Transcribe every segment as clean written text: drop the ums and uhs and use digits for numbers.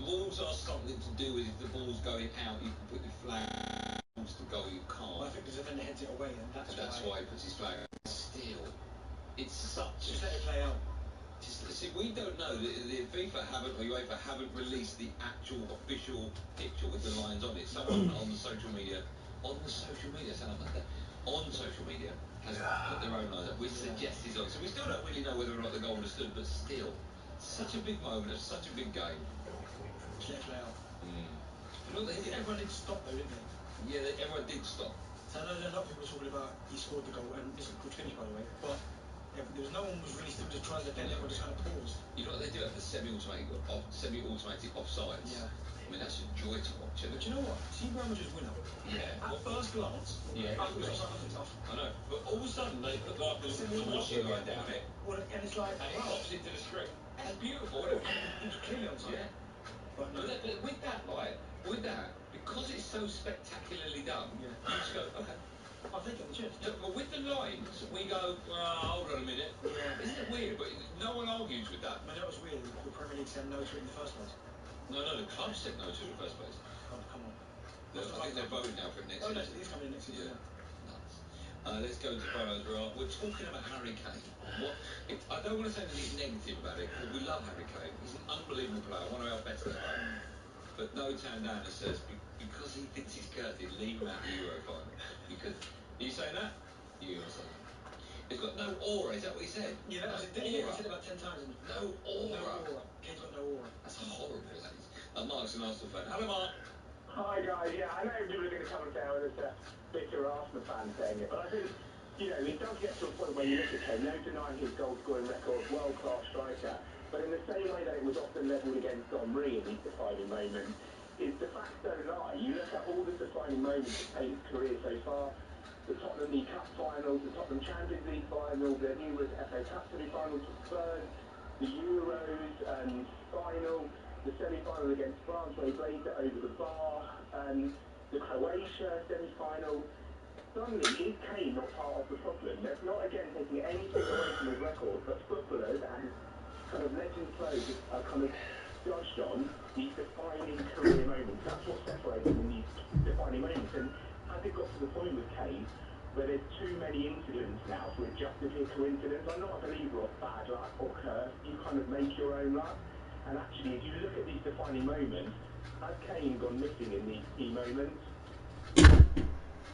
rules are something to do with if the ball's going out, you can put your flag. To goal, you can't. Well, I think the defender heads it away, and that's why he puts his flag. Still, it's such. Just let it play out. See, we don't know. The FIFA haven't, or UEFA haven't released the actual official picture with the lines on it. Someone on the social media, sound like that. On social media, has put their own lines up, which suggests he's on. So we still don't really know whether or not the goal was stood, but still, such a big moment, of such a big game. Just let it play out. Look, everyone did stop though, didn't they? Yeah, everyone did stop. So I know that a lot of people were talking about he scored the goal, and this is a good finish by the way, but there was no one was really still just trying to defend it, or just kind of paused. You know what they do at the semi-automatic offsides? Yeah. I mean, that's a joy to watch, isn't it? But you know what? See Bramage's winner? Yeah. At first glance, I thought it was off. I know. But all of a sudden, they put like the washing line down it. Well, and it's like... And it pops into the strip. That's beautiful, isn't it? It was clearly on time. Yeah. But with that, because it's so spectacularly done, you just go, okay. I'll take it on the chin. No, but with the lines, we go, well, hold on a minute. Yeah. Isn't it weird? But no one argues with that. But that was weird. The Premier League said no to it in the first place. No, the club said no to it in the first place. Oh, come on. I think they're voting now for it next season. No, it's coming in next season. Yeah. Nuts. Let's go into photos. We're talking about Harry Kane. I don't want to say anything negative about it, because we love Harry Kane. He's an unbelievable player, one of our best players. But No Tandana says, because he thinks he's curtain, leave him out of the Euro final. Because, are you saying that? You're going to say that. He's got no aura, is that what he said? Yeah, that was it. He said it about 10 times. No aura. No aura. Kane's got no aura. That's horrible, that is. Mark's an Arsenal fan. Hello, Mark. Hi, guys. Yeah, I know people are going to come down with a bitter Arsenal fan saying it, but I think, it does get to a point where you look at Kane, no denying his goal-scoring record, world-class striker, but in the same way that it was often levelled against Henry in these defining moments, is the facts don't lie. You look at all the defining moments of Kane's career so far, the Tottenham League Cup finals, the Tottenham Champions League final, the numerous FA Cup semi-finals with Spurs, the Euros and final, the semi-final against France where he blazed it over the bar, and the Croatia semi-final. Suddenly, is Kane not part of the problem? That's not, again, taking anything away from his record, but footballers and kind of legend players are kind of judged on these defining career moments. That's what separates them in these defining moments. And has it got to the point with Kane where there's too many incidents now for it just to be a coincidence? I'm not a believer of bad luck or curse. You kind of make your own luck. And actually, if you look at these defining moments, has Kane gone missing in these key moments? Do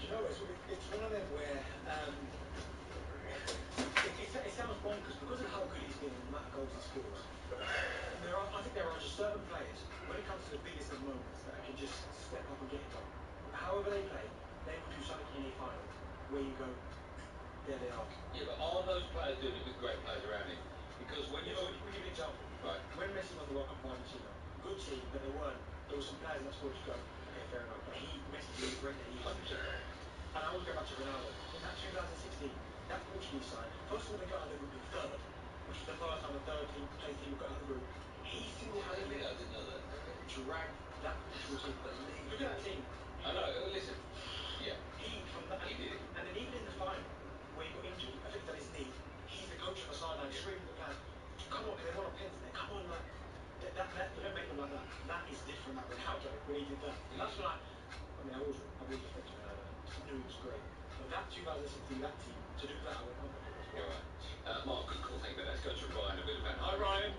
you know, it's one of them where it sounds bonkers because of how good he's been and the amount of goals he scores. I think there are just certain players, when it comes to the biggest of moments, that can just step up and get it done. However they play, they will do something in a final where you go, there they are. Yeah, but are those players doing it with great players around him? Because when you... We'll give you an example. Right. When Messi won the World Cup with Argentina, good team, but there were some players that scored to go, okay, fair enough. But Messi really great that he was the kicker. And I always go back to Ronaldo. In that 2016, that Portuguese side, first of all, they got out of the group in third, which was the first time a third place team got out of the group. He single-handedly dragged that Portugal team. Look at that team. I know, listen. Yeah. He did it. And then even in the final, where he got injured, I think that his knee, he's the coach on the sideline screaming at the players, come on, because they want a pen there, come on, like, that, you don't make them like that. That is different, that Ronaldo, when he did that. And that's when I always respected Ronaldo. I knew he was great. But that 2016, that team, to do that, I went, oh my goodness. You're right. Mark, good call, thank you. Let's go to Ryan a bit of Hi, Ryan.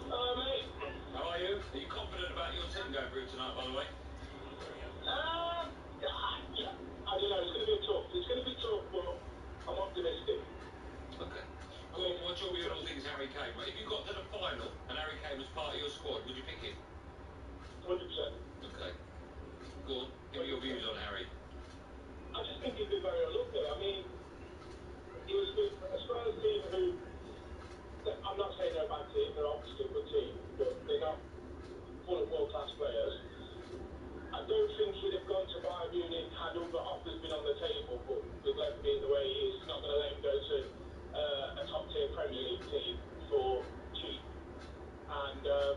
Hello, mate. How are you? Are you confident about your team going through tonight, by the way? Yeah. I don't know, it's going to be tough. It's going to be tough, but I'm optimistic. Okay. Cool. What's your view on all things Harry Kane? If you got to the final and Harry Kane was part of your squad, would you pick him? 100%. Okay. Go on. Give me your views on Harry. I just think he's been very unlucky. I mean, he was with a Spurs team who, I'm not saying they're a bad team, they're obviously a good team, but they're not full of world-class players. I don't think he'd have gone to Bayern Munich had other offers been on the table, but with Levy being the way he is, he's not going to let him go to a top-tier Premier League team for cheap. And, I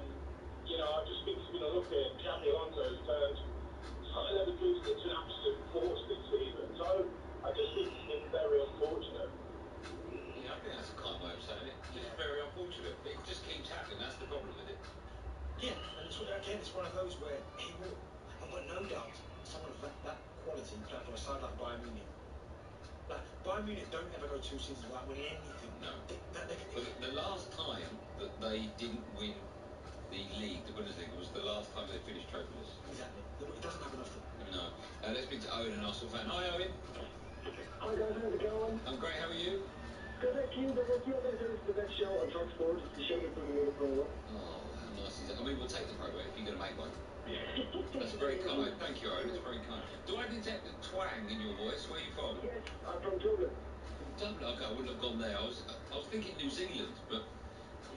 just think he's been unlucky. And Xabi Alonso's turned Leverkusen into an absolute force this season. So I just think he's been very unfortunate. Yeah, I think that's a kind way of saying it. Just very unfortunate. It just keeps happening. That's the problem with it. Yeah, and again, it's one of those where he will. I've got no doubt someone of that quality playing for a side like Bayern Munich. Like, Bayern Munich don't ever go 2 seasons without winning anything. No. The last time that they didn't win the league, the Bundesliga, was the last time they finished trophyless. Exactly. It doesn't happen often. No. Let's speak to Owen, an Arsenal fan. Hi, Owen. Hi guys, how's it going? I'm great, how are you? Good, thank you. Good, thank you. I'm going to say this is the best show on talkSPORT. It's the show that doesn't need a promo. Oh, how nice is that? I mean, we'll take the promo if you're going to make one. That's very kind. Thank you, Owen. It's very kind. Do I detect the twang in your voice? Where are you from? Yes, I'm from Dublin. Dublin? Okay, I wouldn't have gone there. I was thinking New Zealand, but...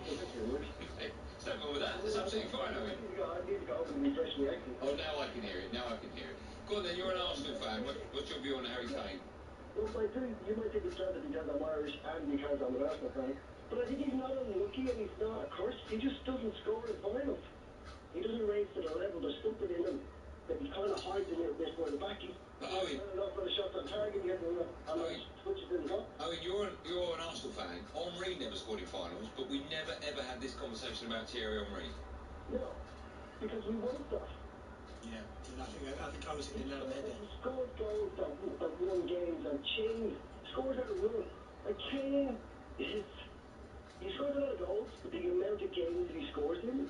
Hey, there's no wrong with that. It's absolutely fine, Owen. I need to go home and refresh my accent. Oh, now I can hear it. Now I can hear it. Go on then, you're an Arsenal fan. What's your view on Harry Kane? Well, you might think it's better because I'm Irish and because I'm an Arsenal fan. But I think he's not unlucky and he's not a curse. He just doesn't score in finals. He doesn't raise to the level. There's something in him that he kind of hides a little bit for the back. He's not enough for the shots on target. He hasn't enough switches in the goal. Owen, you're an Arsenal fan. Henry never scored in finals, but we never ever had this conversation about Thierry Henry. No, because we won stuff. Yeah, I think I was hitting the nail on the head there. He scored goals that won games and changed. Scores out of run. Like Kane he scores a lot of goals, but the amount of games he scores in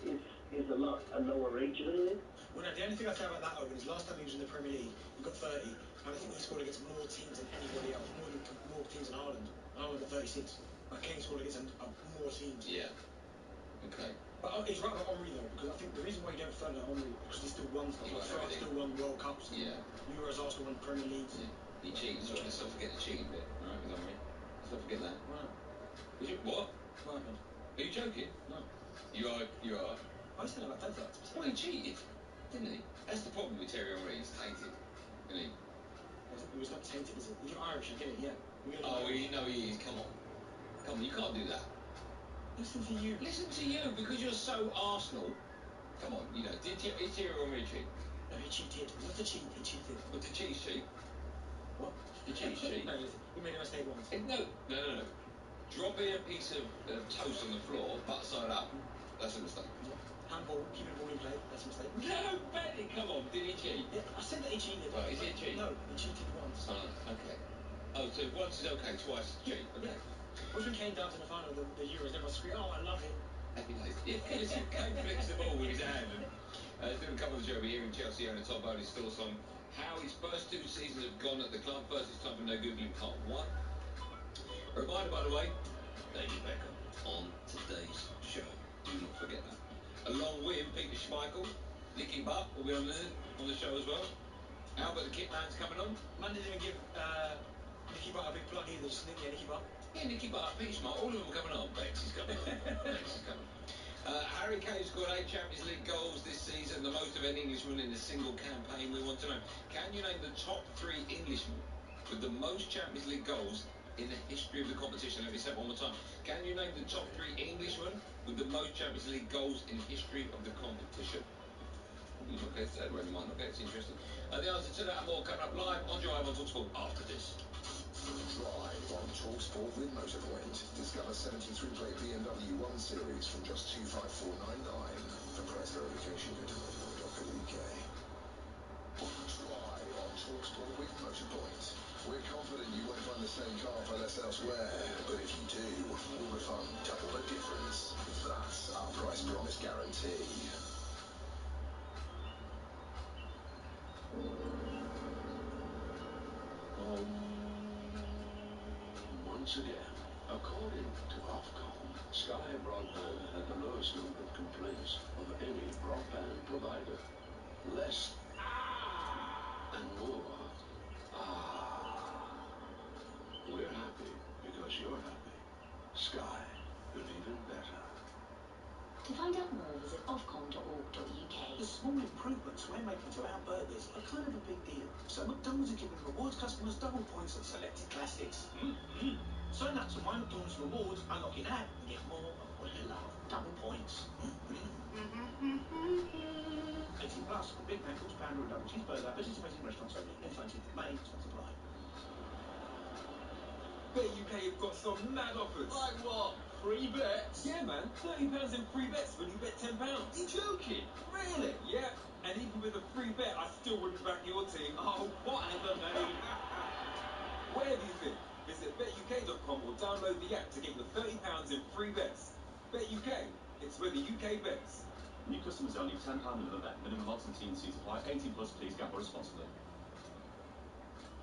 is a lower rate, you know what I mean? Well, no, the only thing I say about that, Owen, is last time he was in the Premier League, he got 30, and I think he scored against more teams than anybody else, more teams than Haaland. And Haaland got 36. But Kane scored against more teams. Yeah. Okay. But he's right about Henry, though, because I think the reason why you don't throw at Henry is because he still won stuff. Like France still won World Cups, and Euros, Arsenal won Premier Leagues. Yeah. He cheated, so let's not forget the cheating bit, right, with Henry. Let's not forget that. Wow. What? What happened? Are you joking? No. You are. I was saying about that. Well, he cheated, didn't he? That's the problem with Thierry Henry. He's tainted, isn't he? It was not tainted, is it? You're Irish, I get it, yeah. Oh, no, he is. Come on, you can't do that. Listen to you, because you're so Arsenal. Come on, is Thierry Henry cheat? No, he cheated. Not the cheat, he cheated. But the cheese cheat? What? The cheese cheat? No, he made a mistake once. No. Dropping a piece of toast on the floor, butt side up, that's a mistake. Handball, keeping the ball in play, that's a mistake. No, Benny, come on, did he cheat? Yeah, I said that he cheated. Right, is he a cheat? No, he cheated once. Okay. Oh, so once is okay, twice is cheat. Okay. Yeah. When Kane down to the final of the Euros, everyone screamed, oh, I love it. Kane flicks the ball with his hand. Doing a couple of the show, we're hearing Chelsea owner Todd Bowley's thoughts on how his first 2 seasons have gone at the club. First, it's time for No Googling Part 1. A reminder, by the way, David Beckham on today's show. Do not forget that. Along with Peter Schmeichel, Nicky Butt will be on the show as well. Albert the Kitman's coming on. Man didn't even give Nicky Butt a big plug either, just Nicky Butt. Yeah, Nicky Butt, Peter Schmeichel, all of them are coming on. Bex is coming on. Bex is coming on. Harry Kane scored 8 Champions League goals this season, the most of any Englishman in a single campaign. We want to know, can you name the top 3 Englishmen with the most Champions League goals in the history of the competition? Let me say it one more time. Can you name the top 3 Englishmen with the most Champions League goals in history of the competition? Okay, third one, you might not get. It's interesting. The answer to that and more coming up live on Drive on talkSPORT after this. Drive on talkSPORT with Motorpoint. Discover 73-plate BMW 1 Series from just $25499. For price verification, go to motorpoint.co.uk. Drive on talkSPORT with Motorpoint. We're confident you won't find the same car for less elsewhere, but if you do, we'll refund double the difference. That's our price promise guarantee. Once again, according to Ofcom, Sky Broadband had the lowest number of complaints of any broadband provider. Less and more We're happy because you're happy. Sky, believe in better. To find out more, visit ofcom.org.uk. The small improvements we're making to our burgers are kind of a big deal. So McDonald's are giving rewards customers double points on selected classics. Sign up to My McDonald's Rewards, unlock your app, and get more of what you love. Double points. 18 plus. Big Mac, £40 or a double cheeseburger. Participating restaurants only. Inflated. May. Stock supply. Bet UK have got some mad offers. Like what? Free bets? Yeah, man. £30 in free bets when you bet £10. You joking? Really? I still wouldn't back your team. Oh, whatever, mate. Where do you think? Visit betuk.com or download the app to get your £30 in free bets. BetUK, it's where the UK bets. New customers only, £10 minimum bet, minimum odds and T&Cs apply. 18 plus, please gamble responsibly.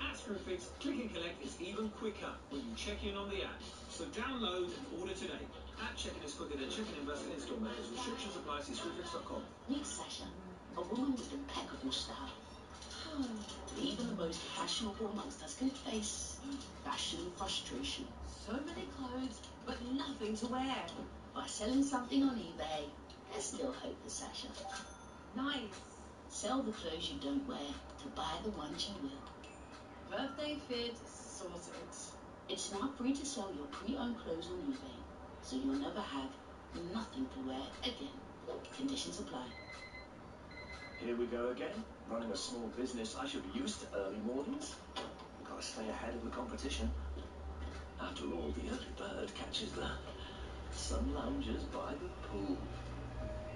At Screwfix, click and collect is even quicker when you check in on the app. So download and order today. App checking is quicker than checking in versus in-store methods. Restrictions apply. See screwfix.com. Meet Sasha, a woman with impeccable style. Even the most fashionable amongst us can face fashion frustration. So many clothes, but nothing to wear. By selling something on eBay, there's still hope for Sasha. Nice. Sell the clothes you don't wear to buy the ones you will. Birthday fit sorted. It's now free to sell your pre-owned clothes on eBay, so you'll never have nothing to wear again. Conditions apply. Here we go again. Running a small business, I should be used to early mornings. We've got to stay ahead of the competition. After all, the early bird catches the sun loungers by the pool.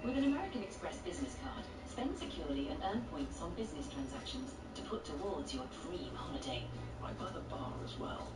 With an American Express business card, spend securely and earn points on business transactions to put towards your dream holiday. Right by the bar as well.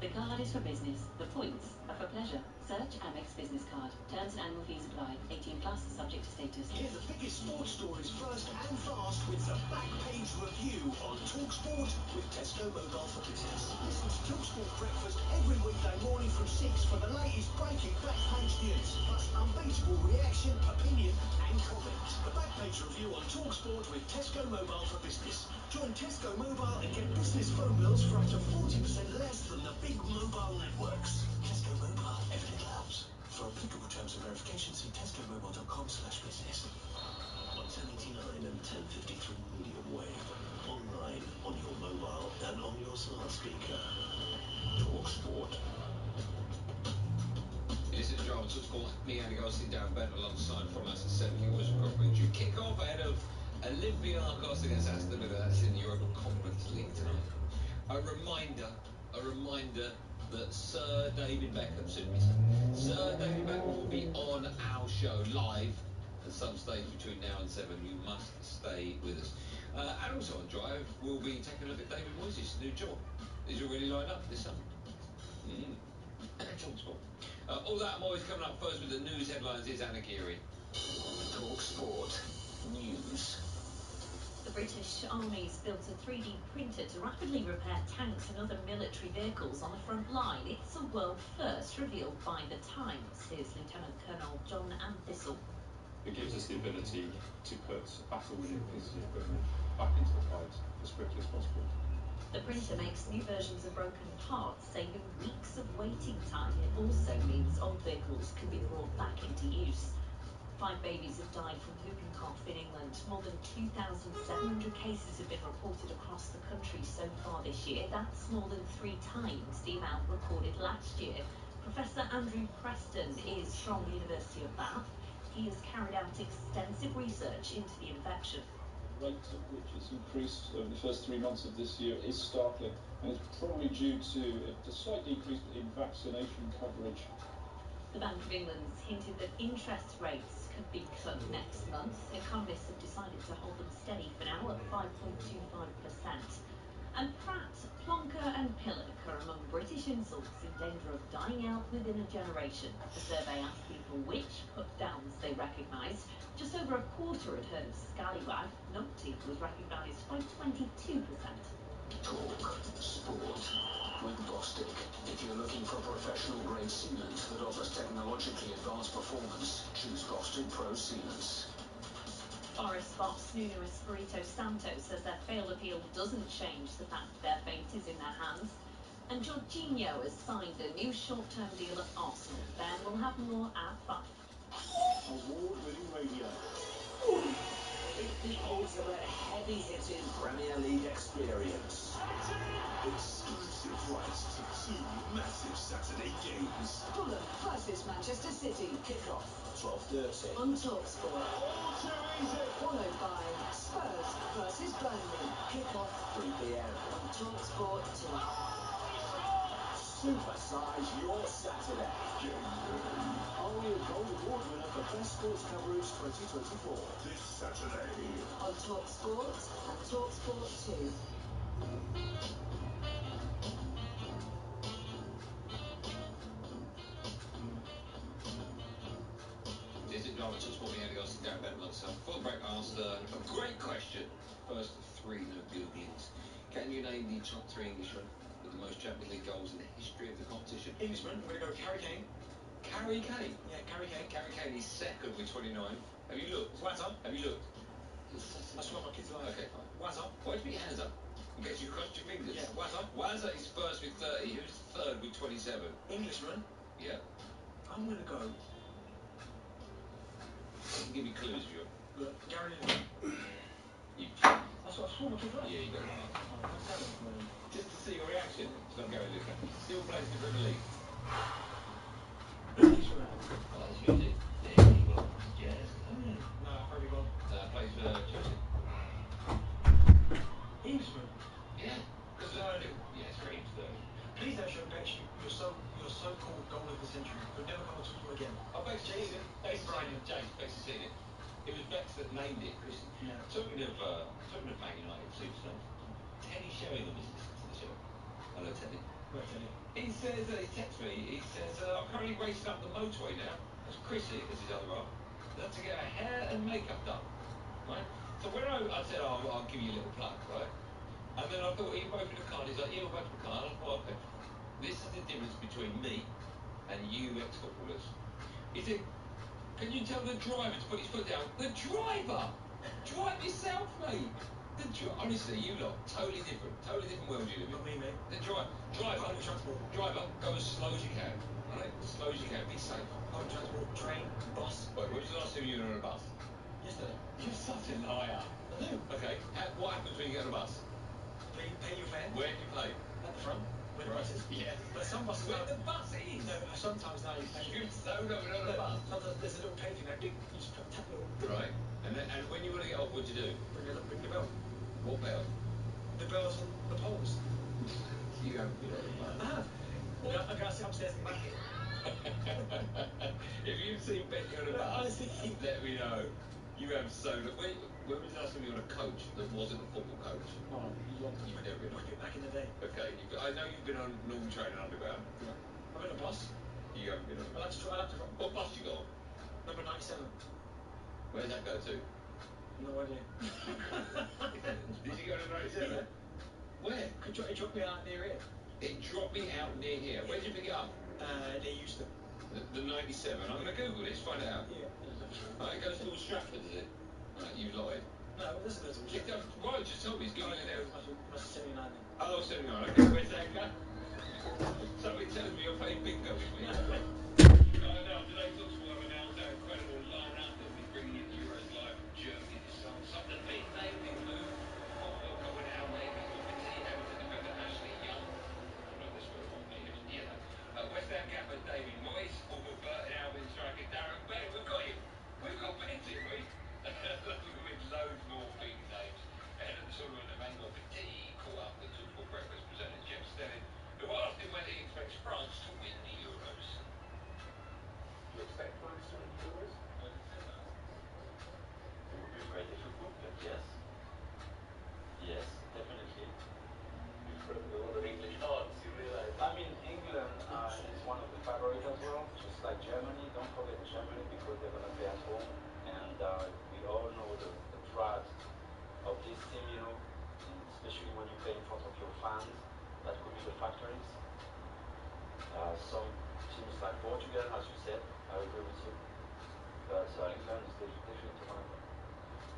The card is for business. The points are for pleasure. Search Amex Business Card. Terms and annual fees apply. 18 plus, subject to status. Hear the biggest sports stories first and fast with the Back Page Review on talkSPORT with Tesco Mobile for Business. Listen to talkSPORT Breakfast every weekday morning from 6 for the latest breaking Back Page news, plus unbeatable reaction, opinion and comment. The Back Page Review on talkSPORT with Tesco Mobile for Business. Join Tesco Mobile and get business phone bills for up to 40% less than the big mobile networks. Tesco Mobile, everything helps. For applicable terms and verification, see tescomobile.com/business. On 1089 and 1053 medium wave. Online, on your mobile and on your smart speaker. talkSPORT. It is in the drama talkSPORT. Me, Andy Garcia, Darren Bent alongside from us at 7. He was recovering to kick off ahead of Olympiacos against Aston Villa. That's in the Europa Conference League tonight. A reminder that Sir David Beckham should miss it. Sir David Beckham will be on our show live at some stage between now and 7. You must stay with us. And also on Drive, we'll be taking a look at David Moyes' new job. Is already lined up this summer. talkSPORT. All that and more is coming up first with the news headlines. Is Anna Geary. talkSPORT News. The British Army's built a 3D printer to rapidly repair tanks and other military vehicles on the front line. It's a world first, revealed by The Times. Here's Lieutenant Colonel John Anthistle. It gives us the ability to put battle-winning pieces of equipment back into the fight as quickly as possible. The printer makes new versions of broken parts, saving weeks of waiting time. It also means old vehicles can be brought back into use. 5 babies have died from whooping cough in England. More than 2,700 cases have been reported across the country so far this year. That's more than 3 times the amount recorded last year. Professor Andrew Preston is from the University of Bath. He has carried out extensive research into the infection. The rate at which it's increased over the first 3 months of this year is startling, and it's probably due to a slight decrease in vaccination coverage. The Bank of England's hinted that interest rates could be cut next month. Economists have decided to hold them steady for now at 5.25%. And Pratt, plonker and pillock are among British insults in danger of dying out within a generation. A survey asked people which put-downs they recognised. Just over a quarter had heard of scallywag. Numpty was recognised by 22%. talkSPORT with Bostik. If you're looking for professional-grade sealant that offers technologically advanced performance, choose Bostik Pro Sealants. Forest boss Nuno Espirito Santo says their failed appeal doesn't change the fact their fate is in their hands. And Jorginho has signed a new short-term deal at Arsenal. Ben will have more at 5. Award-winning radio. It's the ultimate heavy-hitting Premier League experience. Exclusive rights to 2 massive Saturday games. Fulham versus Manchester City. Kick-off, 12:30. On talkSPORT. All too easy. Followed by Spurs versus Burnley. Kick-off, 3 p.m. On talkSPORT 2. Supersize your Saturday. Aria Gold Award winner for Best Sports Coverage 2024. This Saturday. On talkSPORT and talkSPORT 2. Is it drama talkSPORT? We had to go sit down better myself. Before the break, I asked a great question. First three, no Googlings. Can you name the top three Englishmen with the most Champions League goals in the history of the competition? Englishman, I'm going to go Harry Kane. Harry Kane? Yeah, Harry Kane. Harry Kane is second with 29. Have you looked? Wazza. Have you looked? That's what my kids like. Okay, fine. Wazza. Why'd you put your hands up? In case you crossed your fingers. Yeah, Wazza. Wazza is first with 30. Who's third with 27? Englishman. Yeah. I'm going to go. I can give you clues if you want. Look, Gary Lineker. That's what my kids like. Yeah, you got it right. Oh, what's that one? Just to see your reaction. It's not Gary Lineker. Still plays in the Premier League. Englishman. Oh, that's music. There you go. Jazz. Nah, probably gone. Plays for Chelsea. Englishman. Yeah. Sterling. Yeah, it's Raheem Sterling. Please don't show Bex your so-called goal of the century. You'll never come on talkSPORT again. Oh, Bex has seen it. Bex has seen it. James, Bex has seen it. It was Bex that named it, Chris. Yeah. Talking of Man United superstars, Teddy Sheringham is listening to the show. Hello, Teddy. Hello, Teddy. He says, he texts me, he says, I'm currently racing up the motorway now, as Chrissy, as his other half, to get her hair and makeup done, right? So when I said, oh, I'll give you a little plug, right? And then I thought, are you both in the car? And he's like, yeah, we're both in the car. And I thought, okay, this is the difference between me and you ex-footballers. He said, can you tell the driver to put his foot down? The driver! Drive yourself, mate! Honestly, you lot, totally different world you live in. Not me, mate. The driver, Public transport. Driver, go as slow as you can. Right? As slow as you can. Be safe. Public transport, train, bus. Wait, when was the last time you were on a bus? Yesterday. You're such a liar. I do. Okay, what happens when you get on a bus? Pay your fare. Where do you pay? At the front. Where the bus is. Yeah. But some buses Where now... the bus is? No, sometimes now you pay... You're so not on a bus. Sometimes there's a little pay thing. You just tap a little... Right. And when you want to get off, what do you do? Ring the bell. What bell? The bells on the poles. You haven't been on a bus. I have. I go sit upstairs in the back. If you've seen Becky on a bus, let me know. You have so... When was the last time you were on a coach that wasn't a football coach? Oh, You've never been on. Back in the day. Okay, I know you've been on normal train and underground. Yeah. I've been on a bus. You haven't been on a bus. I like to... What bus you got on? Number 97. Where's that go to? No idea. Did you go to 97? Yeah. Where? It dropped me out near here. It dropped me out near here. Where did you pick it up? Near Euston. The 97. I'm going to Google this, find it out. Yeah. It goes towards Stratford, does it? Right, you lied. No, it doesn't go towards Stratford. Right, just told me it's Googling it now. Must 79 then. Oh, 79. Okay, where's that go? Somebody tells me you're playing bingo with me. Now, today's talkSPORT have announced our incredible lineup that we'll be bringing you Euros live from Germany this summer. Some of the big names include World Cup winner Al Davies, Petit Everton defender Ashley Young. I know this word won't be West Ham capper David Moyes, former Burton Albion striker Darren Bent. We've got you. We've got Bent, haven't we? With loads more big names. Ahead of the tournament, Emmanuel Petit caught up with talkSPORT Breakfast presenter Jeff Stelling, who asked him whether he expects France to win the Euros. Do you expect France to win the Euros? It would be great if we could, but yes. Yes, definitely. You've got a lot of English hearts, you realise. I mean, England is one of the favorites as well, just like Germany. Don't forget Germany because they're going to play at home. And we all know the drought of this team, you know, and especially when you play in front of your fans. That could be the factories. Some teams like Portugal, as you said, I agree with you. But England is definitely one of them.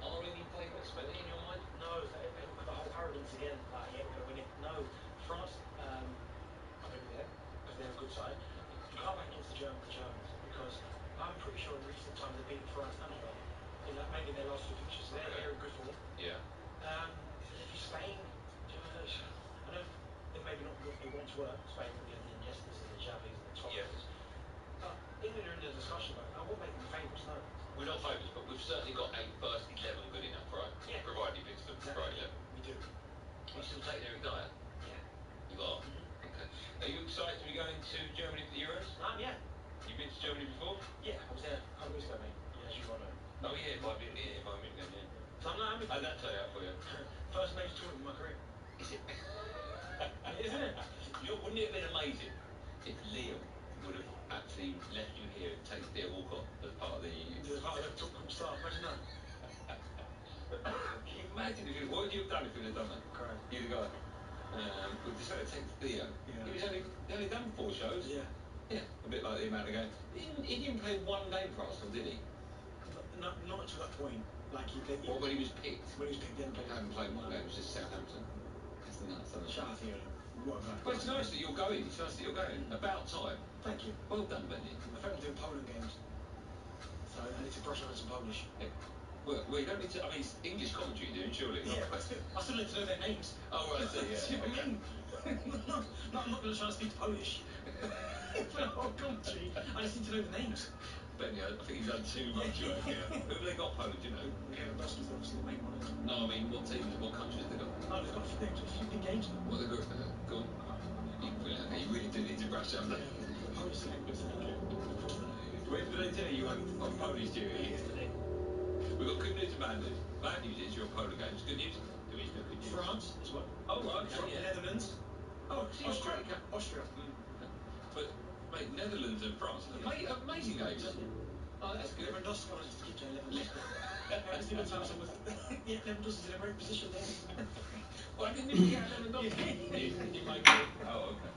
Are any favourites, Benny, in your mind? No, the whole arrogance again. Like, yeah, we're going to win it. No, France. I agree with them because they're a good side. You can't back against the Germans because I'm pretty sure in recent times they've beaten France and Israel. Maybe in their last two fixtures. So they're in good form. Yeah. If you Spain, I know they maybe not what they once were. Spain with the Iniestas and the Xavis and the Torres. But England are in the discussion about it. I won't make them favourites, no. We're not favourites, but we've certainly got a first 11 good enough, right? Yeah. Provided he picks them Exactly. right 11. We do. You still take their igniter? Yeah. You are? Okay. Are you excited to be going to Germany for the Euros? Yeah. You've been to Germany before? Yeah, I was there a couple of weeks ago, mate. Yeah, as you all know. Oh yeah, by Munich, yeah. So I'm How'd that turn out for you? First major tournament in my career. Is it? Isn't it? Wouldn't it have been amazing if Liam would have actually left you here and taken Theo Walcott as part of the... As part of the talkSPORT staff, imagine that. Can you imagine if you... What would you have done if you'd have done that? Correct. You'd have gone, we decided to take Theo. Yeah. He was only done 4 shows. Yeah. Yeah, a bit like the amount of games. He didn't play one game for Arsenal, did he? Not until that point. Like What, when he was picked? When he was picked, he hadn't Played one game. It was just Southampton. That's the nuts, isn't it? Shout out to you. What about? Well, it's nice that you're going. It's nice that you're going. About time. Thank you. Well done, Benny. I think I'm doing Poland games. So I need to brush up on some Polish. Yeah. Well, you don't need to... I mean, it's English commentary you're doing, surely. Yeah, but I still need to know their names. Oh, right, I see, yeah. See what I mean? I'm not going to try and speak Polish. For the whole country. I just need to know the names. Benny, I think you've done too much work here. Who have they got, Poland, do you know? Lewandowski's obviously the main one. No, I mean, what teams, what countries have they got? Oh, they've got a few big games. What have they got? Go on. You really do need to brush up. Polish language. When did I tell you I'm on Polish duty yesterday? We've got good news and bad news. Bad news is you're on Poland games. Good news? Good news. France as well. Oh, right, okay, yeah. Netherlands. Oh, see, Austria. But, mate, Netherlands and France, amazing games. Oh, that's good. Lewandowski, I just keep saying Lewandowski. Every single time someone yeah, Lewandowski's in a great position there. Well, I didn't even get Lewandowski. You might get... Oh, okay.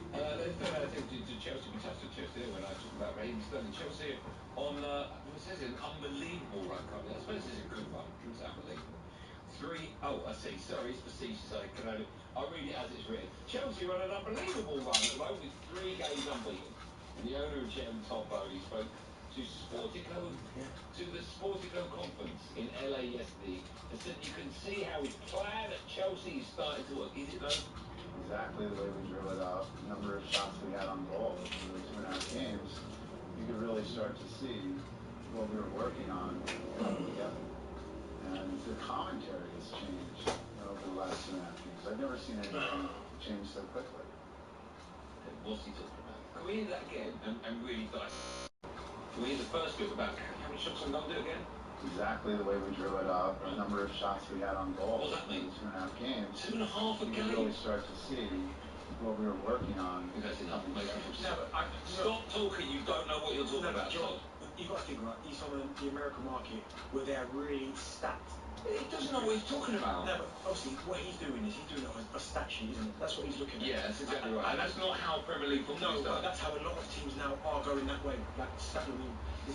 Let's turn our attention to Chelsea. We touched on Chelsea when I talked about Raheem Sterling. Chelsea on, it says an unbelievable run currently. I suppose it's a good run. It's unbelievable. I see. Sorry, it's facetious. I read it as it's written. Chelsea run an unbelievable run at the moment with 3 games unbeaten. And the owner and chairman Todd Bowley spoke to the Sportico conference in LA yesterday and said you can see how his plan at Chelsea is starting to work. Is it though? Exactly the way we drew it up, the number of shots we had on goal for the 2.5 games, you could really start to see what we were working on coming together. And the commentary has changed over the last 2.5 games. I've never seen anything change so quickly. What's he talking about? Can we hear that again and really dissect? Can we hear the first bit about how many shots on goal? Do it again? Exactly the way we drew it up, the number of shots we had on goal. What does that mean? 2.5 games. 2.5 a game? You can really start to see what we were working on. That's enough. Stop talking. You don't know what you're talking about. John, you've got to think, right, he's from the American market where they're really stacked. He doesn't know what he's talking about. No, but obviously what he's doing is he's doing it on a stat sheet, isn't it? That's what he's looking at. Yeah, that's exactly right. And that's not how Premier League football is done. No, that's how a lot of teams now are going that way. Like, is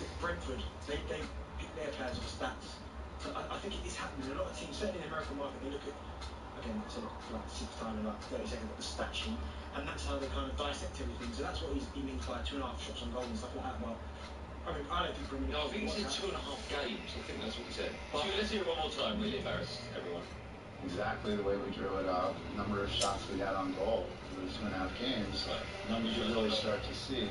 it Brentford? They pick their players off stats. So I think it is happening. A lot of teams, certainly in the American market, they look at, again, I said it for like 6th time in like 30 seconds, but the stat sheet, and that's how they kind of dissect everything. So that's what he means by 2.5 shots on goal and stuff like that. Well, I mean, I don't think Premier League... No, I think he said 2.5 games. I think that's what he said. Let's hear it one more time, really embarrass everyone. Exactly the way we drew it up, the number of shots we had on goal for the 2.5 games. Right. You could really start to see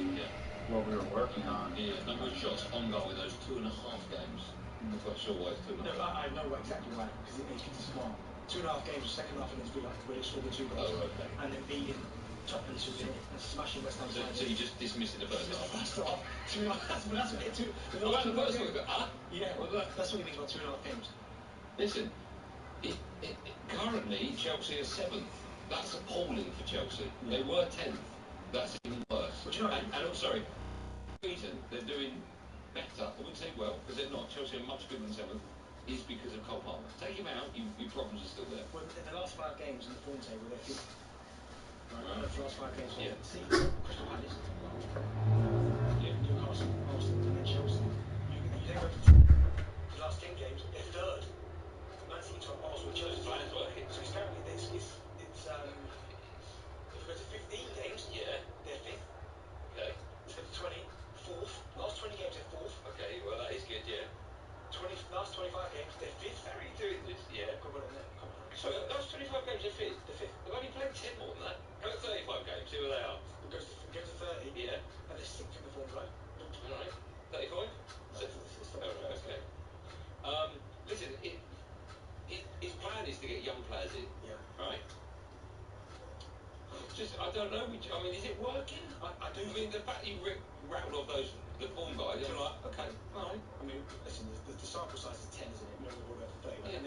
what we were working on. Yeah, number of shots on goal in those 2.5 games. I'm not quite sure why it's 2.5. No, I know exactly why, because it's smart. 2.5 games, second half against Villa, where they scored the 2 goals. Oh, okay. And then beating Tottenham 2-0 and smashing West Ham. So you just dismissed the first half? First half. That's what it took. The first one, yeah, that's what he means by 2.5 games. Listen, currently Chelsea are 7th. That's appalling for Chelsea. They were 10th. That's even worse. But you know, and I'm sorry, the reason they're doing better, I wouldn't say well, because they're not. Chelsea are much bigger than 7th, is because of Cole Palmer. Take him out, your problems are still there. Well, in the last 5 games in the form table, they're 5th. Right. The last 5 games. Yeah. See, Crystal Palace, Newcastle, Arsenal, and then Chelsea. You then go to the last 10 games, they're 3rd. Man City, Tottenham, Arsenal, Chelsea. Fine, it's working. So it's apparently if we go to 15 games, they're 5th. Okay. Let's go to 20, 4th. Last 20 games, they're 4th. Okay, well that is good, yeah. Last 25 games, they're 5th. How are you doing this? Yeah. Got it in there. So last 25 games, they're 5th. They're 5th. They've only played 10 more than that. Go to 35 games, see where they are. It goes to 30. Yeah. And they're 6th in the form drive. Alright. 35? Okay. Listen, his plan is to get young players in. Yeah. Right? I don't know. I mean, is it working? I do. I mean, the fact you rattled off the form guys, I'm like, okay, alright. I mean, listen, the sample size is 10, isn't it? You know, we'll go for 30. Yeah,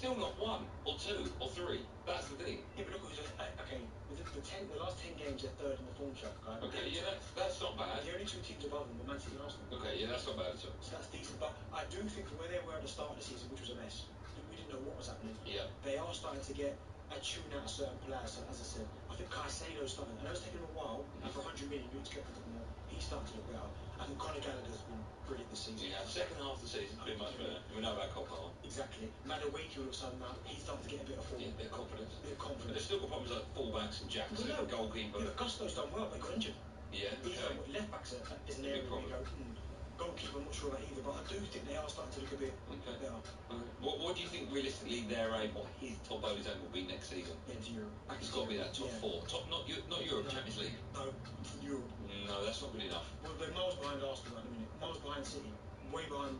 still not 1 or 2 or 3. That's the thing. Yeah, but look who's okay. The last 10 games, they're third in the form chart. Right? Okay, yeah, that's not bad. The only two teams above them were Man City and Arsenal. Okay, yeah, that's not bad at all. So that's decent. But I do think from where they were at the start of the season, which was a mess, we didn't know what was happening. Yeah. They are starting to get a tune out of certain players. So as I said, I think Caicedo's starting. I know it's taken him a while, and for 100 million, you expect him to more. He's starting to look better. I think Conor Gallagher's been brilliant this season. Yeah, second half of the season's been much better. We know about Coppola. Exactly. Madueke all of a sudden now, he's starting to get a bit of form. Yeah, a bit of confidence. Bit of confidence. But they've still got problems like fullbacks and Jackson, Well, no, goalkeeper. Yeah, Gusto's done well, but he got injured. Yeah, okay. Left backs is an area where you go, goalkeeper, I'm not sure about either, but I do think they are starting to look a bit better. What do you think realistically their aim, what his top Bowley's aim will be next season? Into Europe. It's got to be that top 4. Top, not Europe, No. Champions League. No, Europe. No, that's not good enough. Well, they're miles behind Arsenal at the minute, miles behind City, way behind.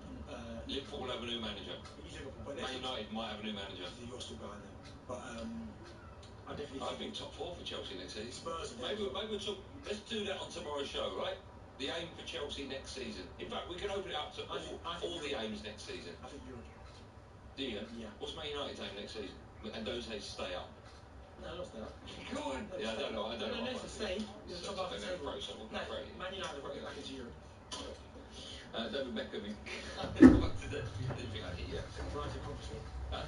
Liverpool will have a new manager. Liverpool, but Man United might have a new manager. You're still behind them, but I think top 4 for Chelsea next season. Spurs. Maybe we'll talk. Let's do that on tomorrow's show, right? The aim for Chelsea next season. In fact, we can open it up to all the aims next season. I think Europe. Do you? Yeah. What's Man United's aim next season? And don't say stay up. No, not stay up. Go on. Yeah, I don't know. No, stay. Top half the table. No, Man United have got to get back into Europe. David Beckham. What did anything I hit yet? Brighton Conference League. Huh?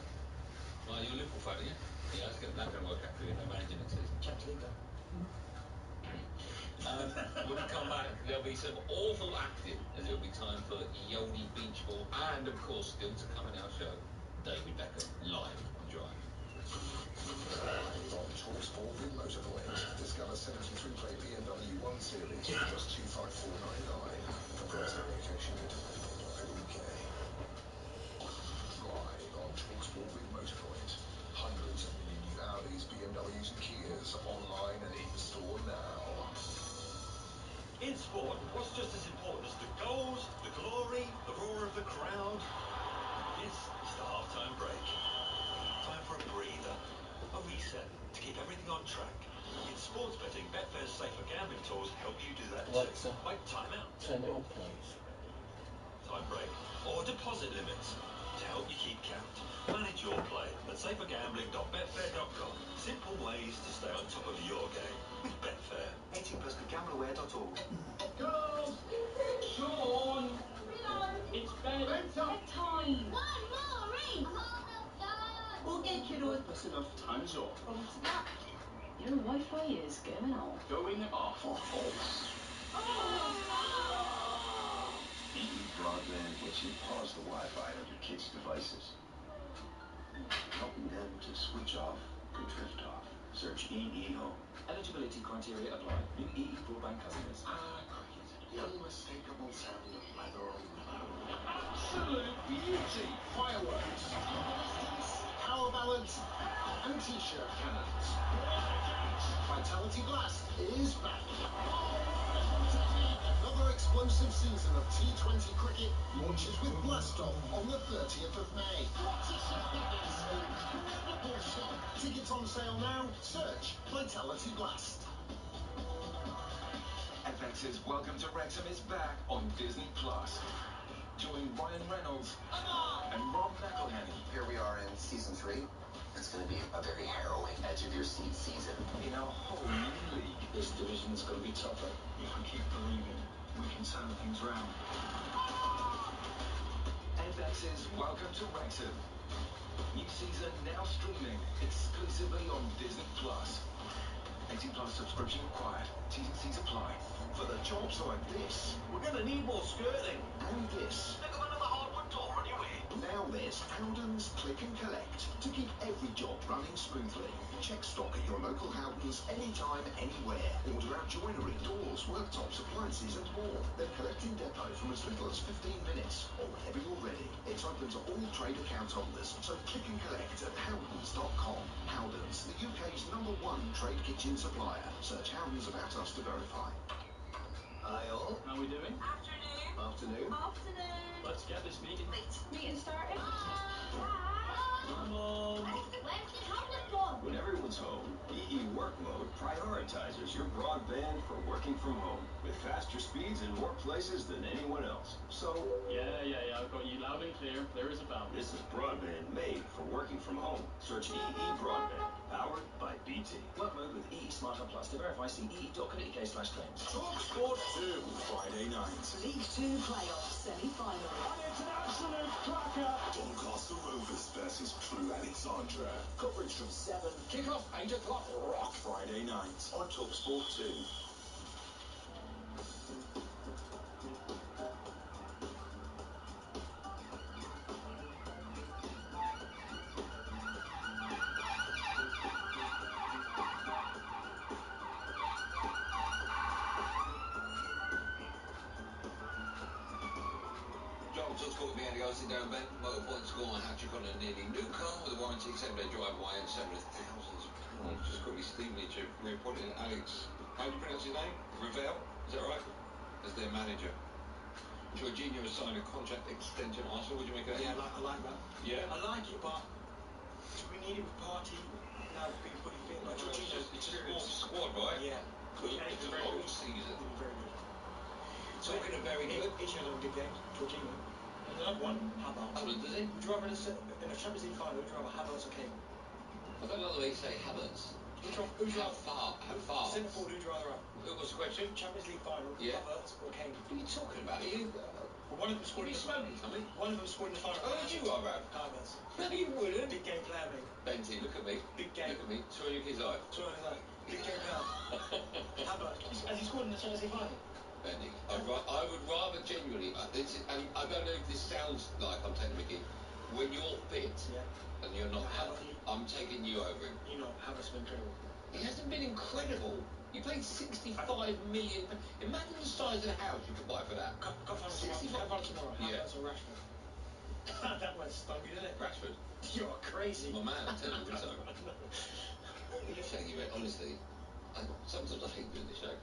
Well, you're a Liverpool fan, are you? Yeah, that's going to work out for you. No manager next season. Champions League, though. When we come back, there'll be some awful acting, as it'll be time for Yoli Beach Ball, and of course, still to come in our show, David Beckham live on Drive. Live on talkSPORT with Motorpoint. Discover 73-plate BMW 1 Series for just $25499. For price verification, UK. Live on talkSPORT with Motorpoint. Hundreds of million new Audis, BMWs and Kias online and in store now. In sport, what's just as important as the goals, the glory, the roar of the crowd? This is the half-time break. Time for a breather, a reset, to keep everything on track. In sports betting, Betfair's safer gambling tools help you do that too. Like timeout, turn it off, please. Time break, or deposit limits to help you keep count. Manage your play at safergambling.betfair.com. Simple ways to stay on top of your game with Betfair. 18+ BeGambleAware.org. Girls! Sean! It's bedtime! Bedtime! One more ring! Okay, kiddos. That's enough. Time's up. What's that? Your Wi-Fi is going off. Going off. EE Broadband lets you pause the Wi-Fi on your kids' devices, helping them to switch off and drift off. Search EE Home. Eligibility criteria apply. New EE broadband customers. Cricket. The unmistakable sound of leather on rubber. Absolute beauty! Fireworks! Power ballads and t-shirt cannons. Vitality Glass is back. Another explosive season of T20 cricket launches with Blastoff on the 30th of May. Tickets on sale now. Search Vitality Glass. FX's Welcome to Wrexham is back on Disney+. Join Ryan Reynolds and Rob McElhenney. Here we are in season 3. It's going to be a very harrowing, edge-of-your-seat season. In a whole new league. This division's going to be tougher. If we keep believing, we can turn things round. FX's Welcome to Wrexham. New season now streaming exclusively on Disney+. 18+ subscription required. T's and C's apply. For the jobs like this, we're going to need more skirting. And this. Think of another hardwood door on your way. Now there's Howden's Click and Collect to keep every job running smoothly. Check stock at your local Howden's anytime, anywhere. Order out joinery, doors, worktops, appliances and more. Then collect in depot from as little as 15 minutes or whenever you're ready. It's open to all trade account holders, so click and collect at howdens.com. Howden's, the UK's #1 trade kitchen supplier. Search Howden's About Us to verify. Hi all. How are we doing? Afternoon. Afternoon. Let's get this meeting. Meeting started. Come on. Where's the tablet gone? When everyone's home, EE Work Mode prioritizes your broadband for working from home with faster speeds in more places than anyone else. So, Yeah. I've got you loud and clear. clear. There is a balance. This is broadband made for working from home. Search EE Broadband, powered by BT. Work mode with EE Smart Hub Plus to verify. See ee.co.uk/claims. talkSPORT 2, Friday night. League Two playoff semi-final. And it's an absolute cracker. Doncaster Rovers versus Crewe Alexandra. Coverage from 7, kick-off 8 o'clock. Rock Friday night on talkSPORT 2. Talksport began to go sit down, Ben. Motorpoint score on a hat-trick on a nearly new car with a warranty, 7-day drive away and saving us thousands of pounds. Just got me steaming to reporting Alex, how do you pronounce his name? Ravel? Is that right? As their manager. Jorginho has signed a contract extension. Arsenal, what do you make of that? Yeah, I like that. Yeah? I like it, but we need it with Party now being fully fit. But Jorginho's experience. Squad, right? Yeah. Good. It's a long season. He'll be very good. Talking of very good. Each has a big game, Jorginho. And another one, Havertz. Havertz, does he? Would you rather in a Champions League final, would you rather Havertz or Kane? I don't like the way you say Havertz. Who'd you How far? Centre forward, who'd you rather have? What's the question? Champions League final, Havertz or Kane? What are you talking about? One of them scored in the smoking something. One of them scored in the final. Who would you rather have? Havertz. No, you wouldn't. Big game player, mate. Benty, look at me. Big game. Look at me. Twirl your kid's eye. Twirl his eye. Big game player. Havertz. Has he scored in the Champions League final? Benny, I would rather genuinely, and I don't know if this sounds like I'm taking a mickey, when you're fit and you're not healthy, I'm taking you over him. You know, Havertz been incredible. He hasn't been incredible. You paid 65 million. Imagine the size of the house you could buy for that. Cup final tomorrow. Havertz or Rashford? That was stunning, isn't it? Rashford. You're crazy. My man, I'm telling you so. You're saying you honestly, sometimes I hate doing this show.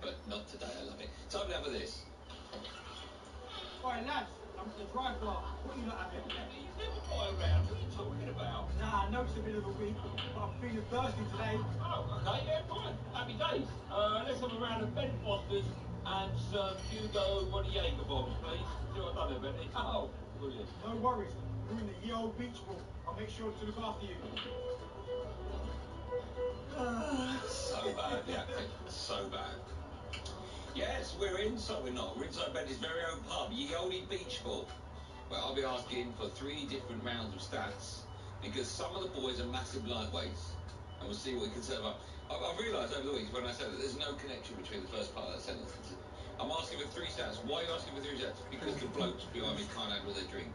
But not today, I love it. Time now for this. Alright, lads, I'm at the drive bar. What are you not having? You've never got around. What are you talking about? Nah, I know it's a bit of a week, but I'm feeling thirsty today. Oh, okay, yeah, fine. Happy days. Let's have a round of Ben Foster's and some Hugo Jaeger bombs, please. See what I've done there, Benny? Oh, brilliant. No worries. We're in the ye old beach ball. I'll make sure to look after you. So bad, yeah. So bad. Yes, we're in, so we're not. We're inside Benny's very own pub, Ye Olde Beach Ball. Well, I'll be asking for 3 different rounds of stats because some of the boys are massive lightweights, and we'll see what we can say about. I've realised over the weeks when I said that there's no connection between the first part of that sentence. I'm asking for 3 stats. Why are you asking for 3 stats? Because the blokes behind me can't handle their drink.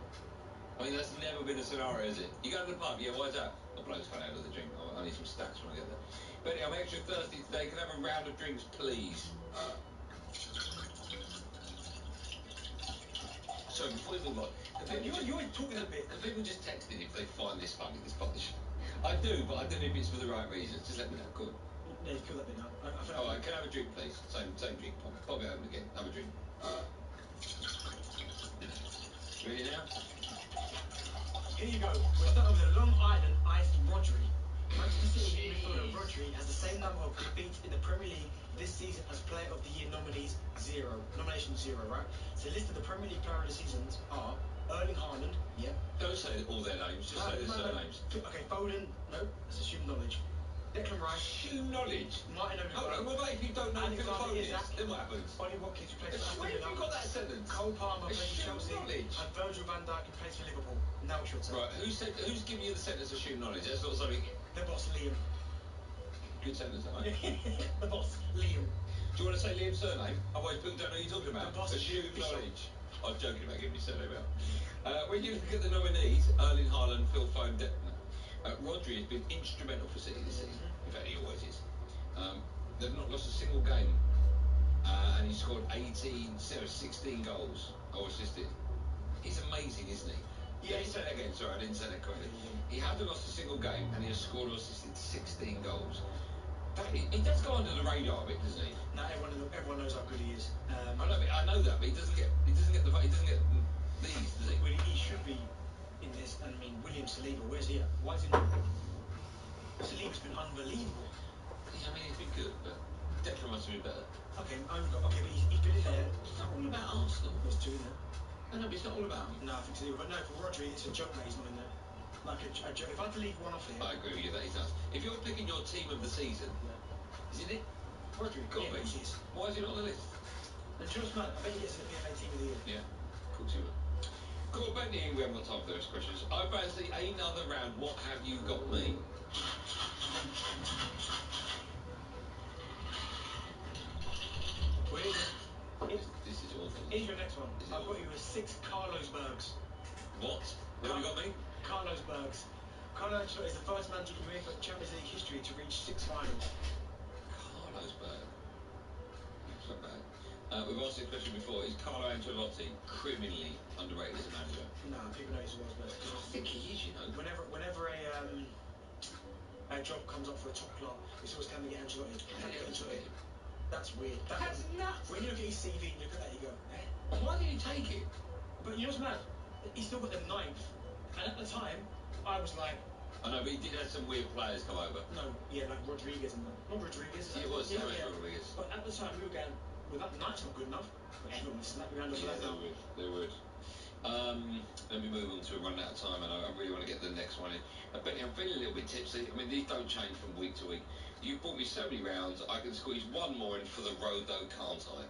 I mean, that's never been a scenario, is it? You go to the pub, yeah, why is that? The blokes can't handle the drink. I need some stats when I get there. Benny, I'm extra thirsty today. Can I have a round of drinks, please? So before we move on, you're talking a bit. Can people just text in if they find this funny, this publish? I do, but I don't know if it's for the right reasons. Just let me know. Cool. Yeah, kill that bit now. Alright, can I have a drink, please? Same drink. Pop it open again. Have a drink. Ready now? Here you go. We're starting with a Long Island iced Rodri. Manchester City midfielder Rodri has the same number of defeats in the Premier League this season as Player of the Year nominees 0. Nomination 0, right? So list of the Premier League Player of the seasons are Erling Haaland, yep. Don't say all their names, just say their surnames. Okay, Foden, no, that's assumed knowledge. Declan Rice. Assumed knowledge? Martin Odegaard. Hold on, what about if you don't know who Foden is? Then what happens? Ollie Watkins, who plays for Aston Where Villa. have you got that sentence? Cole Palmer plays for Chelsea. Knowledge. And Virgil van Dijk, who plays for Liverpool. Now it's your turn. Right, who's giving you the sentence assumed knowledge? That's not something... The boss, Liam. Good sentence, mate. The boss, Liam. Do you want to say Liam's surname? Otherwise people don't know who you're talking about. The boss, assumed knowledge. I was joking about giving you surname out. When you look at the nominees, Erling Haaland, Phil Foden, Rodri has been instrumental for City this season. In fact, he always is. They've not lost a single game. And he scored 16 goals or assisted. He's amazing, isn't he? Yeah, he said that again, sorry, I didn't say that correctly. He hasn't lost a single game and he has scored or assisted 16 goals. He does go under the radar a bit, doesn't he? Now everyone knows how good he is. I know that, but he doesn't get these, does he? Well, he should be in this. I mean, William Saliba, where's he at? Why is he not? Saliba's been unbelievable. I mean, he's been good, but Declan must have been better. Okay, but he's been in there. It's not all about Arsenal. There's 2 in there. No, but it's not all about him. No, I think to do with it. No, for Rodri, it's a joke that he's not in there. Like a joke. If I had to leave one off here... I agree with you that he does. If you're picking your team of the season, isn't it? Rodri, Got yeah, to be. Why is he not on the list? And just mad, I bet he gets in the PFA team of the year. Yeah, of course he would. Cool, Benny, we haven't got time for those questions. I fancy another round. What have you got me? Well, this is awful. Here's your next one. I've got you with 6 Carlos Bergs. What? What have you got me? Carlos Bergs. Carlo Ancelotti is the first manager in UEFA Champions League history to reach 6 finals. Carlos Berg. It's not bad. We've asked this question before. Is Carlo Ancelotti criminally underrated as a manager? Nah, people know he's the world's best. I think he is, you know. Whenever a job comes up for a top club, it's always can we get Ancelotti? Can we get Ancelotti? That's weird. That's nuts. When you look at his CV and you look at that, you go, eh? Why did he take it? But you know what's mad? He still got them 9th. And at the time, I was like... I know, but he did have some weird players come over. No, yeah, like Rodriguez and that. Not Rodriguez. Yeah, it was Rodriguez. But at the time, we were going, well, that 9th's not good enough. But everyone was slapping around over that now. They would. Let me move on to a run out of time, and I really want to get the next one in. Benny, I'm feeling a little bit tipsy. I mean, these don't change from week to week. You've brought me so many rounds, I can squeeze one more in for the road, though, can't I?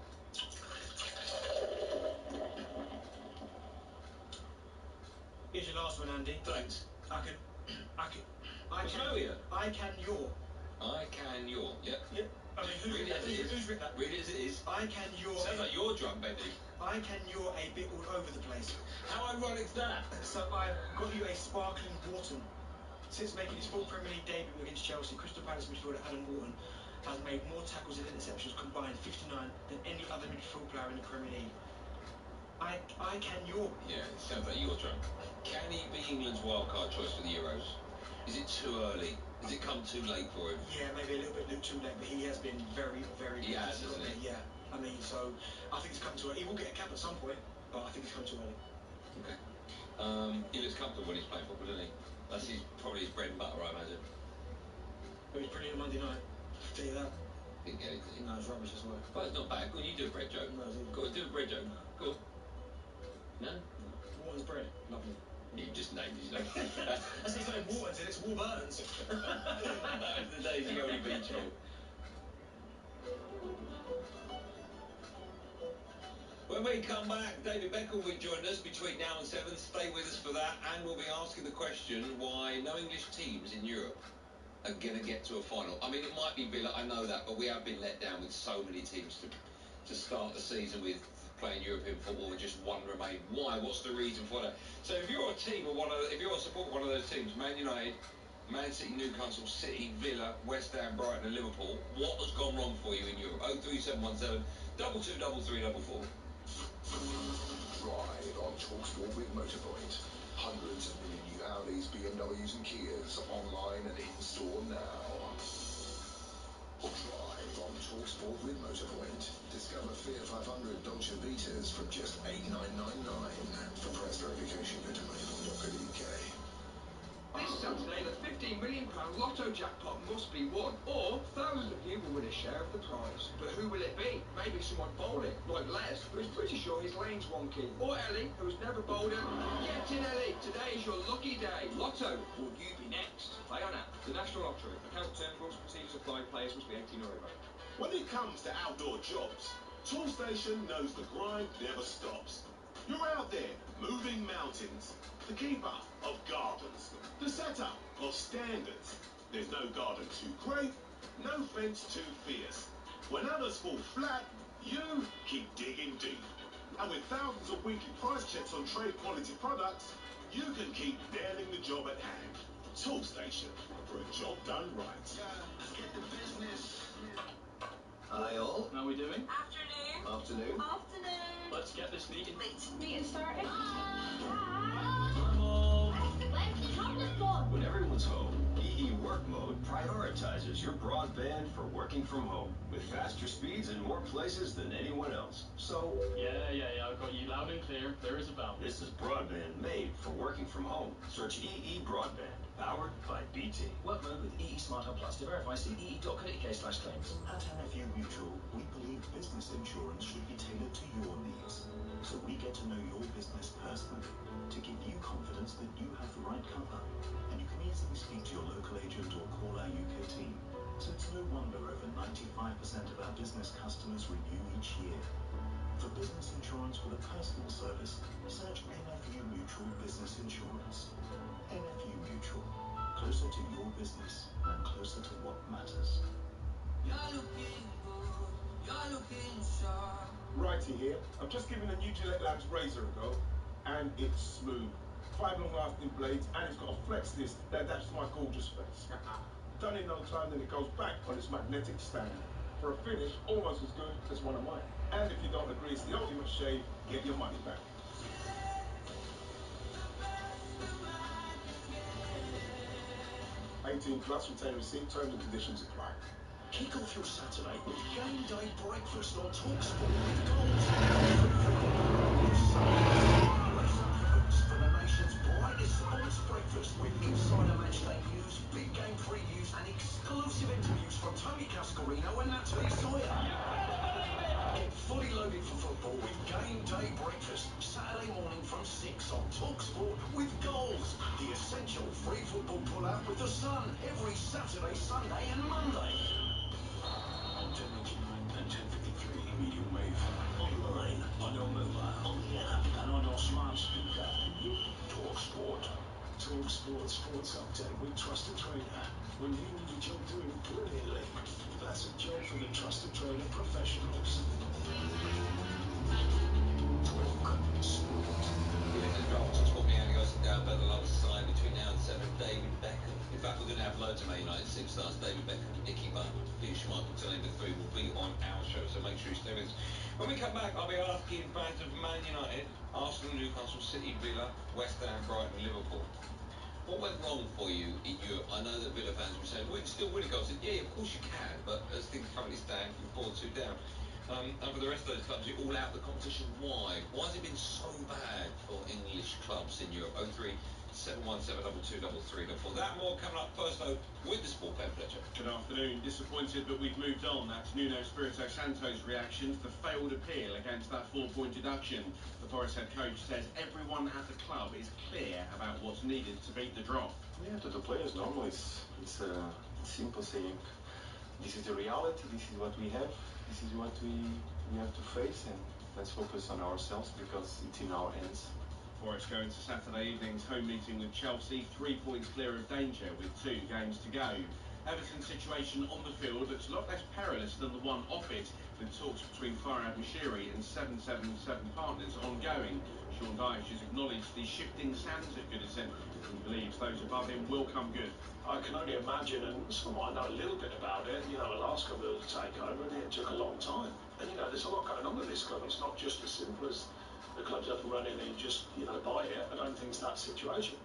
Here's your last one, Andy. Thanks. I can your. I can your. Yep. Yep. I mean, who's written that? Read it as it is. I can your. Sounds like you're drunk, Benny. I can your a bit all over the place. How ironic's that? So I've got you a sparkling Wharton. Since making his full Premier League debut against Chelsea, Crystal Palace midfielder Adam Wharton has made more tackles and interceptions combined, 59, than any other midfield player in the Premier League. I can your. Yeah, it sounds like you're drunk. Can he be England's wildcard choice for the Euros? Is it too early? Has it come too late for him? Yeah, maybe a little bit too late, but he has been very, very good. He has, hasn't he? Yeah. I mean, so I think it's come too early. He will get a cap at some point, but I think it's come too early. Okay. He looks comfortable when he's playing football, doesn't he? That's probably his bread and butter, I imagine. But he's brilliant on Monday night. I'll tell you that. Didn't get anything. No, it's rubbish as well. But it's not bad. Go on, you do a bread joke. No, go on, do a bread joke. Go on. No? Wharton's bread. Lovely. You just named his name. That's his name, Wharton's, and it's Warburton's. That was the days you only beach ball. When we come back, David Beckham will join us between now and 7. Stay with us for that, and we'll be asking the question why no English teams in Europe are going to get to a final. I mean, it might be Villa, I know that, but we have been let down with so many teams to start the season with playing European football with just one remain. Why? What's the reason for that? So if you're a team of if you're a support of one of those teams, Man United, Man City, Newcastle, City, Villa, West Ham, Brighton and Liverpool, what has gone wrong for you in Europe? 03717 223344. Drive on talkSPORT with Motorpoint. Hundreds of million new Audis, BMWs and Kias online and in store now. Drive on talkSPORT with Motorpoint. Discover Fiat 500 Dolce Vitas from just $8,999. For price verification, go to motorpoint.co.uk. This Saturday, the £15 million lotto jackpot must be won, or thousands of you will win a share of the prize. But who will it be? Maybe someone bowling, like Les, who's pretty sure his lane's wonky. Or Ellie, who's never bowled it. Get in, Ellie! Today is your lucky day. Lotto, will you be next? Play on app. The National Lottery. Account terms, rules and procedures apply. Players must be 18 or over. When it comes to outdoor jobs, Toolstation knows the grind never stops. You're out there, moving mountains, the keeper of gardens, the setter of standards. There's no garden too great, no fence too fierce. When others fall flat, you keep digging deep. And with thousands of weekly price checks on trade quality products, you can keep nailing the job at hand. Toolstation, for a job done right. Get the business. Hi all. How are we doing? Afternoon. Afternoon. Afternoon. Let's get this meeting. Meeting started. Where's the chocolate spot? When everyone's home, EE Work Mode prioritizes your broadband for working from home with faster speeds in more places than anyone else. So, Yeah, I've got you loud and clear. There is a balance. this is broadband made for work. working from home. Search EE Broadband, powered by BT. Work mode with EE Smart Hub Plus. To verify, see ee.co.uk/claims. At NFU Mutual, we believe business insurance should be tailored to your needs. So we get to know your business personally to give you confidence that you have the right cover. And you can easily speak to your local agent or call our UK team. So it's no wonder over 95% of our business customers renew each year. For business insurance with a personal service, search NFU Mutual Business Insurance. NFU Mutual. Closer to your business and closer to what matters. You're looking good. You're looking sharp. Righty here. I've just given the new Gillette Labs razor a go, and it's smooth. 5 long-lasting blades, and it's got a flex disc that adapts to my gorgeous face. Done in no time, then it goes back on its magnetic stand. For a finish, almost as good as one of mine. And if you don't agree it's the ultimate shave, get your money back. 18 plus, retain receipt, terms and conditions apply. Kick off your Saturday with game day breakfast on talkSPORT with goals. Free football. Your Sunday always opens for the nation's brightest sports breakfast with insider match day news, big game previews and exclusive interviews from Tony Cascarino and Natalie Sawyer. Get fully loaded for football with game day breakfast. Saturday morning from 6 on talkSPORT with goals. The essential free football pull-out with the sun every Saturday, Sunday and Monday. On 1089 and 1053 medium wave. Online, on your mobile, on the app, and on your smart speaker. talkSPORT. talkSPORT Sports Update with Trusted Trader. When you need a job doing brilliantly, that's a job for the Trusted Trader professionals. talkSPORT. Here in the draft, talkSPORT Meow goes down by the love side between now and 7. David Beckham. In fact, we're going to have loads of Man United superstars. David Beckham, Nicky Butt, Peter Schmeichel, to name the 3, will be on our show, so make sure you stay with us. When we come back, I'll be asking fans of Man United, Arsenal, Newcastle, City, Villa, West Ham, Brighton, Liverpool. What went wrong for you in Europe? I know that Villa fans will say, we can still win a goal. I said, yeah, of course you can, but as things currently stand, you're 4-2 down. And for the rest of those clubs, you're all out the competition. Why? Why has it been so bad for English clubs in Europe? 03717223334. That more coming up first, though, with the Sport Ben Fletcher. Good afternoon. Disappointed, but we've moved on. That's Nuno Espirito Santo's reaction to the failed appeal against that 4-point deduction. The Forest head coach says everyone at the club is clear about what's needed to beat the drop. Yeah, to the players, normally it's simple saying, this is the reality, this is what we have, this is what we have to face, and let's focus on ourselves because it's in our hands. Forest go into Saturday evening's home meeting with Chelsea, 3 points clear of danger with 2 games to go. Everton's situation on the field looks a lot less perilous than the one off it, with talks between Farhad Moshiri and 777 partners ongoing. Sean Dyche has acknowledged the shifting sands at Goodison, and he believes those above him will come good. I can only imagine, and I know a little bit about it, Alaska will take over, and it took a long time. And, there's a lot going on with this club. It's not just as simple as the club's up and running and you just, buy it. I don't think it's that situation.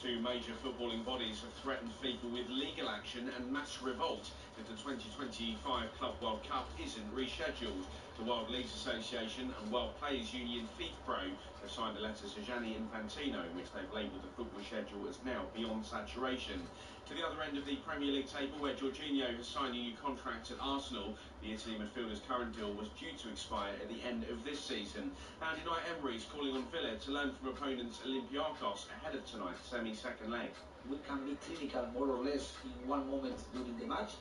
2 major footballing bodies have threatened FIFA with legal action and mass revolt if the 2025 Club World Cup isn't rescheduled. The World Leagues Association and World Players Union FIFPro have signed a letter to Gianni Infantino in which they've labelled the football schedule as now beyond saturation. To the other end of the Premier League table, where Jorginho has signed a new contract at Arsenal, the Italy midfielder's current deal was due to expire at the end of this season. And Unai Emery's calling on Villa to learn from opponents Olympiacos ahead of tonight's semi-second leg. We can be clinical more or less in one moment during the match,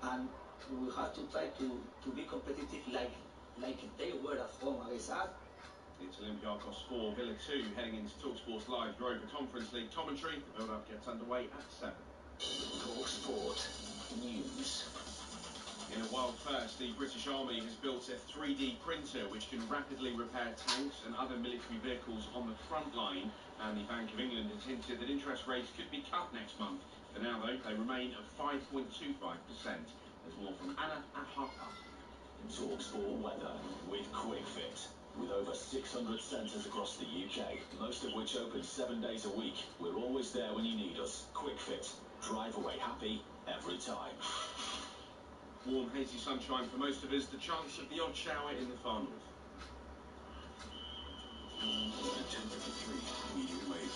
and we will have to try to be competitive like they were at home against us. It's Olympiacos 4, Villa 2, heading into talkSPORT's live Europa Conference League commentary. The build-up gets underway at 7. talkSPORT News. In a wild first, the British Army has built a 3D printer which can rapidly repair tanks and other military vehicles on the front line. And the Bank of England has hinted that interest rates could be cut next month. For now, though, they remain at 5.25%. There's more from Anna at 5:30. talkSPORT weather with QuickFit. With over 600 centres across the UK, most of which open 7 days a week, we're always there when you need us. QuickFit. Drive away happy every time. Warm, hazy sunshine for most of us. The chance of the odd shower in the far north. 1053 medium wave.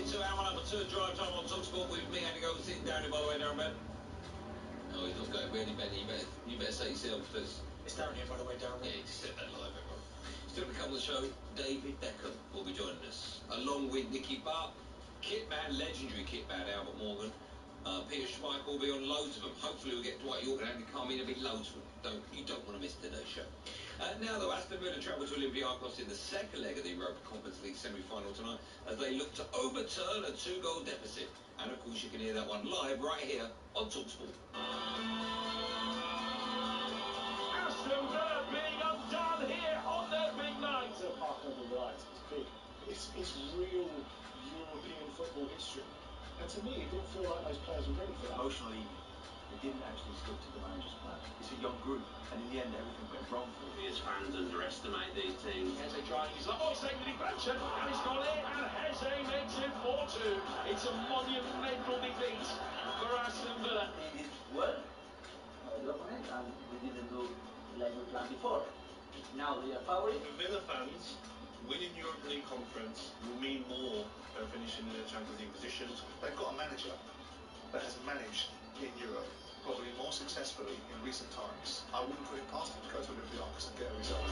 into hour number 2 of Drive Time on talkSPORT with me, Andy Gold, sitting down here, by the way, Darren Ben. No, he's not going. Really, Ben, you better say yourself, because... It's Darren here, by the way, Darren. Yeah, he just said that live, everyone. Still to come on the show, David Beckham will be joining us, along with Nicky Butt, Kitman, legendary Kitman, Albert Morgan, Peter Schmeichel will be on, loads of them. Hopefully we'll get Dwight York and Andy come in, there'll be loads of them. You don't want to miss today's show. Now though, Aston Villa travel to Olympiacos in the second leg of the Europa Conference League semi-final tonight as they look to overturn a 2-goal deficit. And of course you can hear that one live right here on talkSPORT. Aston Villa being undone here on their big night. Park over the lights, it's big. It's real European football history. And to me, it didn't feel like those players were ready for that. Emotionally, they didn't actually stick to the manager's plan. It's a young group, and in the end, everything went wrong for them. His fans underestimate these teams. Heze trying his luck. Oh, it's taken the deflection, and it's gone in, and Heze makes it 4-2. It's a monumental defeat for Aston Villa. They did well, the opponent, and we didn't do like we planned before. Now we are favourite. For Villa fans, winning Europa League Conference will mean more than finishing in the Champions League positions. They've got a manager that has managed in Europe probably more successfully in recent times. I wouldn't put it past him to go to Olympiacos and get a result.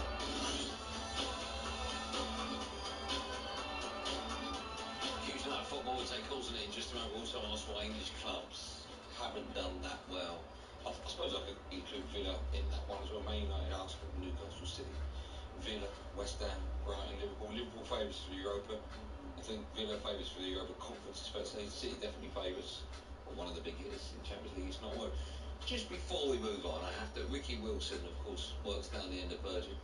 Huge night of football. We'll take calls on it in just a moment. We'll also ask why English clubs haven't done that well. I suppose I could include Villa in that one as well. Man United, Arsenal, Newcastle City, Villa, West Ham, Brighton, Liverpool. Liverpool favourites for the Europa. I think Villa favourites for the Europa Conference, especially. City definitely favourites. But one of the big hitters in Champions League, it's not work. Just before we move on, I have to... Ricky Wilson, of course, works down the end of Virgin.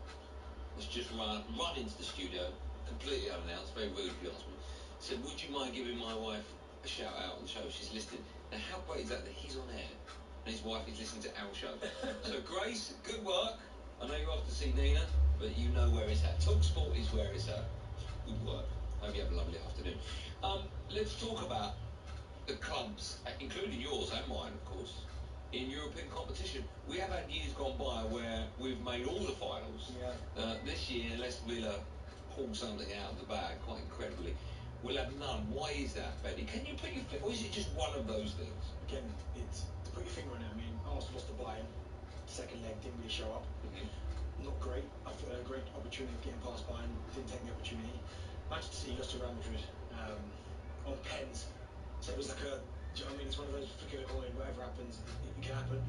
Has just run into the studio, completely unannounced, very rude if you ask me. Said, would you mind giving my wife a shout out on the show? She's listening. Now, how great is that he's on air and his wife is listening to our show? So, Grace, good work. I know you're off to see Nina, but you know where it's at. talkSPORT is where it's at. Good work. Hope you have a lovely afternoon. Let's talk about the clubs, including yours and mine, of course, in European competition. We have had years gone by where we've made all the finals. Yeah. This year, unless Villa pull something out of the bag, quite incredibly, we'll have none. Why is that, Betty? Can you put your finger, or is it just one of those things? Again, it's to put your finger on it. I mean, Arsenal lost to Bayern. Second leg didn't really show up. Not great. I thought they had a great opportunity of getting past Bayern. Didn't take the opportunity. Manchester City lost to Real Madrid on pens. So it was like a, do you know what I mean? It's one of those flick of the coin, whatever happens, it can happen.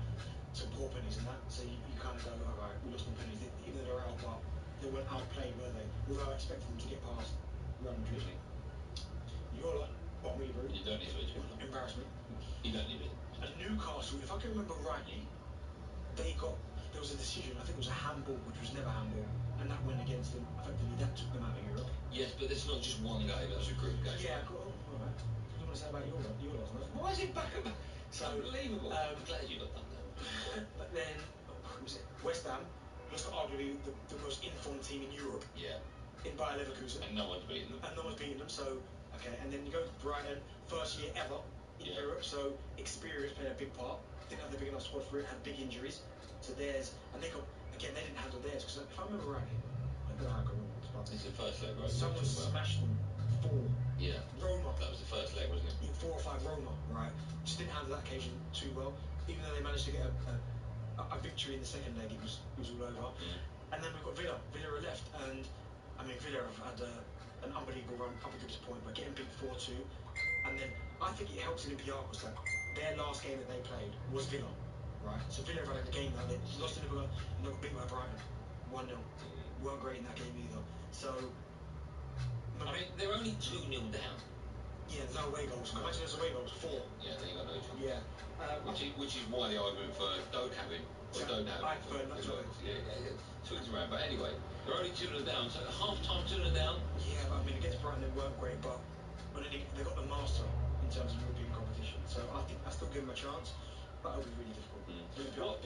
Some poor pennies and that. So you kind of go, all right, we lost on pennies. Even though they're out, but they weren't outplayed, were they? Although I expected them to get past Real Madrid. You're like, what me, bro? You don't need to be embarrassment. You don't need it. And Newcastle, if I can remember rightly, there was a decision, I think it was a handball, which was never handball, and that went against them. Effectively, that took them out of Europe. Yes, but it's not just one game, that was a group game. Yeah, all right. What do you want to say about your loss, no? Why is it back at back? So, unbelievable. I'm glad you got done there. But then, who was it? West Ham was arguably the most informed team in Europe. Yeah. In Bayer Leverkusen. And no one's beaten them. So, okay, and then you go to Brighton, first year ever in Europe, so experience played a big part. Didn't have the big enough squad for it, had big injuries. So theirs, and they didn't handle theirs, because if I remember rightly, I don't know how I can remember this, but it's the first leg, right? Someone smashed them 4. Yeah. Roma. That was the first leg, wasn't it? 4 or 5 Roma, right? Just didn't handle that occasion too well. Even though they managed to get a victory in the second leg, it was all over. Yeah. And then we've got Villa. Villa are left, and I mean Villa have had an unbelievable run up until this point, but getting beat 4-2, and then I think it helps Olympiacos that their last game that they played was Villa, right? So Villa have had a game now. They lost to Liverpool and they got beat by Brighton 1-0. Weren't great in that game either. So I mean, they're only 2-0 down. Yeah, no away goals. Imagine there's away goals 4. Yeah, they got no chance. Yeah. Which is why the argument for don't have him or don't have him. I prefer not to. Yeah. Swings around. But anyway, they're only 2-0 down. So at half time, 2-0 down. Yeah, but I mean against Brighton they weren't great, but they got the master in terms of European competition. So I think I still give them a chance, but it'll be really difficult.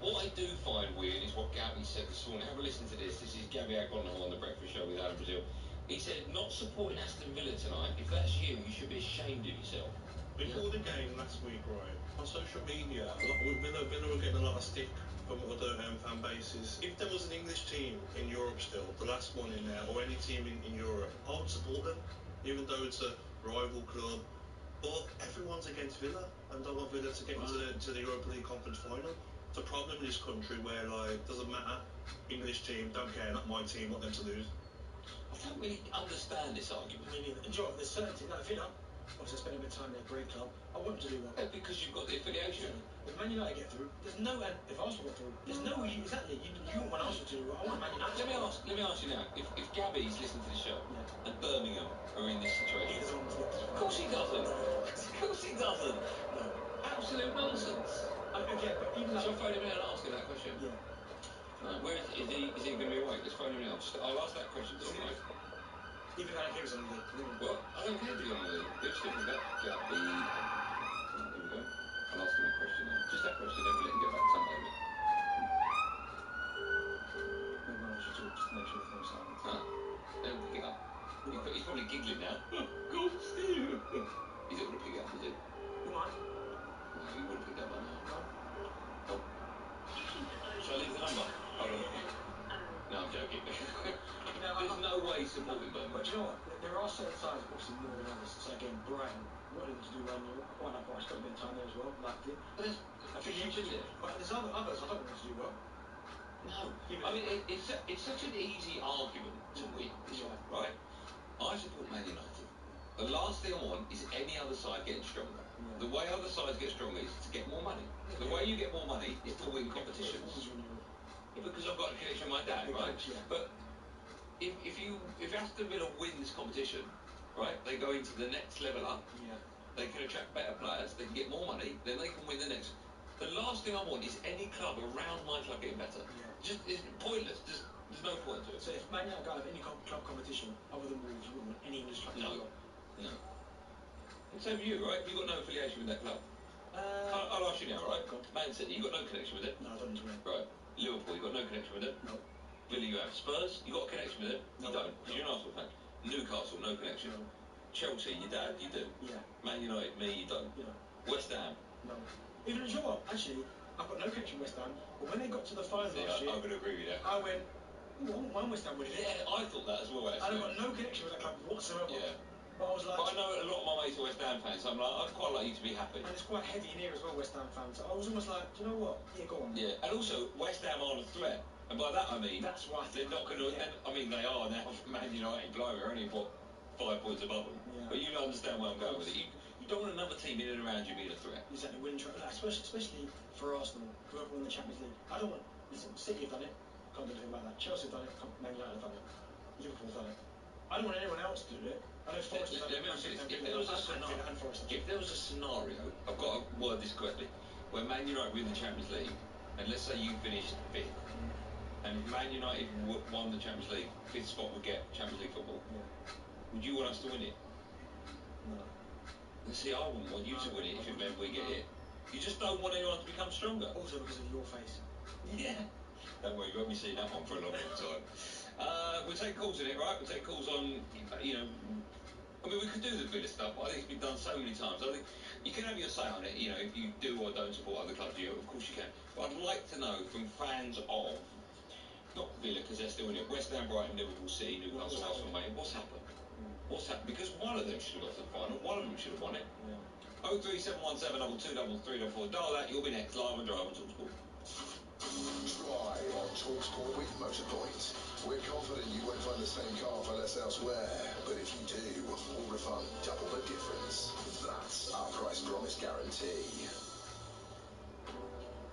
What I do find weird is what Gabby said this morning. Have a listen to this. This is Gabby Agbonno on the Breakfast Show with Adam Brazil. He said, not supporting Aston Villa tonight. If that's you, you should be ashamed of yourself. Before the game last week, right, on social media, Villa were getting a lot of stick from other fan bases. If there was an English team in Europe still, the last one in there, or any team in Europe, I would support them, even though it's a rival club, but everyone's against Villa and don't want Villa to get to the Europa League conference final. It's a problem in this country where, like, doesn't matter, English team, don't care, not my team, want them to lose. I don't really understand this argument. Me neither. Enjoy there's certainty. Like Villa, obviously I spent a bit of time there, great club. I want them to do well. Yeah, because you've got the affiliation. If Man United get through, there's no, and if Arsenal get through, there's no, exactly, you want Arsenal to do well. I want Man United to do well. Let me ask you now, if Gabby's listening to the show, and Birmingham are in this situation. He doesn't want to get through. Of course he doesn't. Of course he doesn't. No. Absolute nonsense. Okay, but even like... Shall I phone him in and ask him that question? Yeah. Where is he going to be awake? Let's phone him in. I'll ask that question. Even if I don't care if it's on the league. Well, I don't care if he's on the league. He'll still be back. Gabby. There we go. I'll ask him that question now. Just that question, then we'll let him get back to something, maybe. Maybe I should talk just to make sure there's no silence. Don't pick it up. He's probably giggling now. Go Steve! He's not going to pick it up, is he? You might. No, he wouldn't pick that up now. No. Shall I leave the number? Hold on. No, I'm joking. There's no way supporting Birmingham. But do you know what? There are certain sides, obviously more than others. So again, Brighton, wanted them to do well in Europe. I quite like Brighton. I spent a bit of time there as well. Liked it. But there's affiliations. But there's others I don't want them to do well. No. I mean, it's such an easy argument to win, right? I support Man United. The last thing I want is any other side getting stronger. Yeah. The way other sides get stronger is to get more money. Yeah. The way you get more money is to win competitions. Yeah, because I've got a connection with my dad, right? Yeah. But if Aston Villa win this competition, right, they go into the next level up. Yeah. They can attract better players. They can get more money. Then they can win the next. The last thing I want is any club around my club getting better. Yeah. Just it's pointless. There's no point to it. So if Man United got out of any club competition other than Wolves, you wouldn't want any English club to do well? No. And same for you, right? You've got no affiliation with that club. I'll ask you now, right? Man City, you've got no connection with it? No, I don't enjoy it. Right. Liverpool, you've got no connection with it? No. Villa, you have. Spurs, you got a connection with it? No. You don't, because you're an Arsenal fan. Newcastle, no connection. No. Chelsea, your dad, you do. Yeah. Man United, me, you don't. Yeah. West Ham? No. Even you know what? Actually, I've got no connection with West Ham, but when they got to the final last year... I'm going to agree with that. I went, ooh, I want West Ham winning it. Yeah, I thought that as well, actually. And I've got no connection with that club whatsoever. Yeah. But I was like... But I know a lot of my mates are West Ham fans, so I'm like, I'd quite like you to be happy. And it's quite heavy in here as well, West Ham fans. I was almost like, do you know what? Yeah, go on. Yeah, and also, West Ham aren't a threat. And by that I mean... That's why they're not going to... Yeah. I mean, they are now for Man United, blimey, they're only, 5 points above them. Yeah. But you understand where I'm going with it. You don't want another team in and around you being a threat. Exactly, winning especially for Arsenal, whoever won the Champions League. I don't want... Listen, City have done it. Can't do anything about that. Chelsea have done it. Man United have done it. Liverpool have done it. I don't want anyone else to do it. I know Forest have done it. If there was a scenario, I've got to word this correctly, where Man United win the Champions League, and let's say you finished 5th, and if Man United won the Champions League, 5th spot would get Champions League football. Yeah. Would you want us to win it? No. See, I wouldn't want you to win it if it meant we get it. You just don't want anyone to become stronger. Also because of your face. Yeah. Don't worry, you won't be seeing that one for a long, long time. We'll take calls in it, right? We'll take calls on, I mean, we could do the Villa stuff, but I think it's been done so many times. I think you can have your say on it, if you do or don't support other clubs, of course you can. But I'd like to know from fans of, not Villa, because they're still in it, West Ham, Brighton, Liverpool, City, Newcastle, Arsenal, mate, what's happened? What's happened? Because one of them should have got to the final, one of them should have won it. Yeah. 03717 223344. Dial that, you'll be next, live on Drive on talkSPORT. Drive on talkSPORT with Motorpoint. We're confident you won't find the same car for less elsewhere, but if you do, we'll refund double the difference. That's our price promise guarantee.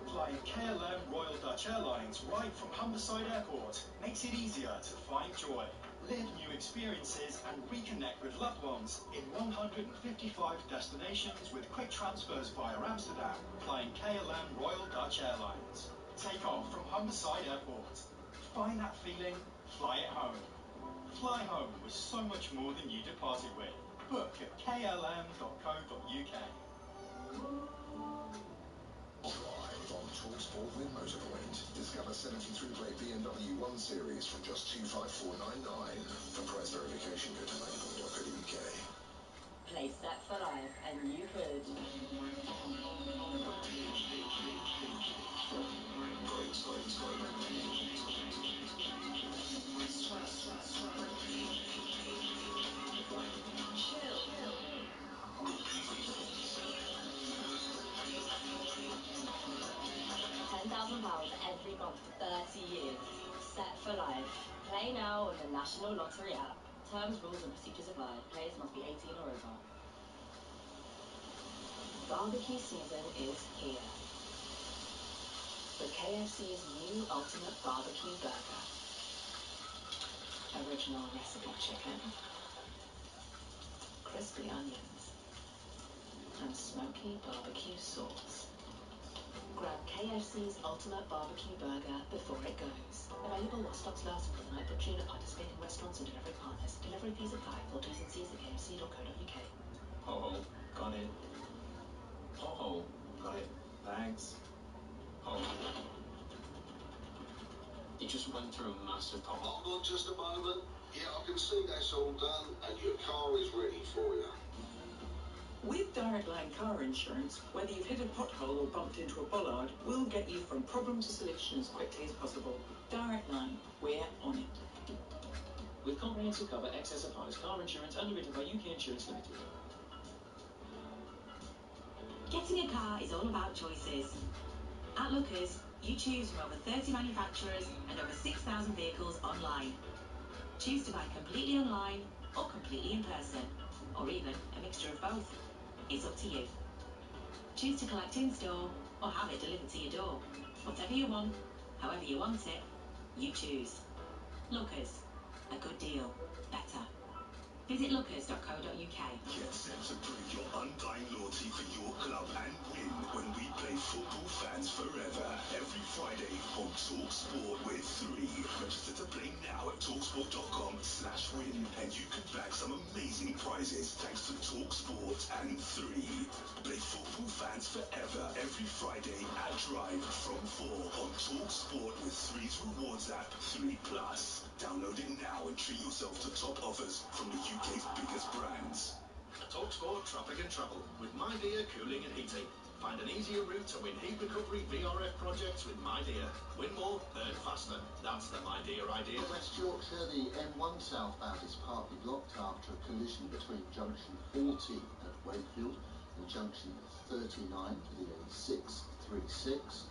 Flying KLM Royal Dutch Airlines right from Humberside Airport makes it easier to find joy, live new experiences and reconnect with loved ones in 155 destinations with quick transfers via Amsterdam. Flying KLM Royal Dutch Airlines. Take off from Humberside Airport. Find that feeling, fly it home. Fly home with so much more than you departed with. Book at klm.co.uk. Drive on talkSPORT with Motorpoint. Discover 73-plate BMW 1 Series from just $25499. For price verification, go to motorpoint.co.uk. Place set for life, and you could. Chill. every month for 30 years. Set for life. Play now on the National Lottery app. Terms, rules and procedures apply. Players must be 18 or over. Barbecue season is here. With KFC's new Ultimate Barbecue Burger. Original recipe chicken, crispy onions, and smoky barbecue sauce. Grab KFC's Ultimate Barbecue Burger before it goes. Available while stocks last and for the night butchering at participating restaurants and delivery partners. Delivery fees apply. Full T's and C's at kfc.co.uk. Ho ho, got it. Ho ho, got it. Thanks. Ho. He just went through a massive pothole. Hold on just a moment. Yeah, I can see that's all done and your car is ready for you. With Direct Line car insurance, whether you've hit a pothole or bumped into a bollard, we'll get you from problem to solution as quickly as possible. Direct Line, we're on it. With comprehensive cover, excess applies. Car insurance underwritten by UK Insurance Limited. Getting a car is all about choices. At Lookers, you choose from over 30 manufacturers and over 6,000 vehicles online. Choose to buy completely online or completely in person, or even a mixture of both. It's up to you. Choose to collect in store or have it delivered to your door. Whatever you want, however you want it, you choose. Lookers, a good deal, better. Visit lookers.co.uk. Get set to prove your undying loyalty for your club and win when we play football fans forever. Every Friday on talkSPORT with 3. Register to play now at talksport.com/win and you can bag some amazing prizes thanks to talkSPORT and 3. Play football fans forever every Friday at Drive from 4 on talkSPORT with 3's rewards app 3 Plus. Download it now and treat yourself to top offers from the UK's biggest brands. talkSPORT Traffic and Travel with My Dear Cooling and Heating. Find an easier route to win heat recovery VRF projects with My Dear. Win more, earn faster. That's the My Dear idea. West Yorkshire, the M1 southbound is partly blocked after a collision between junction 14 at Wakefield and junction 39 for the A636.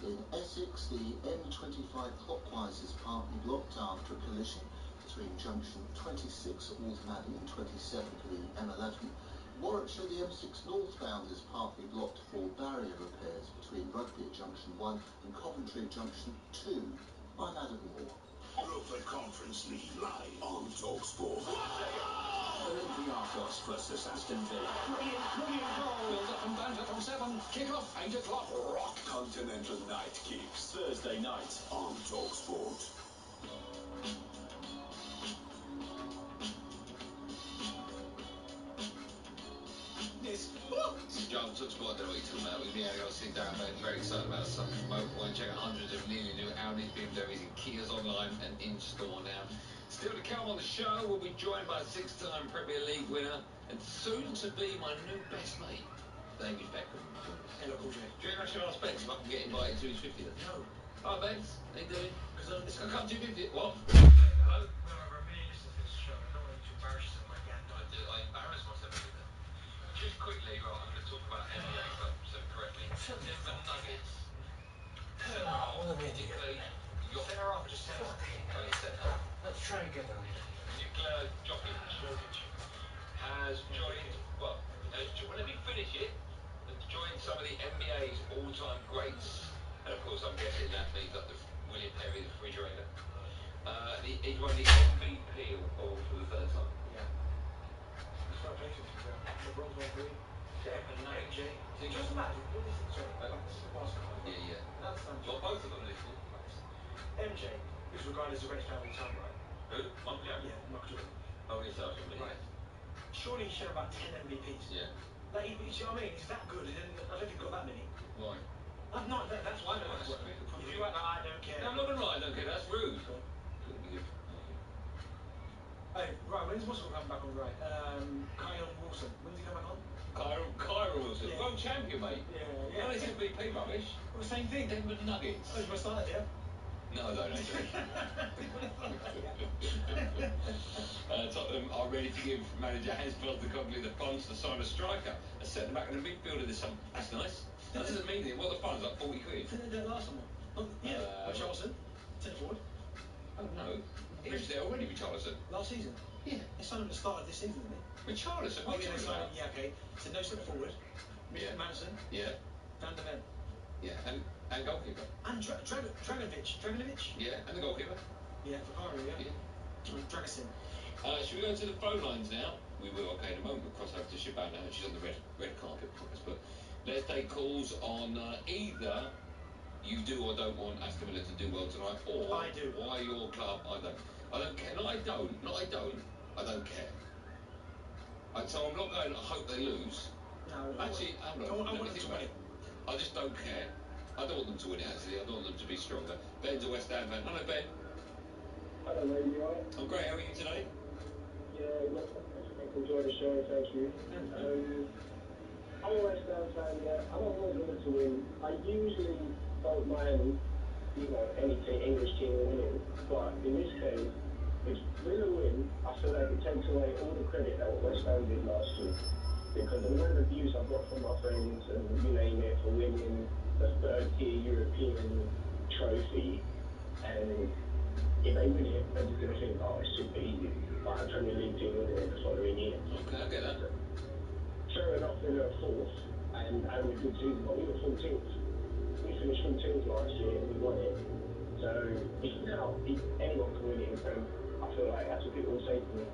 In Essex, the M25 clockwise is partly blocked after a collision between junction 26 at Walthamady and 27 for the M11. Warwickshire, the M6 northbound is partly blocked for barrier repairs between Rugby at junction 1 and Coventry at junction 2. I'm Adam Moore. Europa Conference League live on talkSPORT. Olympiacos versus Aston Villa. Brilliant goal. Build up and banter from 7. Kick off 8 o'clock. Rock Continental Night Kicks. Thursday night on talkSPORT. This is John talkSPORT. I don't know what you're talking about. With me, I got to sit down, mate. Very excited about something from Motorpoint. Check out hundreds of nearly new Audis, BMWs, and Kias online and in store now. Still to come on the show, we'll be joined by a 6-time Premier League winner and soon to be my new best mate, David Beckham. Hello, Cool J. Do you actually ask Bex if I can get invited to his 50th? No. Hi, Bex. How you doing? Because I'm listening. I come to your 50th. What? Hello? Remember, me listening to this show. I don't want you to embarrass yourself again. I embarrass myself a bit then. Just quickly, right, I'm going to talk about NBA stuff, so correctly. Denver Nuggets. What an idiot. Center off or just center? Let's try again on it. Nikola Jokic has joined, let me finish it, has joined some of the NBA's all-time greats. And of course, I'm guessing that means like the William Perry, the refrigerator. He's won the MVP award for the 3rd time. Yeah. Fair play to him, to be fair. LeBron's won 3. MJ. It doesn't matter. What is it? Sorry. This is basketball. Yeah. That's fine. Well, both of them listed. MJ is regarded as the greatest player of all time, right? Who? Michael Jordan? Yeah, Michael Jordan. Oh, yes, I was going to Right. Surely he should have about 10 MVPs. Yeah. Like, you see what I mean? He's that good, and I don't think he's got that many. Why? That's why I don't That's know. good. If you act like I don't care. No, I'm not going to lie, I don't care. That's rude. Go on. Couldn't be good. Hey, right, when's Wilson coming back on, right? Kyron Wilson. When's he come back on? Kyron Wilson. Yeah. World champion, mate. Yeah. No, it's MVP rubbish. Well, same thing. Denver Nuggets. Oh, you must start there. No, actually. Tottenham are ready to give manager Hans Postecoglou the funds to sign a striker, a centre back and a midfielder this summer. That's nice. That doesn't mean anything. What are the funds? Like 40 quid? Didn't they do it last summer? Oh, yeah, Richarlison, centre forward. Oh no, he was there already, Richarlison. Last season? Yeah. They signed him at the start of this season, didn't they? Richarlison? What are you talking about? Yeah, okay. So no centre forward. Yeah. Madison. Yeah. Van der Ven. Yeah, and goalkeeper. And Dragovic. Yeah, and the goalkeeper. Yeah, Vicario, yeah. Dragosin. Should we go to the phone lines now? We will, okay, in a moment. We'll cross over to Shabana. She's on the red carpet for us. But let's take calls on either you do or don't want Aston Villa to do well tonight, or I do. Why your club? I don't. I don't care. No, I don't. No, I don't. I don't care. So I'm not going, I hope they lose. No, actually, hold on. I want them to win it. I just don't care. I don't want them to win it, actually. I don't want them to be stronger. Ben's a West Ham fan. Hello, Ben. Hello, mate. You alright? I'm great. How are you today? Yeah, not enjoy the show. Thank you. I'm a West Ham fan. Yeah, I don't want Villa to win. I usually don't mind, any English team winning, but in this case, if Villa win, I feel like it takes away all the credit that West Ham did last year. Because the amount of views I've got from my friends and you name it for winning the third-tier European trophy, and if they win it, they're just going to think, oh, it's super easy. Like a Premier League team winning it the following year. Okay, I get that. Fair enough, they were fourth and having a good season, but we were 14th. We finished 14th last year and we won it. So if anyone can win it in Prem, I feel like that's what people will say to me.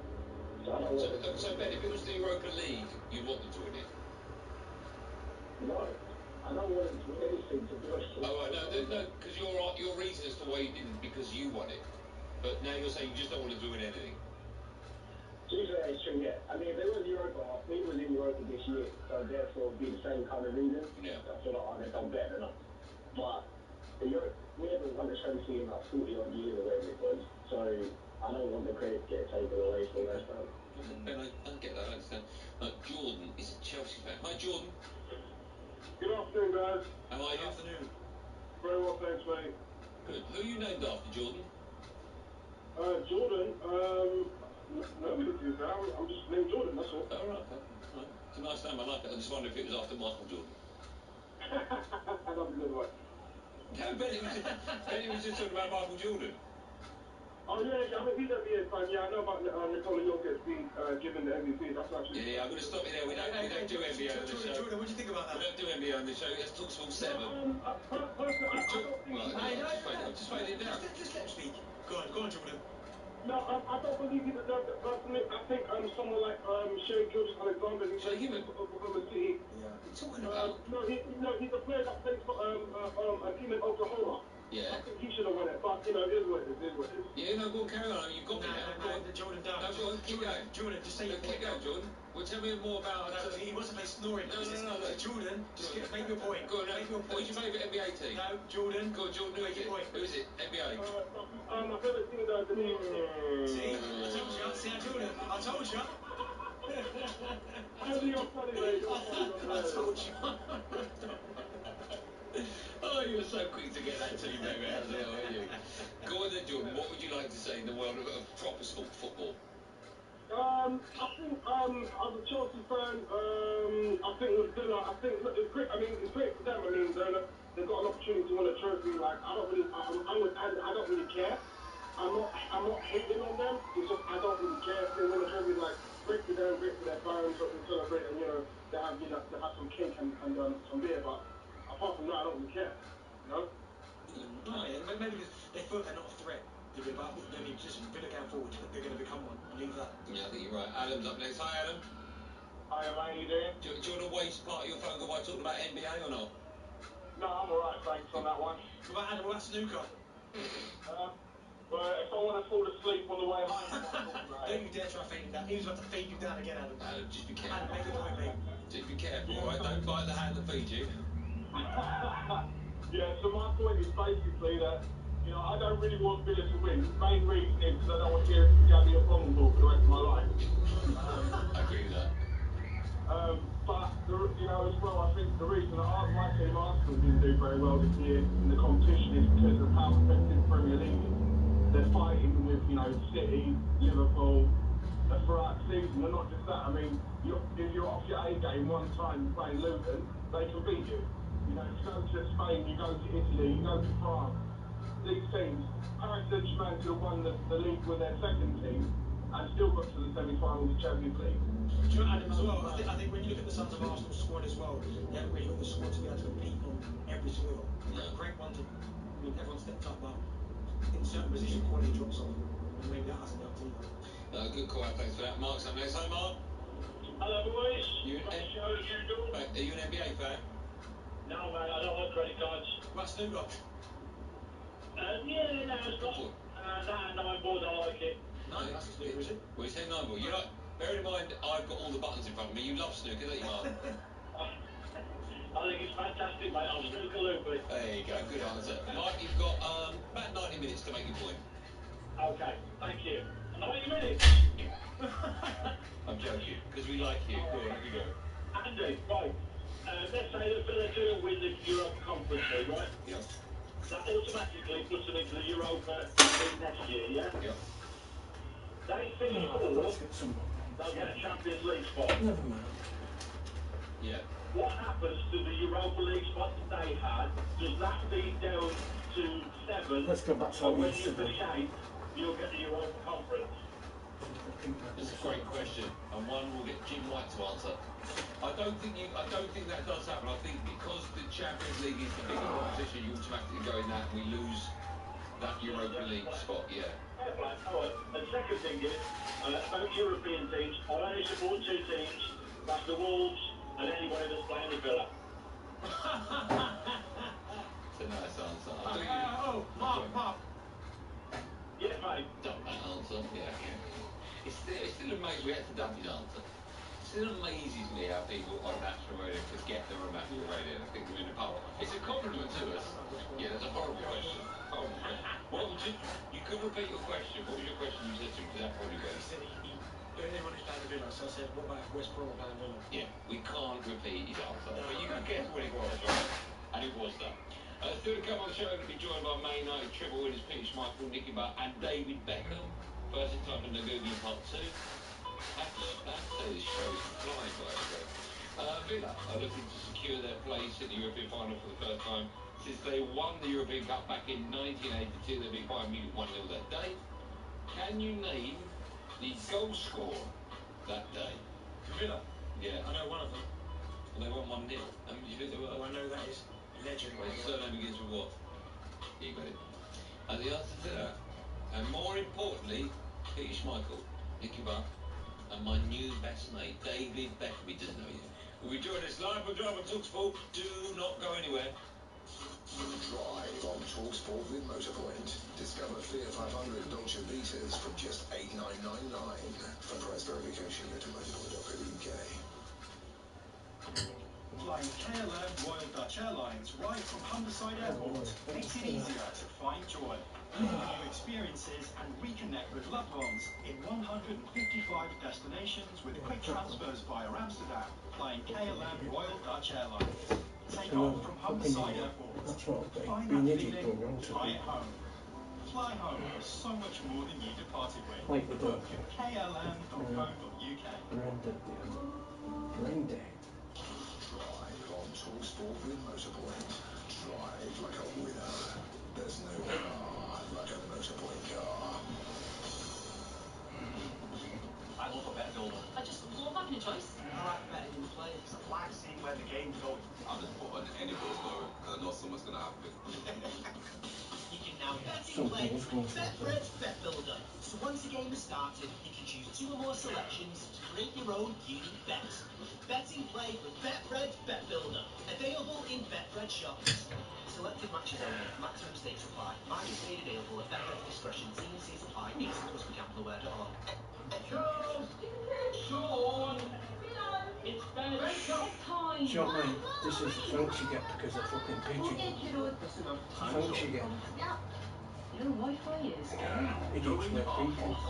So Ben, if it was the Europa League, you'd want them to win it? No. I don't want them to win anything, to be honest. Oh, right, no, because your reason as to why you didn't, because you won it. But now you're saying you just don't want them to win anything. To be fair, it's true, yeah. I mean, if they were in Europa, we was in Europa this year, so therefore it would be the same kind of reason. Yeah. I feel like, they've done better than us. But we haven't won a trophy in like 40 odd years or whatever it was, so I don't want the credit to get taken away from West Ham. Ben, I get that, I understand. Jordan is a Chelsea fan. Hi, Jordan. Good afternoon, guys. How are you? Good afternoon. Very well, thanks, mate. Good. Who are you named after, Jordan? Jordan, nobody to be fair. I'm just named Jordan, that's all. Oh, right, okay. Right. It's a nice name, I like it. I just wondered if it was after Michael Jordan. That'd be a good one. No, Ben was just talking about Michael Jordan. Oh, yeah, I mean, he's NBA fan. Yeah, I know about Nikola Jokic being given the MVP. That's actually... Yeah, I'm going to stop you there. We don't do NBA on the show. Jordan, what do you think about that? We don't do NBA on the show. Let's talk Sport 7. Personally, I don't think... Just wait it down. Just let him speak. Go on, Jordan. No, I don't believe he deserved it personally. I think someone like Shea Gilgeous-Alexander, who's Oklahoma City. Yeah. What are you talking about? He's a player that plays for a team in Oklahoma. Yeah. I think he should have won it, but it is what it is. Yeah, no, go on, carry on. You've got me now. No, Jordan, don't. No, go on, keep going. Jordan, just say your point. Keep going, Jordan. Well, tell me more about... No, he wants to play snoring. No. Jordan, just make your point. Go on, make your point. Who's your favourite NBA team? No, Jordan. Go on, Jordan, who is it? Who is it? NBA? My favourite team is the New York Knicks. See? I told you. See, Jordan. I told you. I'm New York City, mate. I told you. Oh, you're so quick to get that team name out of there, aren't you? Go on then, Jordan. What would you like to say in the world of proper football? I think, as a Chelsea fan, I think with Villa, look, it's great. I mean, it's great for them. I mean, they've got an opportunity to win a trophy. Like, I don't really care. I'm not hating on them. It's just I don't really care if they win a trophy. Like, great for them, great for their fans, so they celebrate and they have some cake and some beer. But apart from that, I don't really care. No, yeah, maybe because they thought they're not a threat. But I mean, just Villa going forward, they're going to become one. I'll leave that. Yeah, I think you're right. Adam's up next. Hi, Adam. Hi, how you doing? Do you want to waste part of your phone call by talking about NBA or not? No, I'm alright, thanks on that one. What about Adam? What about snooker? Well, if I want to fall asleep on the way home, don't you dare try fading down. He was about to fade you down again, Adam. Adam, just be careful. Adam, make your point, mate. Just be careful, alright? Don't bite the hand that feeds you. Yeah, so my point is basically that, I don't really want Villa to win. The main reason is because I don't want to hear Gabby or Bong for the rest of my life. I agree with that. But, as well, I think the reason that my team Arsenal didn't do very well this year in the competition is because of how competitive the Premier League is. They're fighting with, City, Liverpool, throughout the season. And not just that, I mean, if you're off your A game one time playing Luton, they can beat you. You know, you go to Spain, you go to Italy, you go to France. These teams, Paris Saint-Germain could have won the league with their second team and still got to the semi-finals of the Champions League. Do you know, Adam, as well, I think when you look at the size of Arsenal's squad as well, they haven't really got the squad to be able to compete on every sort of great one. I mean, everyone stepped up, but in certain positions, quality drops off. And maybe that hasn't helped either. Good call, thanks for that. Mark's up next. Hi, Mark. Hello, boys. You Great show as usual. Are you an NBA fan? No, mate, I don't like credit cards. What Snooker? Yeah, no, it's not. That and 9 balls, I like it. No, that's a snooker, is it? Well, you say 9 ball. You like, bearing in mind, I've got all the buttons in front of me. You love snooker, don't you, Mark? I think it's fantastic, mate. I'm snooker loopy. There you go, good answer. Mark, you've got about 90 minutes to make your point. Okay, thank you. 90 minutes? I'm joking, because we like you. Go on, you go. Andy, right. Let's say that Villa do win the Europa Conference League, right? Yep. That automatically puts them into the Europa League next year, yeah? Yep. They finish fourth, they'll get a Champions League spot. Never mind. Yeah. What happens to the Europa League spot that they had? Does that feed down to 7? Let's go back to So what we when used you to do. finish 8th, you'll get the Europa Conference. It's a great question, and one we'll get Jim White to answer. I don't think that does happen. I think because the Champions League is the bigger competition, you automatically go in that and we lose that Europa League spot, yeah. Fair play. All right. And second thing is, about European teams, I only support 2 teams. That's the Wolves and anybody that's playing the Villa. It's a nice answer. Mark. Yeah, mate. Dump that answer, yeah. It's still amazing. We had to dump his answer. It still amazes me how people on national radio forget they're on national radio and think they're in the pub. It's a compliment to us. Yeah, that's a horrible question. Horrible question. What would you could repeat your question. What was your question you said to him? Because that probably He goes. said everyone is playing the Villa, so I said, what about if West Brom are playing Villa? Yeah, we can't repeat his answer. But you can guess what it was, right? And it was that. Still to come on the show, going to be joined by Man United triple winners Peter Schmeichel, Nicky Butt and David Beckham. First in time in the Googling Part 2. I have to say this show is flying by the way. Villa are looking to secure their place in the European final for the first time since they won the European Cup back in 1982. They beat Bayern Munich 1-0 that day. Can you name the goal scorer that day? For Villa? Yeah. I know one of them. Well, they won 1-0. How many do you think they were? Oh, I know that is legend. Well, his surname begins with what? You got it. And the answer to that, and more importantly, Peter Schmeichel, Nicky Butt, and my new best mate, David Beckham. He doesn't know yet. Will be joining us live on Drive on talkSPORT. Do not go anywhere. Drive on talkSPORT with Motorpoint. Discover Fiat 500 Dolce Vitas from just $8,999. For price verification, go to motorpoint.co.uk. Flying KLM Royal Dutch Airlines right from Humberside Airport makes it easier to find joy, new experiences and reconnect with loved ones in 155 destinations with quick transfers via Amsterdam. Flying KLM Royal Dutch Airlines. Take off from Humberside Airport. Find that feeling, fly it home. Fly home is so much more than you departed with. Book at klm.co.uk. Brain dead. Drive on talkSPORT with Motorpoint. Drive like a winner. There's no car like a Motorpoint car. I love a bet builder. I just love having a choice. I like betting in the players. I like seeing where the game's going. I'll just put on any goal scorer because I know someone's going to happen. You can now bet in play with Betfred's Bet Builder. So once a game has started, you can choose 2 or more selections to create your own unique bets. Bet in play with Betfred's Bet Builder. Available in Betfred shops. Selected matches only. Maximum stakes apply. Market trade available at Betfred's discretion. T&Cs apply. 18 plus begambleaware.org. Sean! It's bedtime! Do you know what I mean? This is the thanks you get because they're fucking pigeon. Thanks you get. Your Wi-Fi is going. Idiots wear pigeons.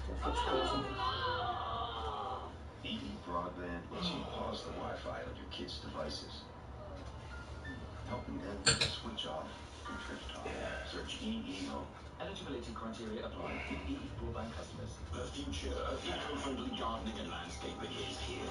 That's what's causing it. EE Broadband lets you pause the Wi-Fi on your kids' devices, helping them switch off and drift off. Search EE Home. Eligibility criteria apply. EE broadband customers. The future of eco-friendly gardening and landscaping is here.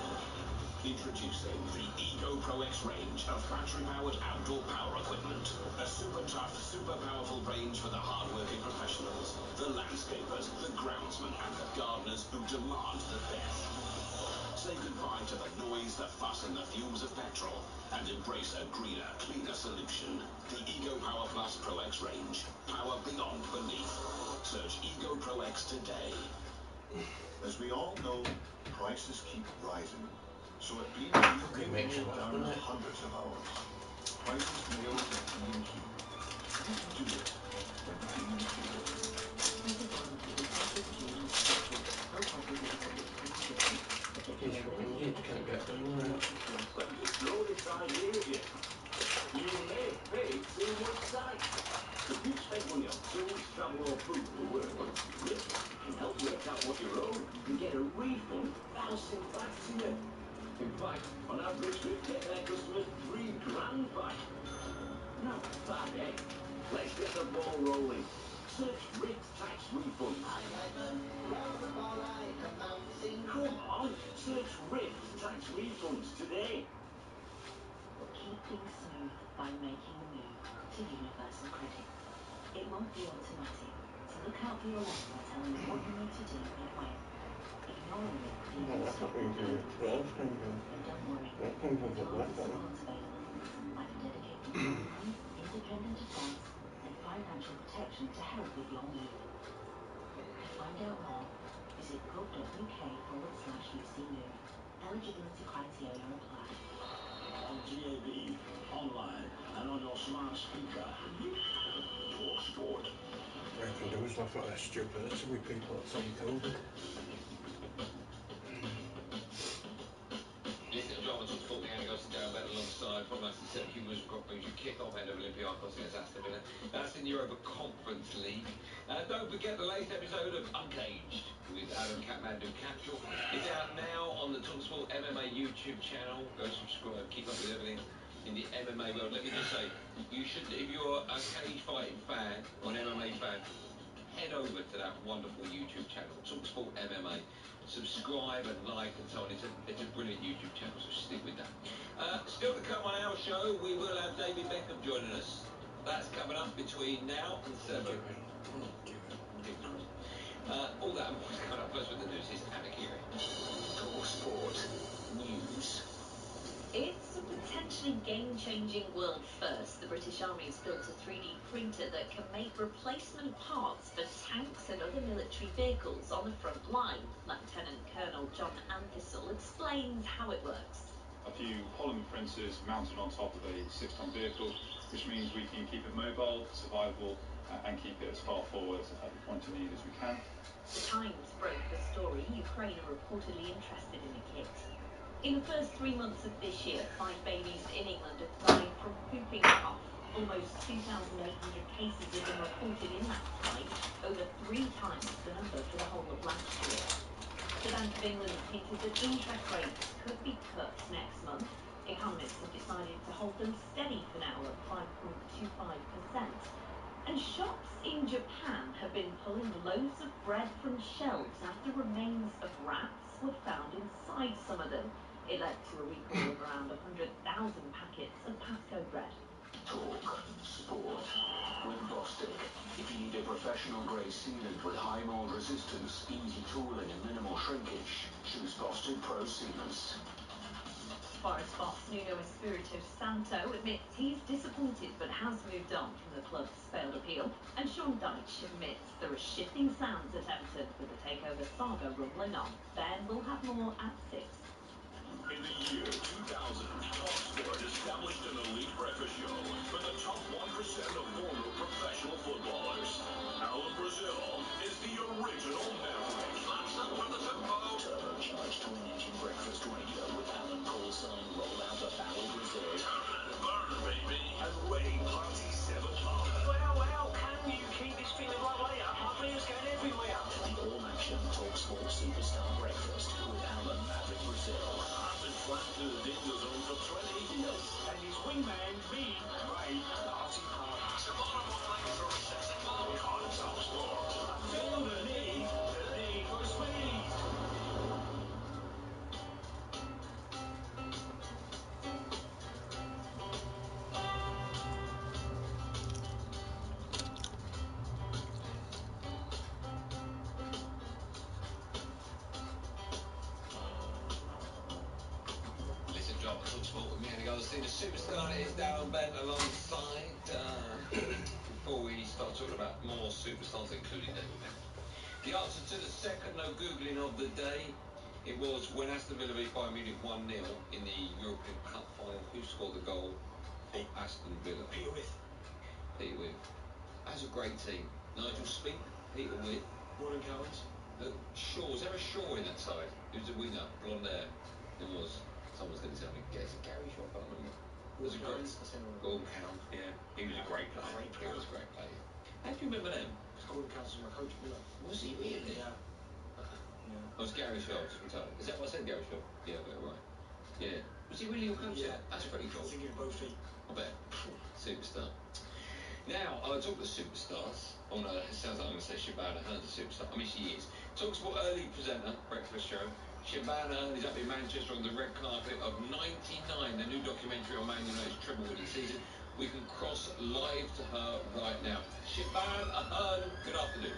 In Introducing the Ego Pro X range of battery-powered outdoor power equipment. A super tough, super powerful range for the hard-working professionals, the landscapers, the groundsmen, and the gardeners who demand the best. Say goodbye to the noise, the fuss, and the fumes of petrol, and embrace a greener, cleaner solution. The Ego Power Plus Pro X range. Power beyond belief. Search Ego Pro X today. As we all know, prices keep rising. So at B&Q, we nailed down hundreds of hours. Prices nailed at B&Q. Do it at B&Q. Let me just throw this idea at you. You may pay too much tax. If you spend money on tools, travel or food for work, this can help work out what you owe and get a refund bouncing back to you. In fact, on average, we get their customers £3,000 back. Not bad, eh? Let's get the ball rolling. Search Rick's tax refunds. Come on, search Rick's tax refunds today. Keep things smooth by making the move to Universal Credit. It won't be automatic, so look out for your lender telling you what you need to do and when. Ignoring it could even stop your payments. And don't worry, there's loads of support available, like a dedicated hotline, independent advice, and financial protection to help with your move. To find out more, visit gov.uk/UCMove. Eligibility criteria apply. On DAB, online, and on your smart speaker. talkSPORT. I can do stuff like that stupidity with people at some COVID. Listening to drama talkSPORT, the Anna Gosling down better alongside from 1970 was Rock Music kick-off end of Olympiacos against Aston Villa. That's in the Europa Conference League. Don't forget the latest episode of Uncaged with Adam Kathmandu Capsule. It's out now on the talkSPORT MMA YouTube channel. Go subscribe, keep up with everything in the MMA world. Let me just say, you should, if you're a cage fighting fan or an MMA fan, head over to that wonderful YouTube channel, talkSPORT MMA. Subscribe and like and so on. It's a brilliant YouTube channel, so stick with that. Still to come on our show, we will have David Beckham joining us. That's coming up between now and 7. All that and more is coming up. First with the news is Anna Kiri. talkSPORT News. It's a potentially game-changing world first. The British Army has built a 3D printer that can make replacement parts for tanks and other military vehicles on the front line. Lieutenant Colonel John Anthistle explains how it works. A few polymer printers mounted on top of a 6-ton vehicle, which means we can keep it mobile, survivable, and keep it as far forward at the point of need as we can. The Times broke the story. Ukraine are reportedly interested in the kit. In the first 3 months of this year, 5 babies in England have died from whooping cough. Almost 2,800 cases have been reported in that time, over 3 times the number for the whole of last year. The Bank of England has hinted that interest rates could be cut next month. Economists have decided to hold them steady for now at 5.25%. And shops in Japan have been pulling loaves of bread from shelves after remains of rats were found inside some of them. It led to a recall of around 100,000 packets of Pasco bread. talkSPORT with Bostik. If you need a professional-grade sealant with high mold resistance, easy tooling and minimal shrinkage, choose Bostik Pro Sealants. Forest boss Nuno Espirito Santo admits he's disappointed but has moved on from the club's failed appeal. And Sean Dyche admits there are shifting sands at Everton with the takeover saga rumbling on. Ben will have more at 6. In the year 2000, talkSPORT established an elite breakfast show for the top 1% of former professional footballers. Alan Brazil is the original maverick. Lots up for the tempo. Turbocharged twin-engine breakfast radio with Alan call-sign roll out of Barrel Brazil. Turn and burn, baby. And Ray Party 7 Up. Well, can you keep this feeling right way up? My beer's going everywhere. The all-action talkSPORT Superstar Breakfast with Alan Maverick Brazil. I've been flying through the danger zone for 20 years. And his wingman, me, Ray Party Park. Tomorrow morning from 6 o'clock on talkSPORT. I feel the need for speed. obviously the superstar is Darren Bent alongside. Before we start talking about more superstars, including David Beckham. The answer to the second no Googling of the day, it was when Aston Villa beat Bayern Munich 1-0 in the European Cup final. Who scored the goal for Aston Villa? Peter With. Peter With. That's a great team. Nigel Spink, Peter With. Gordon Cowans. Shaw, was there a Shaw in that side? He was a winger, blonde hair. It was. Someone's going to tell me. Is it Gary Shaw? I can't remember. Was it Gordon Cowans? Yeah. He was a great player. He was a great player. How do you remember them? Gordon Cowans was my coach at Villa. Was he really? Yeah. Oh, it was Gary Shaw, just be told. Is that what I said, Gary Shaw? Yeah, I got it right. Yeah. Was he really your coach? Yeah. That's pretty cool. I think he was both feet. I bet. Superstar. Now, I'll talk to superstars. Oh no, it sounds like I'm going to say Shabana Hearn's a superstar. I mean, she is. talkSPORT early presenter, breakfast show. Shabana Hearn is up in Manchester on the red carpet of 99, the new documentary on Man United's treble-winning season. We can cross live to her right now. Shabana Hearn, good afternoon.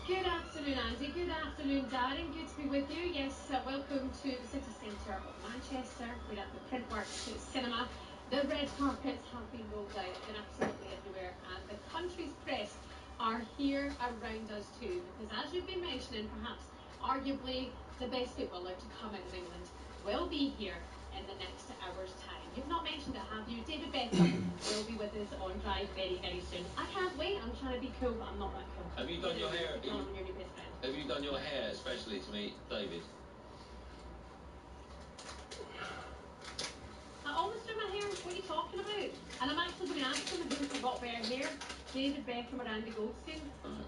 Good afternoon, Andy. Good afternoon, Darren. Good to be with you. Yes, welcome to the city centre of Manchester. We're at the Printworks Cinema. The red carpets have been rolled out. They're absolutely everywhere. And the country's press are here around us too. Because as we've been mentioning, perhaps arguably the best footballer to come out of England will be here in the next hour's time. You've not mentioned it, have you? David Beckham will be with us on Drive very, very soon. I can't wait. I'm trying to be cool, but I'm not that cool. Have you done your hair? Your new best friend. Have you done your hair especially to meet David? I almost do my hair. What are you talking about? And I'm actually going to ask him who's got better hair, David Beckham or Andy Goldstein.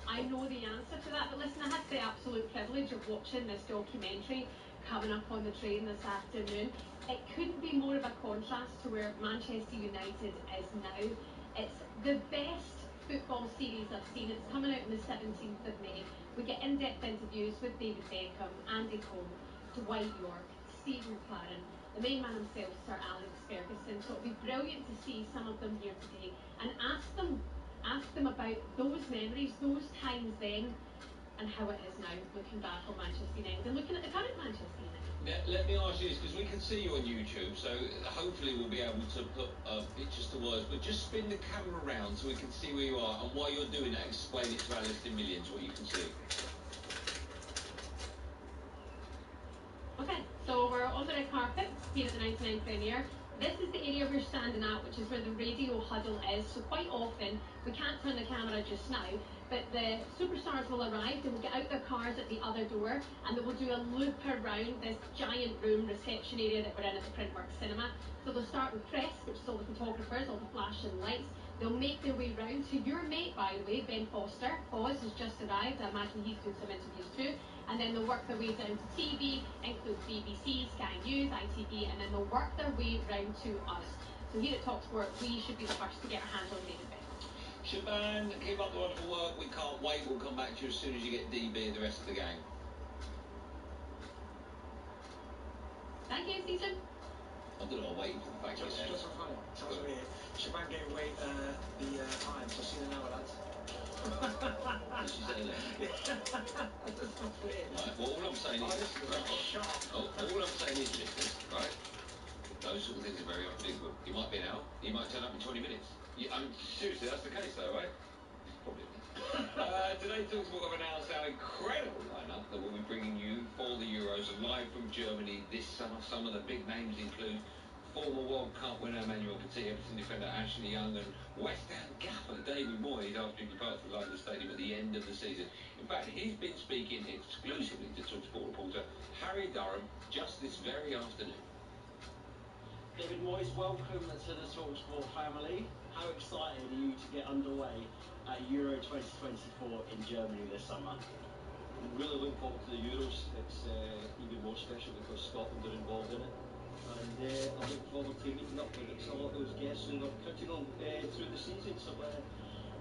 I know the answer to that, but listen, I had the absolute privilege of watching this documentary coming up on the train this afternoon. It couldn't be more of a contrast to where Manchester United is now. It's the best football series I've seen. It's coming out on the 17th of May. We get in-depth interviews with David Beckham, Andy Cole, Dwight York, Steve McLaren, the main man himself, Sir Alex Ferguson. So it'll be brilliant to see some of them here today and ask them about those memories, those times then, and how it is now, looking back on Manchester United and looking at the current Manchester United. Let me ask you this, because we can see you on YouTube, so hopefully we'll be able to put pictures to words, but just spin the camera around so we can see where you are, and while you're doing that, explain it to our listening millions, what you can see. Okay, so we're on the red carpet here at the 99 premiere. This is the area we're standing at, which is where the radio huddle is. So quite often, we can't turn the camera just now, but the superstars will arrive, they will get out their cars at the other door, and they will do a loop around this giant room reception area that we're in at the Printworks Cinema. So they'll start with press, which is all the photographers, all the flashing lights. They'll make their way round to your mate, by the way, Ben Foster. Foz has just arrived. I imagine he's doing some interviews too. And then they'll work their way down to TV, includes BBC, Sky News, ITV, and then they'll work their way round to us. So here at talkSPORT, we should be the first to get our hands on David Beckham. Shaban, keep up the wonderful work. We can't wait. We'll come back to you as soon as you get DB and the rest of the gang. Thank you, Stephen. I don't know, I'm waiting for the thank you there. Just for funny. Sounds weird. Shaban gave away the time, so see you in an hour, lads. Did she say that? That's not weird. Right, well, all I'm saying is... all I'm saying is, listeners, right? Those sort of things are very unpredictable. You might be an hour, you might turn up in 20 minutes. I mean, seriously, that's the case though, right? Probably not. Today, talkSPORT have announced our incredible lineup that we'll be bringing you for the Euros live from Germany this summer. Some of the big names include former World Cup winner Emmanuel Petit, Everton defender Ashley Young, and West Ham gaffer David Moyes after he departs from London Stadium at the end of the season. In fact, he's been speaking exclusively to talkSPORT reporter Harry Durham just this very afternoon. David Moyes, welcome to the talkSPORT family. How excited are you to get underway at Euro 2024 in Germany this summer? I'm really looking forward to the Euros. It's even more special because Scotland are involved in it. And I'm looking forward to meeting up with some of those guests who are critical through the season. So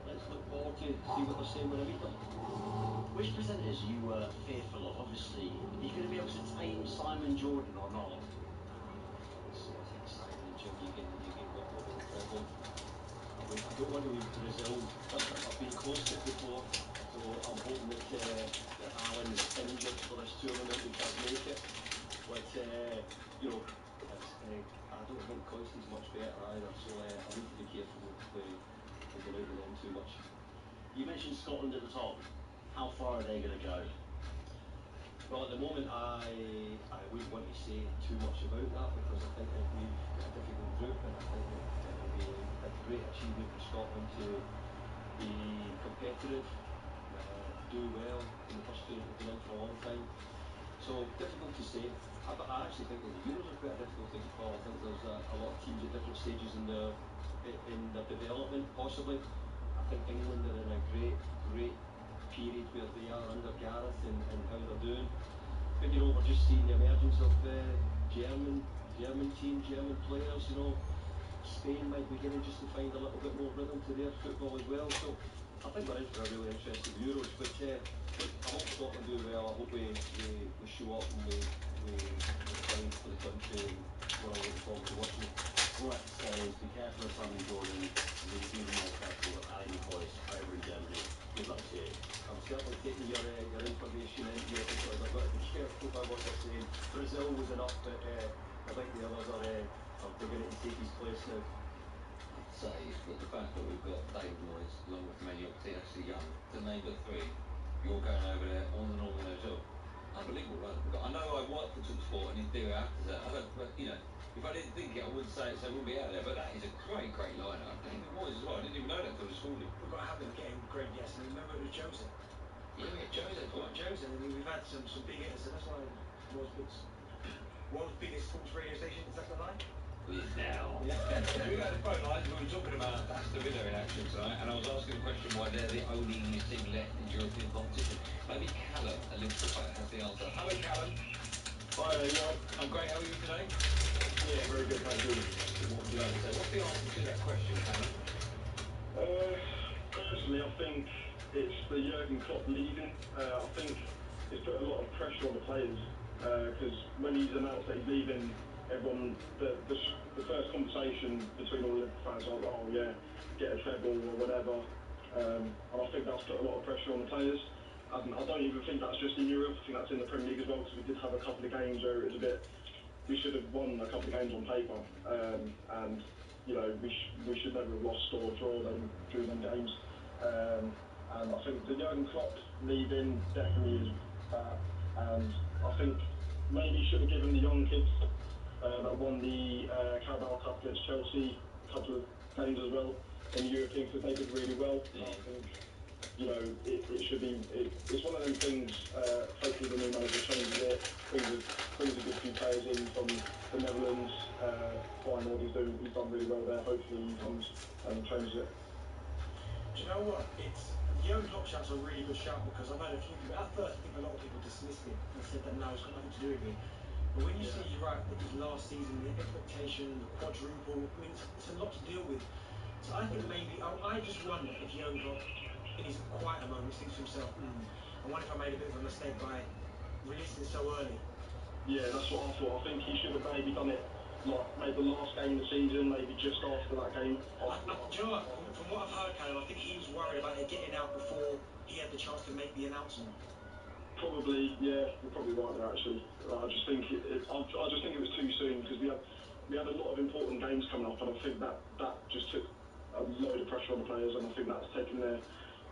let's look forward to see what they're saying when I meet them. Which presenters are you fearful of? Obviously, are you going to be able to tame Simon Jordan or not? I think Simon and Jim, you can work with them incredible. I don't want to leave Brazil. I've been close to it before, so I'm hoping that Alan's injured for this tournament and can't make it. But, you know, I don't think Coisty's much better either, so I need to be careful with going out with them too much. You mentioned Scotland at the top. How far are they going to go? Well, at the moment, I wouldn't want to say too much about that because I think that we've got a difficult group, and I think that it will be a great achievement for Scotland to be competitive, do well in the first two that have been in for a long time. So, difficult to say. But I actually think that the Euros are quite a difficult thing to call. I think there's a lot of teams at different stages in their development, possibly. I think England are in a great period where they are under Gareth and how they're doing. But, you know, we're just seeing the emergence of German teams, German players, you know. Spain might be beginning just to find a little bit more rhythm to their football as well. So I think we're in for a really interesting Euros. But I hope Scotland do well. I hope we show up and we fight for the country, and we're all looking forward to watching it. All I can say is be careful of Simon Jordan, and be even more careful of Ali McCoist over in Germany. Good luck to you. I'm certainly taking your information into it because I've got to be careful about what you're saying. Brazil was enough, but I think the others are beginning to take his place now. I'd say that the fact that we've got David Moyes, along with Emmanuel Petit, actually young, to name but three, you're going over there on the northern edge of unbelievable run. I know I work for talkSPORT, and in theory I have to say, but you know, if I didn't think it, I wouldn't say it, so I wouldn't be out there. But that is a great lineup. David Moyes as well. I didn't even know that until this morning. We've got a habit of getting great guests, and remember it was Jose. Yeah, we had Jose. Jose, and we've had some big hitters, and that's why world's biggest sports radio station. Is that the line? Please now. We got the phone lines. We were talking about Aston Villa in action tonight, and I was asking the question why they're the only team left in European competition. Maybe Callum, a Liverpool player, has the answer. Hello, Callum. Hi, yeah. I'm great. How are you today? Yeah, very good, thank you. What would you like to say? What's the answer to that question, Callum? Personally, I think it's the Jurgen Klopp leaving. I think it's put a lot of pressure on the players because when he's announced that he's leaving, everyone, the first conversation between all the fans was, oh yeah, get a treble or whatever. And I think that's put a lot of pressure on the players. I don't even think that's just in Europe. I think that's in the Premier League as well, because we did have a couple of games where it was a bit. We should have won a couple of games on paper, and you know we should never have lost or drawn them through them games. And I think the Jurgen Klopp leaving definitely is bad. And I think maybe he should have given the young kids that won the Carabao Cup against Chelsea a couple of games as well in the European, because they did really well. I think, you know, it should be. It's one of them things. Hopefully, the new manager changes it. Brings a good few players in from the Netherlands. Feyenoord, he's done really well there. Hopefully, he comes and changes it. Do you know what? It's the Jurgen Klopp shout's a really good shout, because I've had a few people. At first, I think a lot of people dismissed it and said that no, it's got nothing to do with it. But when you see, you're right, that his last season, the expectation, the quadruple, I mean, it's a lot to deal with. So I think maybe, I just wonder if Jurgen Klopp, in his quieter moments, thinks to himself, I wonder if I made a bit of a mistake by releasing it so early. Yeah, that's what I thought. I think he should have maybe done it, like, maybe the last game of the season, maybe just after that game. Do you know what? From what I've heard, Callum, I think he was worried about it getting out before he had the chance to make the announcement. Probably, yeah, you're probably right there actually. I just think it was too soon, because we had a lot of important games coming up, and I think that just took a load of pressure on the players, and I think that's taken their,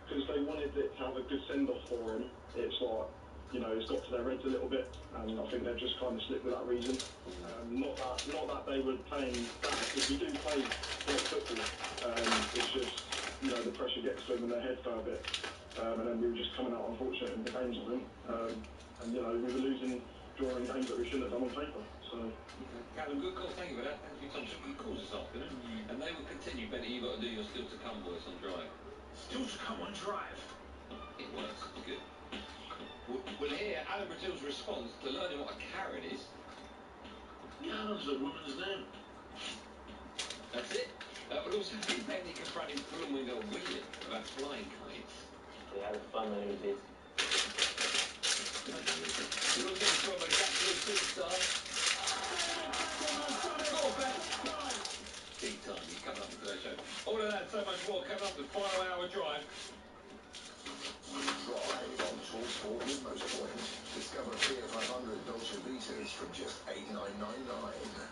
because they wanted it to have a good send off for him. It's like, you know, it's got to their heads a little bit, and I think they've just kind of slipped with that reason. Not that they were playing bad, because we do play great football. It's just, you know, the pressure gets to them and their heads go a bit. And then we were just coming out unfortunate in the games of them. And, you know, we were drawing games that we shouldn't have done on paper. So. Callum, good call. Thank you for that. Thanks for your time. Some good calls this afternoon. And they will continue. Benny, you've got to do your still to come voice on Drive. Still to come on Drive. It works. It's good. We'll hear Alan Brazil's response to learning what a Karen is. Karen's a woman's name. That's it. We'll also hear Benny confronting Fulham winger William about flying kites. They had fun when we did. We'll also hear from an absolute superstar. Big time. He's coming up on today's show. All of that and so much more coming up the final hour Drive. Drive on talkSPORT with Motorpoint. Discover Fiat 500 Dolce Vitas from just $8,999.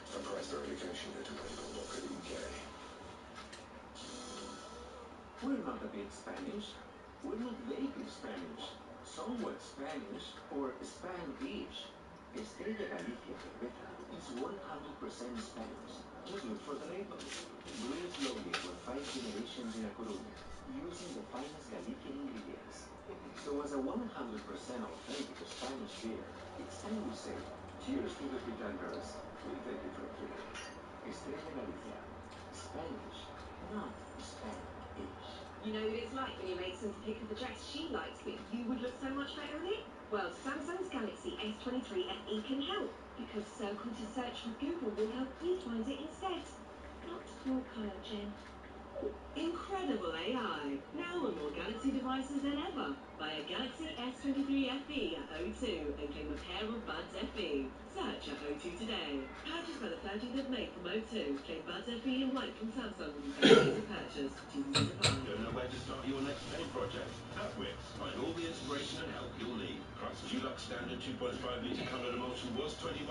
For price verification, go to medical.co.uk. We're not a bit Spanish. We're not vaguely Spanish. Somewhat Spanish or Spanish. Estrella Galicia Cerveza is 100% Spanish. Just look for the label. Brewed slowly for 5 generations in A Coruña, using the finest Galician ingredients. So as a 100% authentic Spanish beer, it's time we say, cheers to the pretenders. We take it from here. Estrella Galicia. Spanish, not Spanish. You know what it's like when your mate sends a pic of the dress she likes, but you would look so much better in it? Well, Samsung's Galaxy S23 FE can help, because Circle to Search from Google will help you find it instead. Not your colour, Jen. Incredible AI. Now on more Galaxy devices than ever. Buy a Galaxy S23 FE at O2 and claim a pair of Buds FE. Search at O2 today. Purchased by the 13th of May from O2. Claim Buds FE in white from Samsung with your first data purchase. T's and C's apply. Don't know where to start your next paint project? At Wix, find all the inspiration and help you'll need. Crux Dulux Standard 2.5 litre coloured emulsion was £21,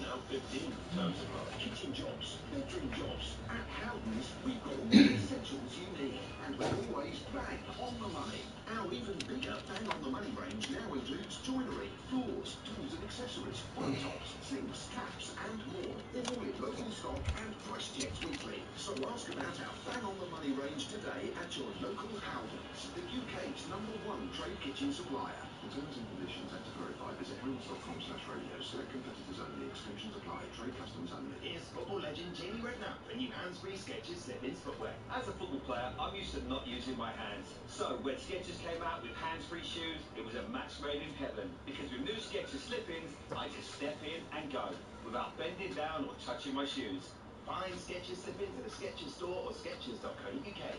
now 15. Terms apply. Kitchen jobs, bedroom jobs. At Howden's, we've got all the essentials you need. And we're always bang on the money. Our even bigger bang on the money range now includes joinery, floors, tools and accessories, worktops, sinks, taps and more. All in local stock and price checked weekly. So ask about our bang on the money range today at your local Howden's, the UK's #1 trade kitchen supplier. For terms and conditions and to verify, visit howdens.com/radio. Select competitors only. Exclusions apply. Trade customers only. Here's football legend Jamie Redknapp for new hands-free Skechers slip-ins footwear. As a football player, I'm used to not using my hands. So when Skechers came out with hands-free shoes, it was a match made in heaven. Because with new Skechers slip-ins, I just step in and go, without bending down or touching my shoes. Find Skechers slip-ins at a Skechers store or skechers.co.uk.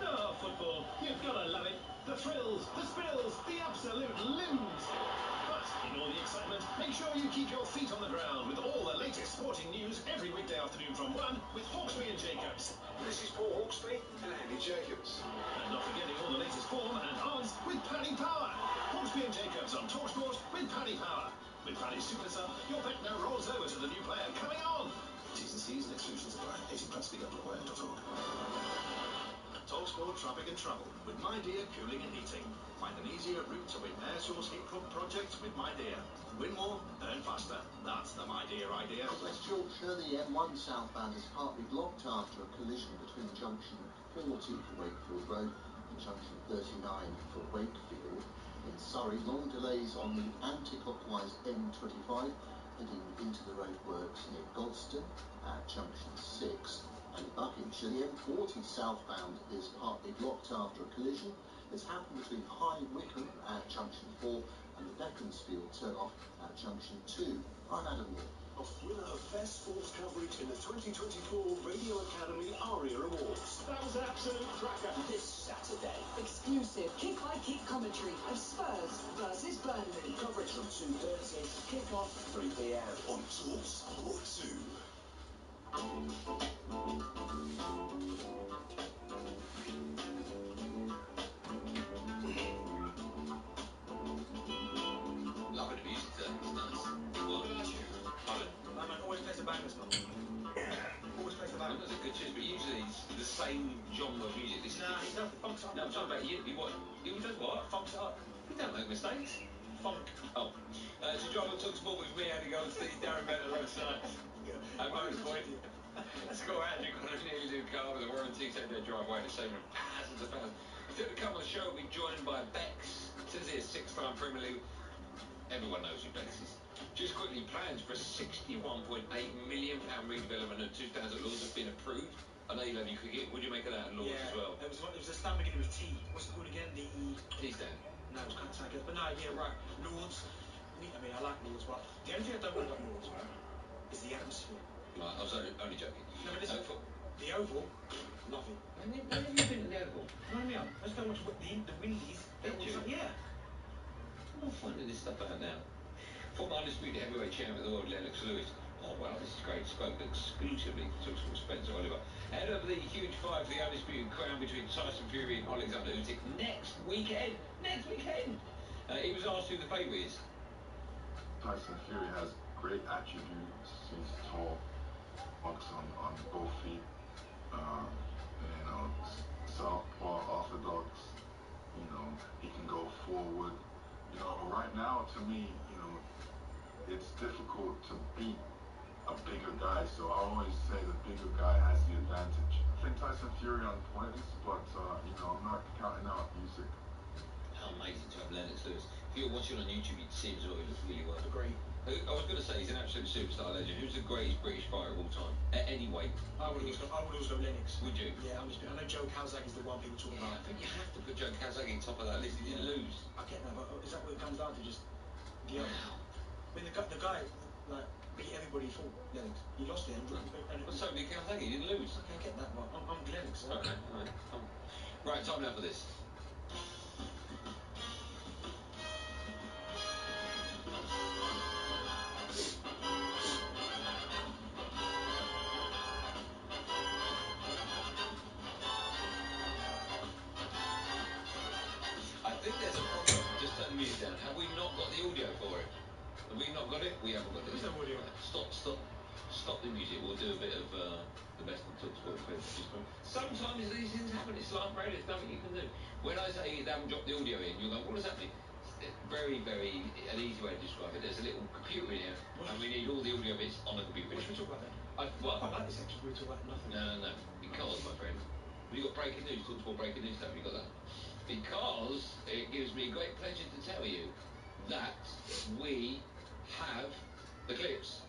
Oh, football. You've got to love it. The thrills, the spills, the absolute limbs. But in all the excitement, make sure you keep your feet on the ground with all the latest sporting news every weekday afternoon from 1 with Hawksby and Jacobs. This is Paul Hawksby and Andy Jacobs. And not forgetting all the latest form and odds with Paddy Power. Hawksby and Jacobs on talkSPORT with Paddy Power. With Paddy's Super Sub, your bet now rolls over to the new player coming on. T's and C's and exclusions apply. 18 plus speed up required.org. talkSPORT Traffic and Travel with My Dear Cooling and Heating. Find an easier route to win air source heat pump projects with My Dear. Win more, earn faster. That's the My Dear idea. West Yorkshire, the M1 southbound is partly blocked after a collision between junction 40 for Wakefield Road and junction 39 for Wakefield. In Surrey, long delays on the anti-clockwise M25 heading into the roadworks near Godstone at junction 6. And in Buckinghamshire, the M40 southbound is partly blocked after a collision. It's happened between High Wycombe at junction 4 and the Beaconsfield turn-off at junction 2. I'm Adam Moore. Winner of Best Sports Coverage in the 2024 Radio Academy ARIA Awards. That was an absolute cracker. This Saturday. Exclusive kick-by-kick commentary of Spurs versus Burnley. Coverage from 2:30, kick-off 3 p.m. on talkSPORT 2. Loving the music there. It's nice. What about you? Pardon? Man always plays the bangers, man. Always plays the bangers. Those are good tunes, but usually it's the same genre of music. This is Nah, he does funks up. No, I'm talking about you. He does what? Funks it up. He don't make mistakes. Funk. Oh. To drive on talkSPORT with me, Andy Goldstein, Darren Bennett alongside. And Motorpoint. Scott Andrew got a nearly new car with a warranty, take their driveway to saving thousands of pounds. Still to come on the show, we'll be joined by Bex. Since he's a 6-time Premier League, everyone knows who Bex is. Just quickly, plans for a £61.8 million redevelopment of 2,000 Lords have been approved. I know you love your cricket. What do you make of that, Lords as well? It was a stand beginning with T. What's it called again? The T stand. No, it was kind of sad, but no, yeah, right. Lords. I mean, I like Lords, but the only thing I don't like about Lords, right, is the atmosphere. Right, I was only joking. No, but listen, the Oval, love it. When have you been to the Oval? No, no, let's go watch the Windies. Yeah. I'm not finding this stuff out now. Former undisputed heavyweight champion of the world, Lennox Lewis. Oh, wow, this is great. Spoke exclusively to talkSPORT Spencer Oliver. Head of the huge fight for the undisputed crown between Tyson Fury and Alexander Usyk next weekend. Next weekend! He was asked who the favourite is. Tyson Fury has great attributes. He's tall, walks on both feet. You know, southpaw orthodox. You know, he can go forward. You know, right now to me, you know, it's difficult to beat a bigger guy. So I always say the bigger guy has the advantage. I think Tyson Fury on points, but you know, I'm not counting out Usyk. How amazing to have Lennox Lewis. If you're watching on YouTube, you can see him as well. He looks really well. Great. I was going to say he's an absolute superstar legend. Who's the greatest British fighter of all time? At any weight. I would always go Lennox. Would you? Yeah, I know Joe Calzaghe is the one people talk about. I think you have to put Joe Calzaghe top of that list. He didn't lose. I get that, but is that what it comes down to? Just the other? I mean, the guy like beat everybody he fought. Lennox. He lost it. Well, so did Calzaghe. He didn't lose. Okay, I get that, but I'm Lennox. Okay, all right. Right, time now for this. I think there's a problem. Just turn the music down. Have we not got the audio for it? Have we not got it? We haven't got it. There's no audio. Right. Stop the music. We'll do a bit of the best of talkSPORT. Sometimes these things happen. It's live radio. There's nothing you can do. When I say they haven't dropped the audio in, you'll go, what does that mean? Very, very, an easy way to describe it. There's a little computer in here, and we need all the audio bits on the computer. What should we talk about then? I quite like this actually. We talk about nothing. No. Because, my friend, have you got breaking news? talkSPORT breaking news, have you got that? Because it gives me great pleasure to tell you that we have the clips.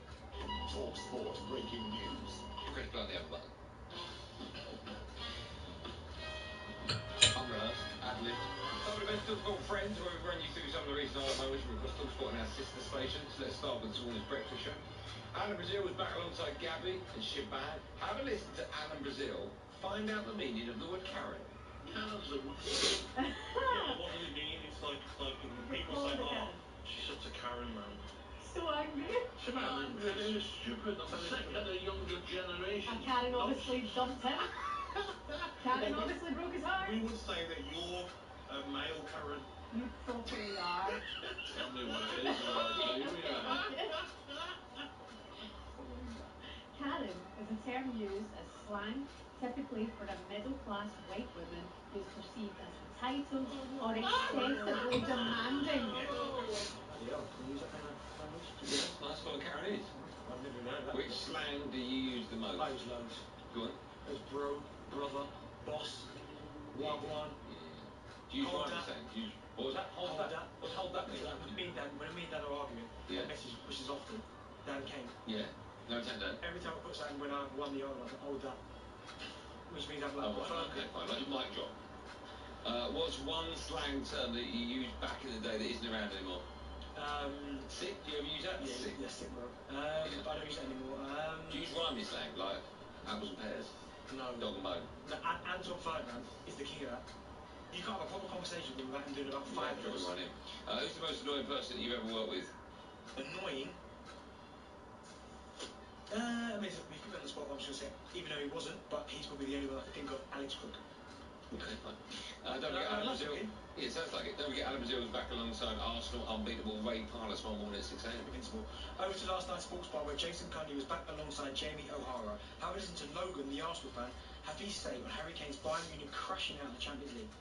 talkSPORT breaking news. Press play on the other button. Unrehearsed, ad-lib. Some of the best talkSPORT friends, where we run you through some of the recent moments from across talkSPORT and our sister stations. Let's start with this morning's breakfast show. Alan Brazil was back alongside Gabby and Shiban. Have a listen to Alan Brazil. Find out the meaning of the word Karen. Karen's yeah, what does it mean? It's like when people say, oh, she's such a Karen, man. So angry. Shaban, they're stupid. I'm sick of the younger generation. And Karen obviously dumped him. Karen obviously broke his heart. We would say that you're a male Karen. You totally are. Tell me what it is and I'll agree with you. Karen is a term used as slang, typically for a middle-class white woman who is perceived as entitled or excessively demanding. Bloody hell, can we use that kind of language? That's what a Karen is. I've never known that. Which slang do you use the most? I use loads. Go on. There's bro, brother, boss, wagwan. Do you use rhyming slang? What was that? Hold that. What's hold that mean? Like when me and Dad are arguing, I message, which is often, Dan Kane. Yeah. No, Dan. Every time I put something when I won the argument, I said, hold that. Which means I'm like, okay, fine. Like mic drop. What's one slang term that you used back in the day that isn't around anymore? Sick? Do you ever use that? Yeah, sick. Yeah, sick, bro. I don't use it anymore. Do you use rhyming slang, like apples and pears? No. Dog and bone? No, Anton Ferdinand is the king of that. You can't have a proper conversation with him without him doing about 5 minutes. Who's the most annoying person that you've ever worked with? Annoying? I mean, if you put me on the spot, I'm just going to say, even though he wasn't, but he's probably the only one I can think of, Alex Crook. Okay, fine. Don't forget Alan Brazil. Yeah, it sounds like it. Don't forget Alan Brazil was back alongside Arsenal unbeatable Ray Parlour tomorrow morning at 6 a.m. Invincible. Over to last night's sports bar where Jason Cundy was back alongside Jamie O'Hara. Have a listen to Logan, the Arsenal fan, have his say on Harry Kane's Bayern Munich crashing out of the Champions League.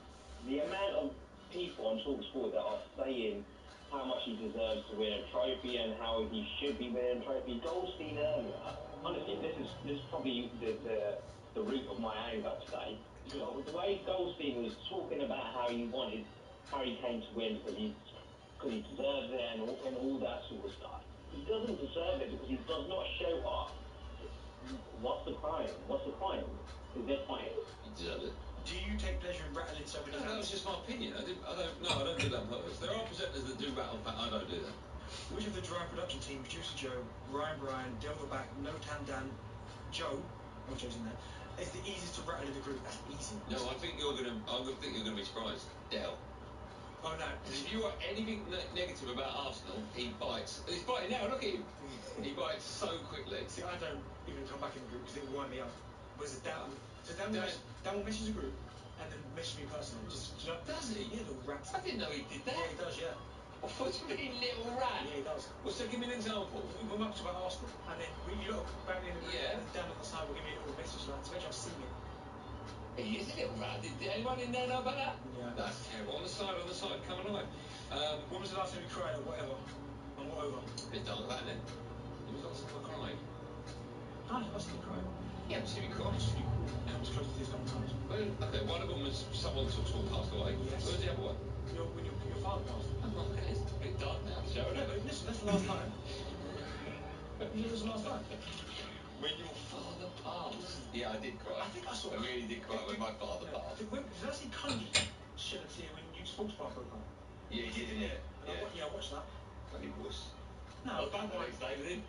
The amount of people on talkSPORT that are saying how much he deserves to win a trophy and how he should be winning a trophy. Goldstein earlier, honestly, this is probably the root of my anger today. The way Goldstein was talking about how he wanted Harry Kane to win because he deserves it and all that sort of stuff. He doesn't deserve it because he does not show up. What's the crime? What's the crime? Is there crime? He deserves it. Do you take pleasure in rattling so many That was just my opinion. I don't do that on purpose. There are presenters that do rattle fat. I don't do that. Which of the Drive production team, Producer Joe, Ryan Bryan, Delva Back, No Tan Dan, Joe, Joe's in there, is the easiest to rattle in the group? That's easy. No, I think you're gonna be surprised. Del. Oh no. Because if you write anything negative about Arsenal, he bites. He's biting now. Look at him. He bites so quickly. See, I don't even come back in the group because it will wind me up. Whereas Dan will message the group and then message me personally. Does he? Yeah, little rat. I didn't know he did that. Yeah, he does. Yeah. What do you mean, little rat? Yeah, he does. Well, So give me an example. We went up to Arsenal, and then you lot were banging in the room, Yeah. and Dan on the side will give me a little message like, to make sure I've seen it. He is a little rat. Did anyone in there know about that? Yeah. That's terrible. On the side, come alive. When was the last time you cried or whatever? And what over? Bit dark that, isn't it? When was the last time I cried? I've seen you cry. You haven't seen me cry. I've seen you come close to tears a couple of times. Well, okay, one of them was someone took school passed away. Yes. Where was the other one? When your father passed. Oh, okay, it's a bit dark now, the show, isn't Yeah, it? but listen, that's the last time. You said it was the last time. When your father passed. Yeah, I did cry. I think I saw. I really did cry when my father passed. Did I see Kunji shed a tear when Youth Sports Bar broke up? Yeah, he did, didn't he? I watched that. Bloody wuss. No, I was back the next day with him.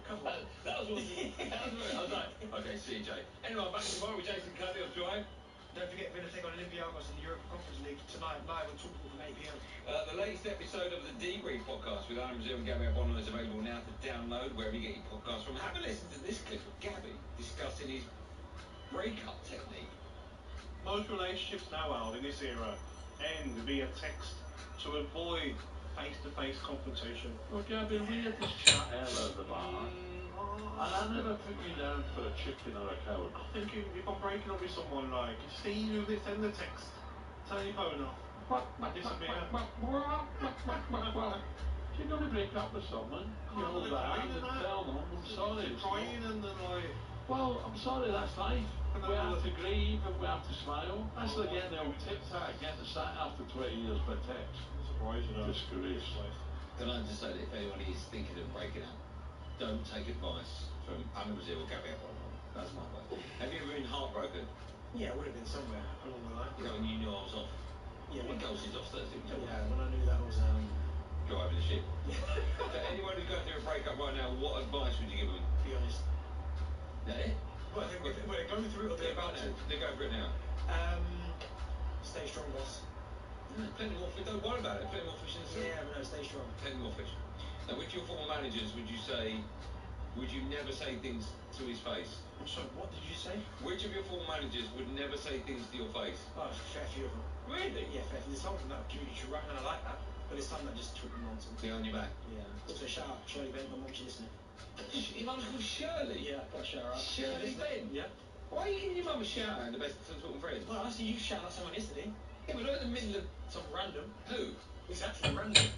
That was what I was like, okay, CJ. Anyway, I'm back tomorrow with Jason Cuddy on Drive. Don't forget, we're going to take on Olympiacos in the Europa Conference League tonight, live on talkSPORT from 8 p.m. The latest episode of the Debrief podcast with Alan Brazil and Gabby Abono is available now to download wherever you get your podcasts from. Have a listen to this clip of Gabby discussing his breakup technique. Most relationships now, Al, in this era, end via text to avoid face-to-face confrontation. Well, Gabby, we had this chat earlier at the bar, and I never put you down for a chicken or a coward. I'm thinking, if I'm breaking up with someone, like, it's easy to send the text, turn your phone off, and disappear. If you're going to break up with someone, you hold their hand and tell them, I'm sorry. Crying and then like... Well, I'm sorry, that's life. We have to grieve and we have to smile. That's like getting the old tic-tac, getting the sack after 20 years by text. I'm surprised, you know. Disgrace. Can I just say that if anyone is thinking of breaking up, don't take advice from Alan Brazil or Gabby Abono. That's my advice. Have you ever been heartbroken? Yeah, I would have been somewhere along the line. You know, when you knew I was off? Yeah, When Ghost off Thursday. yeah, when I knew that was driving the ship. So anyone who's going through a breakup right now, what advice would you give them? Be honest. That it? Well, they're going through it or they're about to. They're going through it now. Stay strong, boss. Plenty more fish. Don't worry about it. Plenty more fish in the sea. Yeah, but no, stay strong. Plenty more fish. Now, with your former managers, would you never say things to his face? So, what did you say? Which of your former managers would never say things to your face? Oh, a fair few of them. Really? Yeah, fair few. There's some of them that are community right, and I like that. But there's some that just talk nonsense. They're on your back? Yeah. Also, shout out Shirley Bent, my mum, she's listening. Your mum's called Shirley? Yeah, got to shout her out. Shirley Bent? Yeah. Why are you giving your mum a shout out in the best of talking friends? Well, I see you shout out someone yesterday. Yeah, but not in the middle of... Some random. Who? Exactly, random.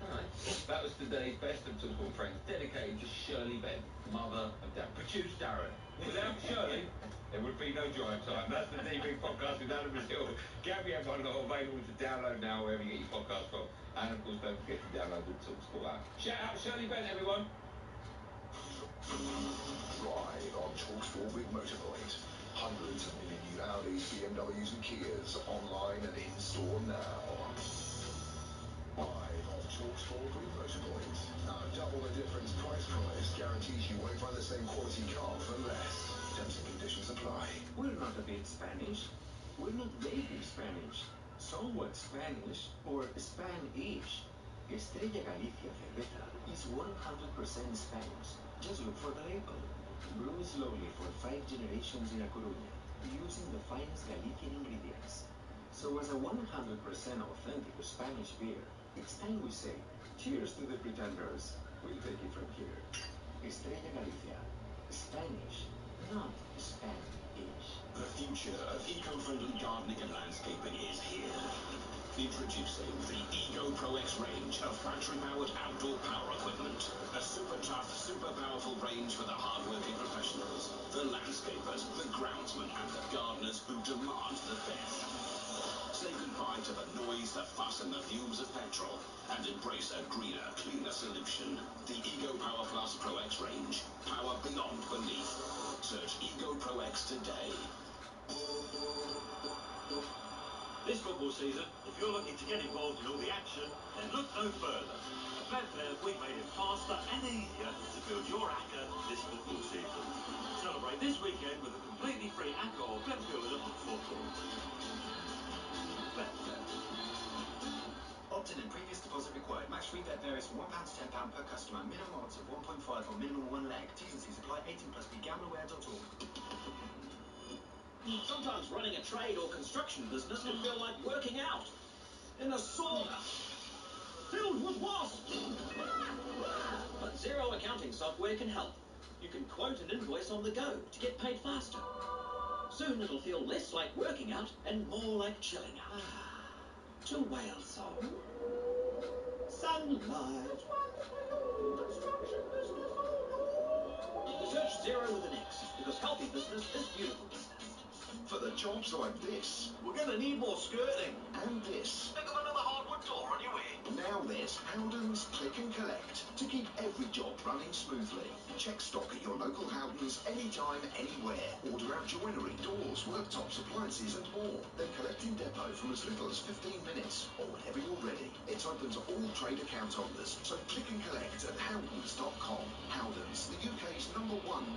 Alright. That was today's best of talkSPORT friends, dedicated to Shirley Bent, mother of Dan. Produced Darren. Without Shirley, there would be no drive time. That's the DB podcast with Alan Brazil. Gabby Abono, available to download now wherever you get your podcast from. And of course, don't forget to download the talkSPORT app. Shout out Shirley Bent, everyone. Ride on talkSPORT with Motorpoint. Hundreds of million new Audis, BMWs and Kias online and in store now. Live on talkSPORT with Motorpoint. Our double the difference price promise guarantees you won't find the same quality car for less. Terms and conditions apply. We're not a bit Spanish. We're not dating Spanish. Somewhat Spanish or Spanish. Estrella Galicia Cerveza is 100% Spanish. Just look for the label. Brewed slowly for 5 generations in A Coruña, using the finest Galician ingredients. So as a 100% authentic Spanish beer, it's time we say, cheers to the pretenders. We'll take it from here. Estrella Galicia. Spanish, not Spanish. The future of eco-friendly gardening and landscaping is here. Introducing the Ego Pro X range of battery-powered outdoor power equipment. A super tough, super powerful range for the hard-working professionals, the landscapers, the groundsmen, and the gardeners who demand the best. Say goodbye to the noise, the fuss, and the fumes of petrol, and embrace a greener, cleaner solution. The Ego Power Plus Pro X range. Power beyond belief. Search Ego Pro X today. This football season, if you're looking to get involved in all the action, then look no further. At Betfair, we've made it faster and easier to build your ACCA this football season. Celebrate this weekend with a completely free ACCA or Bet Builder on football. Betfair. Opt-in and previous deposit required. Match-free bet varies from £1 to £10 per customer. Minimum odds of 1.5 or minimum 1 leg. T's and C's apply. 18+. BeGambleAware.org. Sometimes running a trade or construction business can feel like working out in a sauna filled with wasps. But software can help. You can quote an invoice on the go to get paid faster. Soon it'll feel less like working out and more like chilling out. To whale song. Sunlight. Construction business. Search Zero with an X, because healthy business is beautiful business. For the jobs like this, We're going to need more skirting. and this, Think of another hardwood door on your way. now there's Howden's Click and Collect to keep every job running smoothly. Check stock at your local Howden's anytime, anywhere. Order our joinery, doors, worktops, appliances and more. Then collect in depot from as little as 15 minutes or whenever you're ready. It's open to all trade account holders, so click and collect at howdens.com. Howdens, the UK's #1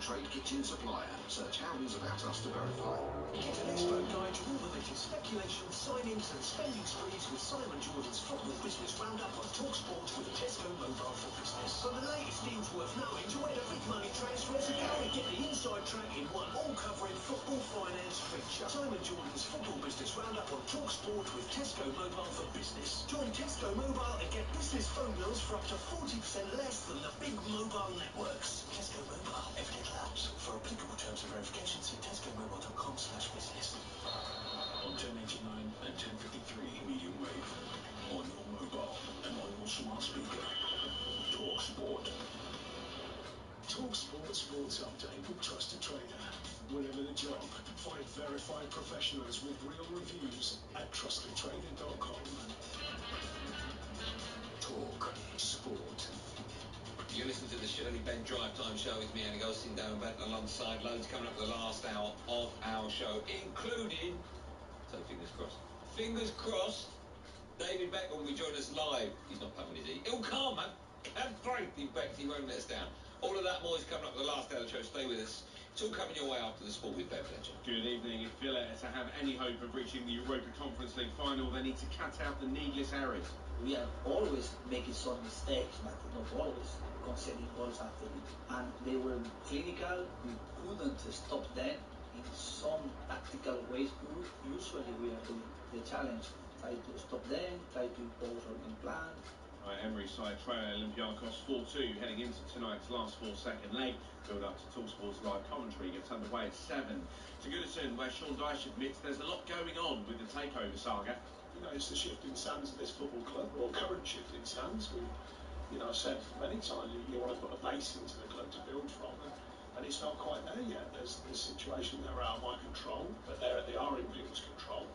trade kitchen supplier. Search Howdens About Us to verify. Get an expert guide to all the latest speculation, signings and spending sprees with Simon Jordan's Football Business Roundup on talkSPORT with Tesco Mobile for Business. From the latest deals worth knowing to where the big money transfers are going, get the inside track in one all-covering football finance feature. Simon Jordan's Football Business Roundup on talkSPORT with Tesco Mobile for Business. Join Tesco Mobile and get business phone bills for up to 40% less than the big mobile networks. Tesco Mobile. Evident lapse. For applicable terms and verification, see tescomobile.com/business. On 1089 and 1053 medium wave. On your mobile and on your smart speaker. talkSPORT. talkSPORT Sports Update with Trusted Trader. Whatever the job, find verified professionals with real reviews at trustedtrader.com. talkSPORT. You listen to the Shirley Benn Drive Time Show with me, Andy Goldstein, down back alongside loads coming up for the last hour of our show, including, so fingers crossed, David Beckham will be joining us live. He's not coming, is he? He'll come, man. Can't fight the Beck, he won't let us down. All of that and more is coming up for the last hour of the show. Stay with us. It's all coming your way after the sport with Ben Fletcher. Good evening. If Villa are to have any hope of reaching the Europa Conference League final, they need to cut out the needless errors. We are always making some mistakes, but not always conceding goals after it. And they were clinical. We couldn't stop them in some tactical ways. Usually we are doing the challenge. Try to stop them, try to impose our game plan. Emery's side trail Olympiacos 4-2 heading into tonight's last 4-second leg. Build up to talkSPORT's live commentary gets underway at 7. To Goodison, where Sean Dyche admits there's a lot going on with the takeover saga. You know, it's the shifting sands of this football club, or current shifting sands. We, I've said many times you want to put a base into the club to build from, and it's not quite there yet. There's situations that are out of my control, but they are in people's control.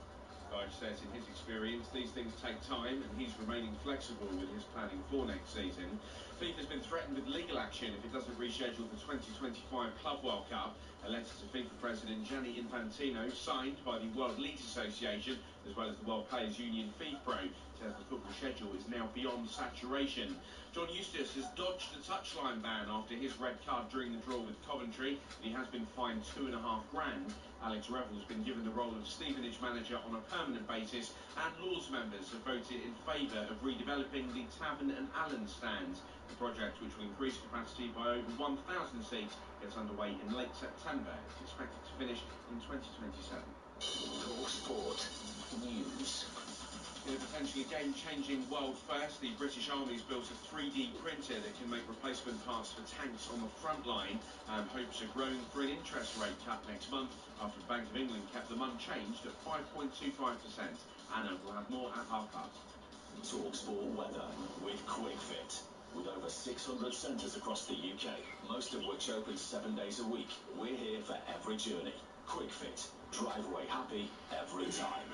Dyche says in his experience these things take time and he's remaining flexible with his planning for next season. FIFA's been threatened with legal action if it doesn't reschedule the 2025 Club World Cup. A letter to FIFA President Gianni Infantino, signed by the World Leagues Association as well as the World Players Union FIFPro, says the football schedule is now beyond saturation. John Eustace has dodged a touchline ban after his red card during the draw with Coventry, but he has been fined $2.5 grand. Alex Revell's been given the role of Stevenage manager on a permanent basis, and Lords members have voted in favour of redeveloping the Tavern and Allen stand. The project, which will increase capacity by over 1,000 seats, gets underway in late September. It's expected to finish in 2027. talkSPORT News. In a potentially game-changing world first, the British Army's built a 3D printer that can make replacement parts for tanks on the front line, and hopes are growing for an interest rate cut next month after the Bank of England kept them unchanged at 5.25%. Anna will have more at 5:30. talkSPORT weather with QuickFit. With over 600 centres across the UK, most of which open 7 days a week, we're here for every journey. QuickFit. Drive away happy every time.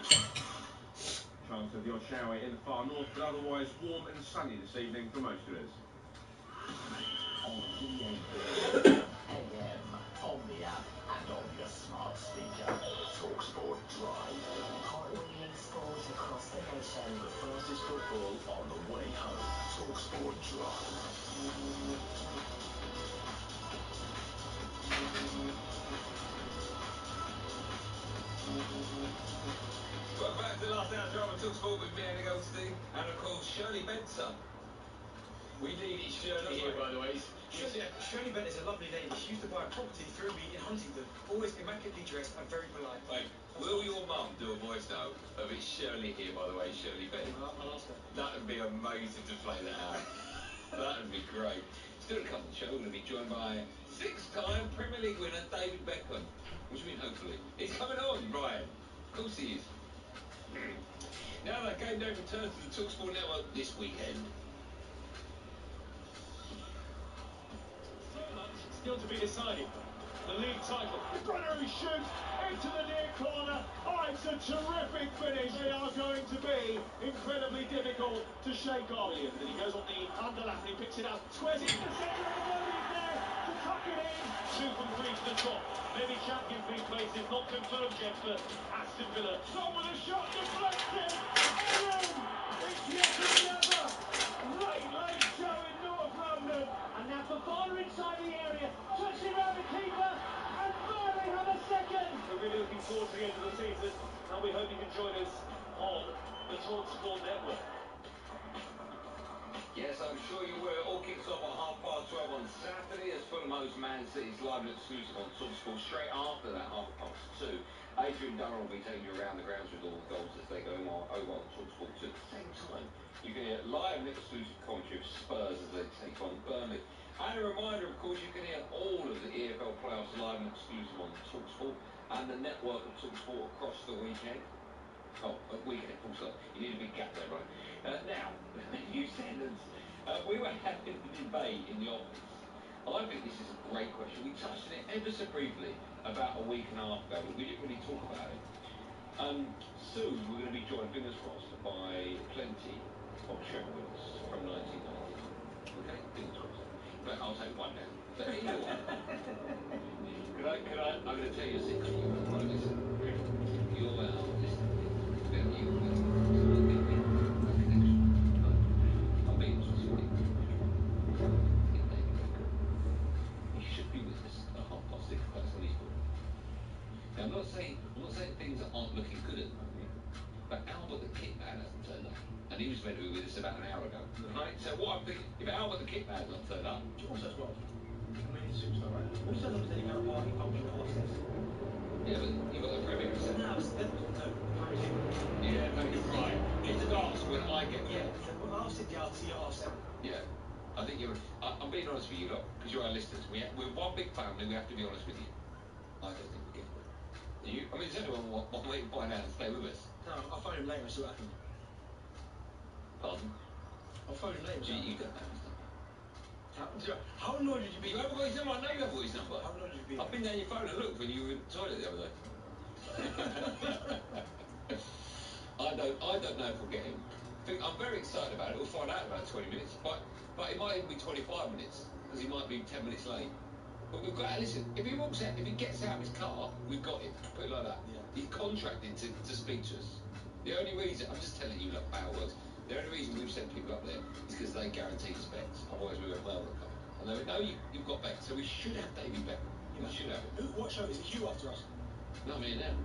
Chance of the odd shower in the far north, but otherwise warm and sunny this evening for most of us. On DAB, AM, on the app, and on your smart speaker. talkSPORT Drive. Hot-wheeling sport across the nation. The fastest football on the way home. talkSPORT Drive. Welcome back to the last hour drama talkSPORT with me, Andy Goldstein, and of course Shirley Benson. We needed Shirley here, by the way. Shirley Benn is a lovely lady. She used to buy a property through me in Huntingdon. Always immaculately dressed and very polite. Wait, will your mum do a voice note of it's Shirley here, by the way, Shirley Benn? I'll ask her. That would be amazing to play that out. That would be great. Still to come on the show, we're going to be joined by six-time Premier League winner David Beckham. What do you mean, hopefully? He's coming on, Ryan. Of course he is. Now that Game Day returns to the talkSPORT network this weekend. So much still to be decided. The league title. The runner who shoots into the near corner. Oh, it's a terrific finish. They are going to be incredibly difficult to shake off. Brilliant. Then he goes on the underlap and he picks it up. Squares it in the centre and Immobile there to tuck it in. 2 from 3 to the top. Many Champions League places not confirmed yet for Aston Villa. Son with a shot deflected. Aaron! It's yet another late show in North London. And now Fofana inside the area. Touching around the keeper. And Burnley have a second. We're really looking forward to the end of the season. And we hope you can join us on the talkSPORT network. Yes, I'm sure you will. It all kicks off at 12:30 on Saturday as Fulham host Man City's live and exclusive on talkSPORT. Straight after that, 2:30, Adrian Durrell will be taking you around the grounds with all the goals as they go over on talkSPORT 2. At the same time, you can hear live and exclusive commentary of Spurs as they take on Burnley. And a reminder, of course, you can hear all of the EFL playoffs live and exclusive on talkSPORT and the network of talkSPORT across the weekend. Oh, weekend, full stop. You need a big gap there, right? Now, you standards. We were having a debate in the office. I think this is a great question. We touched on it ever so briefly about a week and a half ago, but we didn't really talk about it. Soon we're going to be joined, fingers crossed, by plenty of treble winners from 1990. Okay, fingers crossed. But I'll take one now. But either one. I'm going to tell you a secret. You will. Right, listen. You're listen. I'm being honest with you. He should be with us at 6:30. That's when he's born. Now, I'm not saying things aren't looking good at the moment, but Albert the Kit Man hasn't turned up, and he was meant to be with us about an hour ago. Right? So what I'm thinking, if Albert the Kit Man's not turned up, Also as well, I mean, he's a superstar, right? All he turns up is any kind of party, function, hostess. yeah, but you got the Premier League. No, the Premier League. Yeah, no, you're right. It starts when I get there. Yeah, so I'll sit there, I'll see you at 7:30. Yeah. I think I'm being honest with you lot, because you're our listeners. We're one big family, we have to be honest with you. I don't think we're getting there. I mean, there's only one way to find out and stay with us. No, I'll phone him later and see what happened. Pardon? I'll phone him later. You got that his number. How annoyed would you be? You haven't got his number? I know you haven't got his number. How annoyed would you be? I've been down your phone and looked when you were in the toilet the other day. I don't know if we'll get him. I'm very excited about it. We'll find out in about 20 minutes. But it might even be 25 minutes, because he might be 10 minutes late. But we've got to listen. If he gets out of his car, we've got him. Put it like that. Yeah. He's contracted to speak to us. The only reason, I'm just telling you how it works. The only reason we've sent people up there is because they guarantee us bets. Otherwise, we won't well recover. And they know you've got bets, so we should have Davey Beckham. Yeah. We should have him. What show? Is it you after us? No, me and them.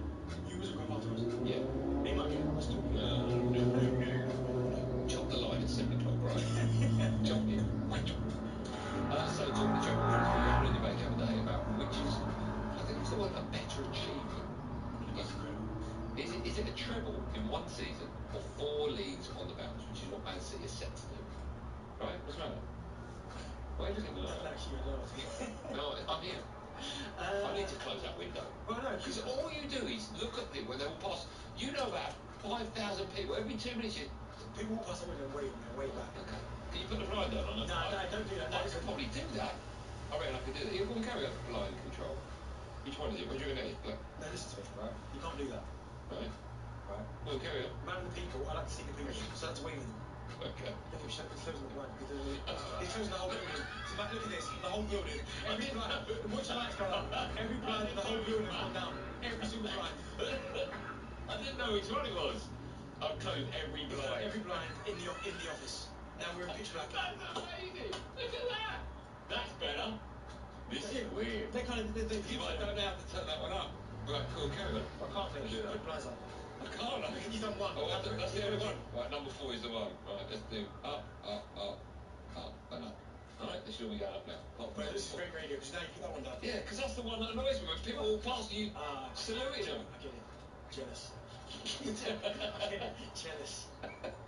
You was a group after us? Yeah. He might get us too. Chop the line at 7 o'clock, right? Chop it. So talking to Joe Wilson, we were having a debate the other day about which is, I think it's the one, a better achievement. Is it a treble in one season or 4 leagues on the bounce, which is what Man City is set to do? Right? What's the matter? Why are you looking at that? No, I'm here. I need to close that window. Well, no, because all you do is look at them when they will pass. You know about 5,000 people every 2 minutes. People walk past the window and wave on their way back. Okay. Can you put the blind down on that? No, don't do that. I could probably do that. I reckon I could do that. You're going to carry on blind control. Which one is it? What do you reckon it is? No, listen to me, right? You can't do that. Right. Right. Well, carry on. Man of the people, I like to see the people, so that's waving them. Okay. Look, he's closing the blind. He's closing the whole building. So, look at this, the whole building. Every blind, watch the lights go up. Every blind in the whole building has gone down. Every single blind. I didn't know which one it was. I've closed every blind. Every blind in the office. Now we're in pitch black. That's amazing. Look at that. That's better. This is weird. They kind of. I don't have to turn that one up. Right, cool, carry on. I can't finish. Put blinds up. I can't. I think you've done one. Oh, that's the only one. Right, number 4 is the one. Right, let's do up, and up. Alright, this should be going up now. Well, this is great radio, because now you put that one down. Yeah, because that's the one that annoys me when people walk past you saluting them. I get it. Jealous. Jealous.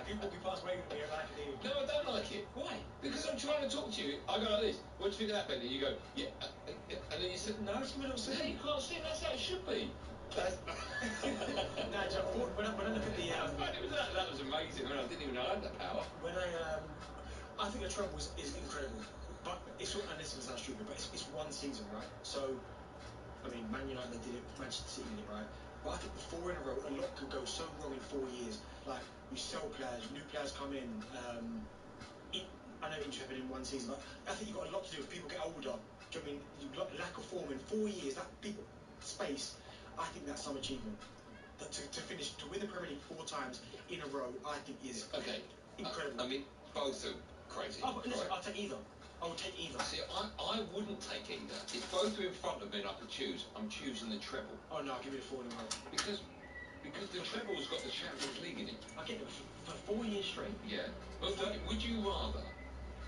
People walk past waving at me and like it. No, I don't like it. Why? Because I'm trying to talk to you. I go like this. What do you think of that, Benny? You go, yeah. And then you say, no, it's middle No, you can't see. That's how it should be. That's... No, Jack, when I look at the... that was amazing. I mean, I didn't even know I had that power. When I think the treble is incredible. But it's all, and this is sound stupid, but it's one season, right? So, I mean, Man United, they did it, Manchester City did it, right? But I think the 4 in a row, a lot could go so wrong in 4 years. Like, you sell players, new players come in. I know injury happened in 1 season, but I think you've got a lot to do. If people get older, do you know what I mean? You've got lack of form in 4 years, that big space, I think that's some achievement. That to finish, to win the Premier League 4 times in a row, I think is incredible. I mean, both are crazy. Oh, but listen, I'll take either. I would take either. See, I wouldn't take either. If both were in front of me and I could choose, I'm choosing the treble. Oh no, I'll give you the 4 in a row. Because the treble's got the Champions League in it. I get it for 4 years straight. Yeah. But would you rather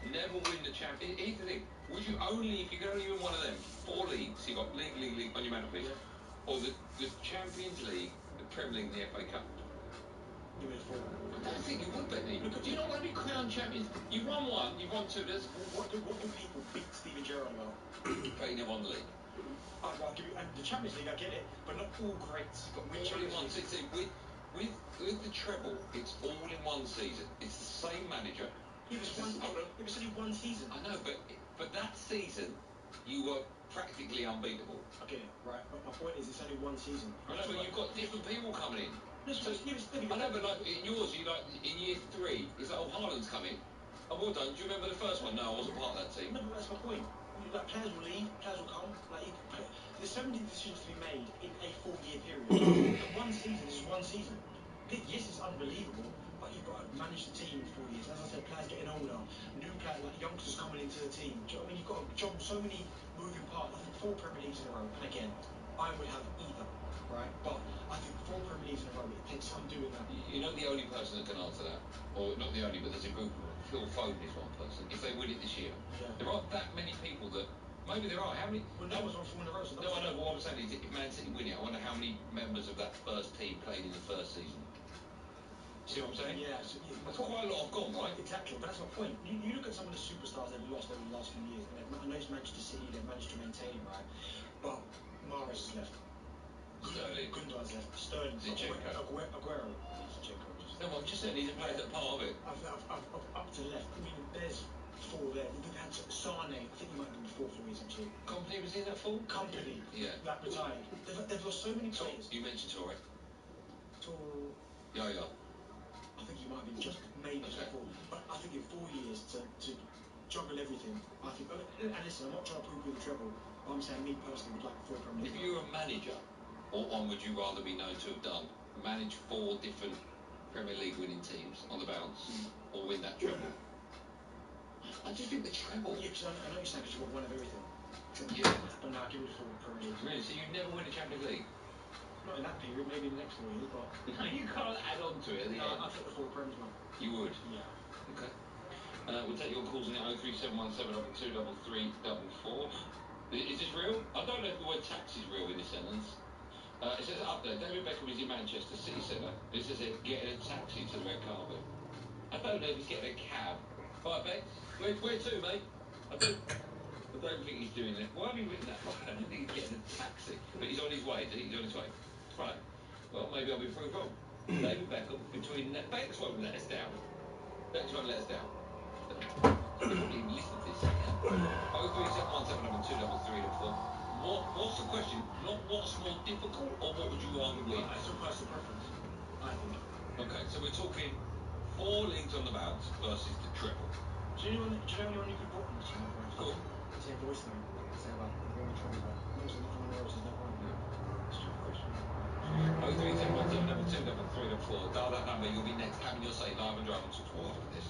never win the Champions League? Here's the thing. Would you only, if you could only win one of them, 4 leagues, you got league on your mantelpiece, or the Champions League, the Premier League, and the FA Cup? Give me the 4. I don't think you would, Benny. Do you not want to be crowned champions? You've won 1, you've won 2. What do people beat Steven Gerrard about? But he never won the league. I'll give you, and the Champions League, I get it, but not all greats got win all in Champions one League. season. With the treble, it's all in one season. It's the same manager. It was only 1 season. I know, but that season, you were practically unbeatable. I get it, right? But my point is, it's only 1 season. I know, but you've got different people coming in. So, I know, but like in yours, in year 3, it's like, oh, Haaland's coming. Oh, well done. Do you remember the first one? No, I wasn't part of that team. No, but that's my point. Like, players will leave, players will come. Like, there's so many decisions to be made in a 4-year period. And 1 season is 1 season. Yes, it's unbelievable, but you've got to manage the team for 4 years. As I said, players getting older, new players, like youngsters coming into the team. Do you know what I mean? You've got to juggle so many moving parts. I think 4 Premier Leagues in a row. And again, I would have either, right? But I think 4 Premier Leagues in a row, it takes some doing that. You're not the only person that can answer that. Or not the only, but there's a group of them. Phil Foden is one person. If they win it this year, there aren't that many people that. Maybe there are. How many? Well, no one's on 4 in a row. So no, I know. But what I'm saying is, if Man City win it, I wonder how many members of that first team played in the first season. See what I'm saying? Yeah. That's quite a lot have gone, right? Exactly, but that's my point. You look at some of the superstars they've lost over the last few years, and I know it's Manchester City, they've managed to maintain it, right? But Mahrez has left. Sterling. Gundogan's left. Sterling. Zinchenko. Aguero. Zinchenko. No, I'm just saying he's a player that part of it. I've up to the left. I mean, there's 4 there. We've had Sane. I think he might be before 4 years actually. Company was in that 4? Company. Yeah. That retired. They've lost so many players. You mentioned Torre. Yeah. I think he might be just maybe just before. But I think in 4 years to juggle everything, I think. And listen, I'm not trying to prove the treble, but I'm saying me personally would like 4 Premier League. If you were a manager, what one would you rather be known to have done? Manage 4 different Premier League winning teams on the bounce, or win that treble? I just think the treble. Yeah, because I know you're saying because you've got one of everything. Yeah. But now give it 4 Premier League. Really? So you never win a Champions League? Not in that period, maybe in the next 4 years, but... No, you can't add on to it at the end. I think the 4 Premier League. You would? Yeah. Okay. We'll take your calls in at 03717223344. Is this real? I don't know if the word taxi is real in this sentence. It says update. David Beckham is in Manchester City Centre. It says they're getting a taxi to the red carpet. I don't know if he's getting a cab. Right, Bex? Where to, mate? I don't think he's doing it. Why have you written that? I don't think he's getting a taxi. But he's on his way, is he? He's on his way. Right. Well, maybe I'll be proved wrong. David Beckham between... Bex won't let us down. Bex won't let us down. You won't even listen to this. 03717223344. What's the question? Not what's more difficult, or what would you rather win? It's a personal preference, I think. Okay, so we're talking 4 leagues on the bounce versus the treble. Do you know anyone you could put on this? Cool. Say a voice note. Say about the one treble. Most of the time, there's no one. Stupid question. 03717223344. Dial that number. You'll be next. Having your say live and drive on talkSPORT after this.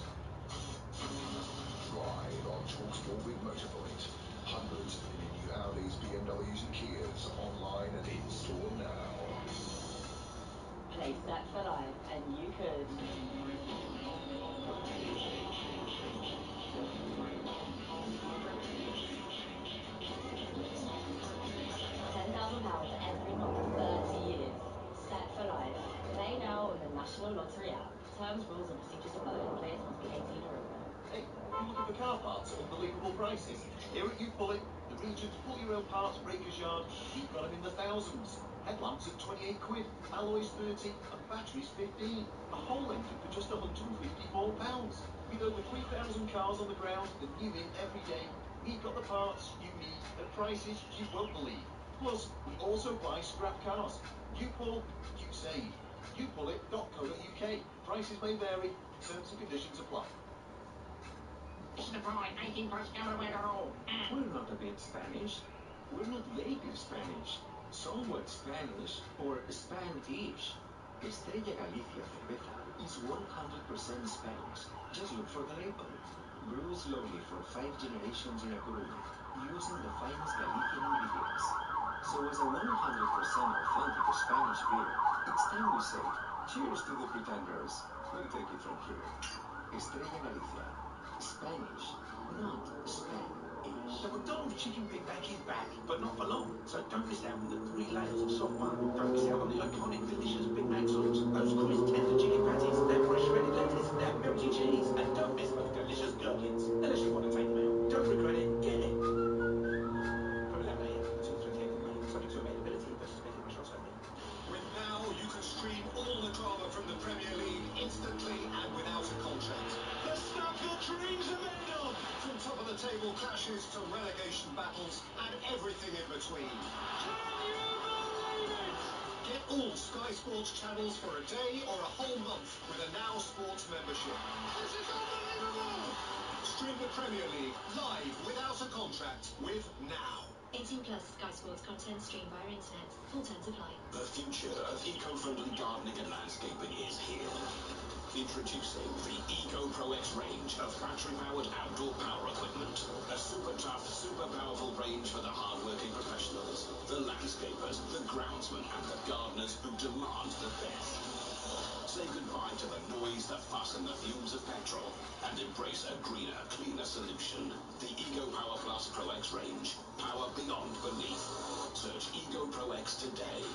Drive on talkSPORT with Motorpoint. Hundreds of million new Audis, BMWs and Kias online and in store now. Play Stat for Life and you could. £10,000 every month for 30 years. Stat for Life. car parts at unbelievable prices. Here at You Pull It, the region's pull your own parts breakers yard, you've got them in the thousands. Headlamps at 28 quid, alloys 30 and batteries 15. A whole engine for just £154. With over 3,000 cars on the ground and new in every day, we've got the parts you need at prices you won't believe. Plus, we also buy scrap cars. You pull, you save. YouPullIt.co.uk. Prices may vary, terms and conditions apply. It's the pride, 18 plus camera roll. We're not a bit Spanish. We're not native Spanish. Somewhat Spanish or Spanish. Estrella Galicia Cerveza is 100% Spanish. Just look for the label. Brewed slowly for 5 generations in A Coruña, using the finest Galician ingredients. So as a 100% authentic Spanish beer, it's time we say, cheers to the pretenders. We'll take it from here. Estrella Galicia. Spanish, not Spanish. The McDonald's Chicken Big Mac is back, but not for long. So don't miss out on the 3 layers of soft bun. Don't miss out on the iconic delicious Big Mac sauce. Those crisp tender chicken patties, that fresh shredded lettuce, that melty cheese. And don't miss those delicious gherkins. Unless you want to take them out. Don't regret it, get it. From 11 a.m. until the 28th of May. Subject to availability, participating restaurants only. With Now, you can stream all the drama from the Premier League instantly and without a contract. The stuff your dreams are made of! From top-of-the-table clashes to relegation battles and everything in between. Can you believe it? Get all Sky Sports channels for a day or a whole month with a Now Sports membership. This is unbelievable! Stream the Premier League live without a contract with Now. 18 plus Sky Sports content streamed via internet. Full terms apply. The future of eco-friendly gardening and landscaping is here. Introducing the Eco Pro X range of battery-powered outdoor power equipment. A super tough, super powerful range for the hard-working professionals, the landscapers, the groundsmen, and the gardeners who demand the best. Say goodbye to the noise, the fuss, and the fumes of petrol, and embrace a greener, cleaner solution. The Eco Power Plus Pro X range. Power beyond belief. Search Eco Pro X today.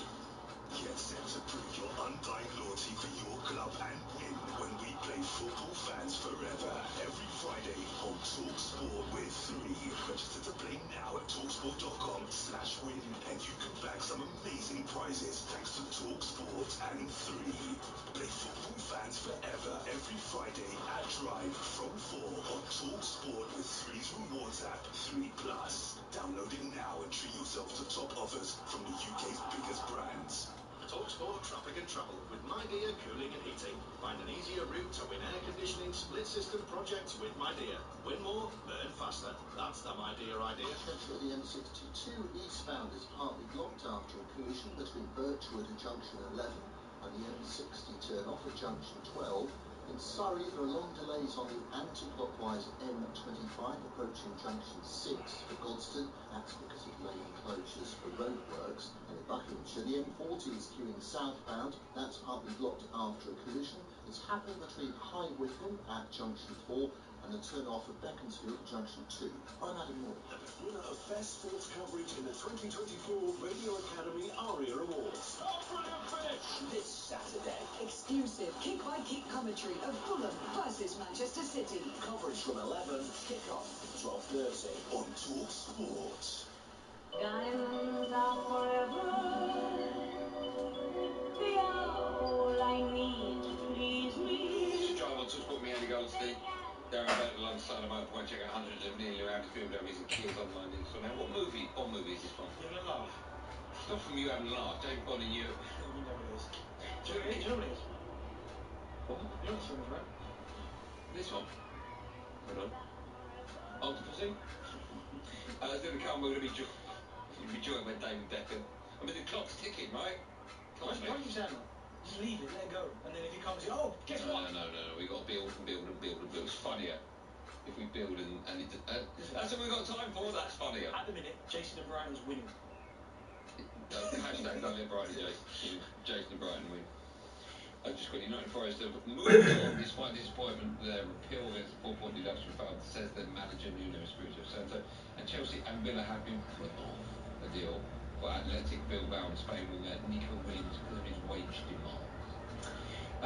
Get set to prove your undying loyalty for your club and win when we play Football Fans Forever every Friday on talkSPORT with 3. Register to play now at talksport.com/win and you can bag some amazing prizes thanks to talkSPORT and 3. Play Football Fans Forever every Friday at Drive from 4 on talkSPORT with 3's Rewards app 3 Plus. Download it now and treat yourself to top offers from the UK's biggest brands. TalkSPORT Traffic and Travel with MyDear Cooling and Heating. Find an easier route to win air conditioning split system projects with MyDear. Win more, burn faster. That's the MyDear idea. Schedule the M62 eastbound is partly blocked after a collision between Birchwood at junction 11 and the M60 turn off at junction 12. In Surrey, there are long delays on the anti-clockwise M25 approaching junction 6 for Godstone. That's because of lane closures for roadworks. And in Buckinghamshire, the M40 is queuing southbound. That's partly blocked after a collision. It's happened between High Wycombe at junction 4 and the turn-off at Beaconsfield at junction 2. I'm Adam Moore. Winner of Best Sports Coverage in the 2024 Radio Academy ARIA Awards. Oh, brilliant finish! This Saturday, exclusive kick-by-kick commentary of Fulham versus Manchester City. Coverage from 11, kick-off 12:30 on talkSPORT. Diamonds are forever. They are all I need to please me. This is Drive on talkSPORT with me, Andy Goldstein. Darren Bennett alongside of Motorpoint. Check out hundreds of nearly around BMWs and Kias online. So now, what movie? Bond movie is this from? You having a laugh? It's not from You Having a Laugh. James Bond and you. You know what it is. Do you know what it is? What? You know what song is that? This one. Hold on. Octopussy? It's going to come. We're going to be joined by David Beckham. I mean, the clock's ticking, right? Come on, Why do you sound that? Just leave it, let it go. And then if you come and say, oh, guess what? No. We've got to build and build and build and build. It's funnier if we build and it, that's what we've got time for. That's funnier. At the minute, Jason and Brighton's winning. Hashtag don't let Brighton Jason and Brighton win. I've just got United Forest have moved on despite disappointment. Their appeal against the 4-point deduction failed, says their manager Nuno Espirito Santo. And Chelsea and Villa have been put off a deal for Athletic Bilbao and Spain winger Nico Williams because of his wage demands.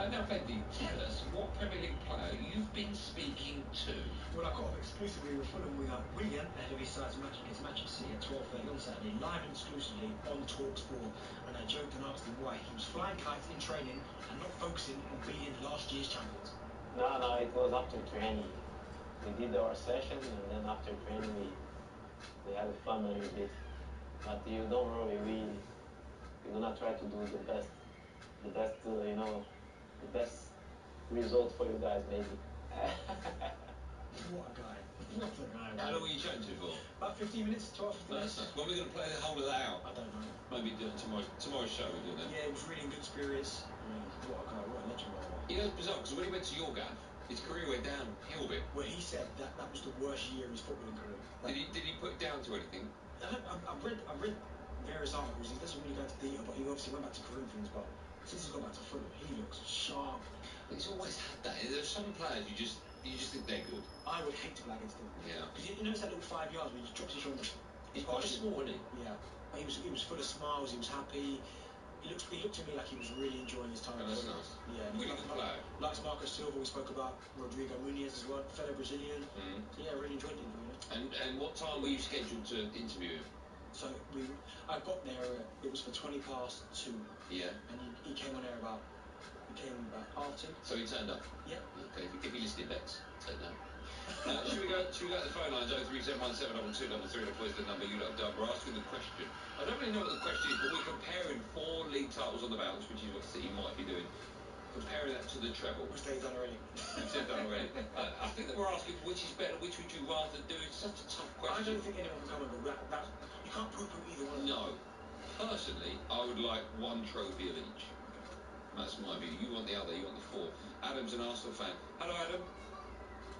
Now, Fendi, tell us what Premier League player you've been speaking to. Well, I caught up exclusively with Fulham winger Willian ahead of his side's match against Manchester City at 12:30 on Saturday, live and exclusively on talkSPORT. And I joked and asked him why he was flying kites in training and not focusing on beating last year's champions. No, it was after training. We did our session, and then after training we had fun a little bit. But you don't worry, we're gonna try to do the best the best result for you guys, maybe. What a guy. What a guy. How long were you chatting to for? About 15 minutes, 12, 15 minutes. Nice. When are we going to play the whole of that out? I don't know. Maybe do it tomorrow's show we're doing that. Yeah, it was really in good spirits. What a guy, what a legend. You know, it's bizarre, because when he went to your gaff, his career went downhill a bit. Well, he said that was the worst year of his footballing career. Did he put it down to anything? I've read various articles. He doesn't really go into detail, but he obviously went back to Corinthians. But since he's got back to Fulham, he looks sharp. He's always had that. There's some players you just think they're good. I would hate to play against him. Yeah. Because you notice that little 5 yards where he just drops his shoulder. He's quite small, isn't he? Yeah. But he was full of smiles. He was happy. He looked to me like he was really enjoying his time. That's nice. Yeah. Really good player. Likes Marco Silva. We spoke about Rodrigo Muniz as well, fellow Brazilian. Yeah, really enjoyed the interview. And what time were you scheduled to interview him? So I got there. It was for 2:20. Yeah. And he came on air about 2:30. So he turned up. Yeah. Okay. If you're listening, Bex, take that. Should we go to the phone lines? 037172233. What is the number you looked up? We're asking the question. I don't really know what the question is, but we're comparing 4 league titles on the bounce, which is what City might be doing. Comparing that to the treble. Which they've done already. I think that we're asking which is better, which would you rather do? It's such a tough question. I don't think anyone can come and go. You can't poo-poo either one. No. Personally, I would like 1 trophy of each. That's my view. You want the other, you want the 4. Adam's an Arsenal fan. Hello, Adam.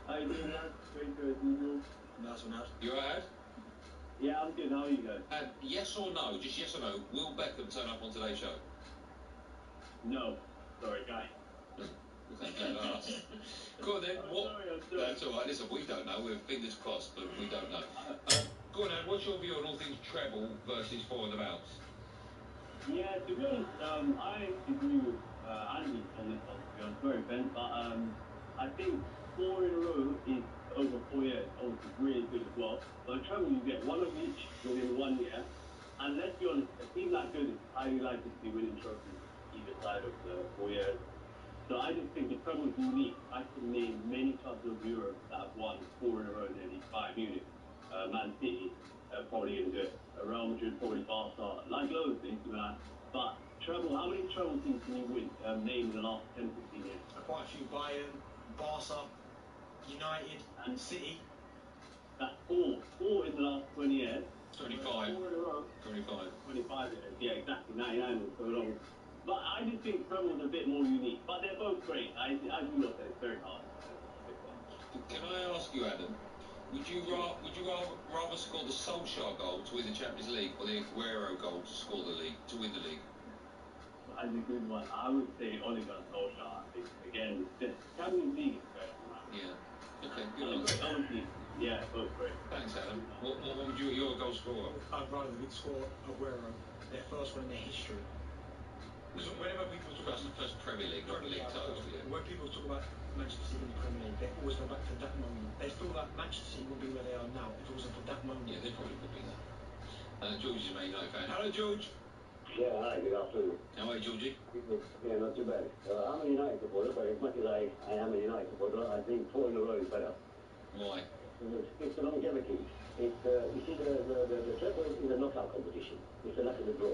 How you doing, lads? Very good, as usual. Nice one, Ad. You alright, Ad? Yeah, I'm good. How are you guys? Yes or no, just yes or no, will Beckham turn up on today's show? No. Sorry, guy. Go on then. I'm sorry. That's alright. Listen, we don't know. We're fingers crossed, but we don't know. Go on, Ad. What's your view on all things treble versus 4 on the bounce? Yeah, to be honest, I agree with Andy on this one, to be honest. Sorry, Ben, but I think 4 in a row is over 4 years. Obviously, really good as well. But treble, you get 1 of each within 1 year. And let's be honest, a team that good is highly likely to be winning trophies either side of the 4 years. So I just think the treble is unique. I can name many clubs of Europe that have won 4 in a row nearly. Bayern Munich, Man City, probably going to do it. Real Madrid, probably Barca, like loads, man. But treble, how many treble teams can you win? Name in the last 10, 15 years? Quite a few. Bayern, Barca, United, and City. That's 4 in the last 20 years. 25. 4 in a row. 25 years. Yeah, exactly. 99 was so long. But I just think treble's a bit more unique. But they're both great. As you know, it's very hard. Can I ask you, Adam? Would you rather score the Solskjaer goal to win the Champions League or the Aguero goal to win the league? That's a good one. I would say Ole Gunnar Solskjaer. I think again, the Champions League is better. Yeah. Okay. Good answer. Honestly, yeah, both great. Thanks, Adam. What would your goal scorer? I'd rather we'd score Aguero, their first one in their history. Because whenever people talk about first Premier League, not league title, yeah. When people talk about Manchester City in the Premier League, they always go back to that moment. They feel like Manchester City would be where they are now if it wasn't for that moment. Yeah, they probably would be that. George is a Man United fan. Hello, George. Yeah, hi, good afternoon. How are you, Georgie? Yeah, not too bad. I'm a United supporter, but as much as I am a United supporter, I think 4 in a row is better. Why? It's the longevity. It's you see, the treble is a knockout competition. It's the luck of the draw.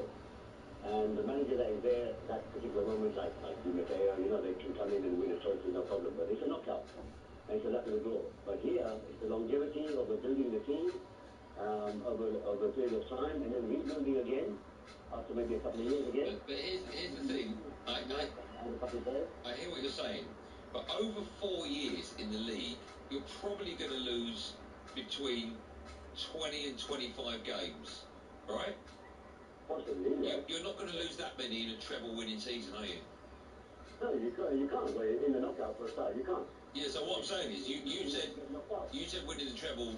And the manager that is there at that particular moment, like Di Matteo, they can come in and win a trophy, no problem. But it's a knockout. And it's the luck of the draw. But here, it's the longevity of building the team over a period of time, and then rebuilding again after maybe a couple of years again. But here's the thing. I hear what you're saying. But over 4 years in the league, you're probably going to lose between 20 and 25 games, right? Possibly, yeah. You're not going to lose that many in a treble-winning season, are you? No, you can't. Well, in the knockout for a start, you can't. Yeah. So what I'm saying is, you said winning the treble.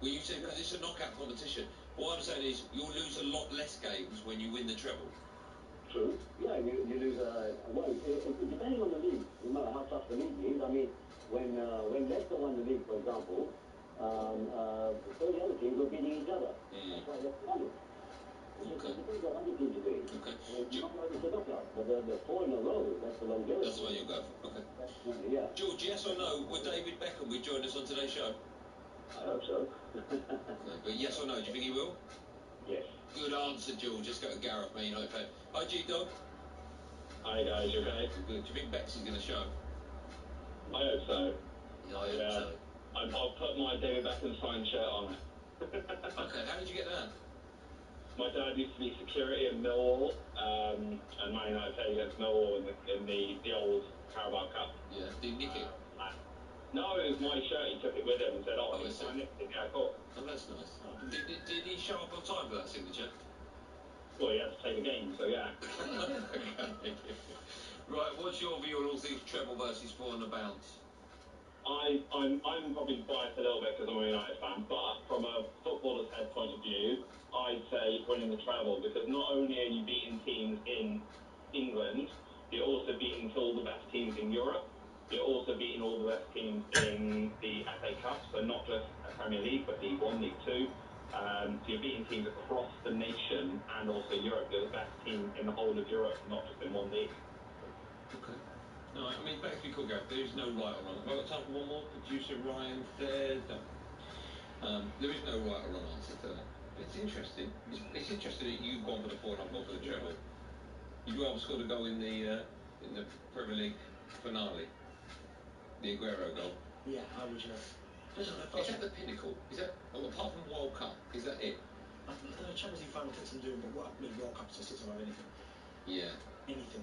Well, you said because it's a knockout competition. What I'm saying is, you'll lose a lot less games when you win the treble. True. Yeah, you lose. Well, depending on the league, no matter how tough the league is. I mean, when Leicester won the league, for example, all the other teams were beating each other. That's why Leicester won it. Okay. It depends on what other teams are doing. Okay. Not like it's a knockout, but the 4 in a row, that's the longevity. That's the one you'll go for. Okay. Yeah. George, yes or no, would David Beckham be joining us on today's show? I hope so. No, but yes or no, do you think he will? Yes. Good answer, George. Let's go to Gareth, Man United fan. Hi, G-Dog. Hi guys, you okay? Good. Do you think Bex is going to show? I hope so. Yeah, I hope so. I'll put my David Beckham signed shirt on. Okay, how did you get that? My dad used to be security in Millwall, and Man United played against Millwall in the old Carabao Cup. Yeah, did he nick it? No, it was my shirt. He took it with him and said, "Oh, can you sign it?" Yeah, cool. Oh, that's nice. Did he show up on time for that signature? Well, he had to play the game, so yeah. Okay. Right, what's your view on all things treble versus 4 on the bounce? I'm probably biased a little bit because I'm a United fan, but from a footballer's head point of view, I'd say winning the treble, because not only are you beating teams in England, you're also beating all the best teams in Europe. You're also beating all the best teams in the FA Cup, so not just Premier League, but League One, League Two. So you're beating teams across the nation and also Europe. You're the best team in the whole of Europe, not just in one league. Okay. No, I mean, back to be cool, Gareth. There is no right or wrong. Have I got time for one more? Producer Ryan says no. There is no right or wrong answer to that. But it's interesting. It's interesting that you've gone for the 4 and I've gone for the treble. Did you ever score a goal in the Premier League finale? The Aguero goal? Yeah, I would, yeah. Is that the pinnacle? Is that, apart from World Cup, is that it? I don't know, Champions League final takes some doing, but what I mean, World Cup just sits above anything. Yeah. Anything.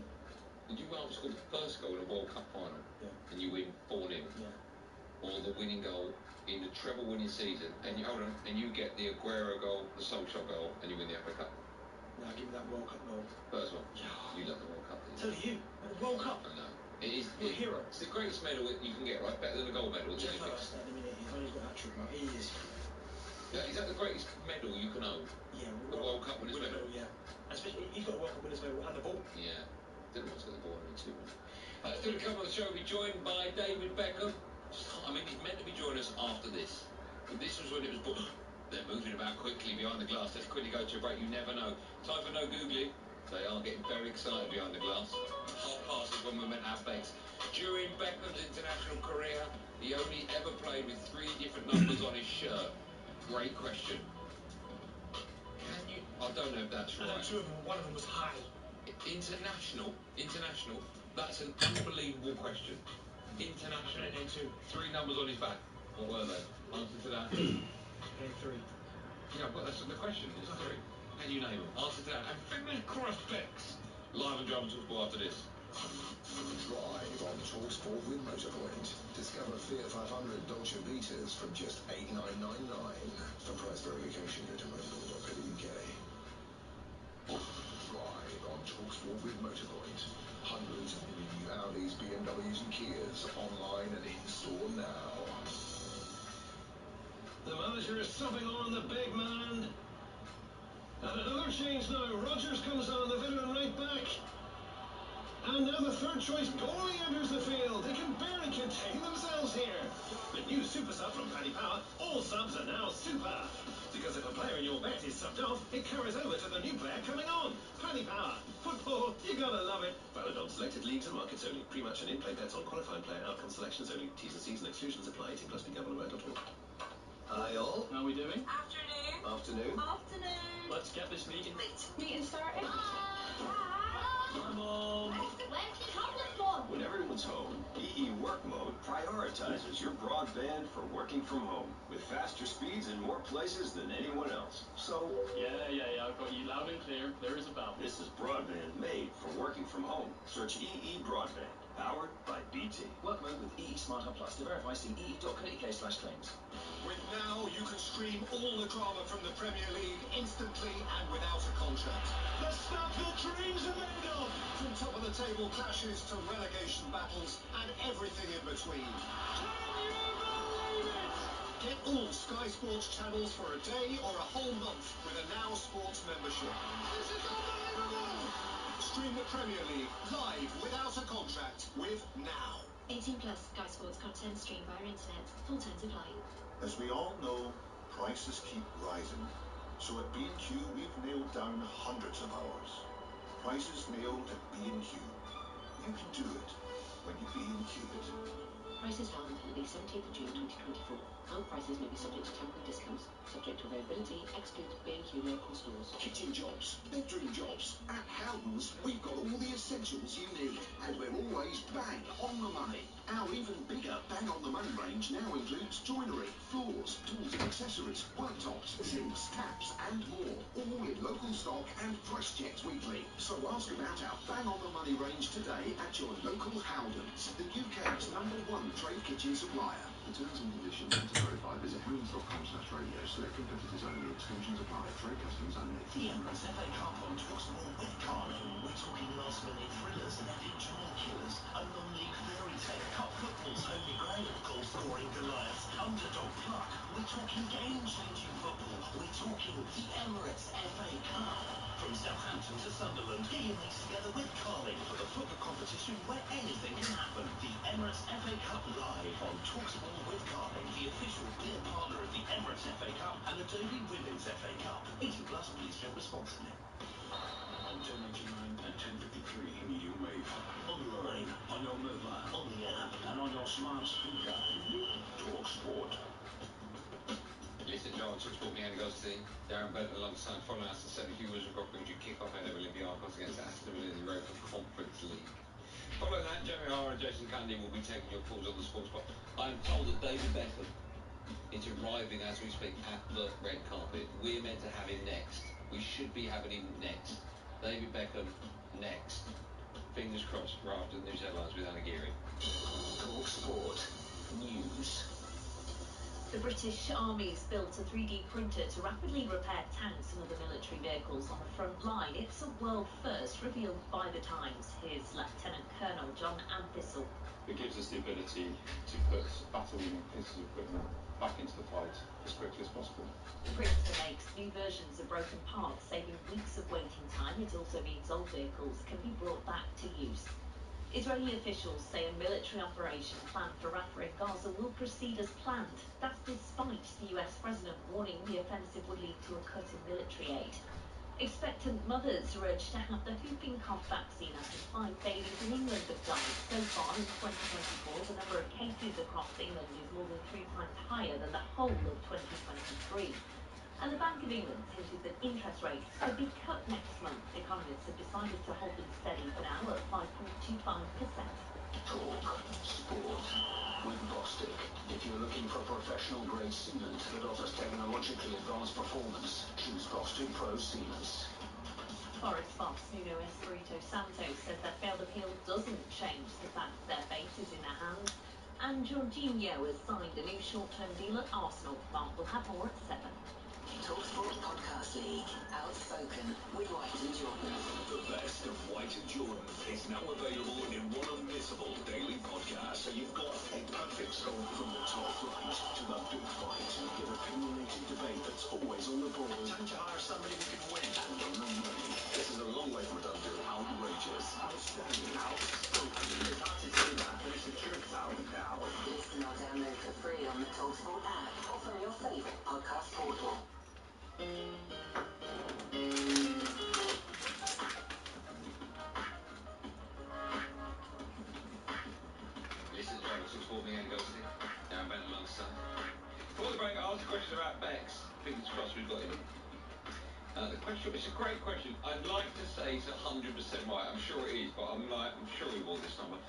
Would you rather score the first goal in a World Cup final and you win 4-0? Yeah. Or the winning goal in the treble winning season and you get the Aguero goal, the Solskjaer goal, and you win the FA Cup? Now give me that World Cup goal. First one. Yeah. You love the World Cup. So do you. World Cup. I know. It is. You're a hero. It's the greatest medal you can get, right? Better than a gold medal. Jeff Navas at the minute, he's only got that trick now. He is. Yeah, is that the greatest medal you can own? Yeah. The World Cup winners medal. Yeah. Especially he's got a World Cup winners medal and the ball. Yeah. Didn't want to get the ball only 2 minutes. Still to come on the show, we'll be joined by David Beckham. I mean, he's meant to be joining us after this. But this was when it was booked. They're moving about quickly behind the glass. Let's quickly go to a break. You never know. Time for no googly. They are getting very excited behind the glass. 1:30 is when we're meant to have Becks. During Beckham's international career, he only ever played with 3 different numbers on his shirt. Great question. Can you... I don't know if that's right. And 2 of them, one of them was high. International. That's an unbelievable question. International. And 2. 3 numbers on his back. What were they? Answer to that. And 3. Yeah, but that's the question. Is 3. Can you name them? Answer to that. And fingers crossed, Becks. Live and Drums talkSPORT after this. Drive on talkSPORT with Motorpoint. Discover Fiat 500 Dolce Vitas from just $8,999. For price verification, go to motorpoint.co.uk. Drive on talkSPORT with Motorpoint. Hundreds of new Audis, BMWs and Kias online and in store now. The manager is subbing on the big man. And another change now. Rodgers comes on, the veteran right back. And now the third choice goalie enters the field. They can barely contain themselves here. The new super sub from Paddy Power. All subs are now super. Because if a player in your bet is subbed off, it carries over to the new player coming on. Paddy Power. Football, you gotta love it. Valid on selected leagues and markets only. Pre-match and in-play bets on qualifying player outcome selections only. T's and C's and exclusions apply. 18 plus BGambleAware.org. Hi all. How are we doing? Afternoon. Afternoon. Let's get this meeting. Meeting started. Come on. Where's the tablet gone? When everyone's home, EE Work Mode prioritizes your broadband for working from home with faster speeds in more places than anyone else. So, Yeah, I've got you loud and clear as a bell. this is broadband made for working from home. Search EE Broadband, powered by BT. Work mode with EE Smart Hub Plus. To verify, see ee.co.uk/claims. With Now, you can stream all the drama from the Premier League instantly and without a contract. The stuff that dreams are made of. From top-of-the-table clashes to relegation battles and everything in between. Can you believe it? Get all Sky Sports channels for a day or a whole month with a Now Sports membership. This is unbelievable. Stream the Premier League live without a contract with Now. 18 plus. Sky Sports content streamed via internet. Full terms apply. As we all know, prices keep rising. So at B&Q, we've nailed down hundreds of ours. Prices nailed at B&Q. You can do it when you B&Q it. Prices held until at least 17th of June 2024. Held prices may be subject to temporary discounts, subject to availability, excludes B&Q local stores. Kitchen jobs, bedroom jobs. At Howden's, we've got all the essentials you need, and we're always bang on the money. Our even bigger bang on the money range now includes joinery, floors, tools and accessories, worktops, sinks, taps and more. All in local stock and price checked weekly. So ask about our bang on the money range today at your local Howden's, the UK's #1 trade kitchen supplier. For terms and conditions and to verify, visit howdens.com/radio. Select competitors only. Exclusions apply. Trade customers only. The Emirates FA Cup on talkSPORT with Carling. We're talking last-minute thrillers, epic draw killers, a non-league fairy tale, cup football's holy grail, goal-scoring Goliaths, underdog pluck. We're talking game-changing football. We're talking the Emirates FA Cup. From Southampton to Sunderland, get your mates together with Carling for the football competition where anything can happen. The Emirates FA Cup live on talkSPORT with Carling, the official beer partner of the Emirates FA Cup and the Derby Women's FA Cup. 18 plus, please drink responsibly. On 10.99 and 10.53 medium wave. Online, On your mobile. on the app. And on your smart speaker. TalkSPORT. Listen, John, talkSPORT, me and Gosling. Darren Bent alongside following us to 70 Wheels of Rockbridge kick-off ahead of Olympiacos against Aston Villa in the Europa Conference League. Following that, Jeremy Hara and Jason Cundy will be taking your calls on the sports spot. I'm told that David Beckham is arriving as we speak at the red carpet. We're meant to have him next. We should be having him next. David Beckham next. Fingers crossed. Right after the news headlines with Anna Geary. talkSPORT News. The British Army's built a 3D printer to rapidly repair tanks and other military vehicles on the front line. It's a world first revealed by The Times. Here's Lieutenant Colonel John Anthistle. It gives us the ability to put battle-winning pieces of equipment back into the fight as quickly as possible. The printer makes new versions of broken parts, saving weeks of waiting time. It also means old vehicles can be brought back to use. Israeli officials say a military operation planned for Rafah in Gaza will proceed as planned. That's despite the US president warning the offensive would lead to a cut in military aid. Expectant mothers are urged to have the whooping cough vaccine after 5 babies in England have died. So far in 2024, the number of cases across England is more than 3 times higher than the whole of 2023. And the Bank of England's hinted that interest rates could be cut next month. Economists have decided to hold them steady for now at 5.25%. talkSPORT with Bostik. If you're looking for professional grade sealant that offers technologically advanced performance, choose Bostik Pro Sealants. Forest boss Nuno Espirito Santo says their failed appeal doesn't change the fact their fate is in their hands. And Jorginho has signed a new short-term deal at Arsenal. Mark will have more at 7. talkSPORT Podcast League. Outspoken with White and Jordan. The best of White and Jordan is now available in one unmissable daily podcast. So you've got a perfect scope from the top flight to the big fight. Get opinionated debate that's always on the ball. Time to hire somebody who can win. And on the money. This is a long way from done deal. Outrageous. Outstanding. Outspoken. It's hard to say that, but it's the truth. Out now. Listen or download for free on the talkSPORT app or from your favourite podcast portal. Listen, John, talkSPORT, me and Gosling. Darren Bent alongside. Before the break, I asked a question about Bex. Fingers crossed we've got him. The question, it's a great question. I'd like to say it's 100% right. I'm sure it is, but I'm sure he won this number.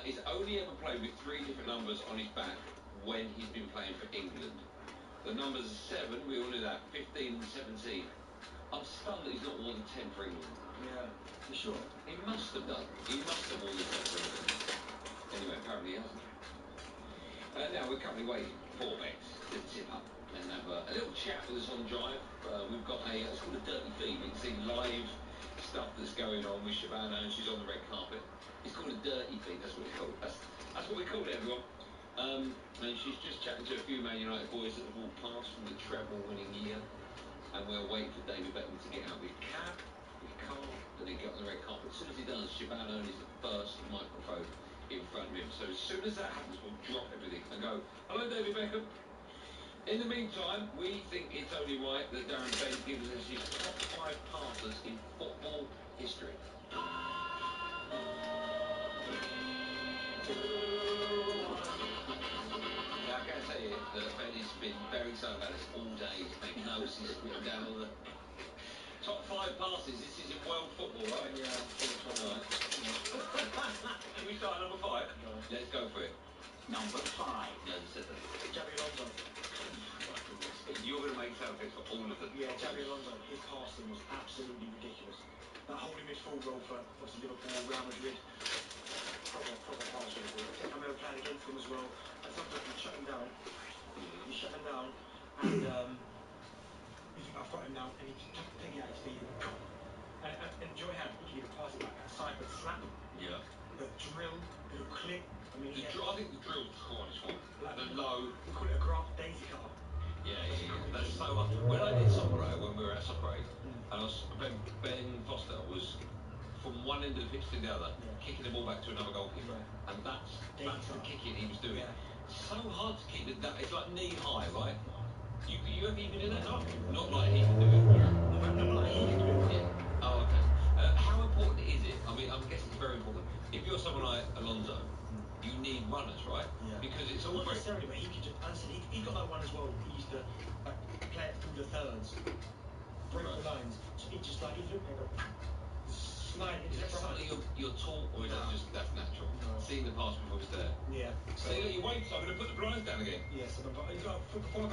He's only ever played with 3 different numbers on his back when he's been playing for England. The numbers are 7, we all knew that, 15 and 17. I'm stunned that he's not worn the 10 for England. Yeah, you sure? He must have done. He must have worn the 10 for England. Anyway, apparently he hasn't. Now we're currently waiting for Bex to tip up and have a little chat with us on Drive. We've got it's called a dirty feed. You can see live stuff that's going on with Shabana, and she's on the red carpet. It's called a dirty feed. That's what it's called. That's what we call it, everyone. And she's just chatting to a few Man United boys that have walked past from the treble-winning year, and we're waiting for David Beckham to get out of his cab Be calm and then get on the red carpet. As soon as he does, Shibano is the first microphone in front of him. So as soon as that happens, we'll drop everything and go, hello, David Beckham. In the meantime, we think it's only right that Darren Bent gives us his top 5 passers in football history. Now, I can tell you that Ben has been very excited about this all day. He's making notes, he's written down all the top 5 passes. This is in world football, right? Yeah, all right. Can we start at number 5? No. Let's go for it. Number 5. No, you said that. Xabi Alonso. You're going to make sound effects for all of them. Yeah, Xabi Alonso. His passing was absolutely ridiculous. That holding midfield role for obviously Liverpool, Real Madrid. Proper pass. I remember playing against him as well. And sometimes you shut him down. You shut him down, and you think, I've got him now, and he just take it out his feet and Joy had, he could even pass it like a side slap. Yeah. The drill, the little clip. I mean, I think the drill's the hardest one. Like the low. We call it a graft daisy cutter. Yeah. That's so hard. When I did soccer, when we were at soccer aid, and Ben Foster was from one end of the pitch to the other, kicking the ball back to another goalkeeper, and that's the kicking he was doing. So hard to keep it. It's like knee high, right? You ever even do that? No. Not like he can do it. Not like he can do it. Yeah. Oh, okay. How important is it? I mean, I'm guessing it's very important. If you're someone like Alonso, you need runners, right? Yeah. Because it's all not necessarily, but he could just honestly, he got that one as well. He used to play it through the thirds, break the lines. So he just like he looked and go slide into Is the that front. something you're taught, or is that just that's natural? No. Seeing the pass before it's there. Yeah. So you wait. So I'm going to put the blinds down again. Yeah. So before I go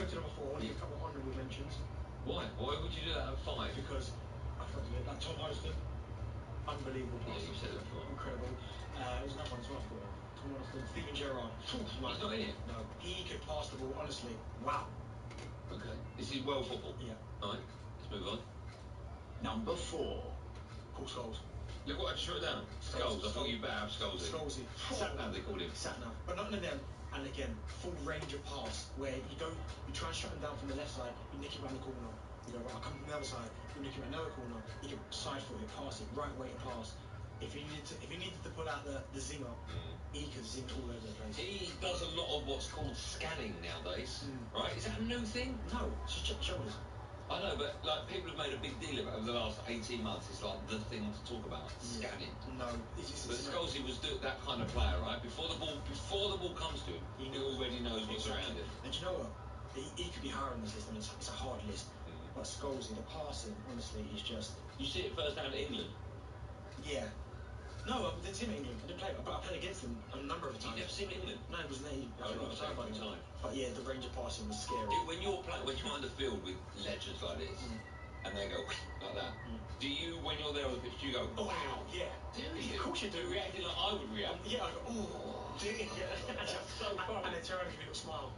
to number 4, I want to give a couple of honourable mentions. Why? Why would you do that at 5? Because I thought like Tom Hiddleston, unbelievable pass. Yeah, you said it before. Incredible. There's another one as well. I forgot. Tom Hiddleston, Steven Gerrard. He's not in it. No. He could pass the ball. Honestly, wow. Okay. This is world football. Yeah. All right. Let's move on. Number 4. Paul Scholes. Look what I just wrote down. Skulls. I thought you better have Skulls. Scholesy. Sat-nav, they called him. Sat-nav. But not in them. And again, full range of pass where you try and shut him down from the left side, you nick it around the corner. You go, right, I'll come from the other side, you nick it around another corner, you can side foot it, pass it, right way to pass. If he needed to pull out the zinger, he could zing all over the place. He does a lot of what's called scanning nowadays, right? Is that a new thing? No, it's just check the shoulders. I know, but like people have made a big deal about it over the last 18 months. It's like the thing to talk about, scanning. No, but Scholesy was that kind of player, right? Before the ball comes to him, he already knows what's around him. And you know what? He could be higher on this list. I mean, it's a hard list. But Scholesy, the passing, honestly, is just. You see it first hand in England. Yeah. No, I didn't see him in England. I didn't play, but I played against him a number of times. You never seen him in England? No, it was there. Time. But yeah, the range of passing was scary. When you're in the field with legends like this, and they go like that, do you, when you're there on the pitch, do you go, wow? Yeah. Do you? Of course you do. Reacting like I would react. Yeah, I go, oh, dude. Yeah. That's so fun. And then turn around and give you a little smile.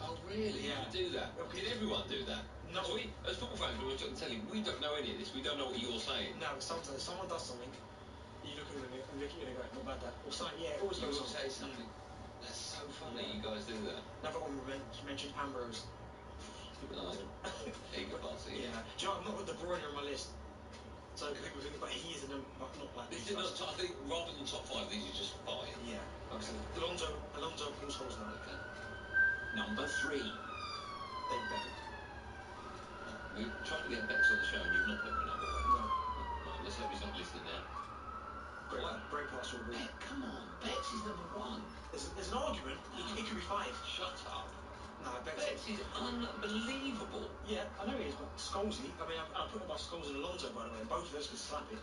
Oh, really? Yeah. You do that? Did everyone do that? No. So as football fans, we watch it on telly, we don't know any of this. We don't know what you're saying. No, sometimes someone does something, you look at them and go, not bad that. Or something, yeah, always goes on. Say something. That's so funny. You guys do that. Another one mentioned Ambrose. Eager passing. Yeah. Do you know, I'm not with De Bruyne on my list. So people think, but he is not like this. Is not. I think rather than top 5, these are just 5. Yeah. Okay. Alonso, Paul Scholes now. Okay. Number 3. David Beckham. We're trying to get Bex on the show, and you've not put him in number 1. No. Right, let's hope he's not listening now. Great pass, will be. Come on, Bex is number 1. There's an argument. He could be 5. Shut up. No, Bex is unbelievable. Yeah, I know he is, but Scholesy, I mean, I put him above Scholes and Alonso, by the way, and both of those could slap it.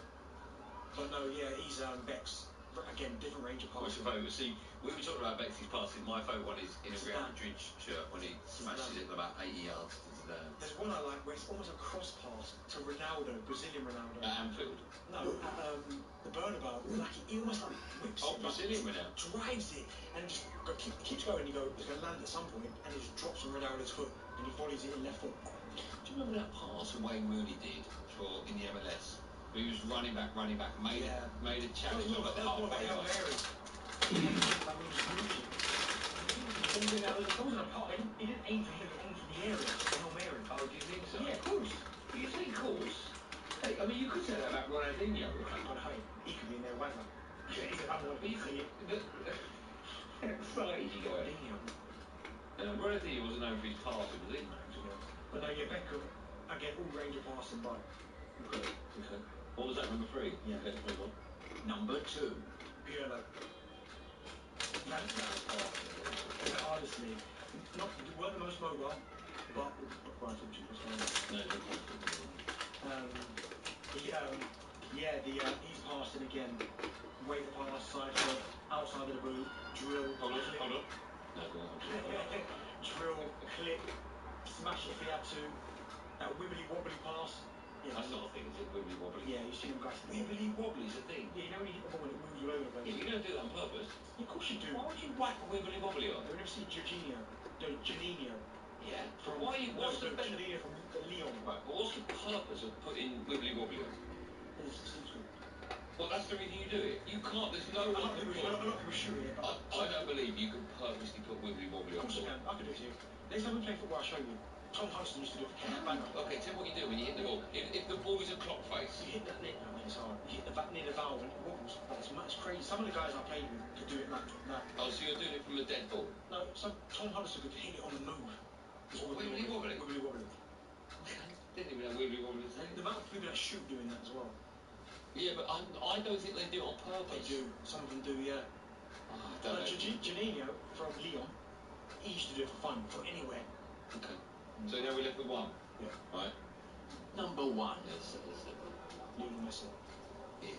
But no, yeah, he's Bex. Again, different range of What's passes. your favourite? See, we were talking about Bex's passes. My favourite one is in a Real Madrid shirt when he smashes it about 80 yards to Zidane. There's one I like where it's almost a cross pass to Ronaldo, Brazilian Ronaldo. At Anfield? No, at the Bernabeu. Like he almost like whips it. Brazilian Ronaldo. Drives it and just keeps going. You go, it's going to land at some point, and it just drops on Ronaldo's foot, and he volleys it in left foot. Do you remember that pass Wayne Rooney did in the MLS? He was running back, made a challenge of the halfway line. He didn't aim to hit it into the area. Hail Mary. Oh, do you think so? Yeah, of course. Do you think, of course? Hey, I mean, you could say that about Ronaldinho. But hey, he could be in there right now. He said, I don't want to be here. What age he going? Ronaldinho. Ronaldinho wasn't known for his passing, was he? But no, yeah, Beckham, again, all range of passing, but... Okay. What was that, number 3? Yeah. Okay, move on. Number 2. Pirlo. Honestly, weren't the most mobile, but... Right, talk to you, what's going on? He's passing again. Wait the pass, side foot, outside of the boot, drill, Hold on. No, go on. drill, clip, smash it if he had to. That wibbly wobbly pass. Yeah, that's not a thing, is it? Wibbly wobbly. Yeah, you see them guys. Wibbly wobbly is a thing. Yeah, you know when you hit the ball and it moves all over the place. Yeah, but you don't do that on purpose. Yeah, of course you do. Why would you whack wibbly wobbly on? Have you ever seen Jorginho? No, Janino. Yeah. What's the benefit? Janino from Lyon. Right, but what's the purpose of putting wibbly wobbly on? Well, that's the reason you do it. You can't. There's no one. A lot of people shoot it. I don't believe you can purposely put wibbly wobbly on. Of course I can. I can do it to you. Next time we play football, I'll show you. Tom Hudson used to do it for Kenneth. Okay, tell me what you do when you hit the ball. If the ball is a clock face. You hit that near, it's hard. You hit the back near the valve and it wobbles. It's crazy. Some of the guys I played with could do it like that. Oh, so you're doing it from a dead ball? No, Tom Hudson could hit it on the move. Wibbly wobbly? Wibbly wobbly. Didn't even know wibbly wobbly was a thing. The amount of people that shoot doing that as well. Yeah, but I don't think they do it on purpose. They do. Some of them do, yeah. I don't know. Janino from Lyon, he used to do it for fun, for anywhere. Okay. So now we're left with 1. Yeah. Right. Number 1. Lionel Messi. Yeah,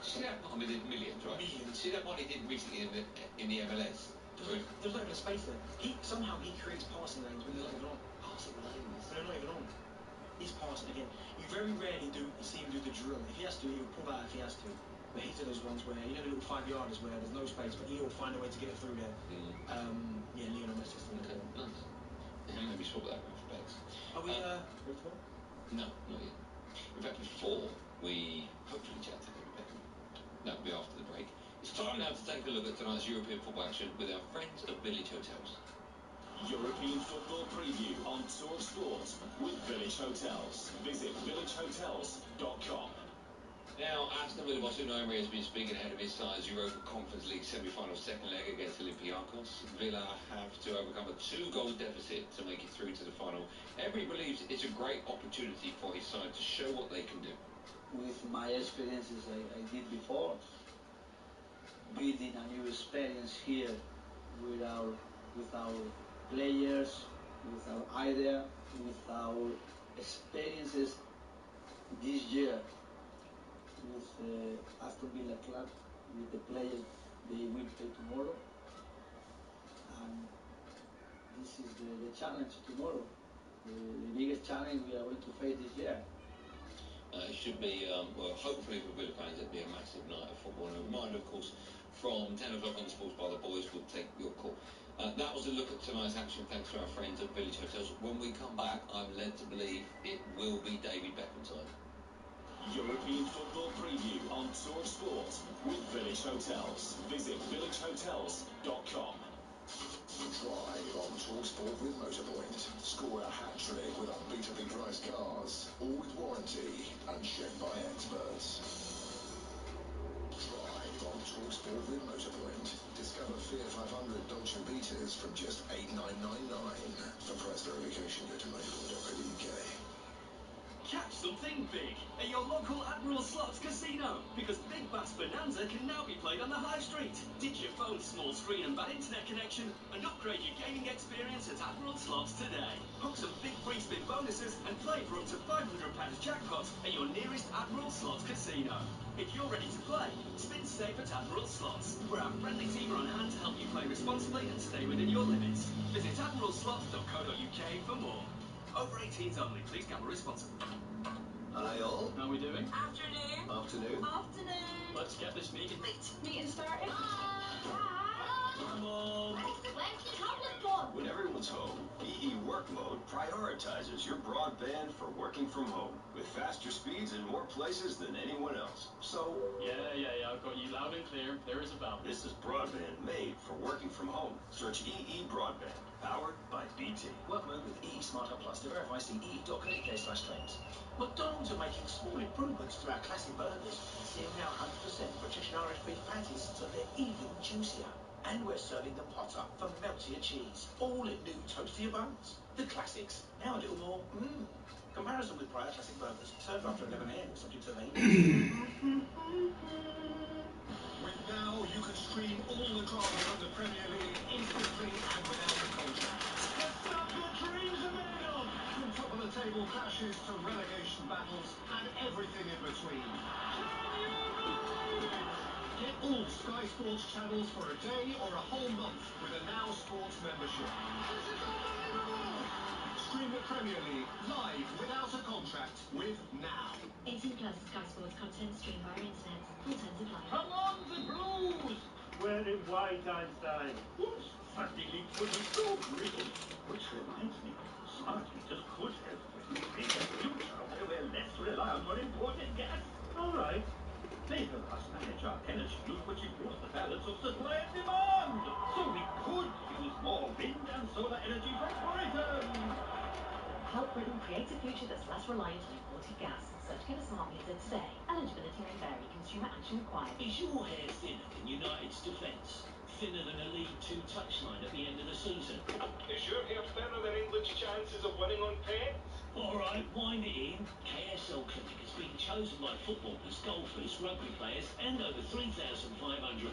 see that? I mean, millions, right? Millions. See that one he did recently in the MLS? There's not even a space there. Somehow he creates passing lanes when they're not even on. Passing lanes? They're not even on. He's passing again. You very rarely see him do the drill. If he has to, he'll pull that if he has to. But he's those ones where, you know, the little 5-yarders where there's no space, but he'll find a way to get it through there. Yeah, Lionel Messi. Okay, nice. Yeah, maybe swap that one for Bex. Are we, ready for it? No, not yet. In fact, before we hopefully chat to David Beckham, that'll be after the break. It's time now to take a look at tonight's European football action with our friends at Village Hotels. European football preview on talkSPORT with Village Hotels. Visit villagehotels.com. Now, Aston Villa boss Unai Emery has been speaking ahead of his side's Europa Conference League semi-final second leg against Olympiacos. Villa have to overcome a 2-goal deficit to make it through to the final. Emery believes it's a great opportunity for his side to show what they can do. With my experiences I did before, building a new experience here with our players, with our idea, with our experiences this year with Aston Villa Club, with the players they will play tomorrow. And this is the challenge tomorrow, the biggest challenge we are going to face this year. It should be, well, hopefully for Villa fans, it'll be a massive night of football. And a reminder, of course, from 10 o'clock on the Sports Bar, the boys will take your call. That was a look at tonight's action, thanks to our friends at Village Hotels. When we come back, I'm led to believe it will be David Beckham time. European football preview on talkSPORT with Village Hotels. Visit villagehotels.com. Drive on talkSPORT with Motorpoint. Score a hat-trick with unbeatably priced cars, all with warranty and checked by experts. Drive on talkSPORT with Motorpoint. Discover Fiat 500 Dolce Vitas from just $8,999. For price verification, go to motorpoint.co.uk. Catch something big at your local Admiral Slots Casino, because Big Bass Bonanza can now be played on the high street. Ditch your phone's small screen and bad internet connection and upgrade your gaming experience at Admiral Slots today. Hook some big free spin bonuses and play for up to £500 jackpot at your nearest Admiral Slots Casino. If you're ready to play, spin safe at Admiral Slots, where our friendly team are on hand to help you play responsibly and stay within your limits. Visit admiralslots.co.uk for more. Over 18s only. Please gamble responsibly. Hi all. How are we doing? Afternoon. Afternoon. Let's get this meeting. Meeting started. Where's the tablet gone? When everyone's home, EE Work Mode prioritizes your broadband for working from home with faster speeds in more places than anyone else. So, Yeah, I've got you loud and clear. There is a bell. this is broadband made for working from home. Search EE Broadband, powered by BT. Work mode with EE Smart Hub Plus. To verify, see ee.co.uk/claims. McDonald's are making small improvements to our classic burgers. See them now 100% British and Irish beef patties, so they're even juicier. And we're serving them hotter for meltier cheese, all in new toastier buns. The classics, now a little more Comparison with prior classic burgers, served after 11 a.m. subject to vein. With Now, you can stream all the drama from the Premier League instantly and without a contract. The stuff your dreams are made of. From top-of-the-table clashes to relegation battles and everything in between. Can you believe it? Get all Sky Sports channels for a day or a whole month with a Now Sports membership. This is unbelievable. Stream the Premier League live without a contract with Now. 18 plus Sky Sports content streamed via internet. Full terms apply. Come on, the Blues. We're in white, Einstein. Whoops, Sunday league was so gritty. Which reminds me, smart meters could help if we think a future where we're less reliant on imported gas. All right. They help us manage our energy use, which improves the balance of supply and demand. So we could use more wind and solar energy from Britain. Help Britain create a future that's less reliant on imported gas. Search Get a Smart Meter today. Eligibility may vary. Consumer action required. Is your hair thinner than United's defence? Thinner than a League Two touchline at the end of the season? Is your hair thinner than England's chances of winning on pens? All right, wind it in. KSL Clinic has been chosen by footballers, golfers, rugby players, and over 3,500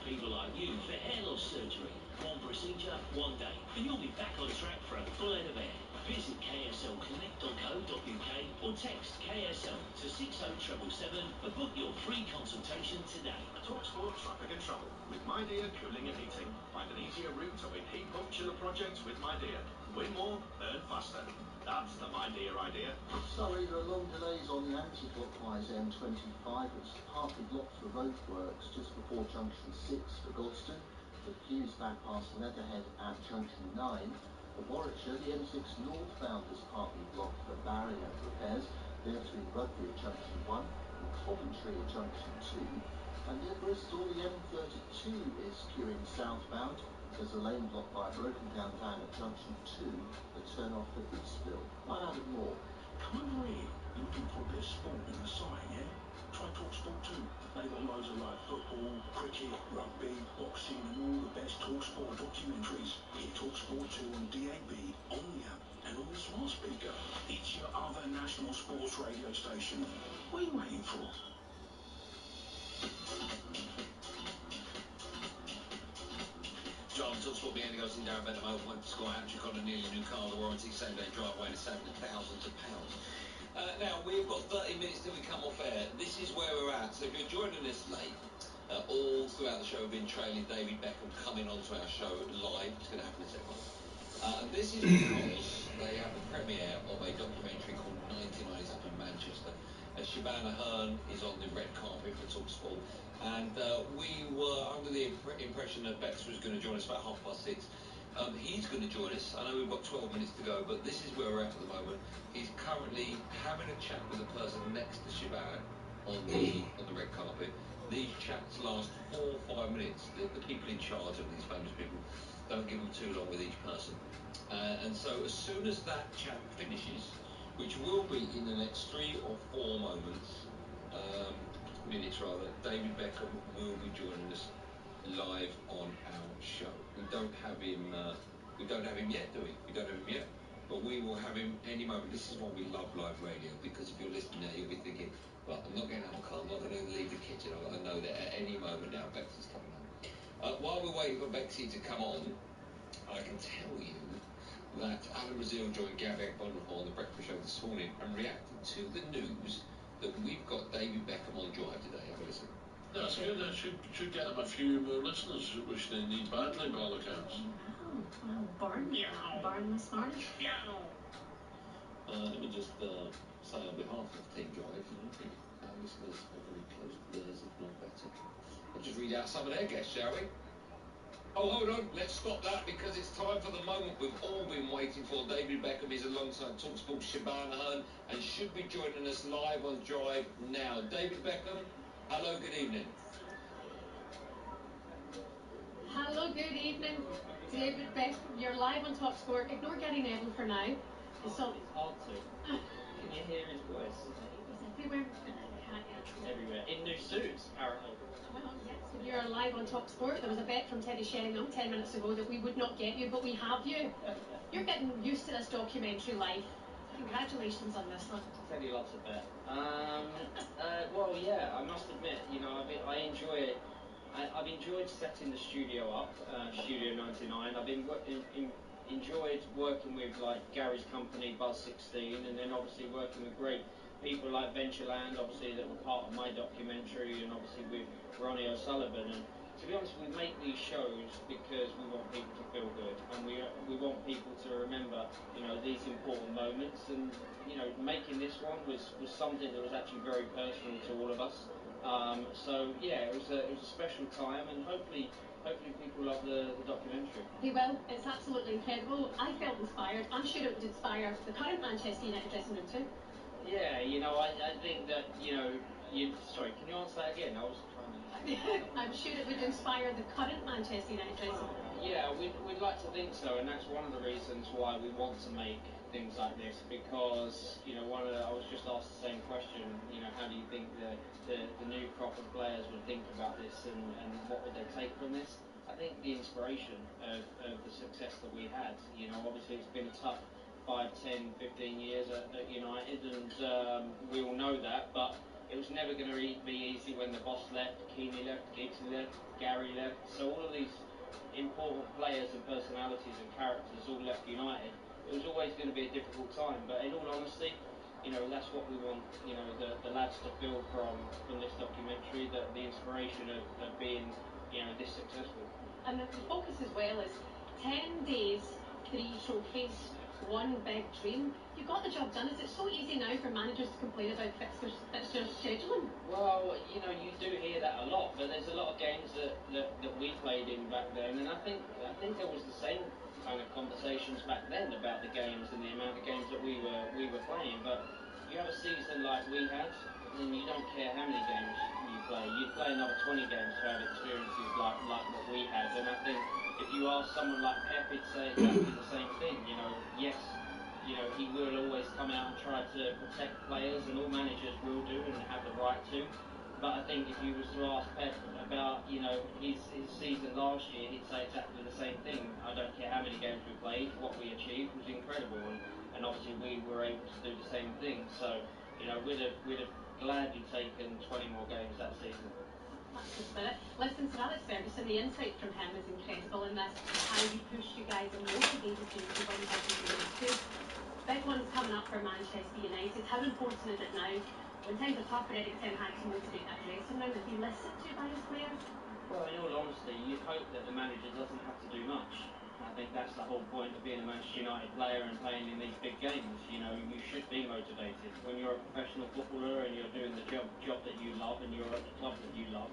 people like you for hair loss surgery. One procedure, one day, and you'll be back on track for a full head of hair. Visit kslclinic.co.uk or text KSL to 60777 and book your free consultation today. TalkSPORT Traffic and Travel with My Dear Cooling and Heating. Find an easier route to win heat pump chiller projects with My Dear. Win more, earn faster. That's the My Dear idea. Sorry, there are long delays on the anti-clockwise M25. It's partly blocked for roadworks just before junction 6 for Godstone. The queue's back past Leatherhead at junction 9. For Warwickshire, the M6 northbound is partly blocked for barrier repairs. There between Rugby at junction 1 and Coventry at junction 2. And near Bristol, the M32 is queuing southbound. There's a lane blocked by a broken down van at junction 2, the turn off for Eastville. Find out more. Come over here. You're looking for a bit of sport in the side, yeah? Try TalkSport 2. They've got loads of like football, cricket, rugby, boxing, and all the best TalkSport documentaries. Get TalkSport 2 on DAB, on the app, and on the smart speaker. It's your other national sports radio station. What are you waiting for? John, talkSPORT behind the goals in Darren Benham went to score hat-trick on a nearly new car, the warranty, same-day drive away to saving thousands of pounds. Now, we've got 30 minutes till we come off air. This is where we're at. So if you're joining us late, all throughout the show we've been trailing David Beckham coming onto our show live. It's going to happen in a second. And this is because they have the premiere of a documentary called 99. It's up in Manchester. Shabana Hearn is on the red carpet for talkSPORT. And we were under the impression that Bex was going to join us about 6:30. He's going to join us. I know we've got 12 minutes to go, but this is where we're at the moment. He's currently having a chat with the person next to Shabana on the red carpet. These chats last 4 or 5 minutes. The people in charge of these famous people don't give them too long with each person. And so as soon as that chat finishes, which will be in the next 3 or 4 minutes, David Beckham will be joining us live on our show. We don't have him yet, do we? We don't have him yet, but we will have him any moment. This is why we love live radio, because if you're listening now, you'll be thinking, well, I'm not getting out of the car, I'm not going to leave the kitchen. I know that at any moment now Bexy's coming on. While we're waiting for Bexy to come on, I can tell you that Alan Brazil joined Gabby Bonhor on the Breakfast Show this morning and reacted to the news that we've got David Beckham on drive today. Have a listen. That's good. That should get them a few more listeners, which they need badly by all accounts. Burn this morning. Let me just say on behalf of Team Drive, our listeners are very close to theirs, if not better. I'll just read out some of their guests, shall we? Oh, hold on. Let's stop that because it's time for the moment we've all been waiting for. David Beckham is alongside talkSPORT Shabana Hearn and should be joining us live on Drive now. David Beckham, hello, good evening. Hello, good evening, David Beckham. You're live on talkSPORT. Ignore Gary Neville for now. It's hard to. Can you hear his voice? He's everywhere, can't you? Everywhere. In new suits, apparently. Well, yes, you're live on talkSPORT. There was a bet from Teddy Sheringham 10 minutes ago that we would not get you, but we have you. You're getting used to this documentary life. Congratulations on this one. Teddy loves a bet. Well, yeah, I must admit, you know, I enjoy it. I've enjoyed setting the studio up, Studio 99. I've enjoyed working with like Gary's company, Buzz 16, and then obviously working with great people like Ventureland, obviously that were part of my documentary, and obviously with Ronnie O'Sullivan. And to be honest, we make these shows because we want people to feel good, and we want people to remember, you know, these important moments. And you know, making this one was something that was actually very personal to all of us. So yeah, it was a special time, and hopefully people love the documentary. They will. It's absolutely incredible. I felt inspired. I'm sure it would inspire the current Manchester United dressing room too. Yeah, you know, I think that, you know, sorry, can you answer that again? I was trying to... I'm sure it would inspire the current Manchester United dressing room. Yeah, we'd like to think so, and that's one of the reasons why we want to make things like this, because, you know, I was just asked the same question, you know, how do you think the new crop of players would think about this, and what would they take from this? I think the inspiration of the success that we had, you know, obviously it's been a tough 5, 10, 15 years at United, and we all know that, but it was never going to be easy when the boss left, Keeney left, Giggs left, Gary left, so all of these important players and personalities and characters all left United. It was always going to be a difficult time, but in all honesty, you know, that's what we want, you know, the lads to feel from this documentary, that the inspiration of being, you know, this successful. And the focus as well is 10 days, 3 trophies, one big dream. You got the job done. Is it so easy now for managers to complain about fixture scheduling? Well, you know, you do hear that a lot, but there's a lot of games that we played in back then, and I think there was the same kind of conversations back then about the games and the amount of games that we were playing. But you have a season like we had, then you don't care how many games you play. You play another 20 games to have experiences like what we had. And I think if you ask someone like Pep, he'd say exactly the same thing. You know, yes, you know, he will always come out and try to protect players, and all managers will do and have the right to. But I think if you was to ask Pep about, you know, his season last year, he'd say exactly the same thing. I don't care how many games we played, what we achieved was incredible, and obviously we were able to do the same thing. So, you know, we'd have gladly taken 20 more games that season. That's the spirit. Listen, Sir Alex Ferguson, the insight from him is incredible in this, how he pushed you guys and motivated you to win every game too. Big one's coming up for Manchester United. How important is it now, when times are tough for Erik ten Hag, to motivate that dressing room? Is he listened to by his players? Well, in all honesty, you'd hope that the manager doesn't have to do much. I think that's the whole point of being a Manchester United player and playing in these big games. You know, you should be motivated. When you're a professional footballer and you're doing the job that you love and you're at the club that you love,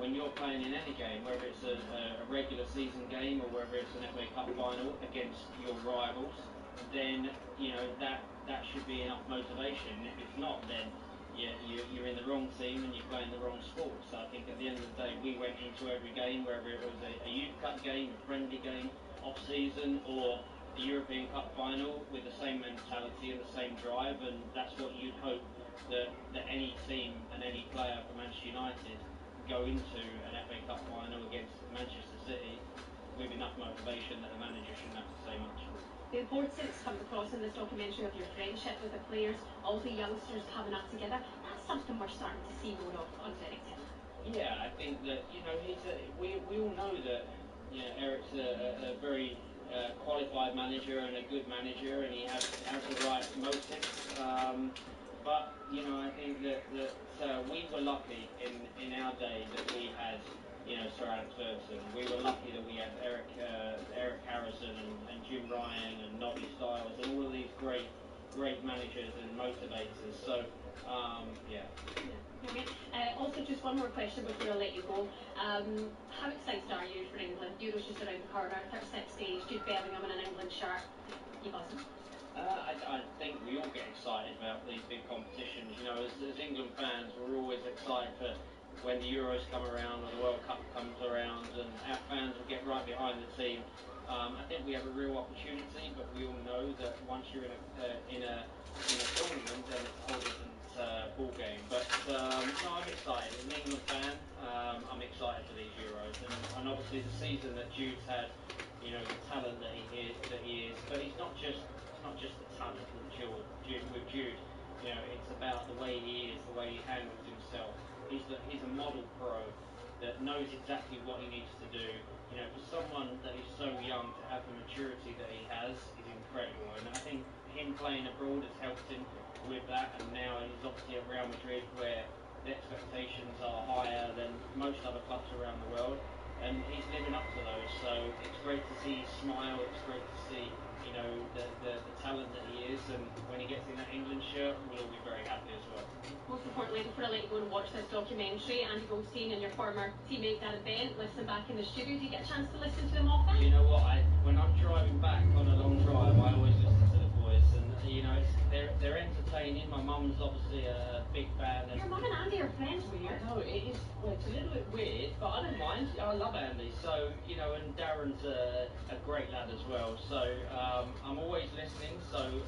when you're playing in any game, whether it's a regular season game or whether it's an FA Cup final against your rivals, then, you know, that should be enough motivation. If it's not, then you're in the wrong team and you're playing the wrong sport. So I think at the end of the day, we went into every game, whether it was a Youth Cup game, a friendly game, off-season, or a European Cup final, with the same mentality and the same drive, and that's what you'd hope that any team and any player for Manchester United go into an FA Cup final against Manchester City with enough motivation that the manager shouldn't have to say much. The importance comes across in this documentary of your friendship with the players, all the youngsters coming up together. That's something we're starting to see more of under Erik ten Hag. Yeah, I think that, you know, we all know that, you know, Eric's a very qualified manager and a good manager, and he has the right motives. But, you know, I think that we were lucky in our day that we had, you know, Sir Alex Ferguson. We were lucky that we had Eric Harrison and Jim Ryan and Nobby Stiles and all of these great managers and motivators. So, yeah. Brilliant. Also, just one more question before I let you go. How excited are you for England? Euro's just around the corner, 36th stage, Jude Bellingham in an England shirt. You buzzing? I think we all get excited about these big competitions. You know, as England fans, we're always excited for when the Euros come around or the World Cup comes around, and our fans will get right behind the team. I think we have a real opportunity, but we all know that once you're in a tournament, then it's a whole different ball game. But no, I'm excited. As an England fan, I'm excited for these Euros, and obviously the season that Jude's had, you know, the talent that he is. But it's not just the talent with Jude. You know, it's about the way he is, the way he handles himself. He's a model pro that knows exactly what he needs to do. You know, for someone that is so young to have the maturity that he has is incredible. And I think him playing abroad has helped him with that. And now he's obviously at Real Madrid, where the expectations are higher than most other clubs around the world. And he's living up to those. So it's great to see his smile. It's great to see, you know, the talent that he is. And when he gets in that England shirt, we'll all be very happy as well. Most importantly, before I let you go and watch this documentary, Andy Goldstein and your former teammate Gareth Bent listen back in the studio. Do you get a chance to listen to them often? You know what? When I'm driving back on a long drive, I always listen to the boys, and you know, they're entertaining. My mum's obviously a big fan. Your mum and Andy are friends, weird. I know it is. Well, it's a little bit weird, but I don't mind. I love Andy. So you know, and Darren's a great lad as well. So I'm always listening. So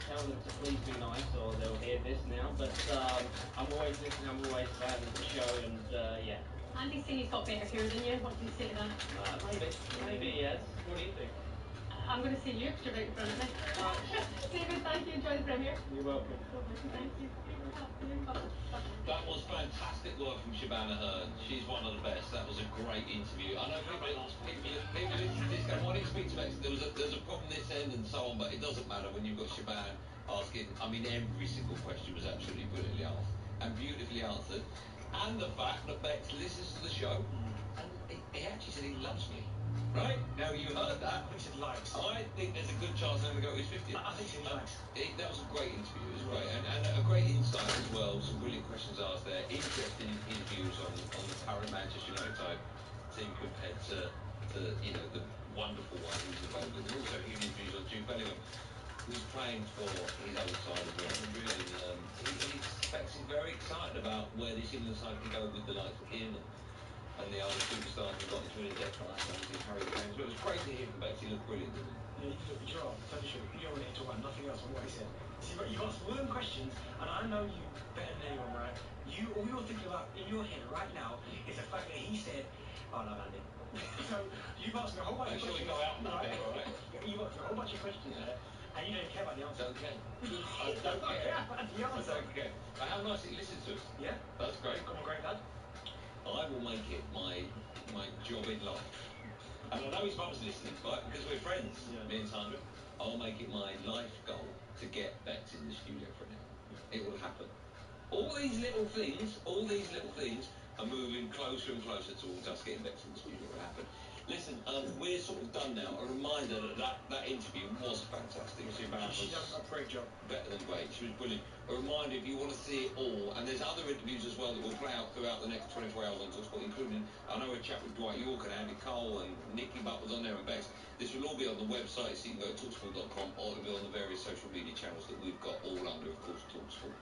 tell them to please be nice, or they'll hear this now. But I'm always listening. I'm always a fan of the show, and yeah. Andy's saying he's got better hair than you. What do you say to that? Maybe he has. What do you think? I'm going to say you because you're right in front of me. David, thank you. Enjoy the premiere. You're welcome. Thank you. That was fantastic work from Shabana Hearn. She's one of the best. That was a great interview. I know people listen to this going, why didn't you speak to Bex? There's a problem this end and so on, but it doesn't matter when you've got Shabana asking. I mean, every single question was absolutely brilliantly asked and beautifully answered. And the fact that Bex listens to the show and he actually said he loves me. Right? Now, you heard that. I think he said likes. I think there's a good chance I'm going to go to his 50th. I think he said he likes. That was a great interview. It was great. And a great insight as well. Some brilliant questions asked there. Interesting his views on the current Manchester United team compared to you know, the wonderful one who's involved with. And also his views on Jude Bellingham, who's playing for his old side of Real Madrid. And Bex is very excited about where this England side can go with the likes of him and the other superstars we've got, including Declan Rice, obviously Harry Kane. But it was great to hear from Bex. He looked brilliant, didn't he? Yeah, look, you know, tell the truth, you don't want to talk about nothing else than what he said. You've asked all them questions, and I know you better than anyone, right? All you're thinking about in your head right now is the fact that he said, "Oh, I love Andy." So you've asked me a whole bunch of questions. Make sure we go out on that bit, all right? You've asked me a whole bunch of questions there, and you don't even care about the answer. Don't care. I don't care. About the answer. I don't care. How nice that he listens to us. Yeah. That's great. Come on, great lad. I will make it my job in life. And I know his mum's listening, right? Because we're friends, me and Sandra. I'll make it my life goal to get Bex in the studio for an hour. It will happen. All these little things are moving closer and closer towards us getting Bex in the studio. It will happen. Listen, we're sort of done now. A reminder that interview was fantastic. She's done a great job. Better than great. She was brilliant. A reminder, if you want to see it all, and there's other interviews as well that will play out throughout the next 24 hours on talkSPORT, including, I know a chat with Dwight York and Andy Cole and Nicky Butt was on there and Bex. This will all be on the website, so you can go to talksport.com, or it'll be on the various social media channels that we've got all under, of course, talkSPORT.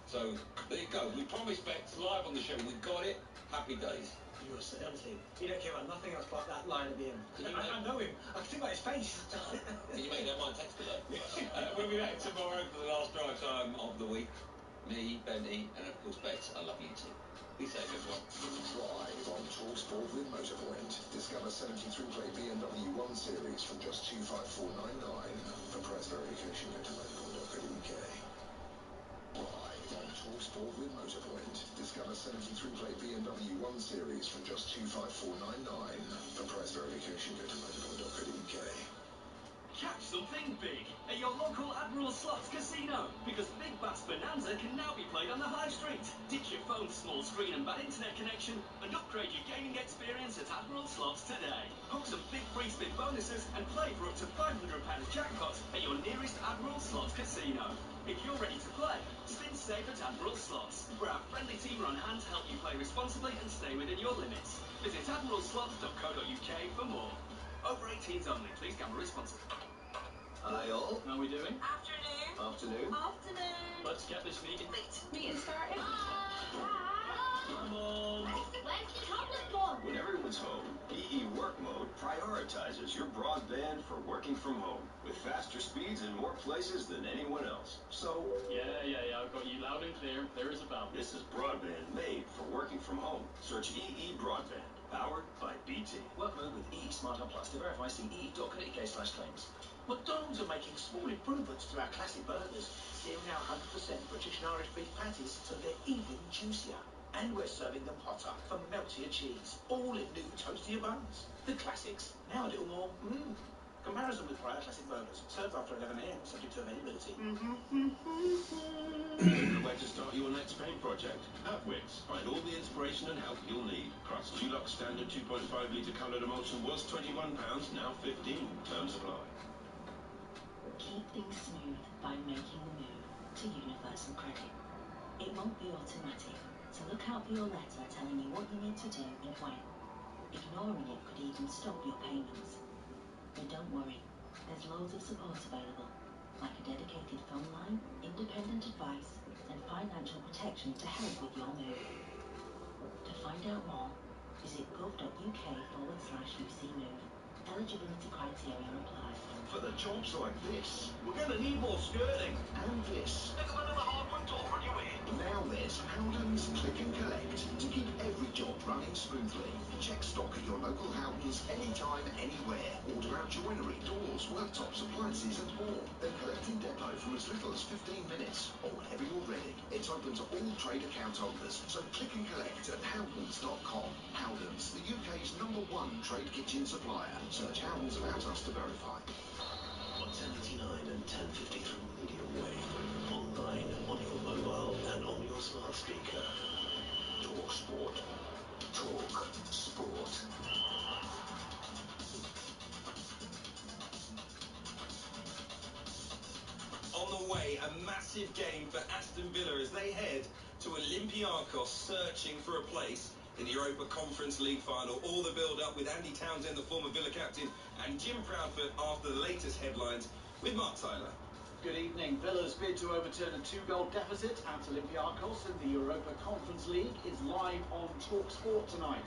So, there you go. We promised Bex live on the show. We got it. Happy days. You were honestly, he don't care about nothing else but that line at the end. I know him. I can see by his face. Can you make that my text alert? We'll be back tomorrow for the last drive time of the week. Me, Benny, and of course Bex. I love you too. Be safe, everyone. Drive on talkSPORT with Motorpoint. Discover 73-plate BMW 1 Series from just $25499. For price verification, go to motorpoint.co.uk. Drive on talkSPORT with Motorpoint. Discover 73-plate BMW 1 Series from just $25499. For price verification, go to motorpoint.co.uk. Catch something big at your local Admiral Slots Casino, because Big Bass Bonanza can now be played on the high street. Ditch your phone's small screen and bad internet connection and upgrade your gaming experience at Admiral Slots today. Hook some big free spin bonuses and play for up to £500 jackpots at your nearest Admiral Slots Casino. If you're ready to play, spin safe at Admiral Slots, where our friendly team are on hand to help you play responsibly and stay within your limits. Visit admiralslots.co.uk for more. Over 18s only. Please gamble responsibly. Hi all. How are we doing? Afternoon. Afternoon. Afternoon. Let's get this meeting. Late. Meeting started. Come on. Where's the tablet gone? When everyone's home, EE Work Mode prioritizes your broadband for working from home with faster speeds in more places than anyone else. So, Yeah, I've got you loud and clear. There is a bell. this is broadband made for working from home. Search EE Broadband, powered by BT. Work Mode with EE Smart Hub Plus. To verify, see ee.co.uk/claims. McDonald's are making small improvements to our classic burgers. Here are now 100% British and Irish beef patties, so they're even juicier. And we're serving them hotter for meltier cheese, all in new toastier buns. The classics, now a little more Comparison with prior classic burgers, served after 11 a.m, subject to availability. Looking for where to start your next paint project? At Wix, find all the inspiration and help you'll need. Crust's Dulux standard 2.5 litre coloured emulsion was £21, now 15. Terms apply. Keep things smooth by making the move to Universal Credit. It won't be automatic, so look out for your letter telling you what you need to do and when. Ignoring it could even stop your payments. But don't worry, there's loads of support available, like a dedicated phone line, independent advice, and financial protection to help with your move. To find out more, visit gov.uk/UCMove. Eligibility criteria apply. For the jobs like this, We're going to need more skirting. and this, Pick up another hardwood door on your way. now there's Howden's Click and Collect to keep every job running smoothly. Check stock at your local Howden's anytime, anywhere. Order our joinery, doors, worktops, appliances and more. Then collect in depot from as little as 15 minutes or whenever you're ready. It's open to all trade account holders, so click and collect at howdens.com. Howdens, the UK's #1 trade kitchen supplier. Search Howdens allows us to verify. On 1089 and 1053 medium wave. Online, on your mobile and on your smart speaker. talkSPORT. Talk Sport. On the way, a massive game for Aston Villa as they head to Olympiacos, searching for a place in the Europa Conference League final. All the build-up with Andy Townsend, the former Villa captain, and Jim Proudfoot after the latest headlines with Mark Tyler. Good evening. Villa's bid to overturn a 2-goal deficit at Olympiacos in the Europa Conference League is live on talkSPORT tonight.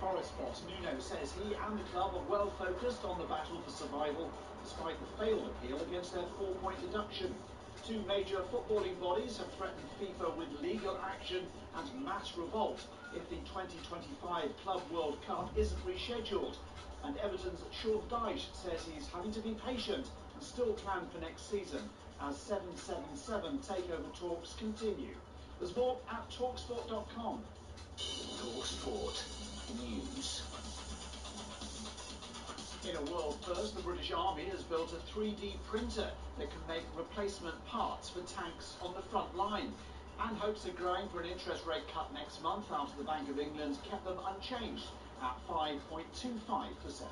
Forest boss Nuno says he and the club are well focused on the battle for survival despite the failed appeal against their 4-point deduction. 2 major footballing bodies have threatened FIFA with legal action and mass revolt if the 2025 Club World Cup isn't rescheduled. And Everton's Sean Dyche says he's having to be patient and still plan for next season as 777 takeover talks continue. There's more at talksport.com. talkSPORT News. In a world first, the British Army has built a 3D printer that can make replacement parts for tanks on the front line. And hopes are growing for an interest rate cut next month after the Bank of England kept them unchanged at 5.25%.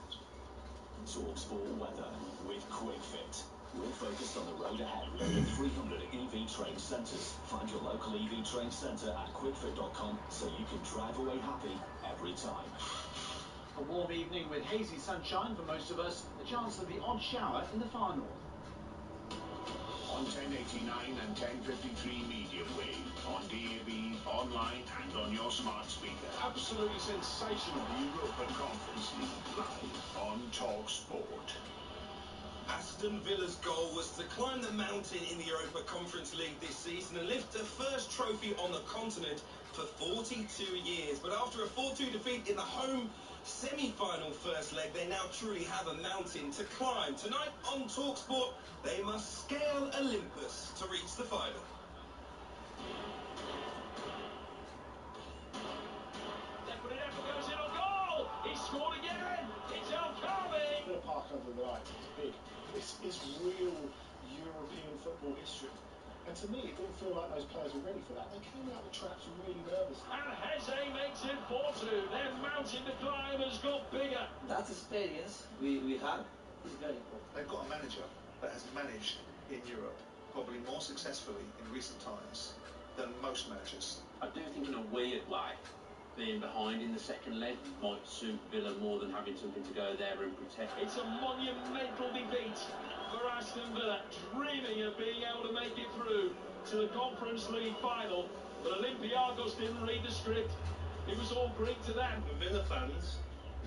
talkSPORT weather with QuickFit. We're focused on the road ahead with over 300 EV train centres. Find your local EV train centre at quickfit.com so you can drive away happy every time. A warm evening with hazy sunshine for most of us, a chance of the odd shower in the far north. On 1089 and 1053 medium wave, on DAB, online and on your smart speaker. Absolutely sensational Europa Conference League live on talkSPORT. Aston Villa's goal was to climb the mountain in the Europa Conference League this season and lift the first trophy on the continent for 42 years. But after a 4-2 defeat in the home semi-final first leg, they now truly have a mountain to climb. Tonight on talkSPORT, they must scale Olympus to reach the final. Left footed effort goes in on goal. He scored again. It's El Kami. Villa Park under the lights is big. This is real European football history. And to me, it didn't feel like those players were ready for that. They came out the traps really nervous. And Heze makes it 4-2. Their mountain to climb has got bigger. That experience we have is very important. They've got a manager that has managed in Europe. probably more successfully in recent times than most managers. I do think in a weird way, being behind in the second leg might suit Villa more than having something to go there and protect. It's a monumental defeat for Aston Villa, dreaming of being able to make it through to the Conference League final. But Olympiacos didn't read the script. It was all Greek to them. For Villa fans,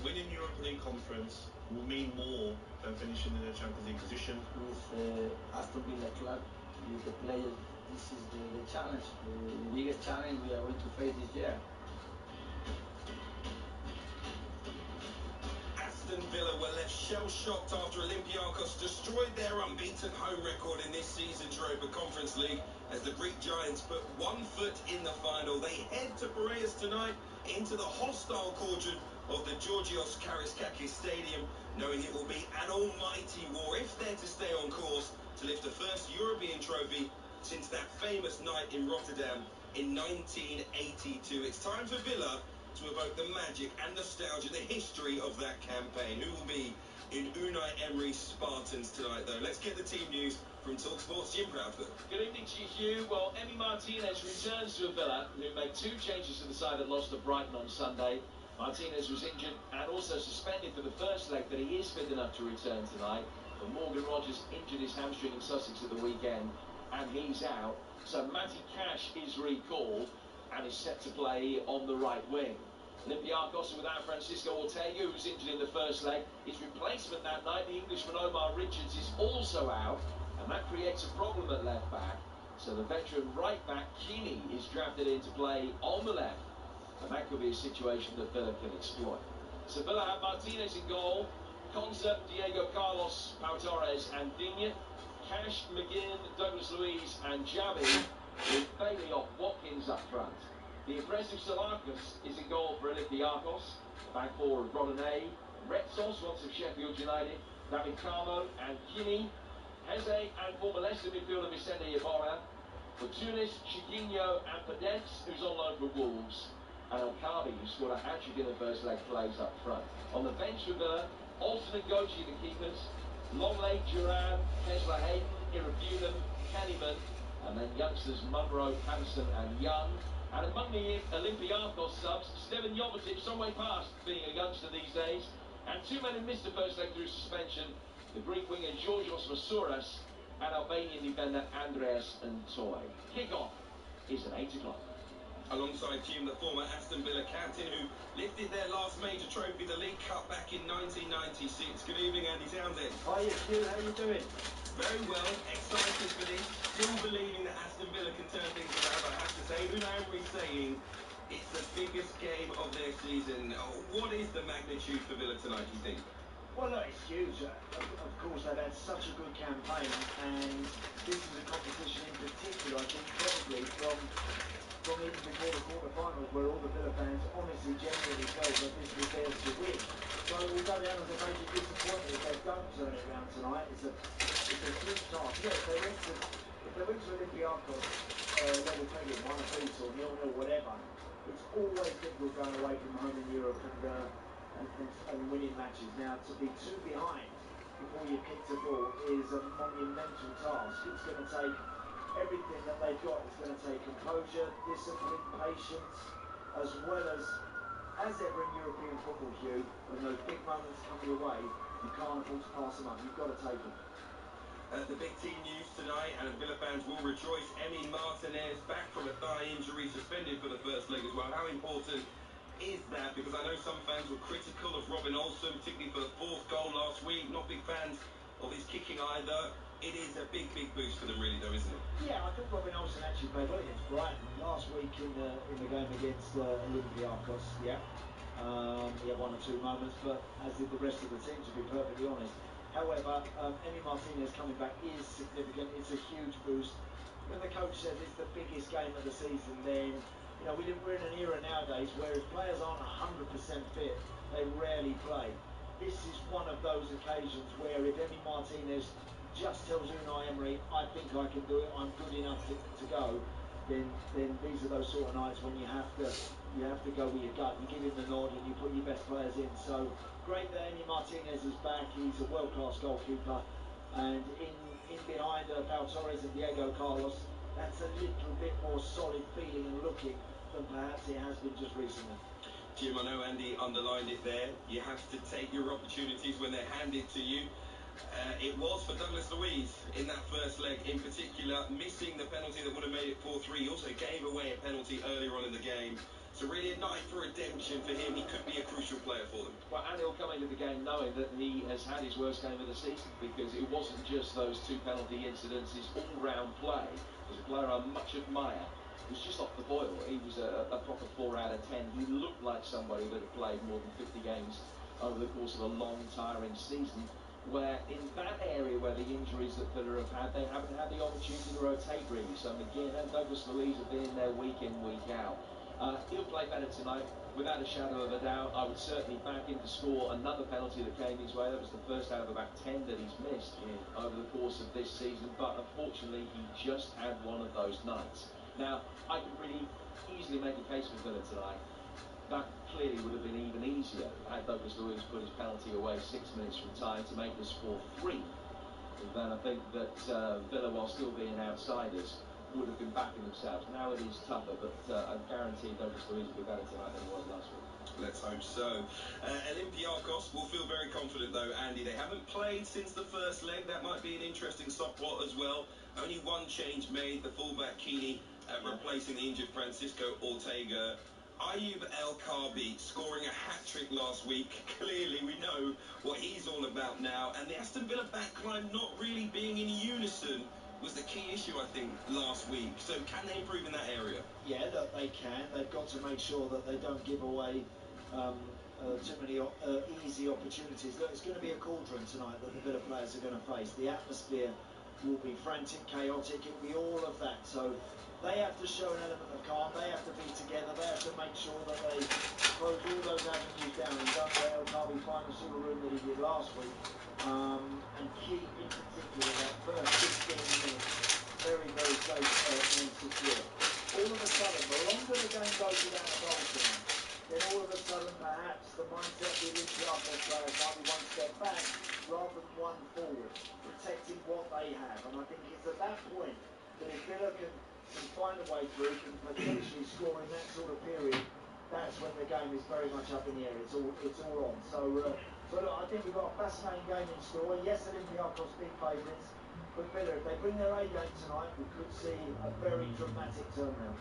winning Europa League Conference will mean more than finishing in a Champions League position. With Aston Villa club, with the players, this is the challenge, the biggest challenge we are going to face this year. Aston Villa were left shell-shocked after Olympiacos destroyed their unbeaten home record in this season's Europa Conference League as the Greek Giants put one foot in the final. They head to Piraeus tonight into the hostile cauldron of the Georgios Kariskakis Stadium, knowing it will be an almighty war if they're to stay on course to lift the first European trophy since that famous night in Rotterdam in 1982. It's time for Villa to evoke the magic and nostalgia, the history of that campaign. Who will be in Unai Emery's Spartans tonight, though? Let's get the team news from talkSPORT's Jim Proudfoot. Good evening to you, Hugh. Well, Emi Martinez returns to a Villa who made 2 changes to the side that lost to Brighton on Sunday. Martinez was injured and also suspended for the first leg, but he is fit enough to return tonight. But Morgan Rogers injured his hamstring in Sussex at the weekend, and he's out. So Matty Cash is recalled and is set to play on the right wing. Olympiacos without Francisco Ortega, who was injured in the first leg. His replacement that night, the Englishman Omar Richards, is also out, and that creates a problem at left back. So the veteran right back, Kini, is drafted in to play on the left, and that could be a situation that Villa can exploit. So Villa have Martinez in goal, Konsa, Diego Carlos, Pau Torres and Digne, Cash, McGinn, Douglas Luiz and Javi, with Bailey off Watkins up front. The impressive Salakis is in goal for Olympiacos. The back four of Rodinei, Retsos, once of Sheffield United, David Carmo and Kini, Heze and former Leicester midfielder Vicente Iborra, for Tunis, Chiquinho and Pedence, who's on loan for Wolves, and El-Kabi, who scored a hat-trick in the first leg, plays up front. On the bench for Villa, Olsen and Gochi, the keepers, Longley, Duran, Tesla Hayden, Irabunum, Candyman, and then youngsters Munro, Patterson and Young. And among the Olympiacos subs, Stevan Jovetic, some way past being a youngster these days, and 2 men who missed the first leg through suspension, the Greek winger Georgios Masouras and Albanian defender Andreas Ntoy. Kick-off is at 8 o'clock. Alongside Hume, the former Aston Villa captain who lifted their last major trophy, the League Cup, back in 1996. Good evening, Andy Townsend. Hi, Hugh. How you doing? Very well, excited for this, still believing that Aston Villa can turn things around. I have to say, Unai Emery saying it's the biggest game of their season. What is the magnitude for Villa tonight, do you think? Well, look, it's huge. Of course, they've had such a good campaign, and this is a competition in particular, I think, probably from even before the quarterfinals, where all the Villa fans honestly, genuinely felt that this was theirs to win. So we'll go down as a major disappointment if they don't turn it around tonight. It's a huge task. Yeah, if they went to Olympiacos level pegging, 1 apiece or 0-0, whatever, it's always difficult going away from home in Europe and winning matches. Now, to be 2 behind before you kick the ball is a monumental task. It's going to take everything that they've got. It's going to take composure, discipline, patience, as well as ever in European football, Hugh, when those big moments come your way, you can't afford to pass them up. You've got to take them. The big team news tonight, and Villa fans will rejoice. Emi Martinez back from a thigh injury, suspended for the first leg as well. How important is that? Because I know some fans were critical of Robin Olsen, particularly for the 4th goal last week. Not big fans of his kicking either. It is a big boost for them, really, though, isn't it? Yeah, I thought Robin Olsen actually played well against Brighton last week in the game against Olympiacos. Yeah, he had 1 or 2 moments, but as did the rest of the team, to be perfectly honest. However, Emi Martinez coming back is significant. It's a huge boost. When the coach says it's the biggest game of the season, then we're in an era nowadays where if players aren't 100% fit, they rarely play. This is one of those occasions where if Emi Martinez just tells Unai Emery, I think I can do it, I'm good enough to go, then these are those sort of nights when you have to go with your gut. You give him the nod and you put your best players in. So great that Emi Martinez is back. He's a world-class goalkeeper, and in in behind Pau Torres and Diego Carlos, that's a little bit more solid feeling and looking than perhaps it has been just recently. Jim, I know Andy underlined it there. You have to take your opportunities when they're handed to you. It was for Douglas Luiz in that first leg in particular, missing the penalty that would have made it 4-3. He also gave away a penalty earlier on in the game. So really a night for redemption for him. He could be a crucial player for them. Well, and he'll come into the game knowing that he has had his worst game of the season, because it wasn't just those 2 penalty incidents. His all-round play was a player I much admire. Was just off the boil. He was a proper 4 out of 10. He looked like somebody that had played more than 50 games over the course of a long, tiring season, where in that area where the injuries that Villa have had, they haven't had the opportunity to rotate really. So McGinn and Douglas Luiz have been in there week in, week out. He'll play better tonight, without a shadow of a doubt. I would certainly back him to score another penalty that came his way. That was the first out of about 10 that he's missed over the course of this season. But unfortunately, he just had one of those nights. Now, I can pretty easily make a case for Villa tonight. That clearly would have been even easier had Douglas Luiz put his penalty away 6 minutes from time to make this 4-3. Then I think that Villa, while still being outsiders, would have been backing themselves. Now it is tougher, but I guarantee Douglas Luiz will be better tonight than he was last week. Let's hope so. Olympiacos will feel very confident though, Andy. They haven't played since the first leg. That might be an interesting subplot as well. Only one change made, the fullback Kini replacing the injured Francisco Ortega. Ayub El Kaabi scoring a hat-trick last week. Clearly we know what he's all about now. And the Aston Villa backline not really being in unison was the key issue, I think, last week. So can they improve in that area? Yeah, look, they can. They've got to make sure that they don't give away too many easy opportunities. Look, it's going to be a cauldron tonight that the Villa players are going to face. The atmosphere will be frantic, chaotic. It will be all of that. So they have to show an element of calm. They have to be together. They have to make sure that they close all those avenues down and don't let El Kaabi find the sort of room that he did last week. And keep, in particular, that first 15 minutes very, very safe and secure. All of a sudden, the longer the game goes without a goal tonight, then all of a sudden, perhaps the mindset of the Olympiacos players might be one step back rather than one forward, protecting what they have. And I think it's at that point that if Villa can find a way through, can potentially score in that sort of period, that's when the game is very much up in the air. It's all on. So look, I think we've got a fascinating game in store. Yes, Olympiacos big favourites, but Villa, if they bring their A game tonight, we could see a very dramatic turnaround.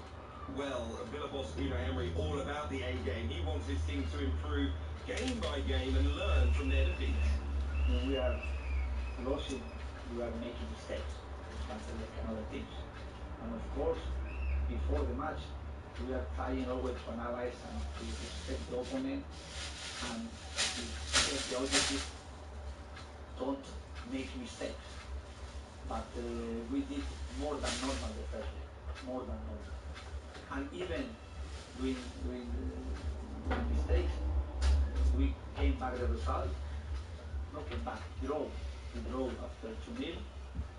Well, Villa boss Unai Emery all about the A game. He wants his team to improve game by game and learn from their defeats. When we are losing, we are making mistakes, just like another teams. And of course, before the match, we are trying always to analyze and to respect the opponent and to get the objective. Don't make mistakes. But we did more than normal the first leg, more than normal. And even doing mistakes, we came back the result. Not came back, draw. We draw after 2-0.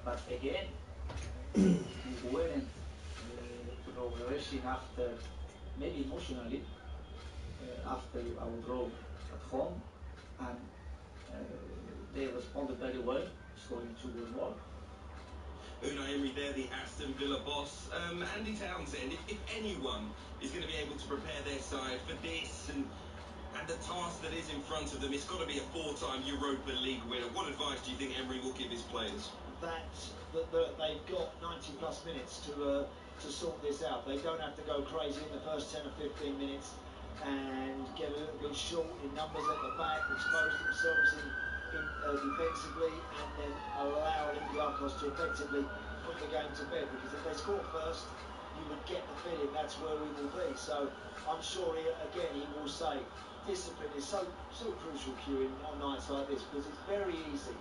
But again, we weren't progressing after, maybe emotionally, after our draw at home, and they responded very well, scoring 2 goals more. Unai Emery there, the Aston Villa boss. Andy Townsend, if anyone is going to be able to prepare their side for this and the task that is in front of them, it's got to be a 4-time Europa League winner. What advice do you think Emery will give his players? That they've got 90 plus minutes to sort this out. They don't have to go crazy in the first 10 or 15 minutes and get a little bit short in numbers at the back, expose themselves in defensively, and then allow Olympiacos to effectively put the game to bed. Because if they score first, you would get the feeling that's where we will be. So I'm sure he will say discipline is so crucial, Q, on nights like this, because it's very easy.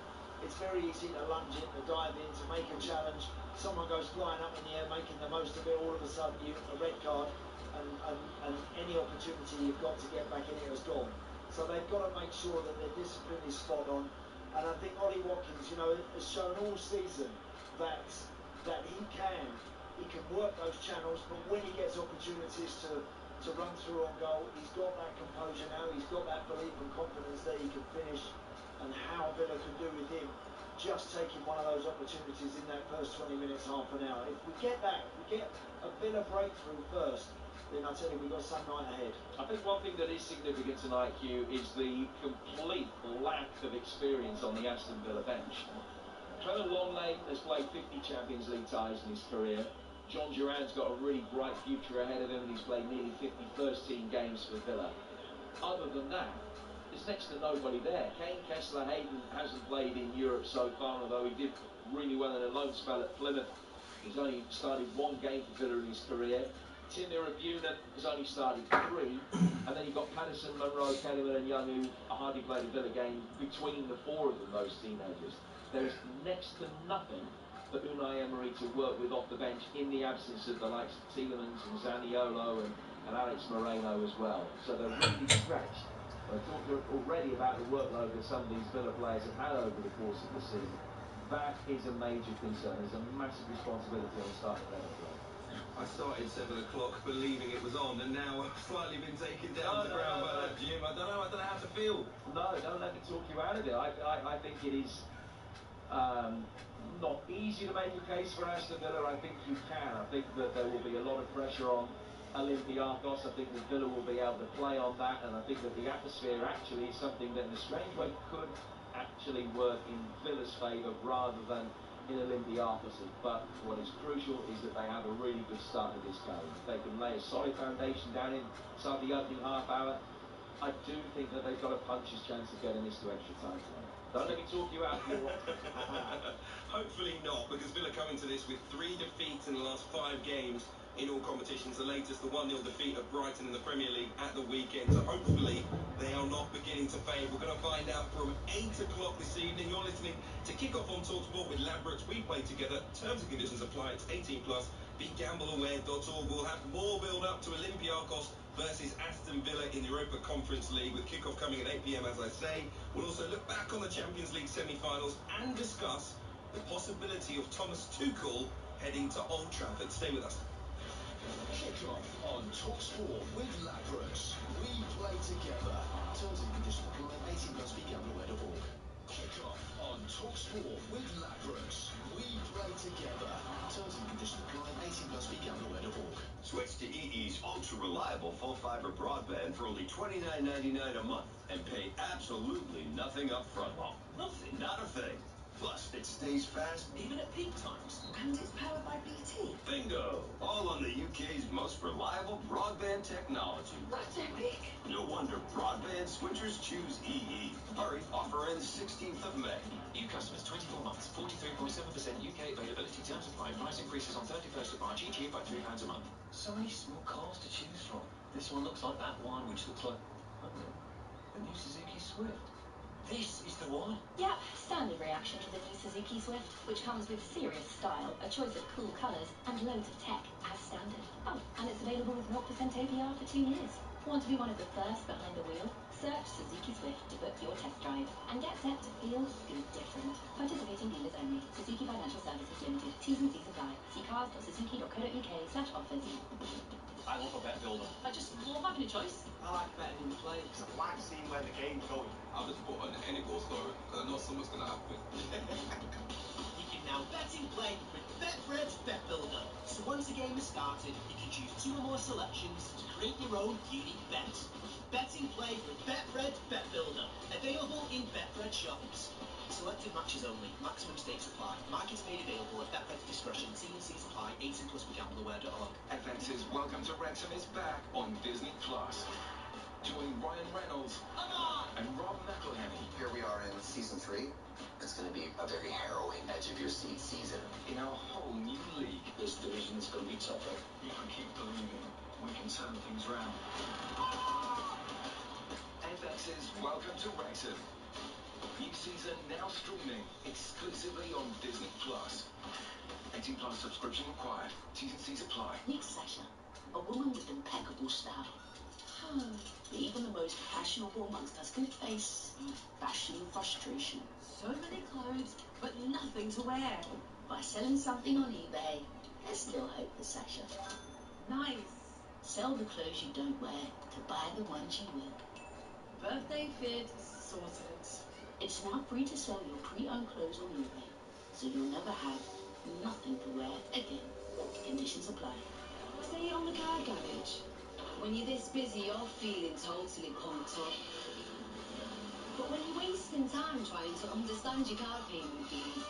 It's very easy to lunge in, to dive in, to make a challenge. Someone goes flying up in the air, making the most of it. All of a sudden, a red card, and any opportunity you've got to get back in it has gone. So they've got to make sure that their discipline is spot on. And I think Ollie Watkins, has shown all season that he can work those channels, but when he gets opportunities to run through on goal, he's got that composure now. He's got that belief and confidence that he can finish. And how Villa can do with him just taking one of those opportunities in that first 20 minutes, half an hour. If we get that, if we get a Villa breakthrough first, then I tell you, we've got some night ahead. I think one thing that is significant tonight, Hugh, is the complete lack of experience on the Aston Villa bench. Clement Longley has played 50 Champions League ties in his career. John Duran's got a really bright future ahead of him, and he's played nearly 50 first-team games for Villa. Other than that, there's next to nobody there. Kane Kessler-Hayden hasn't played in Europe so far, although he did really well in a loan spell at Plymouth. He's only started one game for Villa in his career. Tim Irabunan has only started 3, and then you've got Patterson, Monroe, Kellyman and Young, who hardly played a Villa game between the 4 of them, those teenagers. There is next to nothing for Unai Emery to work with off the bench in the absence of the likes of Tielemans and Zaniolo and Alex Moreno as well. So they're really stretched. I talked already about the workload that some of these Villa players have had over the course of the season. That is a major concern. There's a massive responsibility on starting 11 play. I started 7 o'clock believing it was on, and now I've slightly been taken down to the ground by that, Jim. I don't know how to feel. No, don't let me talk you out of it. I think it is not easy to make a case for Aston Villa. I think you can. I think that there will be a lot of pressure on Olympiacos. I think that Villa will be able to play on that, and I think that the atmosphere actually is something that in a strange way could actually work in Villa's favour rather than in Olympiacos. But what is crucial is that they have a really good start to this game. If they can lay a solid foundation down inside the opening half hour, I do think that they've got a puncher's chance of getting this to extra time tonight. Don't let me talk you out of your... Hopefully not, because Villa coming to this with 3 defeats in the last 5 games in all competitions. The latest, the 1-0 defeat of Brighton in the Premier League at the weekend. So hopefully they are not beginning to fade. We're going to find out from 8 o'clock this evening. You're listening to Kick-Off on talkSPORT with Ladbrokes. We play together. Terms and conditions apply. It's 18+. BeGambleAware.org. We'll have more build-up to Olympiacos versus Aston Villa in the Europa Conference League, with kick-off coming at 8 p.m, as I say. We'll also look back on the Champions League semi-finals and discuss the possibility of Thomas Tuchel heading to Old Trafford. Stay with us. Kick-Off on talkSPORT with Ladbrokes. We play together. Terms and conditions apply. 18+. BeGambleAware.org. Kick-Off on talkSPORT with Ladbrokes. We play together. Terms and conditions apply. 18+. BeGambleAware.org. Switch to EE's ultra-reliable full-fiber broadband for only $29.99 a month and pay absolutely nothing up front. What? Nothing? Not a thing. Plus, it stays fast Even at peak times? And it's powered by BT. Bingo! All on the UK's most reliable broadband technology. That's epic. No wonder broadband switchers choose EE. Hurry, offer ends 16th of May. New customers, 24 months, 43.7% UK availability. Terms apply. Price increases on 31st of March each year by £3 a month. So many small cars to choose from. This one looks like that one, which looks like... I don't know, the new Suzuki Swift. This is the one. Yep, standard reaction to the new Suzuki Swift, which comes with serious style, a choice of cool colours, and loads of tech as standard. Oh, and it's available with 0% APR for 2 years. Want to be one of the first behind the wheel? Search Suzuki Swift to book your test drive and get set to feel good different. Participating dealers only. Suzuki Financial Services Limited. T's and C's apply. See cars.suzuki.co.uk/offers. I love a bet builder. I just love having a choice. I like betting in play. I like seeing where the game's going. I'll just put on any ball story because I know something's going to happen. You can now bet in play with Betfred's Bet Builder. So once a game has started, you can choose 2 or more selections to create your own unique bet. Bet in play with Betfred's Bet Builder. Available in Betfred shops. Selected matches only. Maximum stakes apply. Markets made available at Betfred's discretion. T&Cs apply. 18+. BeGambleAware.org. FX's Welcome to Wrexham is back on Disney+. Join Ryan Reynolds and Rob McElhenney. Here we are in season 3. It's going to be a very harrowing, edge-of-your-seat season. In our whole new league. This division is going to be tougher. If we keep believing, we can turn things round. FX's Welcome to Wrexham. New season now streaming exclusively on Disney+. 18+ subscription required. T's and C's apply. Meet Sasha, a woman with impeccable style. Even the most fashionable amongst us can face fashion frustration. So many clothes, but nothing to wear. By selling something on eBay, there's still hope for Sasha. Nice. Sell the clothes you don't wear to buy the ones you will. Birthday fit sorted. It's now free to sell your pre-owned clothes on eBay, so you'll never have nothing to wear again. Conditions apply. Say it on the car garage. When you're this busy, you're feeling totally pumped up. But when you're wasting time trying to understand your card payment fees,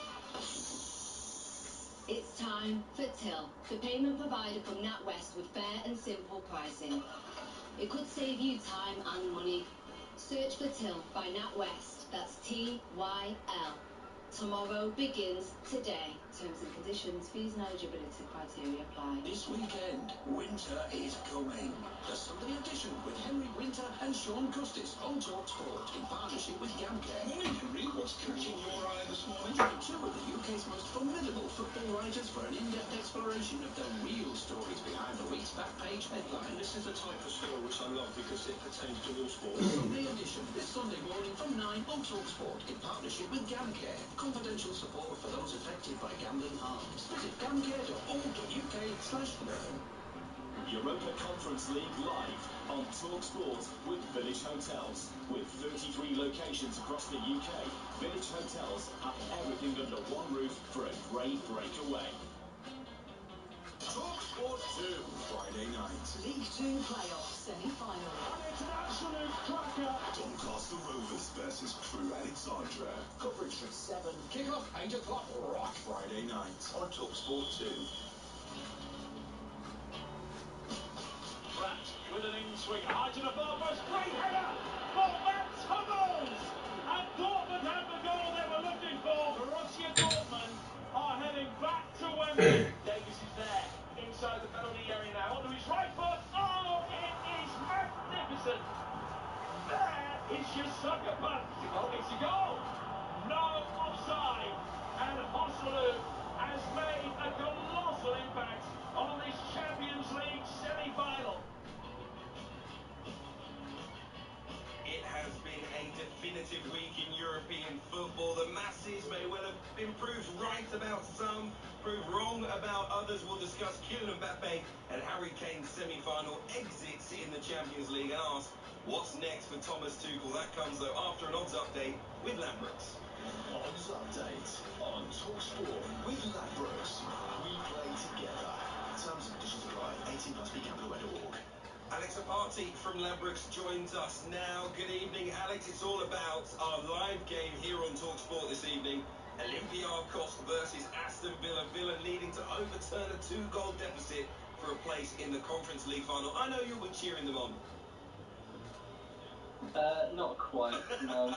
it's time for Till, the payment provider from NatWest with fair and simple pricing. It could save you time and money. Search for Till by NatWest. That's T-Y-L. Tomorrow begins today. Terms and conditions, fees and eligibility criteria apply. This weekend, winter is coming. The Sunday edition with Henry Winter and Sean Custis on talkSPORT in partnership with GamCare. Morning, Henry. What's catching your eye this morning? Join two of the UK's most formidable football writers for an in-depth exploration of the real stories behind the week's back page headline. This is the type of story which I love because it pertains to all sports. Sunday edition this Sunday morning from 9 on talkSPORT in partnership with GamCare. Confidential support for those affected by gambling harms. Visit gamcare.org.uk/learn. Europa Conference League live on talkSPORT with Village Hotels. With 33 locations across the UK, Village Hotels have everything under one roof for a great breakaway. talkSPORT 2, Friday night. League 2 playoff semi-final. And it's an absolute cracker. Doncaster Rovers versus Crewe Alexandra. Coverage from 7, kick-off 8 o'clock. Rock Friday night on talkSPORT 2. Pratt with an in-swing, high to the far post, great header for Mats Hummels! And Dortmund have the goal they were looking for. Borussia Dortmund are heading back to Wembley. Davies is there, inside the penalty area now, onto his right foot. Oh, it is magnificent! There is your sucker punch. It's a goal! No offside. And Hosselu has made a colossal impact on this Champions League semi-final. It has been a definitive week in European football. The masses may well have been proved right about some, proved wrong about others. We'll discuss Kylian Mbappe and Harry Kane's semi-final exits in the Champions League and ask, what's next for Thomas Tuchel? That comes, though, after an odds update with Ladbrokes. Odds update on talkSPORT with Ladbrokes. We play together. Terms and conditions apply. 18 plus BGambleAware.org. Alex Aparti from Ladbrokes joins us now. Good evening, Alex. It's all about our live game here on talkSPORT this evening. Olympiacos versus Aston Villa. Villa needing to overturn a 2-goal deficit for a place in the Conference League final. I know you'll be cheering them on. Not quite, no.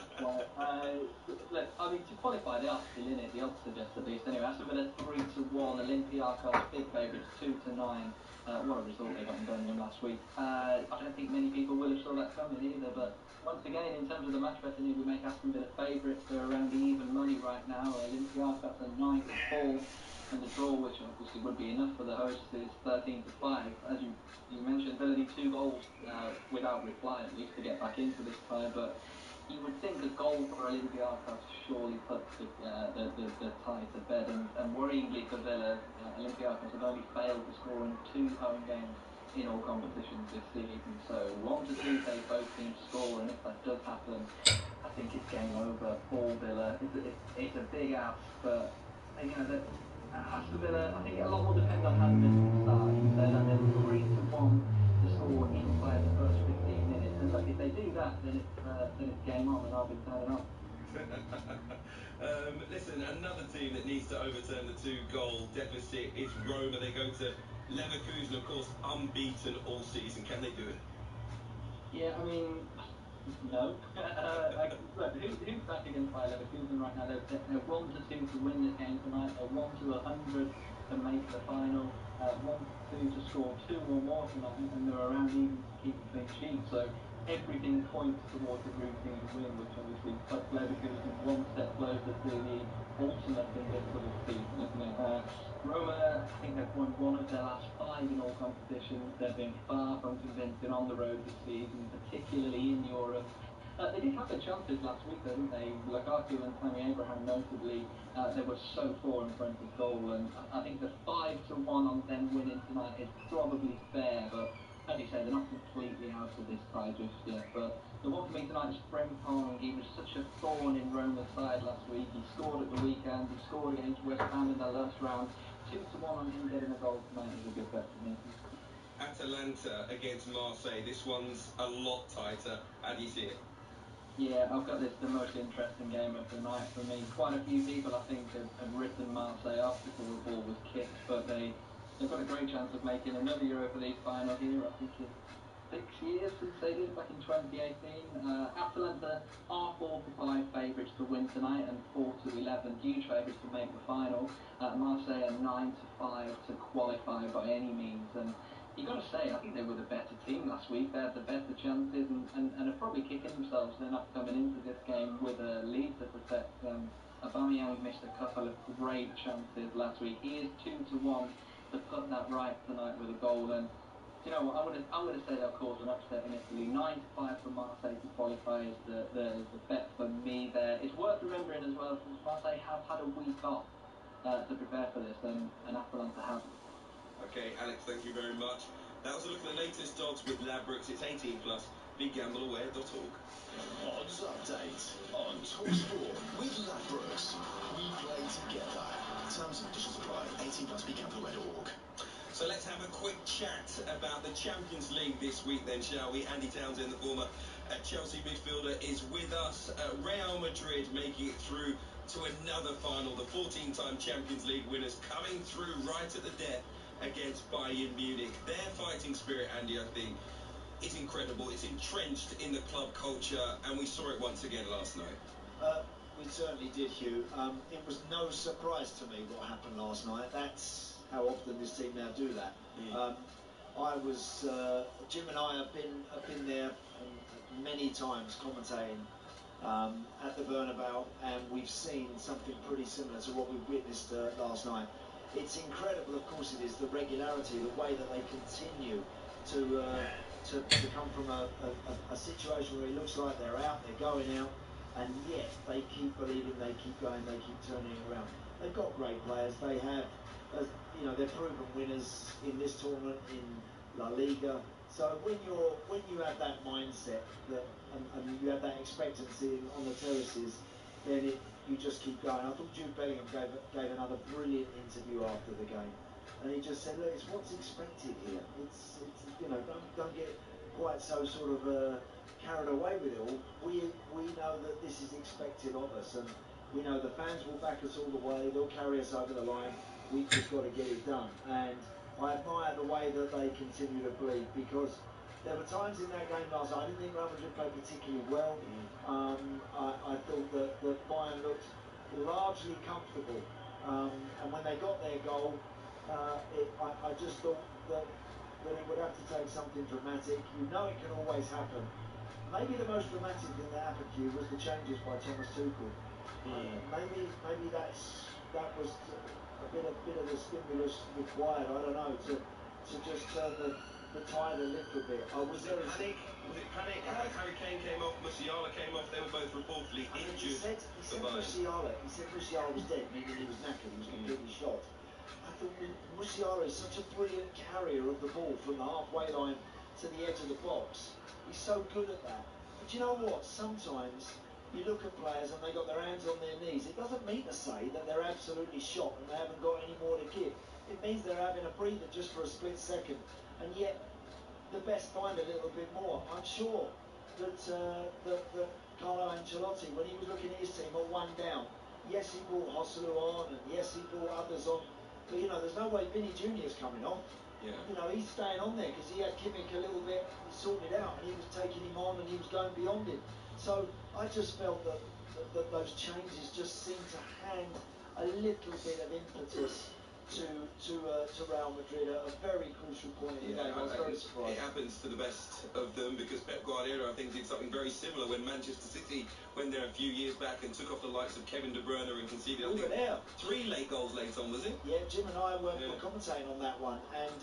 Look, I mean, to qualify, they are still in it. The odds suggest at least. Anyway, Aston Villa 3-1, Olympiacos big favourites 2-9. What a result they got in Birmingham last week. I don't think many people will have saw that coming either, but once again, in terms of the match betting, we make Aston Villa favourites. They're around the even money right now. Olympiacos are 9-4, and the draw, which obviously would be enough for the hosts, is 13-5. As you mentioned, Villa need 2 goals without reply at least to get back into this tie, but you would think a goal for Olympiacos surely puts the tie to bed, and worryingly for Villa, Olympiacos have only failed to score in 2 home games in all competitions this season, so 1-2 say both teams score, and if that does happen, I think it's game over for Villa. It's a big ask, but Aston Villa, I think a lot will depend on how the Villa start. You said that they're 3-1 to score inside the first 15 minutes, and look, if they do that, then it's game on, and I'll be signing off. Listen, another team that needs to overturn the 2-goal deficit is Roma. They go to Leverkusen, of course, unbeaten all season. Can they do it? Yeah, I mean, no. Look, who's back against Bayer Leverkusen right now? They're 1-2 to win this game tonight. They're 1-100 to make the final. 1-2 to score 2 or more tonight, and they're around even to keep a clean sheet. So everything points towards a routine win, which obviously puts Leverkusen one step closer to the ultimate invincible season, isn't it? Roma, I think they've won 1 of their last 5 in all competitions. They've been far from convincing on the road this season, particularly in Europe. They did have their chances last week, though, didn't they? Lukaku and Tammy Abraham, notably, they were so poor in front of goal, and I think the 5-1 on them winning tonight is probably fair, but as you say, they're not completely out of this tie just yet. But the one for me tonight is Frimpong. He was such a thorn in Roma's side last week. He scored at the weekend. He scored against West Ham in their last round. 2-1 on him getting a goal tonight is a good bet for me. Atalanta against Marseille. This one's a lot tighter. How do you see it? Yeah, I've got this the most interesting game of the night for me. Quite a few people, I think, have written Marseille off before the ball was kicked, but they've got a great chance of making another Europa League final here. I think it's 6 years since they did, back in 2018. Atalanta are 4-5 favourites to win tonight and 4-11 huge favourites to make the final. Marseille are 9-5 to qualify by any means. And you've got to say, I think they were the better team last week. They had the better chances and are probably kicking themselves. They're not coming into this game with a lead to protect. Aubameyang missed a couple of great chances last week. He is 2-1 to put that right tonight with a goal. And you know what, I'm gonna say they'll cause an upset in Italy. 9-5 for Marseille to qualify is the bet for me there. It's worth remembering as well, because Marseille have had a week off to prepare for this, and Atalanta haven't. Okay, Alex, thank you very much. That was a look at the latest odds with Ladbrokes. It's 18+. BigGambleAware.org. Odds update on talkSPORT with Ladbrokes. We play together. Terms and conditions apply. 18+. BigGambleAware.org. So let's have a quick chat about the Champions League this week then, shall we? Andy Townsend, the former Chelsea midfielder, is with us. Real Madrid making it through to another final. The 14-time Champions League winners coming through right at the death against Bayern Munich. Their fighting spirit, Andy, I think, is incredible. It's entrenched in the club culture, and we saw it once again last night. We certainly did, Hugh. It was no surprise to me what happened last night. That's how often this team now do that. Jim and I have been there many times commentating at the Bernabeu, and we've seen something pretty similar to what we witnessed last night. It's incredible, of course it is, the regularity, the way that they continue to come from a situation where it looks like they're out, they're going out, and yet they keep believing, they keep going, they keep turning it around. They've got great players. They have, they're proven winners in this tournament, in La Liga. So when you have that mindset and you have that expectancy on the terraces, then you just keep going. I thought Jude Bellingham gave another brilliant interview after the game, and he just said, look, it's what's expected here. It's don't get quite so sort of carried away with it all. We know that this is expected of us, and we know the fans will back us all the way. They'll carry us over the line. We've just got to get it done. And I admire the way that they continue to believe, because there were times in that game last night, I didn't think Real Madrid played particularly well. I thought that Bayern looked largely comfortable. And when they got their goal, I just thought that it would have to take something dramatic. You know it can always happen. Maybe the most dramatic thing that happened to you was the changes by Thomas Tuchel. Maybe that was a bit of the stimulus required. I don't know, to just turn the tide a little bit. Was it panic? Was it panic? Harry Kane came off, Musiala came off. They were both reportedly injured. He said Musiala was dead, meaning he was knackered. He was completely shot. I thought Musiala is such a brilliant carrier of the ball from the halfway line to the edge of the box. He's so good at that. But you know what? Sometimes you look at players and they got their hands on their knees. It doesn't mean to say that they're absolutely shot and they haven't got any more to give. It means they're having a breather just for a split second. And yet, the best find a little bit more. I'm sure that Carlo Ancelotti, when he was looking at his team at one down, yes, he brought Joselu on, and yes, he brought others on. But, there's no way Vinny Jr.'s coming off. Yeah. He's staying on there because he had Kimmich a little bit sorted out, and he was taking him on, and he was going beyond him. So I just felt that those changes just seemed to hand a little bit of impetus to Real Madrid at a very crucial point in the game. I was very surprised. It happens to the best of them, because Pep Guardiola, I think, did something very similar when Manchester City went there a few years back and took off the likes of Kevin De Bruyne and conceded, I think, 3 late goals late on, was it? Yeah, Jim and I were commentating on that one, and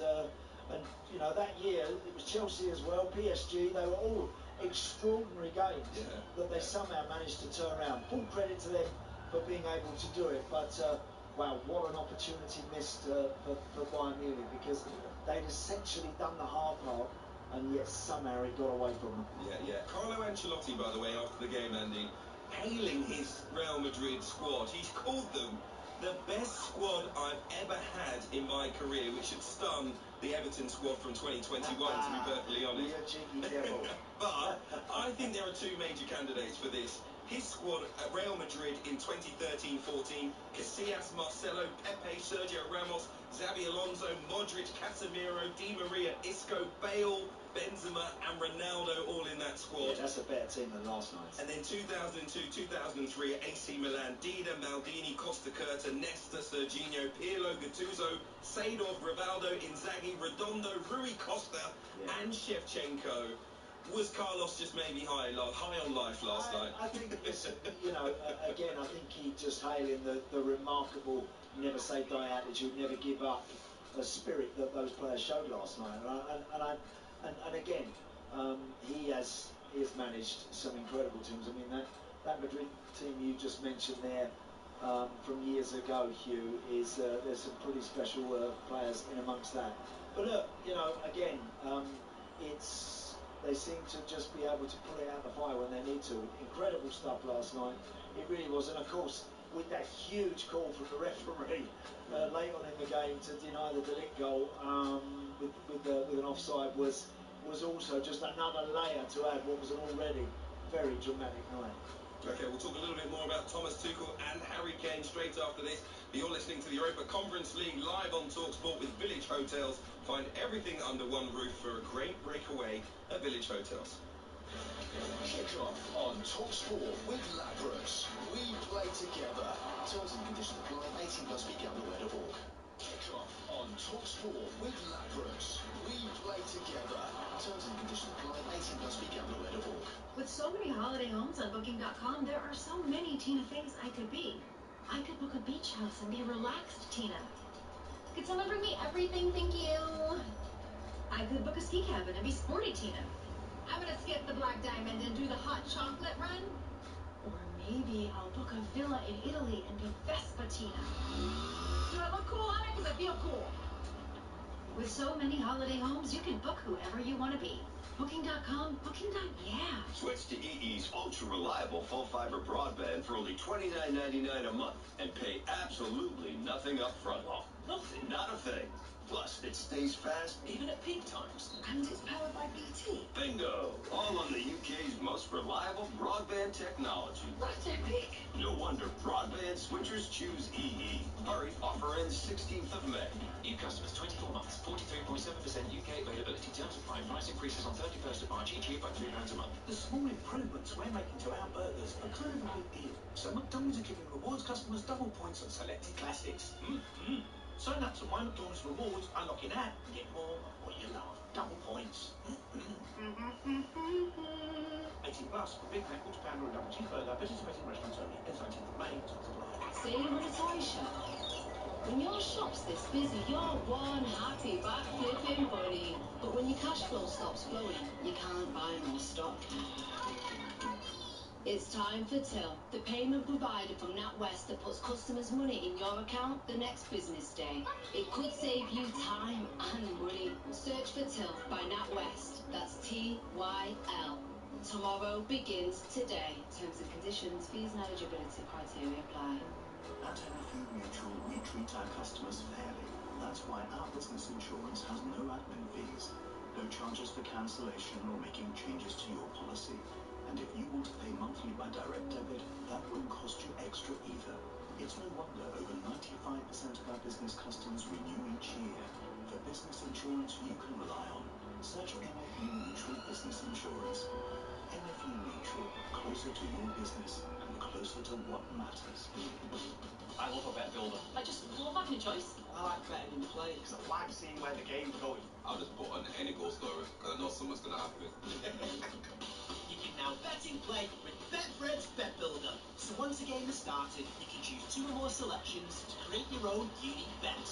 that year it was Chelsea as well, PSG. They were all extraordinary games that they somehow managed to turn around. Full credit to them for being able to do it, but wow, what an opportunity missed for Bayern Munich, because they'd essentially done the hard part and and yet somehow it got away from them. Yeah. Carlo Ancelotti, by the way, after the game, Andy, hailing his Real Madrid squad, he's called them the best squad I've ever had in my career, which should stun the Everton squad from 2021, to be perfectly honest. You cheeky devil. But I think there are two major candidates for this. His squad at Real Madrid in 2013-14, Casillas, Marcelo, Pepe, Sergio Ramos, Xabi Alonso, Modric, Casemiro, Di Maria, Isco, Bale, Benzema and Ronaldo all in that squad. Yeah, that's a better team than last night. And then 2002-2003 at AC Milan, Dida, Maldini, Costa Curta, Nesta, Serginho, Pirlo, Gattuso, Seedorf, Rivaldo, Inzaghi, Redondo, Rui Costa and Shevchenko. Was Carlos just maybe high on life last night? I think, you know, again, I think he just hailing the remarkable never say die attitude, never give up spirit that those players showed last night. And again, he has managed some incredible teams. I mean, that Madrid team you just mentioned there from years ago, Hugh, is there's some pretty special players in amongst that. But look, you know, again, they seem to just be able to pull it out the fire when they need to. Incredible stuff last night. It really was. And of course, with that huge call from the referee late on in the game to deny the De Ligt goal with an offside was also just another layer to add what was an already very dramatic night. Okay, we'll talk a little bit more about Thomas Tuchel and Harry Kane straight after this. But you're listening to the Europa Conference League live on talkSPORT with Village Hotels. Find everything under one roof for a great breakaway at Village Hotels. Kick off on talkSPORT with Ladbrokes. We play together. Terms and conditions apply. 18 plus BGamblerWare.org. Kick off on talkSPORT with Ladbrokes. We play together. Terms and conditions apply. 18 plus BGamblerWare.org. With so many holiday homes on Booking.com, there are so many Tina Feys I could be. I could book a beach house and be relaxed, Tina. Could someone bring me everything, thank you? I could book a ski cabin and be sporty, Tina. I'm gonna skip the Black Diamond and do the hot chocolate run. Or maybe I'll book a villa in Italy and be Vespa, Tina. Do I look cool on it? Because I feel cool. With so many holiday homes, you can book whoever you want to be. Booking.com, Booking.yeah. Switch to EE's ultra-reliable full-fiber broadband for only $29.99 a month and pay absolutely nothing up front. What? Nothing? Not a thing. Plus, it stays fast even at peak times. And it's powered by BT. Bingo! All on the UK's most reliable broadband technology. That's epic. No wonder broadband switchers choose EE. Hurry, offer ends 16th of May. New customers, 24 months, 43.7% UK availability. Terms apply. Price increases on 31st of March each year by £3 a month. The small improvements we're making to our burgers are kind of a big deal. So McDonald's are giving rewards customers double points on selected classics. Sign up to My McDonald's Rewards, unlock an app, and get more of what you love. Double points. 18 plus for Big Mac, Quarter Pounder, or Double Cheeseburger. Participating restaurants only. Ends 19th of May. Terms apply. Same with a toy shop. When your shop's this busy, you're one happy back-flipping bunny. But when your cash flow stops flowing, you can't buy more stock. It's time for Till, the payment provider from NatWest that puts customers' money in your account the next business day. It could save you time and money. Search for Till by NatWest. That's TYL. Tomorrow begins today. Terms and conditions, fees and eligibility criteria apply. At NFU Mutual, we treat our customers fairly. That's why our business insurance has no admin fees, no charges for cancellation or making changes to your policy. And if you want to pay monthly by direct debit, that won't cost you extra either. It's no wonder over 95% of our business customers renew each year. For business insurance you can rely on, search NFU Mutual Business Insurance. NFU Mutual, closer to your business and closer to what matters. I love a bet builder. I just love having a choice. I like betting in play because I like seeing where the game's going. I'll just put on any goal scorer because I know someone's going to happen. You can now bet in play with Betfred's Bet Builder. So once a game has started, you can choose 2 or more selections to create your own unique bet.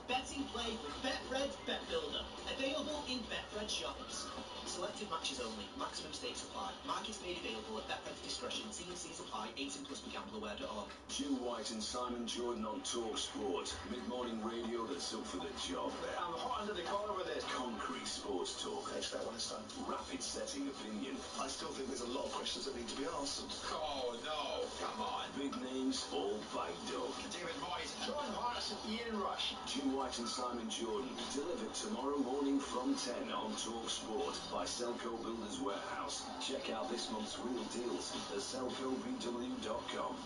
Bet in play with Betfred's Bet Builder. Available in Betfred shops. Selected matches only. Maximum stakes apply. Markets made available at BetPred's discretion. T&Cs apply. 18 plus begambleaware.org. Stu White and Simon Jordan on talkSPORT. Mid-morning radio that's up for the job. I'm hot under the collar with this. Concrete sports talk. Takes that one in stone. Rapid setting opinion. I still think there's a lot of questions that need to be answered. Oh, no. Come on. Big names all bagged up. David Moyes. John Hartson, Ian Rush. Stu White and Simon Jordan. Delivered tomorrow morning from 10 on talkSPORT by Selco Builders Warehouse. Check out this month's real deals at selcobw.com.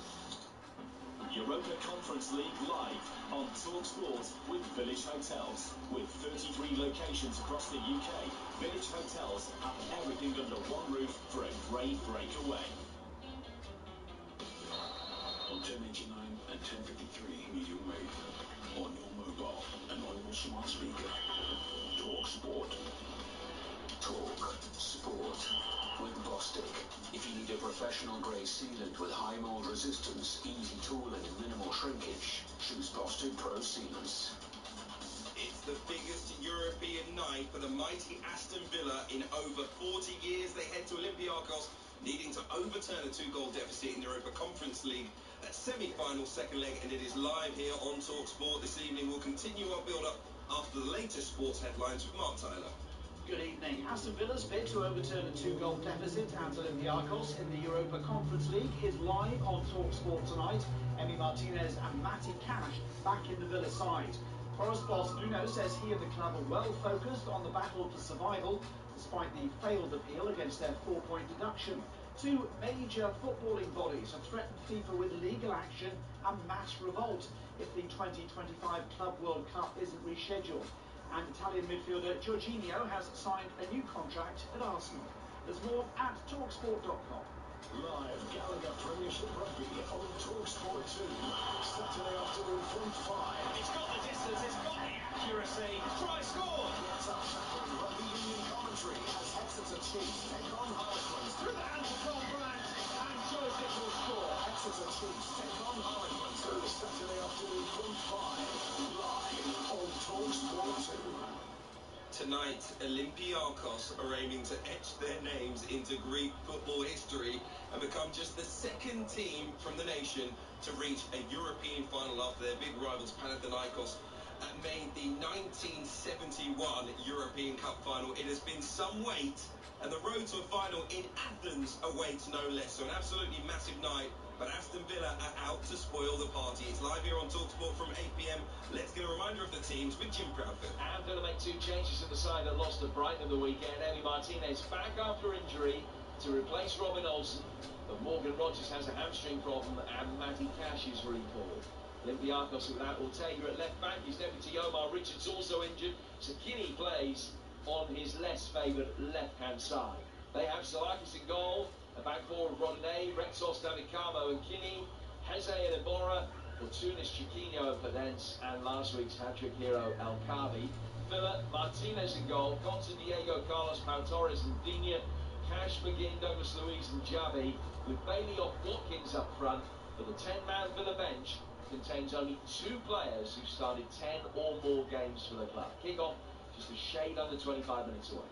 Europa Conference League live on talkSPORT with Village Hotels. With 33 locations across the UK, Village Hotels have everything under one roof for a great breakaway. On 1089 and 1053 medium wave. On your mobile and on your smart speaker. talkSPORT. Talk Sport with Bostik. If you need a professional grade sealant with high mold resistance, easy tooling and minimal shrinkage, choose Bostik Pro Sealants. It's the biggest European night for the mighty Aston Villa in over 40 years. They head to Olympiacos, needing to overturn a 2-goal deficit in the Europa Conference League at semi-final second leg, and it is live here on talkSPORT this evening. We'll continue our build-up after the latest sports headlines with Mark Tyler. Good evening. Aston Villa's bid to overturn a 2-goal deficit at Olympiacos in the Europa Conference League is live on talkSPORT tonight. Emi Martinez and Matty Cash back in the Villa side. Forest boss Nuno says he and the club are well focused on the battle for survival, despite the failed appeal against their 4-point deduction. Two major footballing bodies have threatened FIFA with legal action and mass revolt if the 2025 Club World Cup isn't rescheduled. And Italian midfielder Jorginho has signed a new contract at Arsenal. There's more at talksport.com. Live Gallagher Premiership Rugby on talkSPORT 2. Saturday afternoon from 5. It's got the distance, it's got the accuracy. Try scored! Get up tackling rugby union commentary as Exeter Chiefs take on Harlequins. Through the hands of Tom Brandt, and Joseph will score. Exeter Chiefs take on Harlequins. Saturday afternoon from 5. Live on talkSPORT 2. Tonight, Olympiacos are aiming to etch their names into Greek football history and become just the second team from the nation to reach a European final after their big rivals Panathinaikos made the 1971 European Cup final. It has been some wait, and the road to a final in Athens awaits no less. So an absolutely massive night. But Aston Villa are out to spoil the party. It's live here on talkSPORT from 8 p.m. Let's get a reminder of the teams with Jim Proudfoot. And Villa make 2 changes in the side that lost at Brighton at the weekend. Emi Martinez back after injury to replace Robin Olsen. But Morgan Rogers has a hamstring problem and Matty Cash is recalled. Olympiacos without Ortega at left back. His deputy Omar Richards also injured. So Kinney plays on his less favoured left-hand side. They have Salakis in goal. A back four of Rodinei, Rexos, David Carmo and Kinney, Heze and Iborra, Fortunis, Chiquinho and Pedence, and last week's hat-trick hero El Kabi. Villa, Martinez in goal, Conte, Diego, Carlos, Pau Torres and Digne, Cash, McGinn, Douglas Luiz and Javi, with Bailey off Watkins up front, but the 10-man Villa bench contains only 2 players who started 10 or more games for the club. Kick-off just a shade under 25 minutes away.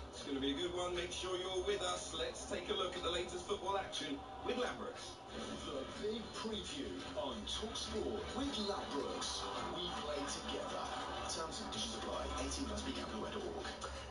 It's going to be a good one. Make sure you're with us. Let's take a look at the latest football action with Ladbrokes. The big preview on talkSPORT with Ladbrokes. We play together. Terms and conditions apply. 18 plus begambleaware.org.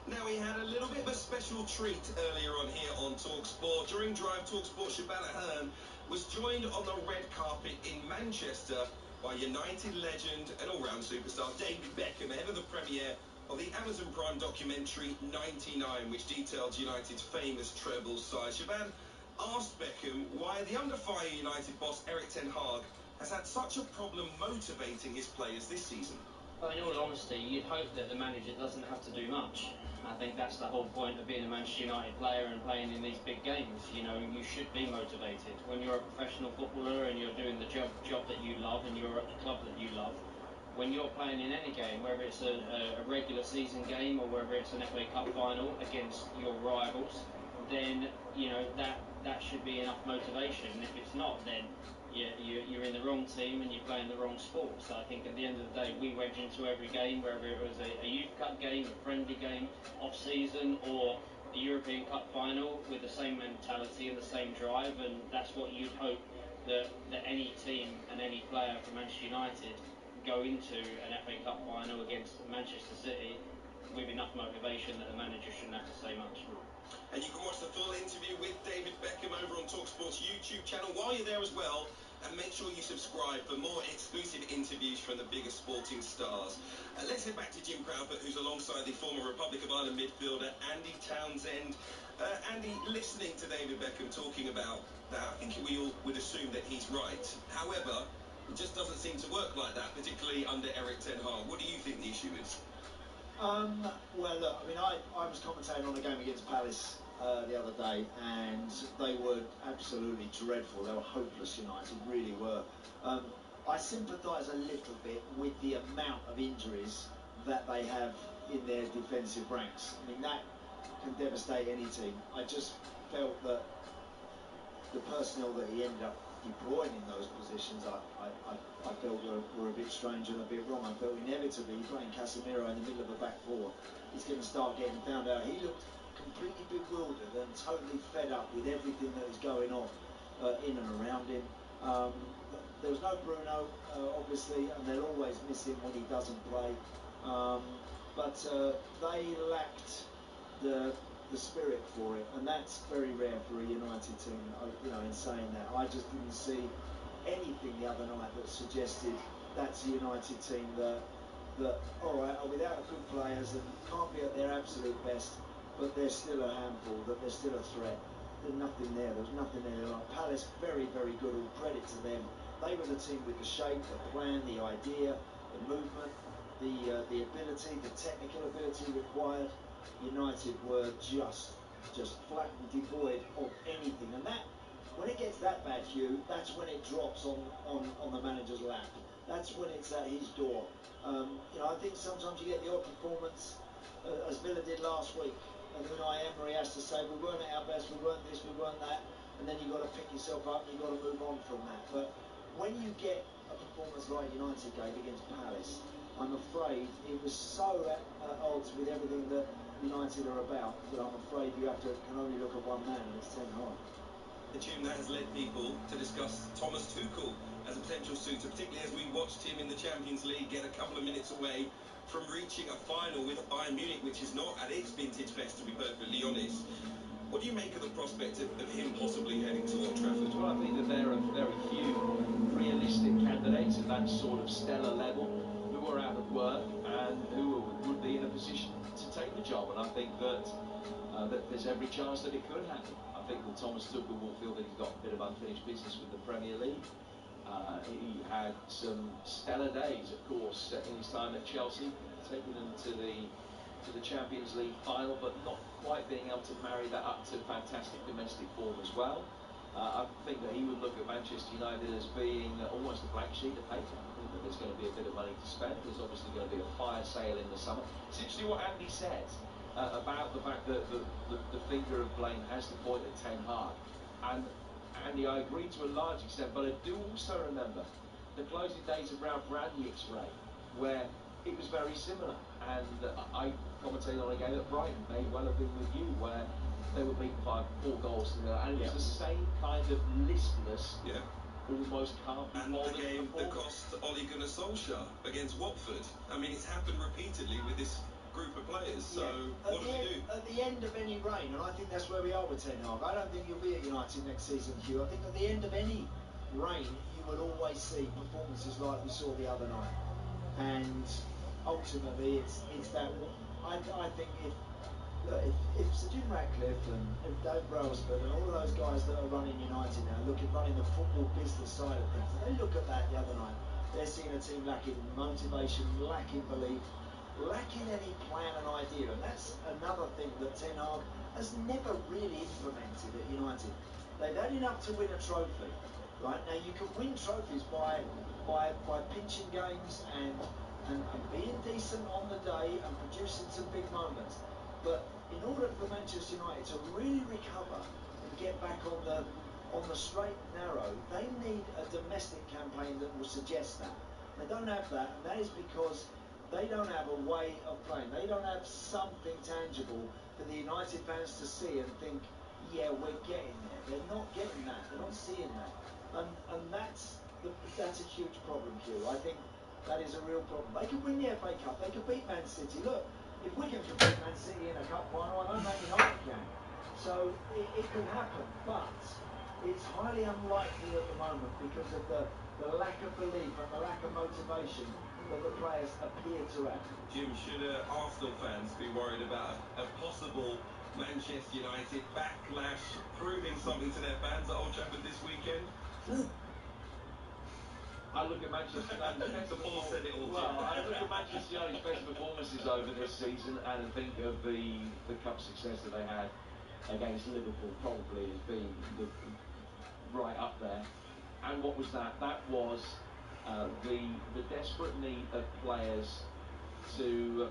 Now, we had a little bit of a special treat earlier on here on talkSPORT. During Drive talkSPORT, Shabana Hearn was joined on the red carpet in Manchester by United legend and all-round superstar David Beckham ahead of the premiere of the Amazon Prime documentary 99, which detailed United's famous treble side. Shaban asked Beckham why the under-fire United boss Eric Ten Hag has had such a problem motivating his players this season. Well, in all honesty, you'd hope that the manager doesn't have to do much. I think that's the whole point of being a Manchester United player and playing in these big games. You know, you should be motivated. When you're a professional footballer and you're doing the job that you love and you're at the club that you love, when you're playing in any game, whether it's a regular season game or whether it's an FA Cup final against your rivals, then, you know, that should be enough motivation. And if it's not, then you're in the wrong team and you're playing the wrong sport. So I think at the end of the day, we wedge into every game, whether it was a youth cup game, a friendly game, off-season, or the European Cup final with the same mentality and the same drive, and that's what you'd hope that any team and any player from Manchester United go into an FA Cup final against Manchester City with enough motivation that the manager shouldn't have to say much. And you can watch the full interview with David Beckham over on talkSPORT's YouTube channel while you're there as well. And make sure you subscribe for more exclusive interviews from the biggest sporting stars. Let's head back to Jim Proudfoot, who's alongside the former Republic of Ireland midfielder Andy Townsend. Andy, listening to David Beckham talking about that, I think we all would assume that he's right. However, it just doesn't seem to work like that, particularly under Eric Ten Hag. What do you think the issue is? Well, look, I mean, I was commentating on a game against Palace the other day, and they were absolutely dreadful. They were hopeless, United, really were. I sympathise a little bit with the amount of injuries that they have in their defensive ranks. I mean, that can devastate any team. I just felt that the personnel that he ended up deploying in those positions, I felt were a bit strange and a bit wrong. I felt inevitably playing Casemiro in the middle of a back four, he's going to start getting found out. He looked completely bewildered and totally fed up with everything that is going on in and around him. There was no Bruno, obviously, and they'll always miss him when he doesn't play. But they lacked the spirit for it, and that's very rare for a United team. You know, in saying that, I just didn't see anything the other night that suggested that's a United team that all right, are without a good players and can't be at their absolute best, but they're still a handful, that they're still a threat. There's nothing there. There's nothing there. Like Palace, very, very good. All credit to them. They were the team with the shape, the plan, the idea, the movement, the ability, the technical ability required. United were just flat and devoid of anything, and that, when it gets that bad, Hugh, that's when it drops on the manager's lap. That's when it's at his door. You know, I think sometimes you get the odd performance, as Villa did last week, and Unai Emery has to say we weren't at our best, we weren't this, we weren't that, and then you've got to pick yourself up and you've got to move on from that. But when you get a performance like United gave against Palace, I'm afraid it was so at odds with everything that United are about that I'm afraid you can only look at one man, and it's Ten Hag. The tune that has led people to discuss Thomas Tuchel as a potential suitor, particularly as we watched him in the Champions League get a couple of minutes away from reaching a final with a Bayern Munich, which is not at its vintage best, to be perfectly honest. What do you make of the prospect of him possibly heading to Old Trafford? Well, I think that there are very few realistic candidates at that sort of stellar level who are out of work and who would be in a position to take the job, and I think that there's every chance that it could happen. I think that Thomas Tuchel will feel that he's got a bit of unfinished business with the Premier League. He had some stellar days, of course, in his time at Chelsea, taking them to the Champions League final, but not quite being able to marry that up to fantastic domestic form as well. I think that he would look at Manchester United as being almost a blank sheet of paper. I think that there's going to be a bit of money to spend. There's obviously going to be a fire sale in the summer. It's interesting what Andy said about the fact that the finger of blame has to point at Ten Hag. And Andy, I agree to a large extent, but I do also remember the closing days of Ralph Rangnick's reign, where it was very similar. And I commentated on a game at Brighton, may well have been with you, where they were beaten by 4 goals to 0, and it was the same kind of listless, almost can't be bothered. And the game that cost Ole Gunnar Solskjaer against Watford. I mean, it's happened repeatedly with this group of players. So what do we do? At the end of any reign, and I think that's where we are with Ten Hag. I don't think he'll be at United next season, Hugh. I think at the end of any reign, you will always see performances like we saw the other night. And ultimately, it's that. I think if Sir Jim Ratcliffe and if Dave Brailsford and all of those guys that are running United now, running the football business side of things, if they look at that the other night, they're seeing a team lacking motivation, lacking belief, lacking any plan and idea, and that's another thing that Ten Hag has never really implemented at United. They've had enough to win a trophy, right? Now you can win trophies by pinching games and being decent on the day and producing some big moments. But in order for Manchester United to really recover and get back on the straight and narrow, they need a domestic campaign that will suggest that. They don't have that, and that is because they don't have a way of playing. They don't have something tangible for the United fans to see and think, yeah, we're getting there. They're not getting that. They're not seeing that. And that's a huge problem, Hugh. I think that is a real problem. They could win the FA Cup. They could beat Man City. Look, if Wigan can beat Man City in a cup final, I know Man United can. So it could happen, but it's highly unlikely at the moment because of the lack of belief and the lack of motivation that the players appear to have. Jim, should Arsenal fans be worried about a possible Manchester United backlash proving something to their fans at Old Trafford this weekend? I look at Manchester United's best said it all, Jim. Well, I look at Manchester United's best performances over this season and think of the cup success that they had against Liverpool probably as being right up there. And what was that? That was the desperate need of players to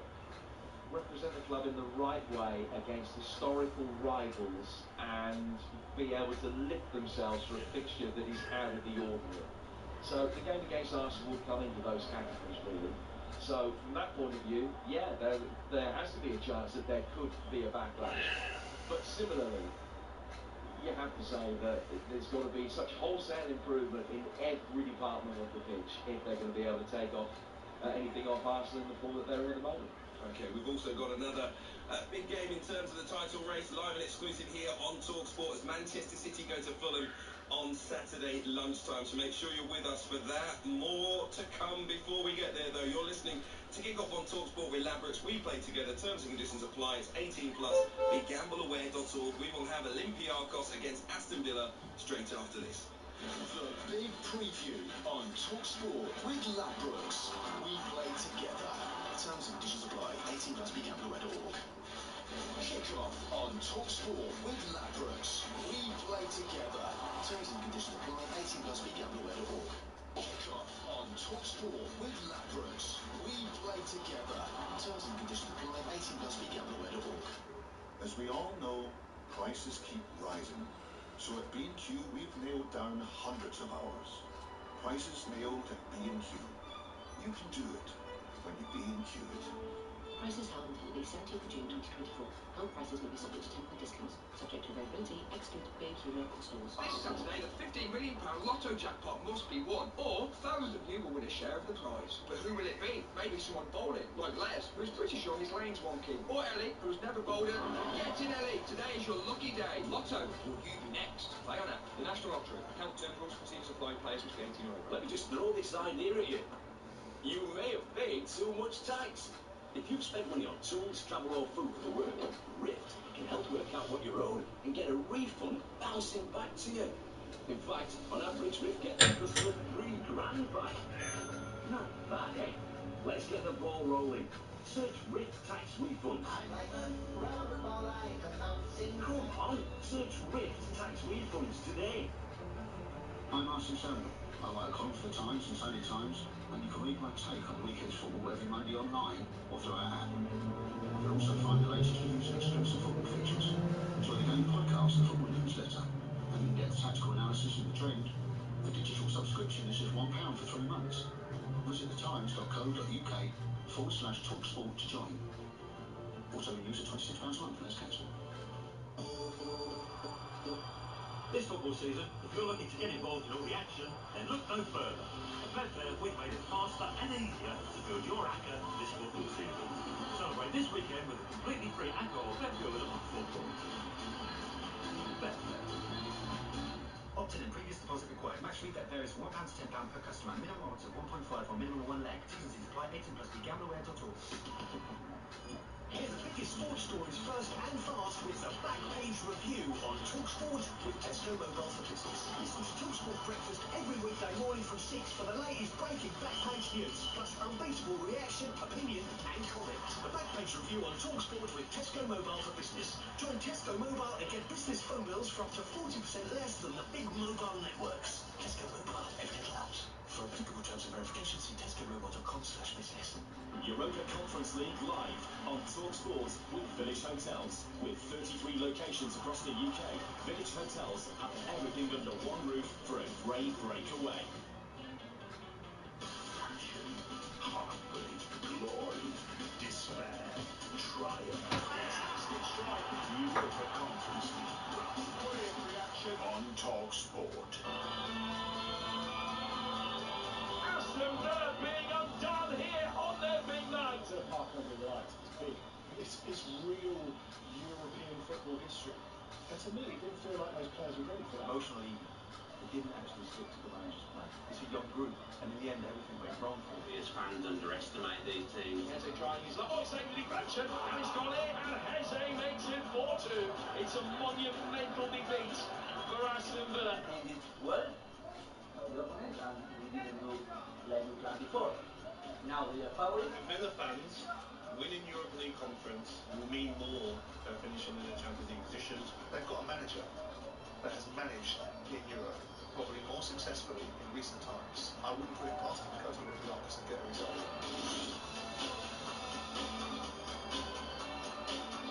represent the club in the right way against historical rivals and be able to lift themselves for a fixture that is out of the ordinary. So the game against Arsenal would come into those categories, really. So from that point of view, yeah, there has to be a chance that there could be a backlash. But similarly, you have to say that there's got to be such wholesale improvement in every department of the pitch if they're going to be able to take off anything off Arsenal in the form that they're in at the moment. Okay, we've also got another big game in terms of the title race, live and exclusive here on talkSPORT as Manchester City go to Fulham on Saturday lunchtime. So make sure you're with us for that. More to come before we get there, though. You're listening to Kick Off on talkSPORT with Ladbrokes. We play together. Terms and conditions apply. It's 18+. BeGambleAware.org. We will have Olympiacos against Aston Villa straight after this. The big preview on talkSPORT with Ladbrokes. We play together. Terms and conditions apply. 18+. BeGambleAware.org. Kick off on talkSPORT with Ladbrokes. We play together. Terms and conditions apply. 18+. BeGambleAware.org. Kick off on talkSPORT with Ladbrokes. We play together. Terms and conditions apply. 18+. BeGambleAware.org. As we all know, prices keep rising. So at B&Q, we've nailed down hundreds of ours. Prices nailed at B&Q. You can do it when you B&Q it. Prices held until the 17th of June 2024. Held prices may be subject to temporary discounts. Subject to availability, exclude B&Q local stores. This Saturday, the £15 million lotto jackpot must be won, or thousands of you will win a share of the prize. But who will it be? Maybe someone bowling, like Les, who's pretty sure his lane's wonky. Or Ellie, who's never bowled it. Get in, Ellie! Today is your lucky day. Lotto, will you be next? Play on app. The National Lottery. Account terms, rules, conditions apply. Players must be 18 or over. Let me just throw this idea at you. You may have paid too much tax. If you've spent money on tools, travel or food for work, Rift can help work out what you owe and get a refund bouncing back to you. In fact, on average, Rift get their customer £3,000 back. Not bad, eh? Let's get the ball rolling. Search Rift Tax Refunds. Come on, search Rift Tax Refunds today. I'm Martin Sherman. I write a column for The Times and Sunday Times, and you can read my take on the weekend's football every Monday online or through our app. You'll also find the latest news and exclusive football features. Enjoy the game podcast, the football newsletter, and in-depth tactical analysis of the trend. The digital subscription is just £1 for 3 months. Visit thetimes.co.uk/talksport to join. Also renews at £26 a month. Let's cancel. This football season, if you're looking to get involved in all the action, then look no further. At Betfair, we've made it faster and easier to build your ACCA this football season. Celebrate this weekend with a completely free ACCA or Bet Builder on football. Betfair. Opt-in and previous deposit required. Match free bet varies from £1 to £10 per customer. Minimum odds of 1.5 or minimum 1 leg. T's and C's apply. 18+. BeGambleAware.org. Hear the biggest sports stories first and fast with the Back Page Review on talkSPORT with Tesco Mobile for Business. Listen to talkSPORT Breakfast every weekday morning from 6 for the latest breaking Back Page news, plus unbeatable reaction, opinion and comment. The Back Page Review on talkSPORT with Tesco Mobile for Business. Join Tesco Mobile and get business phone bills for up to 40% less than the big mobile networks. Tesco Mobile, everything helps. For applicable terms and verification, see tescomobile.com/business. Europa Conference League live on talkSPORT with Village Hotels. With 33 locations across the UK, Village Hotels have everything under one roof for a great breakaway. Passion, heartbreak, glory, despair, triumph. Fantastic strike. Ultra Conference League. Brilliant reaction. On talkSPORT. Aston Villa being undone here on their big night. Park under the lights, it's big. It's real European football history. And to me, it didn't feel like those players were ready for that. Emotionally, it didn't actually stick to the manager's plan. It's a young group, and in the end, everything went wrong for them. We as fans underestimate these teams. Eze trying his luck. Oh, it's taken the deflection, and it's gone in, and Eze makes it 4-2. It's a monumental defeat for Aston Villa. They did well, the opponent, and we didn't do like we planned before. Now we are favourite. For Villa fans, winning Europa League Conference will mean more than finishing in the Champions League positions. They've got a manager that has managed in Europe probably more successfully in recent times. I wouldn't put it past him to go to Olympiacos and get a result.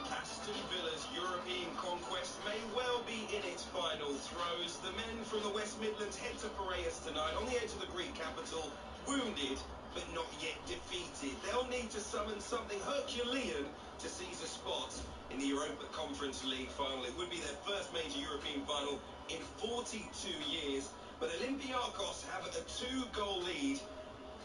Aston Villa's European conquest may well be in its final throes. The men from the West Midlands head to Piraeus tonight on the edge of the Greek capital, wounded but not yet defeated. They'll need to summon something Herculean to seize a spot in the Europa Conference League final. It would be their first major European final in 42 years, but Olympiacos have a 2-goal lead,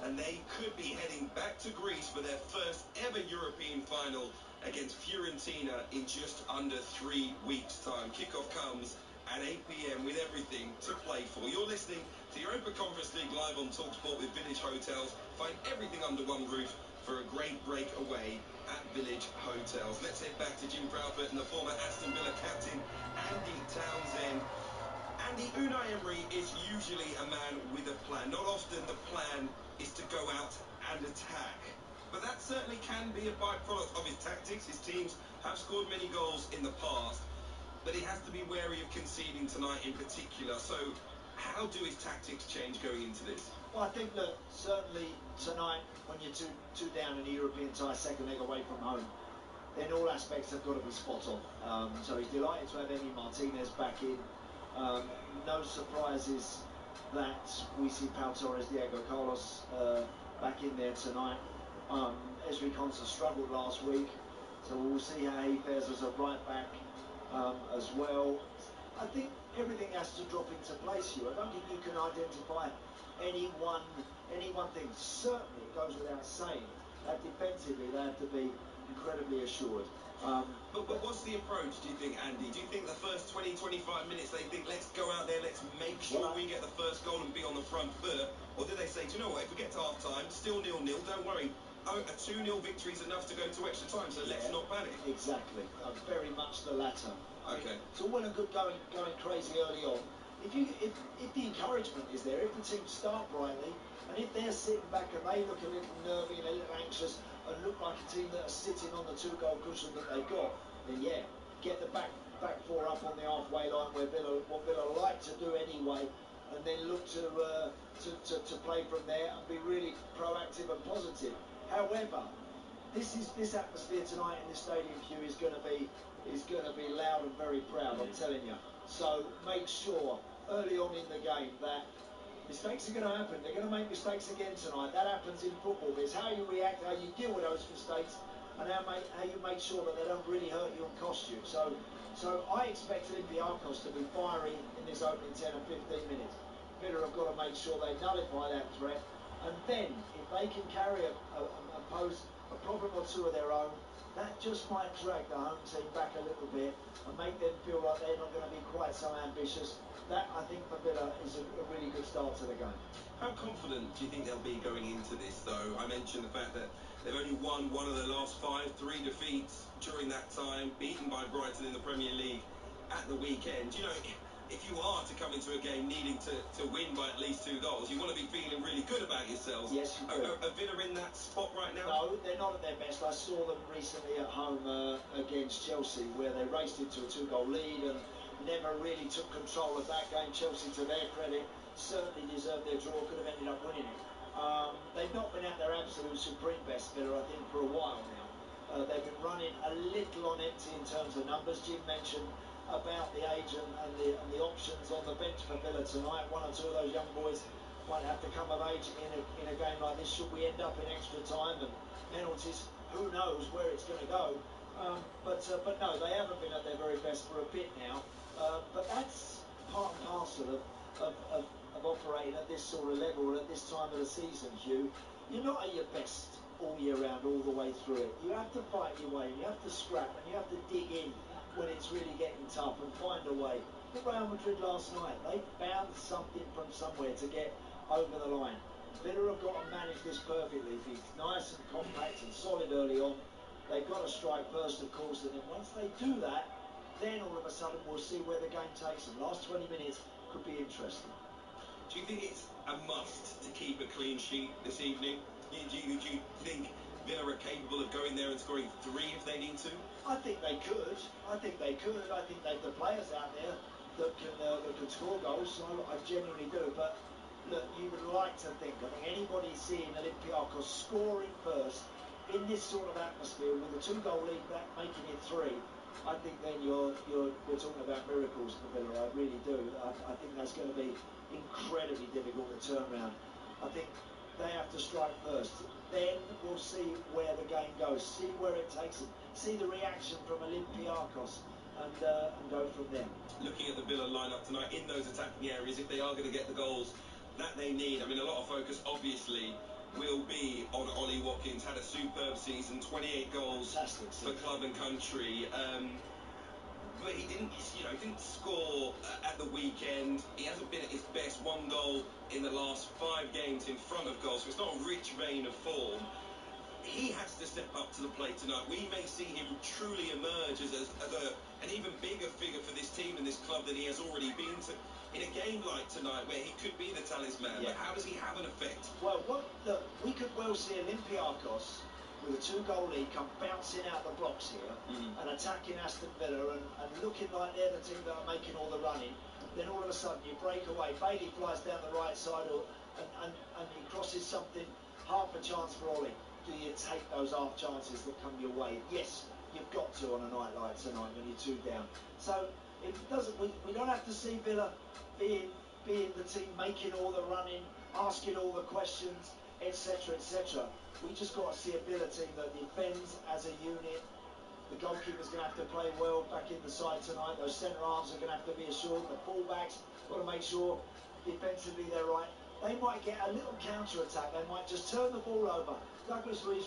and they could be heading back to Greece for their first ever European final against Fiorentina in just under 3 weeks' time. Kickoff comes at 8 p.m. with everything to play for. You're listening to Europa Conference League live on talkSPORT with Village Hotels. Find everything under one roof for a great break away at Village Hotels. Let's head back to Jim Proudfoot and the former Aston Villa captain, Andy Townsend. Andy, Unai Emery is usually a man with a plan. Not often the plan is to go out and attack. But that certainly can be a byproduct of his tactics. His teams have scored many goals in the past, but he has to be wary of conceding tonight in particular. So how do his tactics change going into this? Well, I think that certainly tonight, when you're two down in a European tie, second leg away from home, then all aspects have got to be spot on. So he's delighted to have Emi Martinez back in. No surprises that we see Pau Torres, Diego Carlos back in there tonight. Ezri Konsa struggled last week, so we'll see how he fares as a right back as well. I think everything has to drop into place here. I don't think you can identify any one thing. Certainly, it goes without saying that defensively they have to be incredibly assured. But what's the approach, do you think, Andy? Do you think the first 20-25 minutes they think, let's go out there, let's make sure we get the first goal and be on the front foot? Or do they say, do you know what, if we get to half-time, still 0-0, don't worry, a 2-0 victory is enough to go to extra time, so let's not panic? Exactly. Very much the latter. Okay. It's all well and good going crazy early on. If the encouragement is there, if the team start brightly, and if they're sitting back and they look a little nervy and a little anxious and look like a team that are sitting on the 2-goal cushion that they've got, then yeah, get the back four up on the halfway line what Villa like to do anyway, and then look to play from there and be really proactive and positive. However, this atmosphere tonight in the stadium, Hugh, is going to be loud and very proud. I'm telling you. So make sure early on in the game that mistakes are going to happen. They're going to make mistakes again tonight. That happens in football. But it's how you react, how you deal with those mistakes, and how you make sure that they don't really hurt you and cost you. So I expect Olympiacos to be firing in this opening 10 or 15 minutes. Villa have got to make sure they nullify that threat, and then if they can carry and pose a problem or two of their own, that just might drag the home team back a little bit and make them feel like they're not going to be quite so ambitious. That, I think, for Villa is a really good start to the game. How confident do you think they'll be going into this, though? I mentioned the fact that they've only won one of their last 5, 3 defeats during that time, beaten by Brighton in the Premier League at the weekend. You know, if you are to come into a game needing to win by at least 2 goals, you want to be feeling really good about yourselves. Yes, you do. Are Villa in that spot right now? No, they're not at their best. I saw them recently at home against Chelsea, where they raced into a 2-goal lead and never really took control of that game. Chelsea, to their credit, certainly deserved their draw, could have ended up winning it. They've not been at their absolute supreme best, Villa, I think, for a while now. They've been running a little on empty in terms of numbers. Jim mentioned about the age and the options on the bench for Villa tonight. 1 or 2 of those young boys might have to come of age in a game like this should we end up in extra time and penalties. Who knows where it's going to go. But no, they haven't been at their very best for a bit now. But that's part and parcel of operating at this sort of level at this time of the season, Hugh. You're not at your best all year round, all the way through it. You have to fight your way, you have to scrap, and you have to dig in when it's really getting tough and find a way. Look at Real Madrid last night. They found something from somewhere to get over the line. Villa have got to manage this perfectly. Be nice and compact and solid early on. They've got to strike first, of course, and then once they do that, then all of a sudden we'll see where the game takes them. Last 20 minutes could be interesting. Do you think it's a must to keep a clean sheet this evening? Do you think Villa are capable of going there and scoring 3 if they need to? I think they could. I think they could. I think they've the players out there that can score goals. So I genuinely do. But look, you would like to think. I think anybody seeing Olympiacos scoring first in this sort of atmosphere with a 2-goal lead, that making it 3. I think then we're talking about miracles for Villa. I really do. I think that's going to be incredibly difficult to turn around. I think they have to strike first. Then we'll see where the game goes, see where it takes them, see the reaction from Olympiacos, and go from there. Looking at the Villa lineup tonight in those attacking areas, if they are going to get the goals that they need, I mean, a lot of focus obviously will be on Ollie Watkins. Had a superb season, 28 goals for club and country. But he didn't score at the weekend. He hasn't been at his best. 1 goal in the last 5 games in front of goal, so it's not a rich vein of form. He has to step up to the plate tonight. We may see him truly emerge as an even bigger figure for this team and this club than he has already been to in a game like tonight where he could be the talisman. Yeah. But how does he have an effect? Well, look, we could well see Olympiacos with a 2-goal lead come bouncing out the blocks here and attacking Aston Villa and looking like they're the team that are making all the running. Then all of a sudden you break away. Bailey flies down the right side and he crosses something, half a chance for Ollie. Do you take those half chances that come your way? Yes, you've got to on a night like tonight when you're 2 down. So it doesn't. We don't have to see Villa being the team making all the running, asking all the questions, etc., etc. We just got to see a Villa team that defends as a unit. The goalkeeper's going to have to play well back in the side tonight. Those centre halves are going to have to be assured. The full-backs got to make sure defensively they're right. They might get a little counter-attack. They might just turn the ball over. Douglas Luiz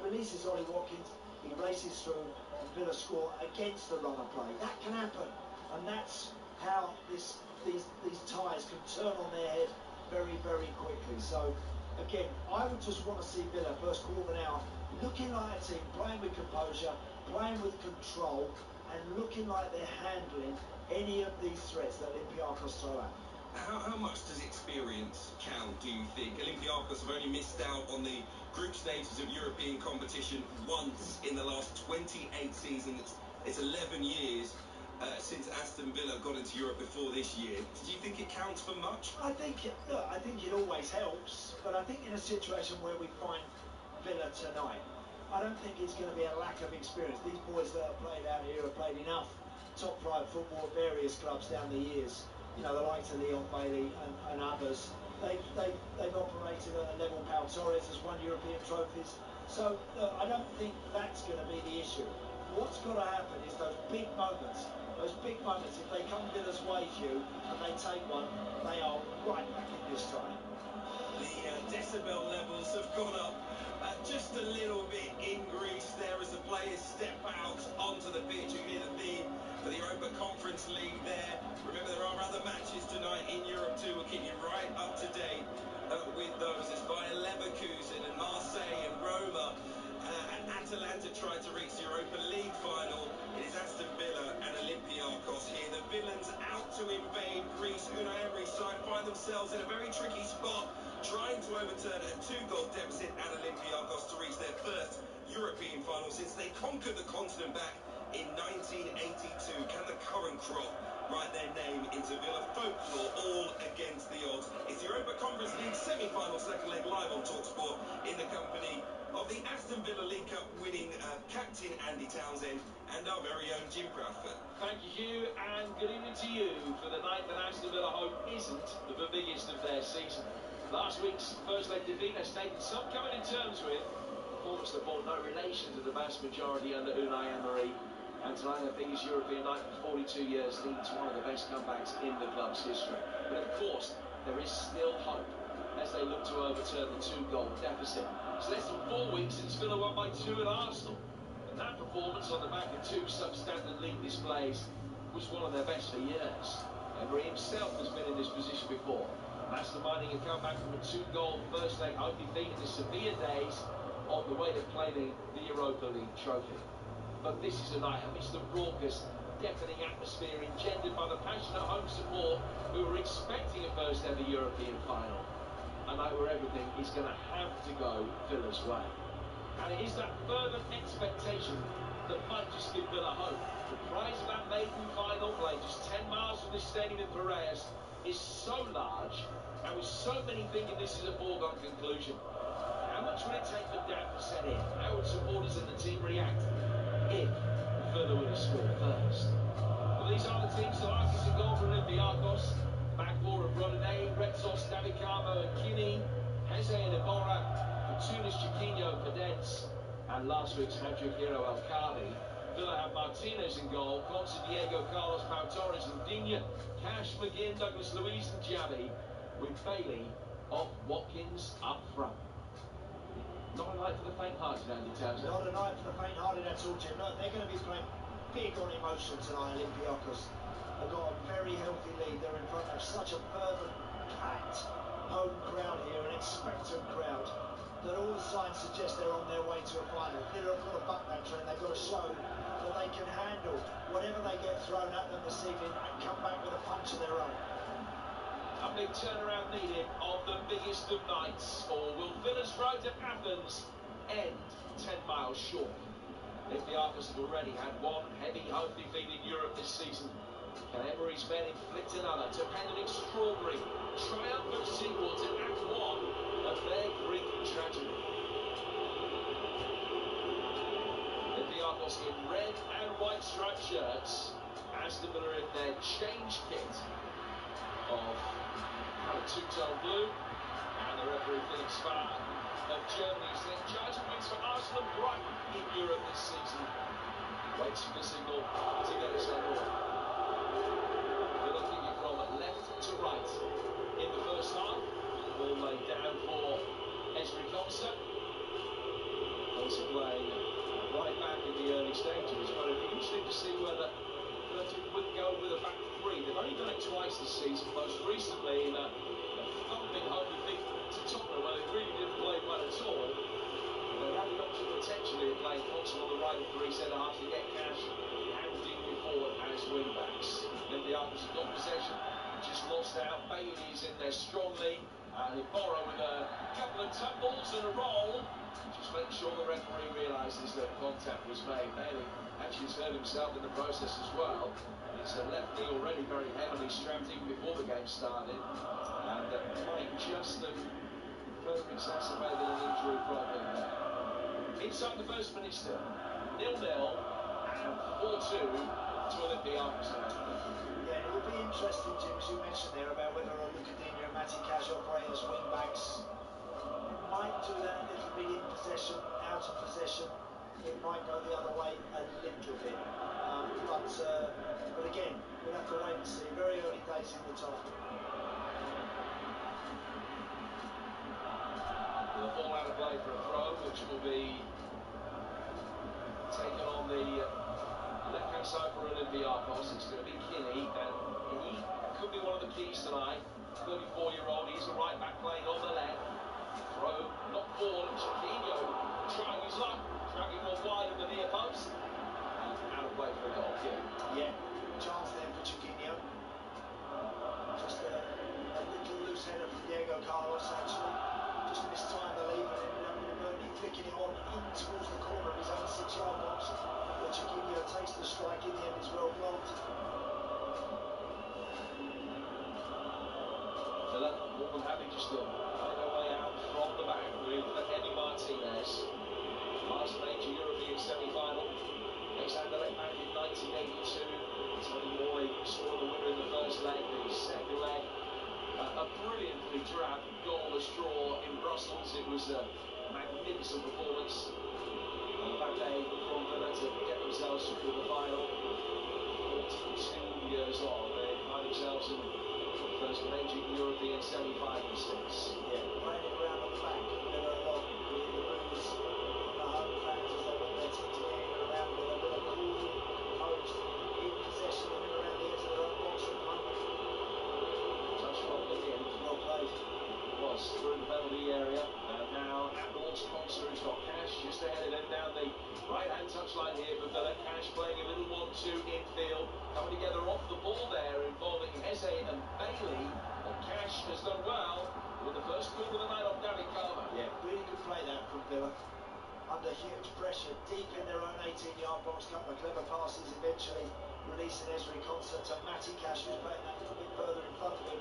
releases Ollie Watkins. He races through and Villa score against the runner play. That can happen. And that's how these ties can turn on their head very, very quickly. So, again, I would just want to see Villa first quarter now looking like a team, playing with composure, playing with control, and looking like they're handling any of these threats that Olympiacos throw at them. How much does experience count, do you think? Olympiacos have only missed out on the group stages of European competition once in the last 28 seasons. It's 11 years since Aston Villa got into Europe before this year. Do you think it counts for much? I think it always helps, but I think in a situation where we find Villa tonight, I don't think it's going to be a lack of experience. These boys that have played out here have played enough top-flight football at various clubs down the years. You know, the likes of Leon Bailey and others. They've operated at a level. Pau Torres has won European trophies. So I don't think that's going to be the issue. What's got to happen is those big moments. Those big moments, if they come Villa's way, Hugh, and they take one, they are right back in this tie. The decibel levels have gone up just a little bit in Greece there as the players step out onto the pitch. You hear the theme for the Europa Conference League there. Remember, there are other matches tonight in Europe too. We'll keep you right up to date with those. It's Bayer Leverkusen and Marseille and Roma. And Atalanta tried to reach the Europa League final. It is Aston Villa and Olympiacos here. The villains out to invade Greece. Unai Emery's side find themselves in a very tricky spot, trying to overturn a 2-goal deficit at Olympiacos to reach their first European final since they conquered the continent back in 1982. Can the current crop write their name into Villa folklore, all against the odds? It's the Europa Conference League semi-final second leg live on talkSPORT in the company of the Aston Villa League Cup winning captain Andy Townsend and our very own Jim Proudfoot. Thank you, Hugh, and good evening to you for the night that Aston Villa hope isn't the biggest of their season. Last week's first leg defeat has taken some coming to terms with. performance that bore no relation to the vast majority under Unai Emery. And tonight, their biggest European night for 42 years, leading to one of the best comebacks in the club's history. But of course, there is still hope as they look to overturn the 2-goal deficit. It's less than 4 weeks since Villa won by 2 at Arsenal. And that performance on the back of 2 substandard league displays was one of their best for years. Emery himself has been in this position before, masterminding a comeback from a 2-goal first leg home defeat in the Sevilla days on the way to claiming the Europa League trophy. But this is a night amidst the raucous, deafening atmosphere engendered by the passionate home support who are expecting a first ever European final. A night where everything is going to have to go Villa's way. And it is that fervent expectation that might just give Villa hope. The prize of that maiden final, played just 10 miles from this stadium in Piraeus, is so large, and with so many thinking this is a foregone conclusion. How much would it take for doubt to set in? How would supporters and the team react if Villa were to score first? Well, these are the teams: Salakis in goal for Olympiacos, back four of Rodinei, Retsos, David Carmo and Kinney, Heze and Iborra, Tunis, Chiquinho and Cadence, and last week's hat-trick hero El Khabi. Villa have Martinez in goal, Conce, Diego, Carlos, Pau Torres and Digne, Cash, McGinn, Douglas Luiz and Javi, with Bailey off Watkins up front. Not a night for the faint-hearted, Andy Townsend. Not a night for the faint-hearted at all, Jim. Look, they're going to be playing big on emotion tonight, Olympiacos. They've got a very healthy lead. They're in front of such a fervent, packed home crowd here, an expectant crowd, that all the signs suggest they're on their way to a final. Villa have got to buck that trend. They've got to show that they can handle whatever they get thrown at them this evening and come back with a punch of their own. A big turnaround needed of the biggest of nights, or will Villa's road to Athens end 10 miles short? Olympiacos have already had one heavy home defeat in Europe this season. Can Emery's men inflict another to pen an extraordinary, triumphant sequel to Act 1 of their Greek tragedy? Olympiacos in red and white striped shirts, Aston Villa in their change kit of two-tone blue, and the referee Philip Spar of Germany is then judging wins for Arsenal and Brighton in Europe this season. Waits for the signal to get us underway. Villa kicking from left to right in the first half. Ball laid down for Esri Konsa. Konsa playing right back in the early stages, but it'd be interesting to see whether would go with a back three. They've only done it twice this season, most recently in a thumping home defeat to Tottenham, where they really didn't play well at all. They had the option potentially of playing Consul on the right of three centre-halves to get Cash and Digne forward as wing-backs. Olympiacos have got possession, just lost out. Bailey's in there strongly, and Iborra with a couple of tumbles and a roll. Just make sure the referee realises that contact was made. Bailey actually has hurt himself in the process as well. His left knee already very heavily strapped even before the game started, and might just have further exacerbated an injury problem there. Inside the first minute still, 0-0 and 4-2 to Olympiacos now. Yeah, it will be interesting, Jim, as you mentioned there, about whether Lucadinho and Mati Cash operate as wing-backs. Might do that a little bit in possession, out of possession. It might go the other way a little bit. But again, we'll have to wait and see. Very early days in the tie. The ball out of play for a throw, which will be taken on the left-hand side for Olympiacos. It's going to be Kinney, and he could be one of the keys tonight. 34-year-old, he's a right-back playing on the left. Throw, not forward, and Chiquinho trying his luck, travelling more wide of the near post. Out of play for a goal kick. Yeah, chance there for Chiquinho. Just a little loose header from Diego Carlos, actually. Just missed time to leave and ended up with Burnley flicking it on in towards the corner of his own 6-yard box. But Chiquinho takes the strike, in the end is well blocked. Villa more than happy just to play their way out from the back with Emi Martinez. Last major European semi-final. Ex-Anderlecht back in 1982. Tony Morley scored the winner in the first leg. The second leg, a brilliantly drab goalless draw in Brussels. It was a magnificent decent performance. On a bad day from Villa to get themselves through to the final. 42 years on, they find themselves in the first major European semi-final stints. Yeah, playing it around at the back. Villa along with the moves on the home fans as they want their team to get in and around Villa. Villa cool, composed, in possession and in around the edge of their own box at the moment. Touch from McGinn. Well played. Was through the penalty area, and now at the sponsor who's got Cash just ahead of him down the right-hand touchline here for Villa. Cash playing a little 1-2 infield, coming together off the ball there, involving Heze and Bailey. And Cash has done well with the first corner of the night off David Carver. Yeah, really good play that from Villa. Under huge pressure, deep in their own 18-yard box, couple of clever passes, eventually releasing Ezri Concert to Matty Cash, who's playing that little bit further in front of him.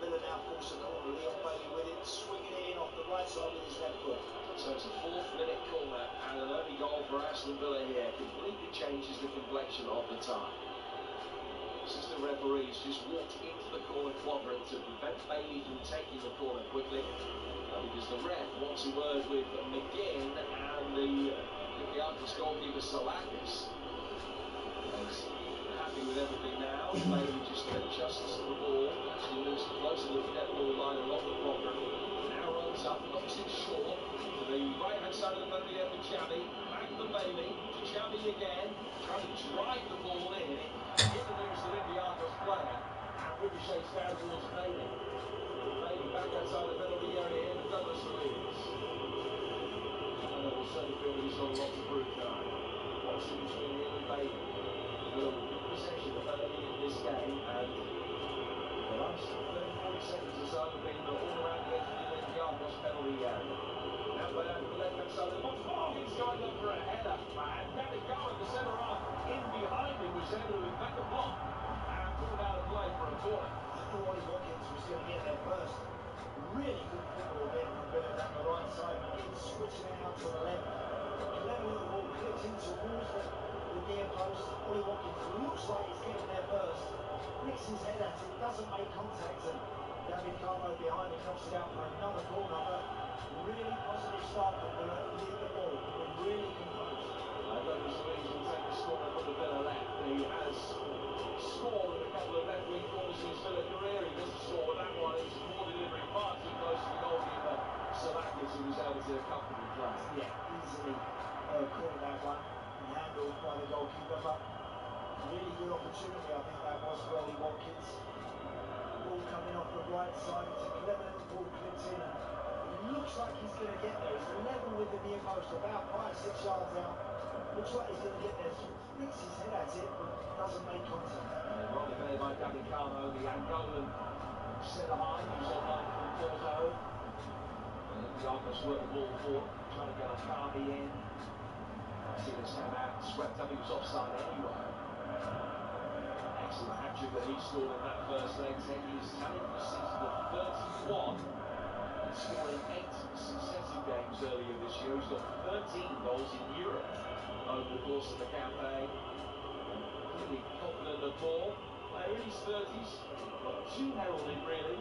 Villa now force a corner. Leon Bailey with it, swinging it in off the right side with his left foot. So it's a 4th-minute corner and an early goal for Aston Villa here. Completely changes the complexion of the tie. Assistant referees just walked into the corner quadrant to prevent Bailey from taking the corner quickly. Because the ref wants a word with McGinn and the Olympiacos goalkeeper Salakis. Happy with everything now. Bailey just adjusts the ball. Actually moves closer to the dead ball line along the quadrant. Now runs up, knocks it short to the right-hand side of the penalty area for Xavi. Back to Bailey, to Xavi again. Trying to drive the ball in. It hit the nearest Olympiacos player and ricochets down towards Bailey. Bailey back outside the penalty area here for Douglas Luiz. And they will certainly feel that he's got a lot to prove tonight. What's in between him and Bailey? Possession early in this game, and the last 30-40 seconds or so have been all around the edge of the Olympiacos penalty area. Now played out to the left-hand side of the box. Morgan's going up for a header, and David Gowan, the centre half, in behind him, was able to infect the block and put it out of play for a corner. I thought Ollie Watkins was going to get there first. Really good football again from Villa down the right side. McGinn switching it out to the left. Clever with the ball, clips in towards the near post. Ollie Watkins looks like he's getting there first. Flicks his head at it, doesn't make contact, and David Carmo behind him knocks it out for another corner. But really positive start from Villa with the ball. But really composed. Douglas Luiz will take the score for the Villa left. He has scored in a couple of left wing corners in his Villa career. He doesn't score with that one. It's more delivery, far too close to the goalkeeper Salakis, who was able to comfortably play. Yeah, easily caught that one and handled by the goalkeeper, but really good opportunity I think that was for Ollie Watkins. Ball coming off the right side, it's a clever little ball, clips in, and he looks like he's going to get there. He's level with the near post, about 5-6 yards out. Looks like he's going to get there, flicks his head at it, but doesn't make contact. Rightly played by David Carmo, the Angolan centre-half, who's on line from Porto. Olympiacos work the ball forward, trying to get Akabi in. See this come out, swept up, he was offside anyway. Excellent hat-trick that he scored in that first leg, taking his tally for the season to 31. And scoring 8 successive games earlier this year. He's got 13 goals in Europe over the course of the campaign. Really confident of ball. Player in his 30s, not too heralded really,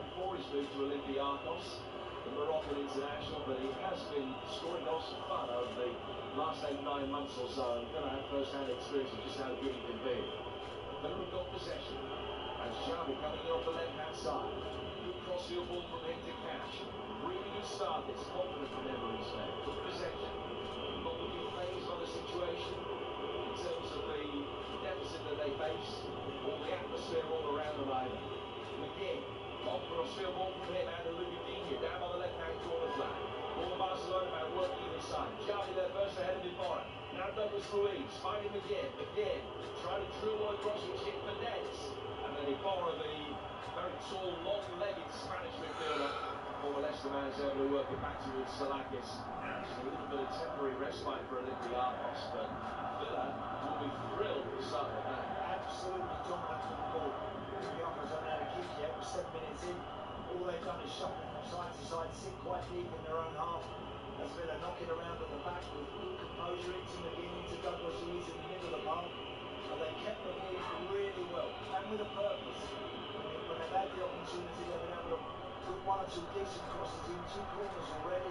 before his move to Olympiacos, the Moroccan international, but he has been scoring goals for fun over the last 8-9 months or so. I'm going to have first-hand experience of just how good he can be. Villa have got possession, and Xavi coming in off the left-hand side. Good cross-field ball from him to Cash. Really good start. It's confident from Emery's there. Good possession. Not looking phased by the situation in terms of the deficit that they face, or the atmosphere all around them either. McGinn, long cross-field ball from him, and Lugadinha down by the left-hand corner flag. All the Barcelona man working inside. Xavi there first ahead of Ibarra. Now Douglas Luiz, finding McGinn. McGinn trying to drill one across, which hit for Nets. And then Ibarra, the very tall, long-legged Spanish midfielder, former Leicester man, is able to work it back towards Salakis. Just a little bit of temporary respite for Olympiacos, but Villa will be thrilled to start the game. Absolutely dominant with the ball. Olympiacos haven't had a kick yet. We're 7 minutes in. All they've done is shuffle from side to side, sit quite deep in their own half. As Villa knocking around at the back with good composure into McGinn, into Douglas Luiz in the middle of the park. And they kept the ball really well, and with a purpose. When they've had the opportunity, they've been able to put 1 or 2 decent crosses in, 2 corners already.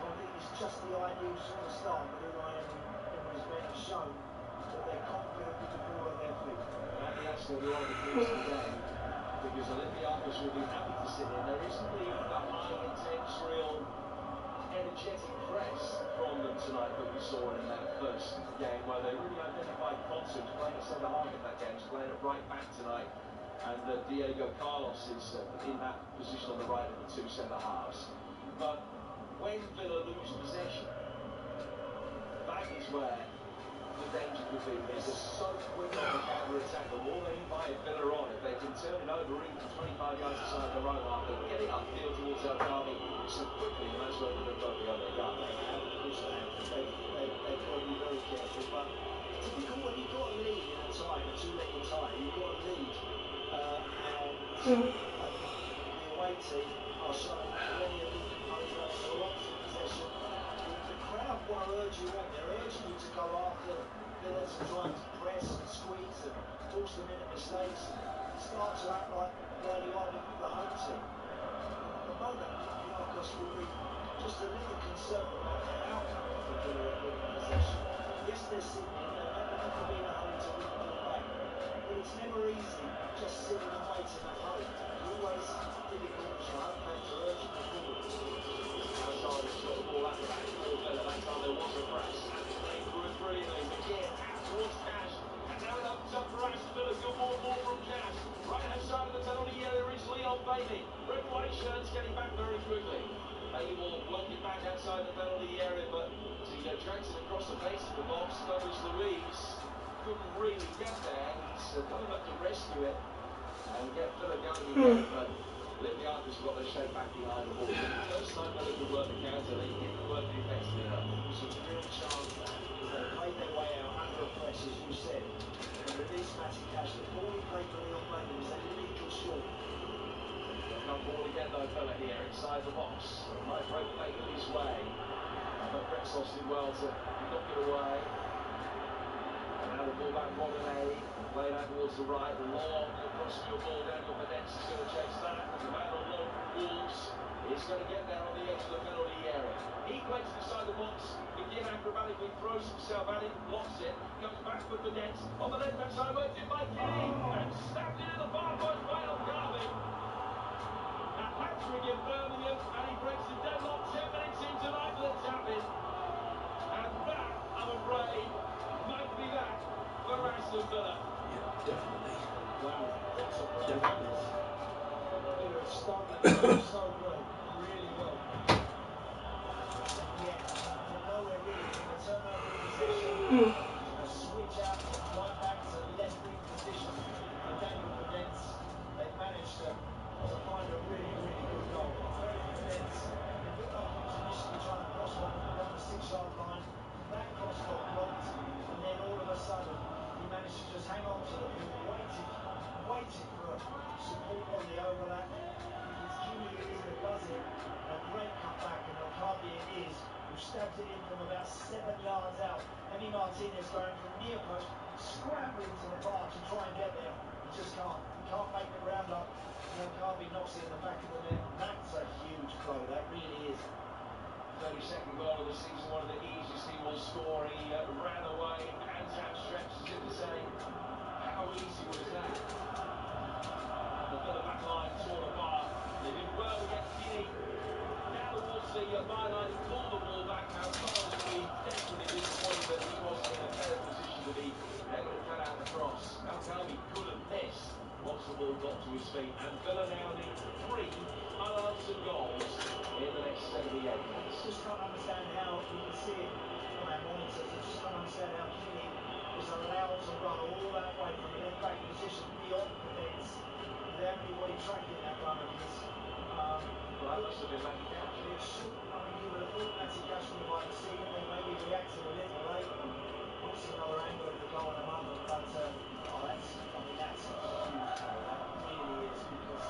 So I think It's just the ideal sort of start that Unai Emery's men have shown that they're confident with the ball at their feet. Maybe that's going to be one of the keys of the game, because Olympiacos will be happy to sit in. There isn't the high intense, real energetic press from them tonight that we saw in that first game, where they really identified Fonsu, who's playing at centre half in that game, he's playing at right back tonight, and Diego Carlos is in that position on the right of the two centre halves. But when Villa lose possession, that is where the danger could be, because they're so quick on the counter-attack. The more they invite Villa on, if they can turn it over even 25 yards aside their own half, they get it upfield towards El Khaby so quickly, and that's where Villa don't be on their guard. They have, of course they have. They've got to be very careful, but typical when you've got a lead in a tie, in a two-legged tie, you've got a lead, and the away team are showing plenty of good composure, lots of possession. The crowd want to urge you on. They're urging you to go after Villa, to try and press and squeeze and force them into mistakes and start to act like you are with the home team. At the moment, Olympiacos will be just a little concerned about the outcome of Villa winning possession. Yes, they're sitting in. They'll have to be in a hurry to win the ball back. But it's never easy just sitting and waiting at home. It's always difficult as your home fans are urging you forward. Hazard has got the ball at the back for Villa. That time there was a press, and he played through it brilliantly. Again, out towards Cash, and now it opens up for Aston Villa. Good ball from Cash. Right-hand side of the penalty area is Leon Bailey. Red and white shirts getting back very quickly. Bailey will work it back outside the penalty area, but he drags it across the face of the box. Douglas Luiz couldn't really get there. He's coming up to rescue it and get Villa going again, but Olympiacos got their shape back behind the ball. First time Villa could work the counter, they didn't work it effectively enough. Some real chance that, because they played their way out under a press, as you said, and released Matty Cash. The ball he played for Leon Bailey was a little short. They'll come forward again though, Villa here inside the box. Might break Bailey's way, but Brexos did well to knock it away. And now the ball back for Monet. Played out towards the right, long across field ball. Daniel Benitez is going to chase that. The man on loan from Wolves is going to get there on the edge of the penalty area. He plays inside the box. Again, acrobatically throws himself at it, blocks it, goes back for Benitez. On the left hand side, works it by Kenny, and stabbed it in the far post by El Khaby. A hat-trick in Birmingham, and he breaks the deadlock 10 minutes in tonight with a tap-in. And that, I'm afraid, might be that for Aston Villa. Definitely. Wow, that's a blow. Definitely. Villa have started so well, really well. And yet, they're nowhere near getting a turnover of possession, a switch out from right back to left wing position for Daniel Benitez. They've managed to find a really, really good goal. Credit Benitez. It looked like he was initially trying to cross one along the 6-yard line. That cross got blocked, and then all of a sudden, he managed to just hang on to the ball, waited for support on the overlap. His cueing ears are buzzing. A great cutback, and El Khaby it is, who stabs it in from about 7 yards out. Emi Martinez going from near post, scrambling to the bar to try and get there. He just can't. He can't make the round up. And El Khaby knocks it in the back of the net. That's a huge blow. That really is. 32nd goal of the season, one of the easiest he will score. He ran away, hands outstretched as if to say, how easy was that? And the Villa back line torn apart. They did well to get Keane down towards the byline and pull the ball back. Now, Carlos will be desperately disappointed that he wasn't in a better position to be able to cut out the cross. El Khaby could have missed once the ball got to his feet. And Villa now need 3 unanswered goals in the next 78 minutes. Just can't understand how, you can see it on our monitors, I just can't understand how Keane was allowed to run all that way from a left back position beyond Benitez without anybody tracking that run of his. Well, that must have been Matty Cash. It should, I mean, you would have thought Matty Cash would have either seen it, then maybe reacted a little late. We'll see another angle of the goal in a moment, but that's a huge goal. That really is, because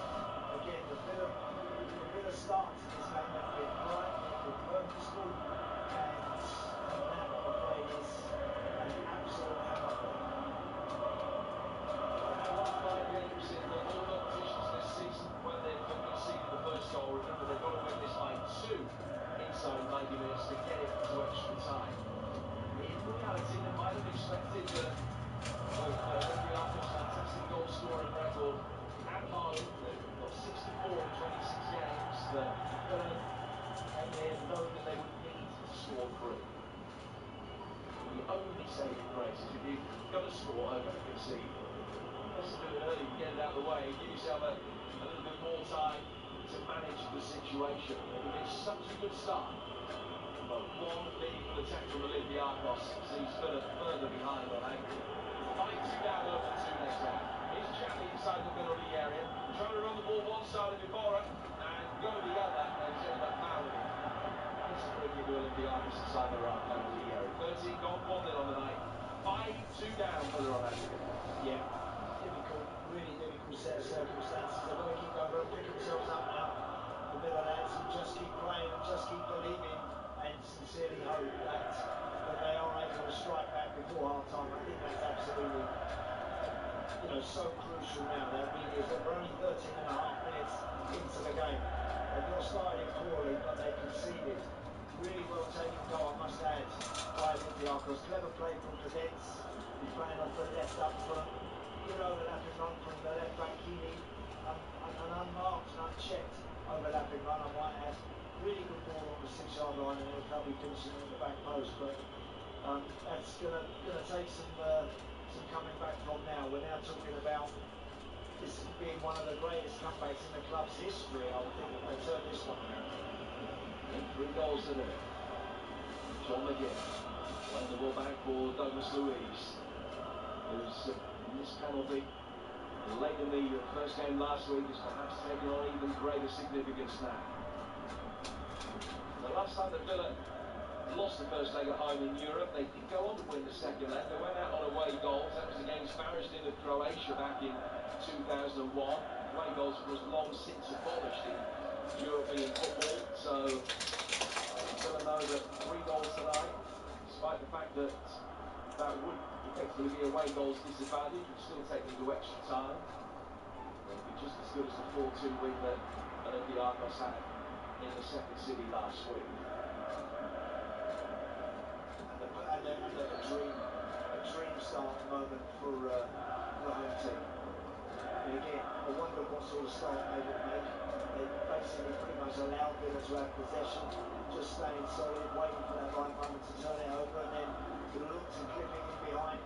again, the Villa start to this game have been bright, they've been purposeful, and that, I'm afraid, is an absolute hammer blow. One flying Jacobs in all competitions this season when they've conceded the first goal. Remember, they've got to win this by 2 inside 90 minutes to get away, give yourself a little bit more time to manage the situation. It had been such a good start. But one meaningful attack from Olympiacos sees Villa further behind on aggregate. 5-2 down over the two next now. Here's Xavi inside the penalty area. Trying to run the ball one side of Iborra and go to the other, and he's ended up fouling him. And it's a free kick to Olympiacos inside the right penalty area. 13 gone, 1-0 on the night. 5-2 down, Villa on aggregate. Yeah, difficult, really difficult set of circumstances. They've got to keep going, got to pick themselves up now. The Villa lads, and just keep playing and just keep believing and sincerely hope that they are able to strike back before half-time. I think that's absolutely, so crucial now. That really is. We're only 13 and a half minutes into the game. They've not started it poorly, but they've conceded. Really well taken goal, I must add, by Olympiacos. Clever play from Cadence. He's playing off the left up front. Good overlapping run from the left back, Healy. An unmarked and unchecked overlapping run, I might add. Really good ball on the 6-yard line, and El Kabi finishing at the back post. But that's gonna take some coming back from now. We're now talking about this being one of the greatest comebacks in the club's history, I would think, if they turn this one around. And 3 goals to nil. John McGinn playing the ball back for Douglas Luiz, who's missed penalty late in the first game last week, has perhaps taken on even greater significance now. The last time that Villa lost the first leg at home in Europe, they did go on to win the second leg. They went out on away goals. That was against Varaždin of Croatia back in 2001. Away goals was long since abolished in European football. So Villa know that 3 goals tonight, despite the fact that that would effectively be away goals disadvantage, would still take them to extra time. It would be just as good as the 4-2 win that Olympiacos had in the second city last week. And a dream start moment for the home team. And again, I wonder what sort of start they would make. They basically pretty much allowed Villa to have possession, just staying solid, waiting for that right moment to turn it over, and then looked to clipping in behind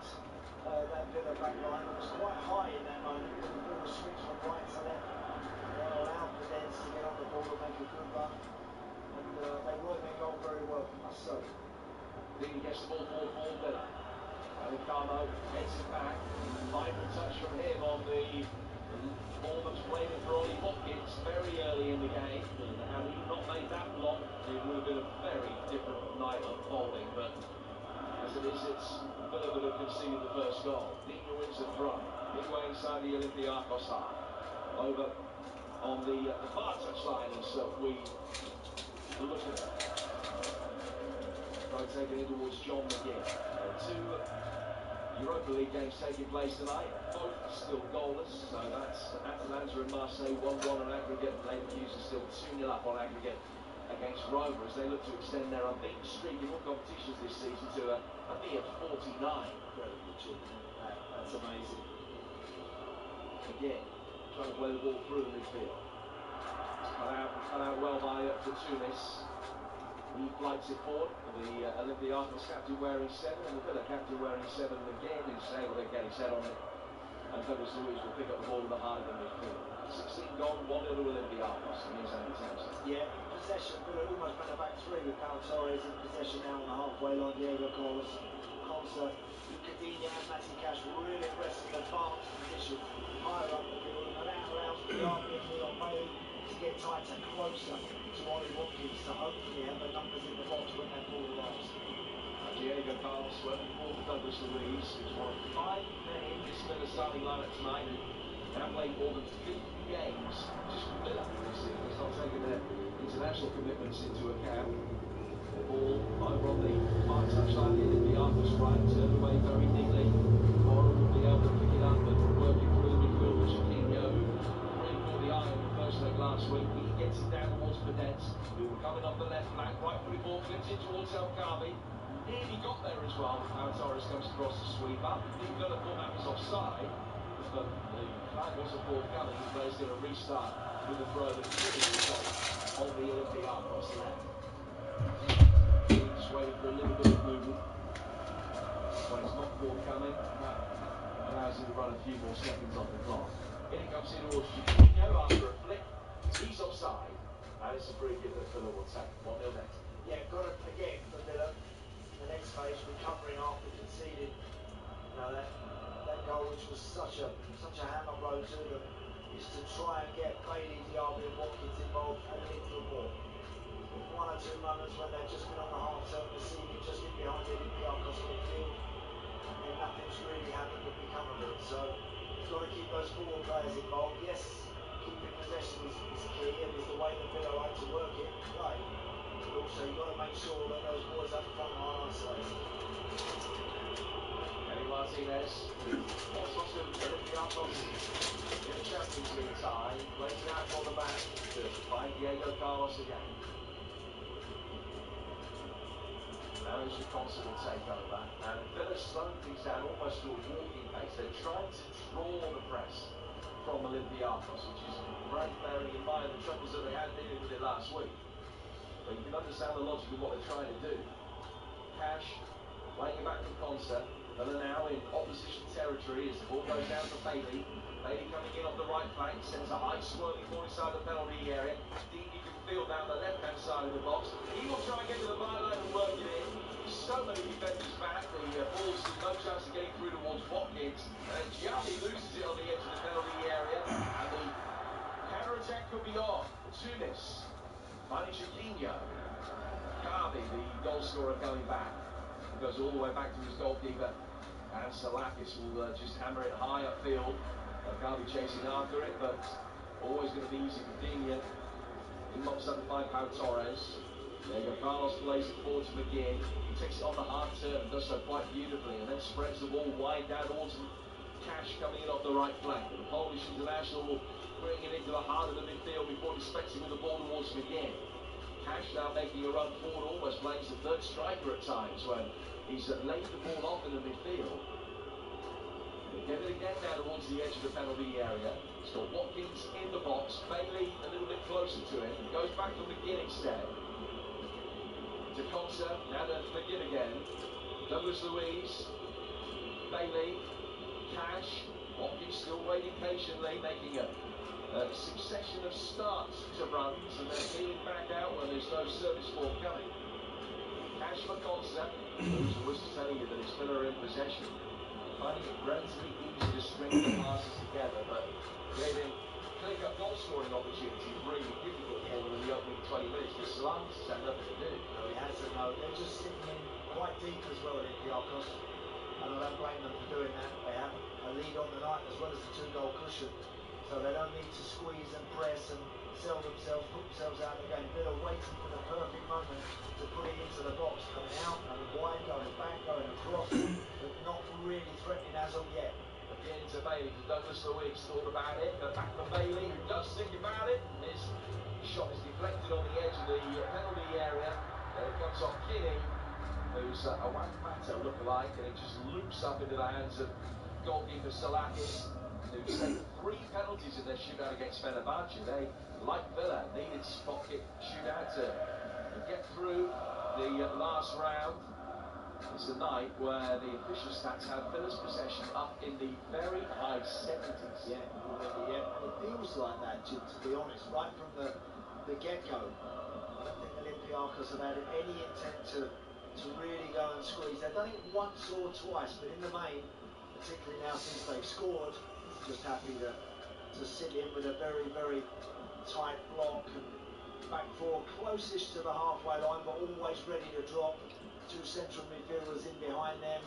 that Villa back line. It was quite high in that moment when the ball was switched from right to left. That allowed Cadence to get on the ball and make a good run. And they worked their goal very well, I must say. He gets the ball forward for Villa. And Carmo heads it back. Final touch from him on the ball that was played in for Ollie Watkins very early in the game. And had he not made that block, it would have been a very different night unfolding. But as it is, it's Villa that have conceded the first goal. Dino wins the throw. Midway inside the Olympiacos half. Over on the far touchline as we look at it. Taken in towards John McGinn. 2 Europa League games taking place tonight. Both still goalless, so that's Atalanta and Marseille 1-1 on aggregate, and Leverkusen still 2-0 up on aggregate against Roma as they look to extend their unbeaten streak in all competitions this season to a mere 49. Incredible achievement. That's amazing. Again, trying to play the ball through the midfield. Cut out well by Tunis. He flights it forward for the Olympiacos captain wearing 7, and the Villa captain wearing 7 again, who's able to get his head on it. And Douglas Luiz will pick up the ball in the heart of the midfield. 16 gone, 1-0 to Olympiacos. And here's Andy Townsend. Yeah, possession. Villa almost ran a back 3 with Pau Torres in possession now on the halfway line. Diego Costa, Ukadinha and Matty Cash really aggressive, advanced position higher up the field, and that allows Diaby and Leon Bailey to get tighter, closer to Ollie Watkins to hopefully have the numbers in the box when that ball arrives. Diego Carlos working for Douglas Luiz, who's one of 5 men in this Villa starting lineup tonight, who now played more than 50 games just for Villa this season. He's not taken their international commitments into account. The ball over on the far touchline, the Olympiacos right, turned away very neatly. Bora will be able to pick it up and work it through the midfield with Chiquinho, who really caught the eye in the first leg last week. He gets it down towards Cadence, who were coming off the left flank. Right footed ball flips in towards El Kabi. Nearly got there as well. Pau Torres comes across the sweep up. The Villa thought that was offside, but the flag wasn't forthcoming. The player's going to restart with the throw that finished the goal on the Olympiacos left. Just waiting for a little bit of movement. When it's not forthcoming, that allows him to run a few more seconds off the clock. In it comes comes in towards Chiquinho after a flick. He's offside. And it's a free kick that Villa will take. 1-0 next. Yeah, got it again for Villa. The next phase, recovering after conceding. That goal, which was such a hammer blow to them, is to try and get Bailey, Diaby and Watkins involved a little more. There's one or two moments when they've just been on the half turn receiving just in behind the Olympiacos midfield, and then nothing's really happened to become of it. So he's got to keep those forward players involved. Yes, keeping possession is key and is the way that Villa like to work it and play. But also you've got to make sure that those boys up front aren't isolated. Martinez, what's lost to Olympiacos in the Champions League tie, plays it out on the back to find Diego Carlos again. Now as Consa will take over, and Villa's slowing things down almost to a walking pace. They're trying to draw the press from Olympiacos, which is great bearing in mind the troubles that they had dealing with it last week. But you can understand the logic of what they're trying to do. Cash playing it back from Consa. Villa now in opposition territory as the ball goes down to Bailey. Bailey coming in off the right flank, sends a high swirling ball inside the penalty area. Dean, you can feel down the left-hand side of the box. He will try and get to the byline and work it in. So many defenders back, the ball's no chance of getting through towards Watkins. And Giambi loses it on the edge of the penalty area. And the counter-attack could be on. Tunis, finding Chiquinho. Garvey, the goal scorer, coming back. He goes all the way back to his goalkeeper. And Salakis will just hammer it high upfield. Garvey chasing after it, but always going to be easy for Digne. He mops up by Pau Torres. Diego Carlos plays it forward to McGinn. He takes it on the half turn and does so quite beautifully, and then spreads the ball wide down towards Cash coming in off the right flank. But the Polish international will bring it into the heart of the midfield before dispensing with the ball towards McGinn. Cash now making a run forward, almost playing as the third striker at times when he's laid the ball off in the midfield. He'll get it again now towards the edge of the penalty area. He's got Watkins in the box, Bailey a little bit closer to him. He goes back to McGinn instead. To Consa, now to McGinn again. Douglas Luiz, Bailey, Cash, Watkins still waiting patiently, making a succession of starts to runs and then peeling back out when there's no service ball coming. Cash for Consa, who's always telling you that it's Villa in possession. Finding it relatively easy to string the passes together, but creating clear-cut goal-scoring opportunities really difficult for them in the opening 20 minutes because Salakis has had nothing to do. No, he hasn't, no. They're just sitting in quite deep as well, Olympiacos. And I don't blame them for doing that. They have a lead on the night as well as the 2-goal cushion. So they don't need to squeeze and press and sell themselves, put themselves out of the game. They're waiting for the perfect moment to put it into the box, coming out, coming wide, going back, going across, but not really threatening as of yet. Again to Bailey, to Douglas Luiz, thought about it, but back from Bailey, who does think about it. His shot is deflected on the edge of the penalty area. Then it comes off Kinney, who's a Wan-Fata look-alike, and it just loops up into the hands of goalkeeper Salakis, who's taken 3 penalties in their shootout against Fenerbahce. They, like Villa, needed spot kick shootout to get through the last round. It's a night where the official stats have Villa's possession up in the very high 70s. Yeah, already, yeah. And it feels like that, Jim, to be honest, right from the get-go. I don't think Olympiacos have had any intent to really go and squeeze. They've done it once or twice, but in the main, particularly now since they've scored, just happy to sit in with a very, very tight block and back four closest to the halfway line, but always ready to drop. 2 central midfielders in behind them,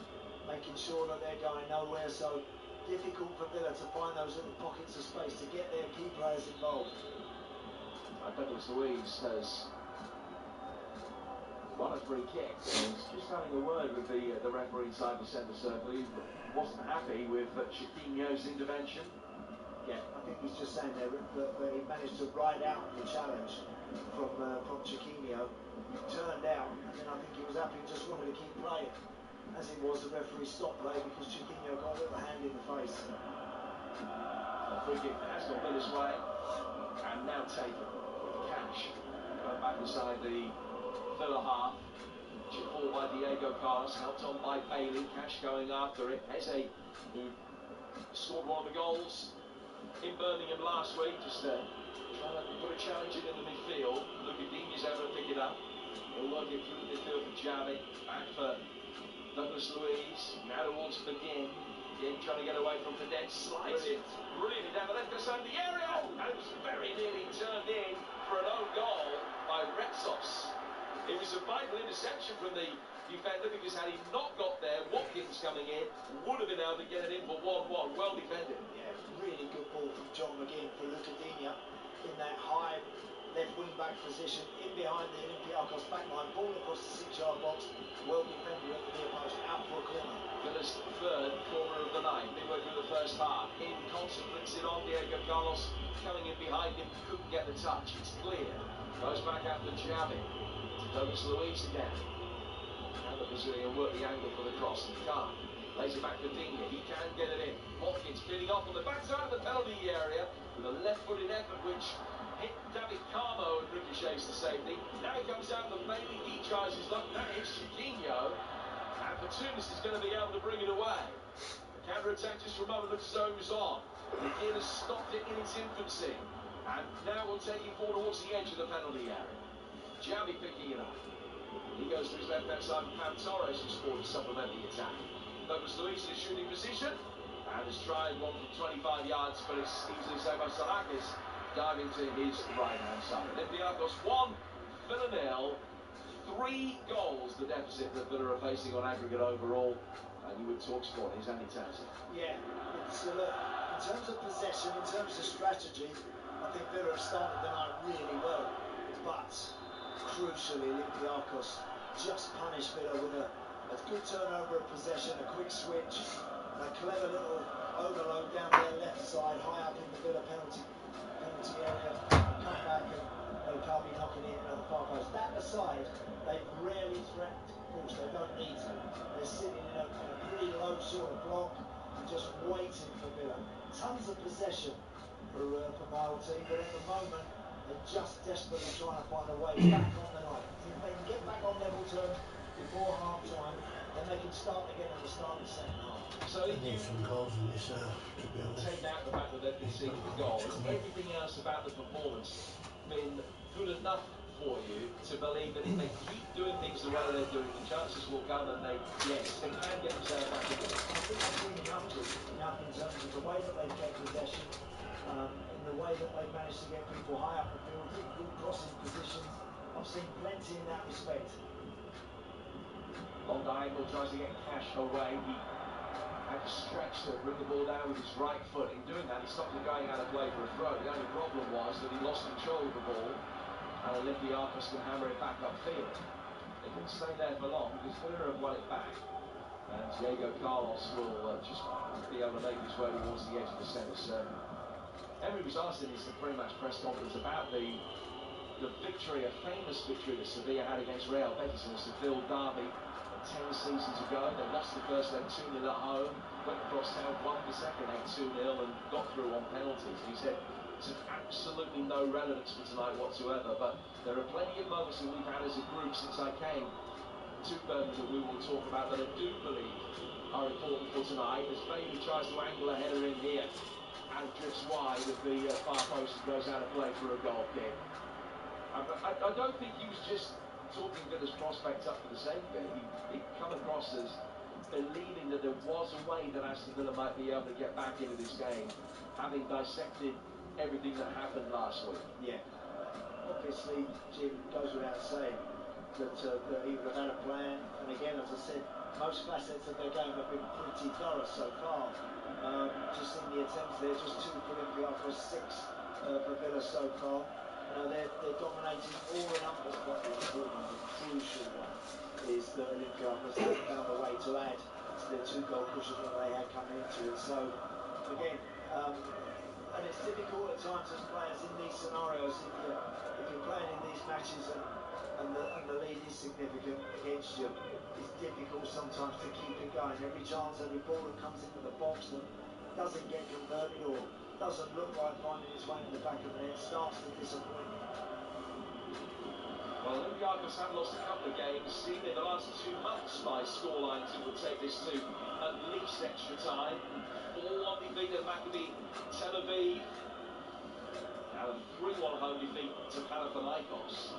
making sure that they're going nowhere. So difficult for Villa to find those little pockets of space to get their key players involved. Douglas Luiz has won a free kick and he's just having a word with the referee inside the centre circle. He wasn't happy with Chiquinho's intervention. Yeah, I think he's just saying there that he managed to ride out the challenge from Chiquinho. He turned out, and then I think he was happy, just wanted to keep playing. As it was, the referee stopped play because Chiquinho got a little hand in the face. A free kick has gone Villa's way, and now taken. Cash going back inside the Villa half. Chip ball by Diego Carlos, helped on by Bailey. Cash going after it. Eze, who scored one of the goals in Birmingham last week, just trying to put a challenge in the midfield. Lucadini's able to pick it up. He'll work it through the midfield for Javi. Back for Douglas Luiz. Now towards McGinn. McGinn trying to get away from Cadet. Slides it brilliantly down the left side of the area. And it was very nearly turned in for an own goal by Retsos. It was a vital interception from the defender, because had he not got there, Watkins coming in would have been able to get it in for 1-1. Well defended. Yeah, really good ball from John McGinn for Lucadini in that high left wing back position, in behind the Olympiacos backline, ball across the 6-yard box, well defended at the near post, out for a corner. Villa's third corner of the night, midway through the first half. In concert, flicks it on. Diego Carlos coming in behind him, couldn't get the touch. It's clear. Goes back out to Javi. Douglas Luiz again. Now the Brazilian work the angle for the cross and can't. Lays it back to Digne. He can get it in. Watkins cleaning off on the backside of the penalty area with a left-footed effort which hit David Carmo and ricochets to safety. Now he comes out, but maybe he tries his luck. That hits Chiquinho. And Fortunis is going to be able to bring it away. The counter-attack just for a moment looks as though it was on. McGinn has stopped it in its infancy. And now we'll take it forward towards the edge of the penalty area. Javi picking it up. He goes to his left-hand side with Pam Torres, who's scored to supplement the attack. Douglas Luiz in a shooting position. And has tried one from 25 yards, but it's easily saved by Sarakis. Diving to his right-hand side. Olympiacos 1, Villa 0. 3 goals the deficit that Villa are facing on aggregate overall. And you would talk sport, here's Andy Townsend. Yeah, it's, look, in terms of possession, in terms of strategy, I think Villa have started the night really well. But crucially, Olympiacos just punished Villa with a good turnover of possession, a quick switch, and a clever little overload down their left side, high up in the Villa penalty area, come back and El Kabi knocking in another far post. That aside, they've rarely threatened. Of course, they don't need to. They're sitting in a pretty low sort of block and just waiting for Villa. Tons of possession for my old team, but at the moment, they're just desperately trying to find a way back on the night. If they can get back on level terms before half-time, then they can start again at the start of the second half. So if you take out the fact that they've conceded the goal, has everything else about the performance been good enough for you to believe that if they keep doing things the way they're doing, the chances will come and they can get themselves back in it? I think they've been enough in terms of the way that they've kept possession, in the way that they've managed to get people high up the field, in good crossing positions. I've seen plenty in that respect. Long diagonal tries to get Cash away. He had to stretch to bring the ball down with his right foot. In doing that, he stopped it going out of play for a throw. The only problem was that he lost control of the ball, and Olympiacos can hammer it back upfield. They couldn't stay there for long because Villa have won it back. And Diego Carlos will just be able to make his way towards the edge of the centre circle. Emery was asked in his pre-match press conference about the victory, a famous victory that Sevilla had against Real Betis in the Seville derby 10 seasons ago. They lost the first leg 2-0 at home, went across town, won the second leg 2-0 and got through on penalties. He said it's absolutely no relevance for tonight whatsoever, but there are plenty of moments that we've had as a group since I came to Birmingham that we will talk about that I do believe are important for tonight, as Bailey tries to angle a header in here and drifts wide of the far post and goes out of play for a goal kick. I don't think he was just talking Villa's prospects up for the sake of it. He'd come across as believing that there was a way that Aston Villa might be able to get back into this game, having dissected everything that happened last week. Yeah, obviously, Jim, goes without saying that he would have had a plan. And again, as I said, most facets of their game have been pretty thorough so far. Just in the attempts there, just 2 for Olympiacos, 6 for Villa so far. They're dominating all the numbers, but the important, the crucial one is that Olympiacos have found a way to add to their 2-goal cushion that they had coming into it. So, again, and it's difficult at times as players in these scenarios, if you're playing in these matches and the lead is significant against you, it's difficult sometimes to keep it going. Every chance, every ball that comes into the box that doesn't get converted or doesn't look like finding its way in the back of the net starts to disappoint. Well, Olympiacos have lost a couple of games, seen in the last 2 months by scorelines that would take this to at least extra time. 4-1 defeat at Maccabi Tel Aviv, and a 3-1 home defeat to Panathinaikos.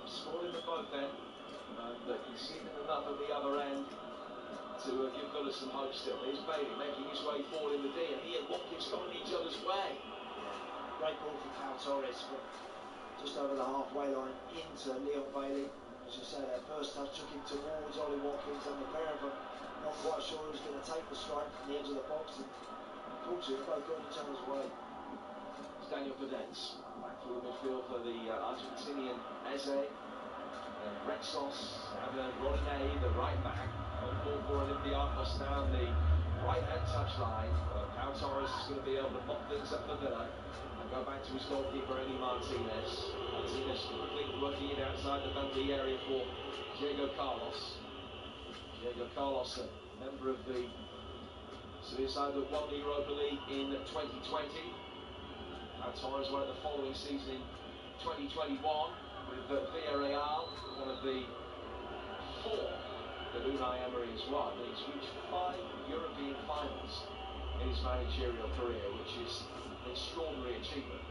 Scored in the both then, and conceded enough at the other end to give Villa some hope still. Here's Bailey making his way forward in the D, and he and Watkins got in each other's way. Great ball from Cal Torres from just over the halfway line into Leon Bailey. As you say, that first touch took him towards Ollie Watkins, and the pair of them not quite sure who's going to take the strike from the edge of the box, and unfortunately they both got in each other's way. It's Daniel Pedence back through the midfield for the Argentinian Eze. And Rexos and Rodinei, the right back, on ball for Olympiacos down the right-hand touchline. Pau Torres is going to be able to mop things up for Villa and go back to his goalkeeper, Eddie Martinez. Martinez quickly working it outside the penalty area for Diego Carlos. Diego Carlos, a member of the Sevilla side that won the Europa League in 2020. Pau Torres won it the following season in 2021 with Villarreal, one of the 4 that Unai Emery has won. He's reached 5 European finals in his managerial career, which is an extraordinary achievement.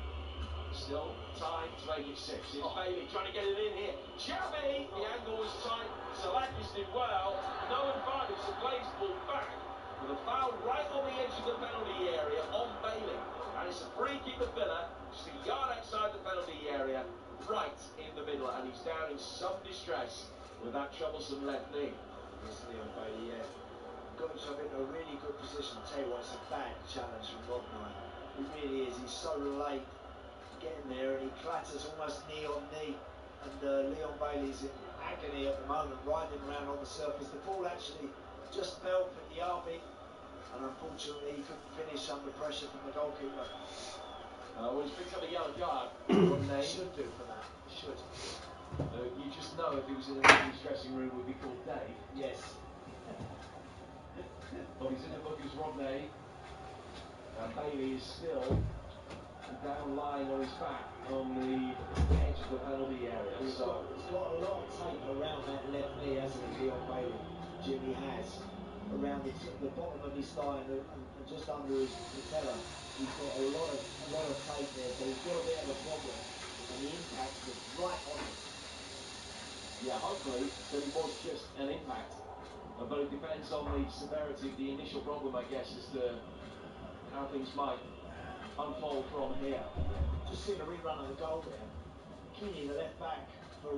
Still time to make it 6. Here's Bailey trying to get it in here. Xavi! The angle was tight. Salakis did well. No advantage. The play's pulled back with a foul right on the edge of the penalty area on Bailey. And it's a free kick to Villa, just a yard outside the penalty area, right in the middle, and he's down in some distress with that troublesome left knee. Yes, Leon Bailey, yeah. Got himself into a really good position. I'll tell you what, it's a bad challenge from Rodney. It really is. He's so late getting there, and he clatters almost knee on knee. And Leon Bailey's in agony at the moment, riding around on the surface. The ball actually just fell for Diaby, and unfortunately he couldn't finish under pressure from the goalkeeper. Well, he's picked up a yellow card. They should do for that. Should. You just know if he was in the Navy dressing room would be called Dave. Yes. Well, he's in the book as Rodney. And Bailey is still down lying on his back on the edge of the penalty area. He's got a lot of tape around that left knee, hasn't he, Leon Bailey? Jimmy has. Around the bottom of his thigh and just under his patella. He's got a lot of tape there, so he's got a bit of a problem. And the impact was right on him. Yeah, hopefully that it was just an impact. But it depends on the severity of the initial problem, I guess, as to how things might unfold from here. Just seen a rerun of the goal there. Kini, the left back for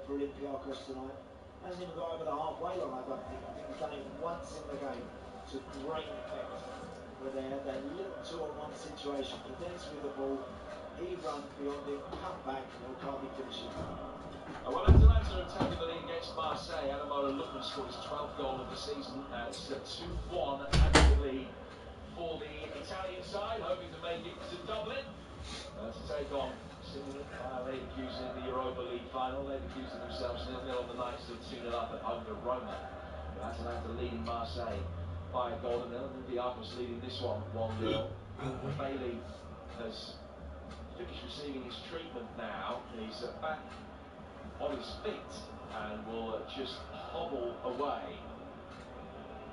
Olympiacos tonight, hasn't even got over the halfway line, I don't think. I think he's done it once in the game to great effect. Where they had that little 2-on-1 situation. Pedence with the ball, he runs beyond him, come back, and he'll probably finish it. Well, Atalanta have taken the lead against Marseille. Adamola Lookman scored his 12th goal of the season. It's a 2-1 aggregate lead for the Italian side, hoping to make it to Dublin to take on Leverkusen in the Europa League final. Leverkusen themselves 0-0 on the night, stood 2-0 up at home to Roma. Atalanta leading Marseille by a goal, and Olympiacos leading this one 1-0. Bailey has finished receiving his treatment now. He's back on his feet and will just hobble away.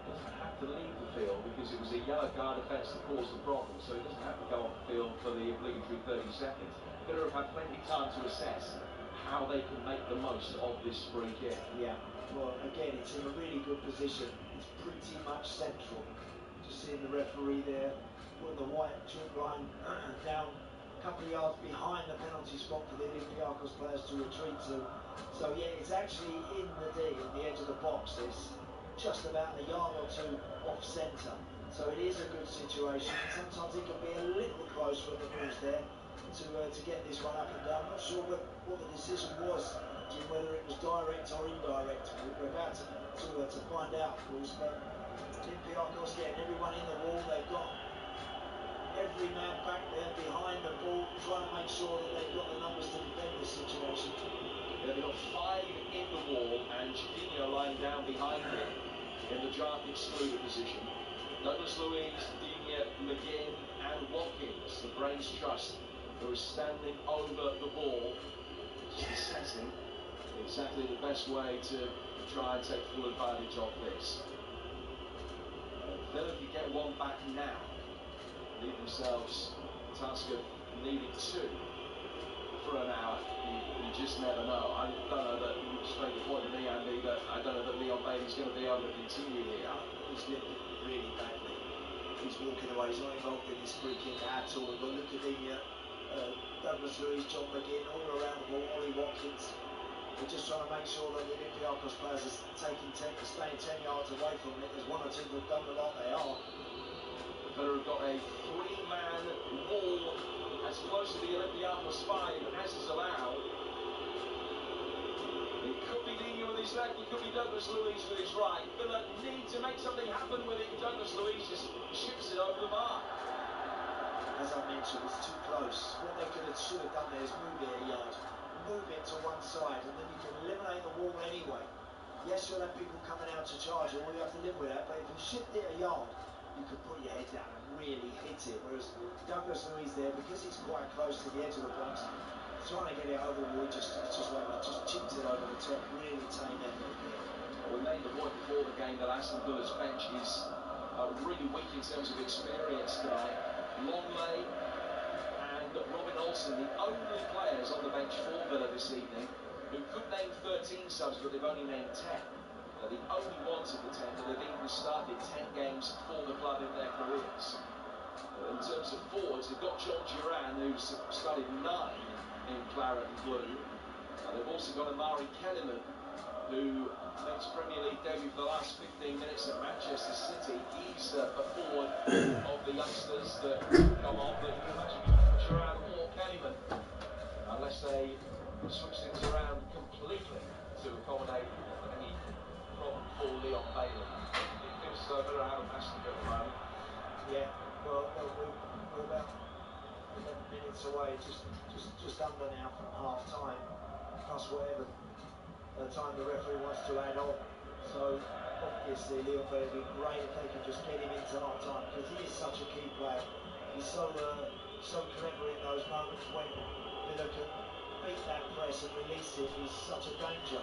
Doesn't have to leave the field because it was a yellow card offence that caused the problem, so he doesn't have to go off the field for the obligatory 30 seconds. Villa have had plenty of time to assess how they can make the most of this free kick. Yeah, well, again, it's in a really good position. It's pretty much central. Just seeing the referee there, putting the white chalk line down a couple of yards behind the penalty spot for the Olympiacos players to retreat to. So yeah, it's actually in the D, in the edge of the box. It's just about a yard or two off centre. So it is a good situation. Sometimes it can be a little close when the ball's there to get this one up and down. I'm not sure what the decision was, Jim, whether it was direct or indirect. We're about to find out, of course. But Olympiacos getting everyone in the wall. They've got every man back there behind the ball, trying to make sure that they've got the numbers to defend this situation. Yeah, they've got 5 in the wall, and Chiquinho lying down behind him in the draft excluded position. Douglas Luiz, Digne, McGinn, and Watkins, the Brains Trust, who is standing over the ball, just assessing exactly the best way to try and take full advantage of this. Villa could get one back now, leave themselves the task of needing 2 for an hour. You just never know. I don't know that you just made the point to me, Andy, that I don't know that Leon Bailey's going to be able to continue here. He's limping really badly. He's walking away. He's not involved in this free kick at all. We've got to look at the Douglas Luiz, John McGinn, all around the ball, Ollie Watkins. We're just trying to make sure that the Olympiacos players are staying 10 yards away from it. There's 1 or 2 that don't look like they are. Villa have got a 3-man wall as close to the Olympiacos 5 as is allowed. It could be Dino with his left, it could be Douglas Luiz with his right. Villa need to make something happen with it. Douglas Luiz just chips it over the mark. As I mentioned, it's too close. What they should have done there is move it a yard. Move it to one side, and then you can eliminate the wall anyway. Yes, you'll have people coming out to charge you, well, you have to live with that, but if you shift it a yard, you can put your head down and really hit it. Whereas Douglas Luiz there, because he's quite close to the edge of the box, trying to get it over the wall, just chipped it over the top. Really tame effort. We made the point before the game that Aston Villa's bench is really weak in terms of experience tonight. Longley and Robin Olsen, the only players on the bench for Villa this evening, who could name 13 subs, but they've only named 10. They're the only ones of the 10 that have even started 10 games for the club in their careers. In terms of forwards, they've got John Duran, who's started 9 in claret and blue. They've also got Amari Kellyman, who makes Premier League debut for the last 15 minutes at Manchester City. He's a forward of the youngsters that come on, but you can imagine Duran or Kellyman, unless they switch things around completely to accommodate any problem for Leon Bailey. It feels as though Villa have a passenger at the moment. Yeah, well, we're about 11 minutes away, just under now from half time, plus whatever time the referee wants to add on. So obviously Leon Bailey would be great if they could just get him into half time, because he is such a key player. He's so clever in those moments when Villa can beat that press and release it. He's such a danger,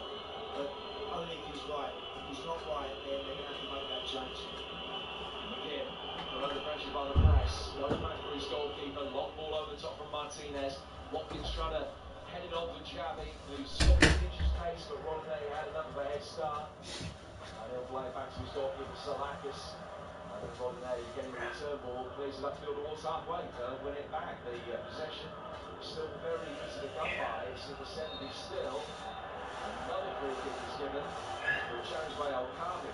but only if he's right. If he's not right, then they're going to have to make that change. Again, they're under pressure by the press. Goes back for his goalkeeper. Long ball over the top from Martinez. Watkins trying to head it on for Javi, who's got the inches pace, but Rodinei had enough of a head start. And he'll play it back to his goalkeeper, Salakis. And then Rodinei, getting the return ball, clears it upfield towards halfway. Don't win it back. The possession still very easy to come by. It's in the 70s still. Another free kick is given. Challenged by Al-Kabi.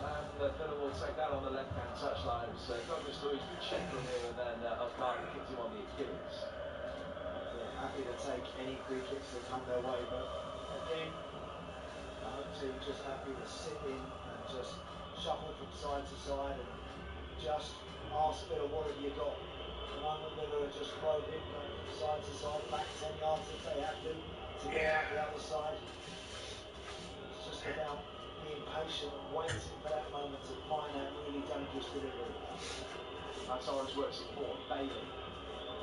And Villa will take that on the left-hand touchline. It was Douglas Luiz, good check from here, and then Al-Kabi kicked him on the Achilles. They're happy to take any free kicks that come their way, but again, the home team just happy to sit in and just shuffle from side to side and just ask Villa, what have you got? The moment Villa are just probing, going from side to side, back 10 yards if they have to get out the other side. It's just about being patient and waiting for that moment to find that really dangerous delivery. That's Orange works it for Bailey.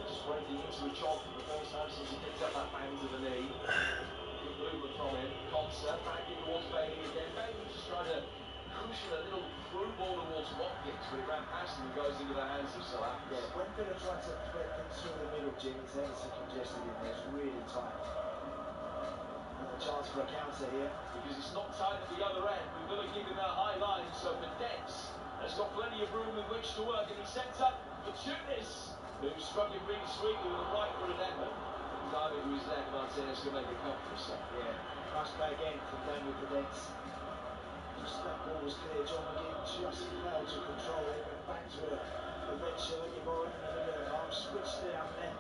Just breaking into a jog for the first time since he picked up that bang to the knee. Good movement from him. Conser back in towards Bailey again. Bailey just trying to cushion a little through ball towards Watkins, but it ran past him and goes into the hands of Salah. Yeah, when Villa tried to thread things through the middle, Jim, it's ever so congested in there. It's really tight. And a chance for a counter here. Because it's not tight at the other end, with Villa keeping that high line, so Pedence has got plenty of room with which to work, and he sets up for Tunis, who's struggling really sweetly with a right for an effort. Diving to his left, Martinez can make a couple for himself. Yeah, nice play again from Daniel Pedence. Just that ball was clear. John McGinn just failed to control it. Went back to a red shirt, Yeboah in the middle of the park, switched it out left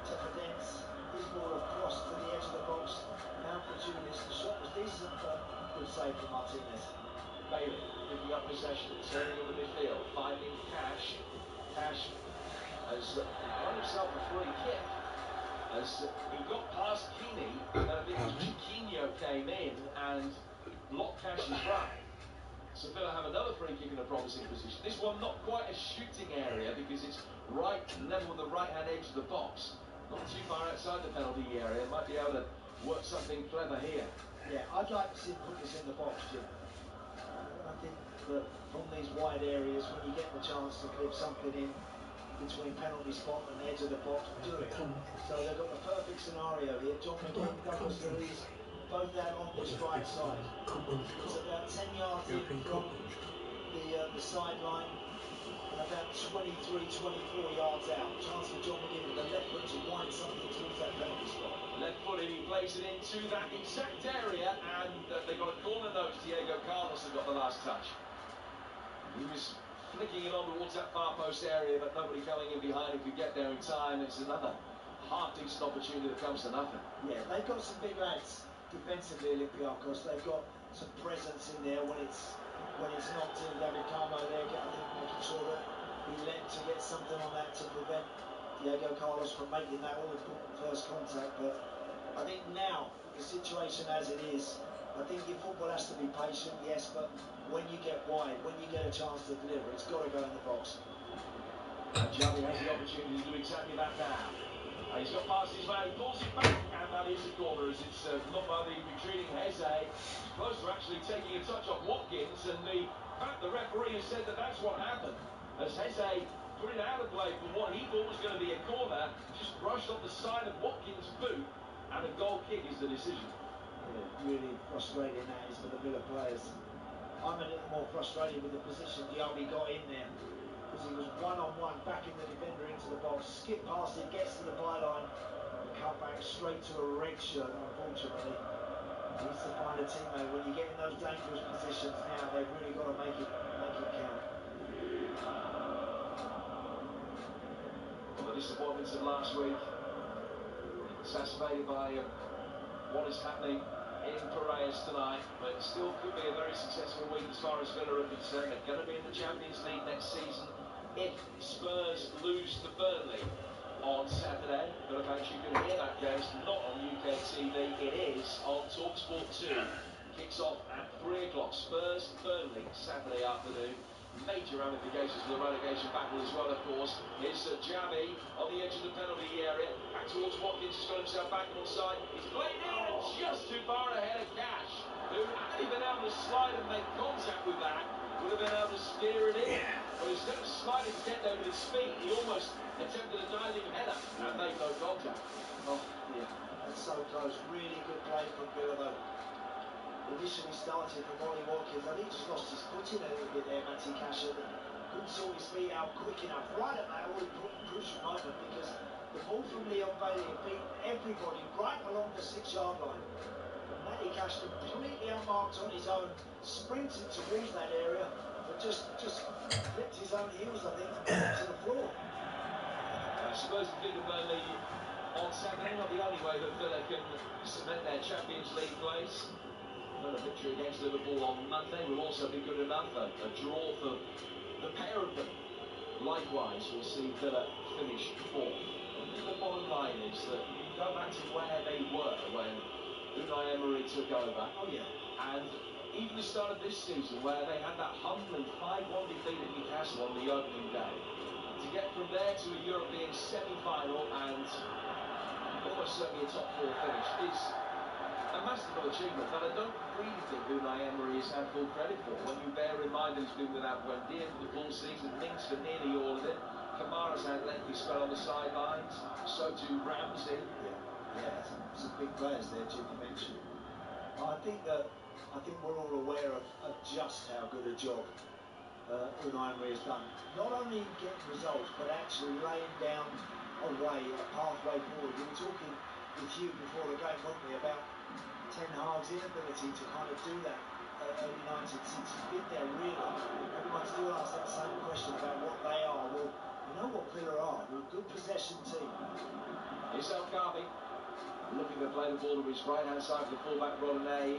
to Pedence. His ball across to the edge of the box. Now for Tunis. The shot was decent, but good save from Martinez. Bailey picking up possession, turning in the midfield, finding Cash. Cash has won himself a free kick as he got past Keeney, and then I think Chiquinho came in and blocked Cash's run. So Villa have another free kick in a promising position. This one not quite a shooting area because it's right level with the right-hand edge of the box. Not too far outside the penalty area. Might be able to work something clever here. Yeah, I'd like to see him put this in the box, Jim. I think that from these wide areas, when you get the chance to clip something in, between penalty spot and the edge of the box, do it. So they've got the perfect scenario here. John McGinn, Douglas Luiz, both out on this right side. It's about 10 yards in from the sideline and about 23, 24 yards out. Chance for John McGinn with the left foot to wind something towards that penalty spot. Left-footed, he plays it into that exact area, and they got a corner nose. Diego Carlos that got the last touch. He was flicking it on towards that far post area, but nobody coming in behind him could get there in time. It's another half-decent opportunity that comes to nothing. Yeah, they've got some big lads defensively, Olympiacos. They've got some presence in there when it's knocked in. David Carmo there, I think, making sure that he leapt to get something on that to prevent Diego Carlos from making that all-important first contact. But I think now, the situation as it is, I think your football has to be patient, yes, but when you get wide, when you get a chance to deliver, it's got to go in the box. And Javi has the opportunity to do exactly that now. He's got past his man, he pulls it back, and that is a corner as it's blocked by the retreating Heze. Close to actually taking a touch off Watkins, and the referee has said that that's what happened. As Heze put it out of play for what he thought was going to be a corner, just brushed off the side of Watkins' boot, and a goal kick is the decision. Yeah, really frustrating that is for the Villa players. I'm a little more frustrated with the position Diaby got in there, because he was one-on-one, backing the defender into the box, skip past it, gets to the byline, and cut back straight to a red shirt, unfortunately. He needs to find a teammate. When you get in those dangerous positions now, they've really got to make it count. Well, the disappointments of last week, exacerbated by what is happening in Piraeus tonight, but still could be a very successful week as far as Villa are concerned. They're going to be in the Champions League next season if Spurs lose to Burnley on Saturday. But events you can hear that game. It's not on UK TV. It is on talkSPORT 2. Kicks off at 3 o'clock. Spurs, Burnley, Saturday afternoon. Major ramifications for the relegation battle as well, of course. Here's Javi on the edge of the penalty area. Back towards Watkins, he's got himself back on side. He's played in and just too far ahead of Cash, who, had he been able to slide and make contact with that, would have been able to steer it in. But instead of sliding to get there with his feet, he almost attempted a diving header and made no contact. Oh, yeah, that's so close. Really good play from Villa, though. Initially started from Ollie Watkins. I think he just lost his footing a little bit there, Matty Cash. Couldn't sort his feet out quick enough right at that crucial moment, because the ball from Leon Bailey beat everybody right along the 6-yard line. And Matty Cash completely unmarked on his own, sprinted towards that area, but just flipped his own heels, I think, to the floor. Spurs defeat Burnley on Saturday, not the only way that Villa can cement their Champions League place. A victory against Liverpool on Monday will also be good enough. A draw for the pair of them. Likewise, we'll see Villa finish fourth. The bottom line is that you go back to where they were when Unai Emery took over. Oh yeah. And even the start of this season, where they had that humbling 5-1 defeat at Newcastle on the opening day. To get from there to a European semi-final and almost certainly a top 4 finish is a masterful achievement that I don't really think Unai Emery has had full credit for. When you bear in mind that he's been without Buendia for the full season, Mings for nearly all of it, Kamara's had lengthy spell on the sidelines, so too Ramsey. Yeah, some big players there, Jim, you mentioned. I think we're all aware of just how good a job Unai Emery has done. Not only getting results, but actually laying down a pathway forward. We were talking with you before the game, weren't we, about Ten Hag's inability to kind of do that at United since he's been there, really. Everyone still asks that same question about what they are. Well, you know what Villa are? We're a good possession team. Here's El Khaby looking to play the ball to his right-hand side for the fullback Rodinei.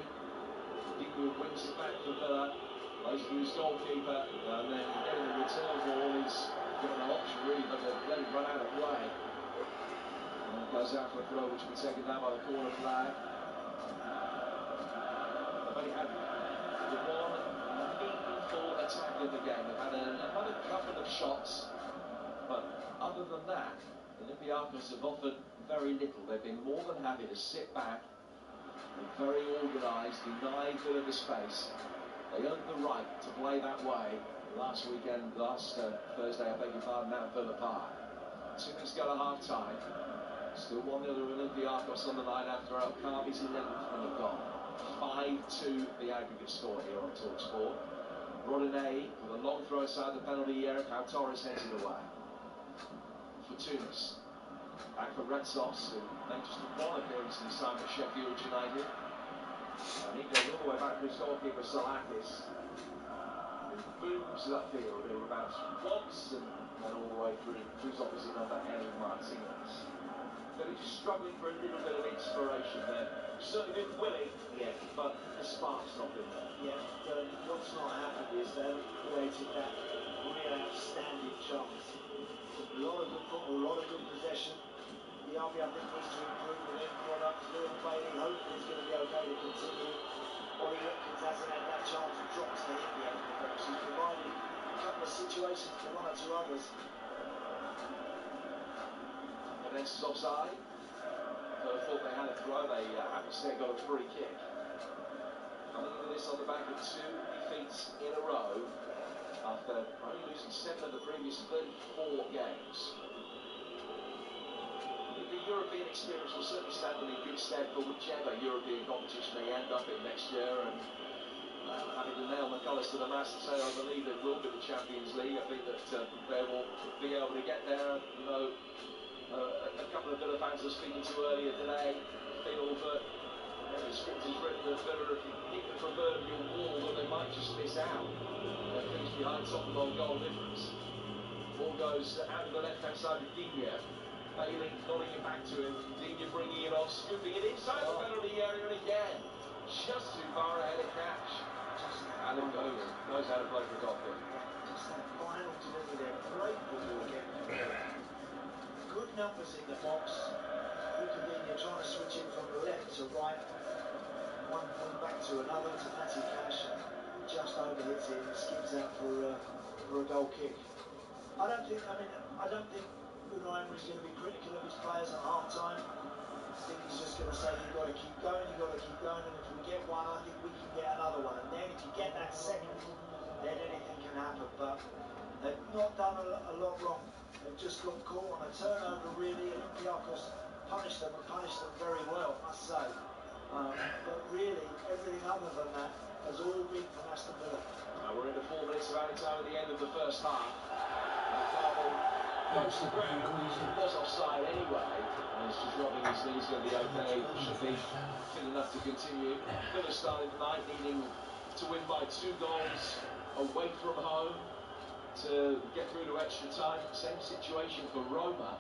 Deepwood wings it back for Villa. Plays to his goalkeeper, and then getting the return ball is given an option really, but they've let it run out of play. And it goes out for a throw, which will be taken down by the corner flag. But he had the one meaningful attack in the game. They've had another couple of shots, but other than that, Olympiacos have offered very little. They've been more than happy to sit back, and very organised, deny Villa the space. They earned the right to play that way, last Thursday, I beg your pardon, at Villa Park. 2 minutes to go to half time. Still 1-0 Olympiacos on the line after Alcabi's 11th minute goal. 5-2 the aggregate score here on talkSPORT. Rodinei with a long throw inside the penalty area. Pau Torres heads it away. For Tunis. Back for Retsos, who made just one appearance in his time at Sheffield United. And he goes all the way back to his goalkeeper Salakis. Moves upfield thereabouts once and then all the way through to his opposite number, Eli Martinez. But he's struggling for a little bit of inspiration there. Certainly been willing, but the spark's not been there. Yeah, what's not happened is they haven't created that real outstanding chance. A lot of good football, a lot of good possession. The RB, I think, needs to improve with end product. Leon Bailey hopefully is going to be okay to continue. Ollie Watkins hasn't had that chance to drop to hit the end of the box. He's provided a couple of situations for one or two others. Vanessa's offside. So I thought they had a throw. They have instead got a free kick. Coming into this on the back of 2 defeats in a row after only losing 7 of the previous 34 games. The European experience will certainly stand them in good stead for whichever European competition they end up in next year. And having to nail McCullers to the mast and say, I believe it will be the Champions League. I think that they will be able to get there. You know, a couple of Villa fans I was speaking to earlier today feel that Scripture's written that Villa, if you hit the proverbial wall, that they might just miss out. They finish behind Tottenham on goal difference. Ball goes out of the left-hand side of Digne. Bailey nodding it back to him. Digne bringing it off, scooping it inside the penalty area, and again, just too far ahead of Cash. And it knows how to play for goal kick. Just that final delivery there, great football again. Good numbers in the box. Digne trying to switch in from left to right. One point back to another to Matty Cash. Just overhits it and skips out for a goal kick. I don't think Unai Emery's going to be critical of his players at half time. I think he's just going to say, you've got to keep going, and if we get one, I think we can get another one. And then if you get that second, then anything can happen. But they've not done a lot wrong. They've just got caught on a turnover, really. Olympiacos punished them very well, I must say. But really, everything other than that has all been from Aston Villa. We're into 4 minutes of added time at the end of the first half. Goes to the ground. He was offside anyway. And he's just rubbing his knees, going to be okay. Should be fit enough to continue. Villa started tonight needing to win by 2 goals away from home to get through to extra time. Same situation for Roma.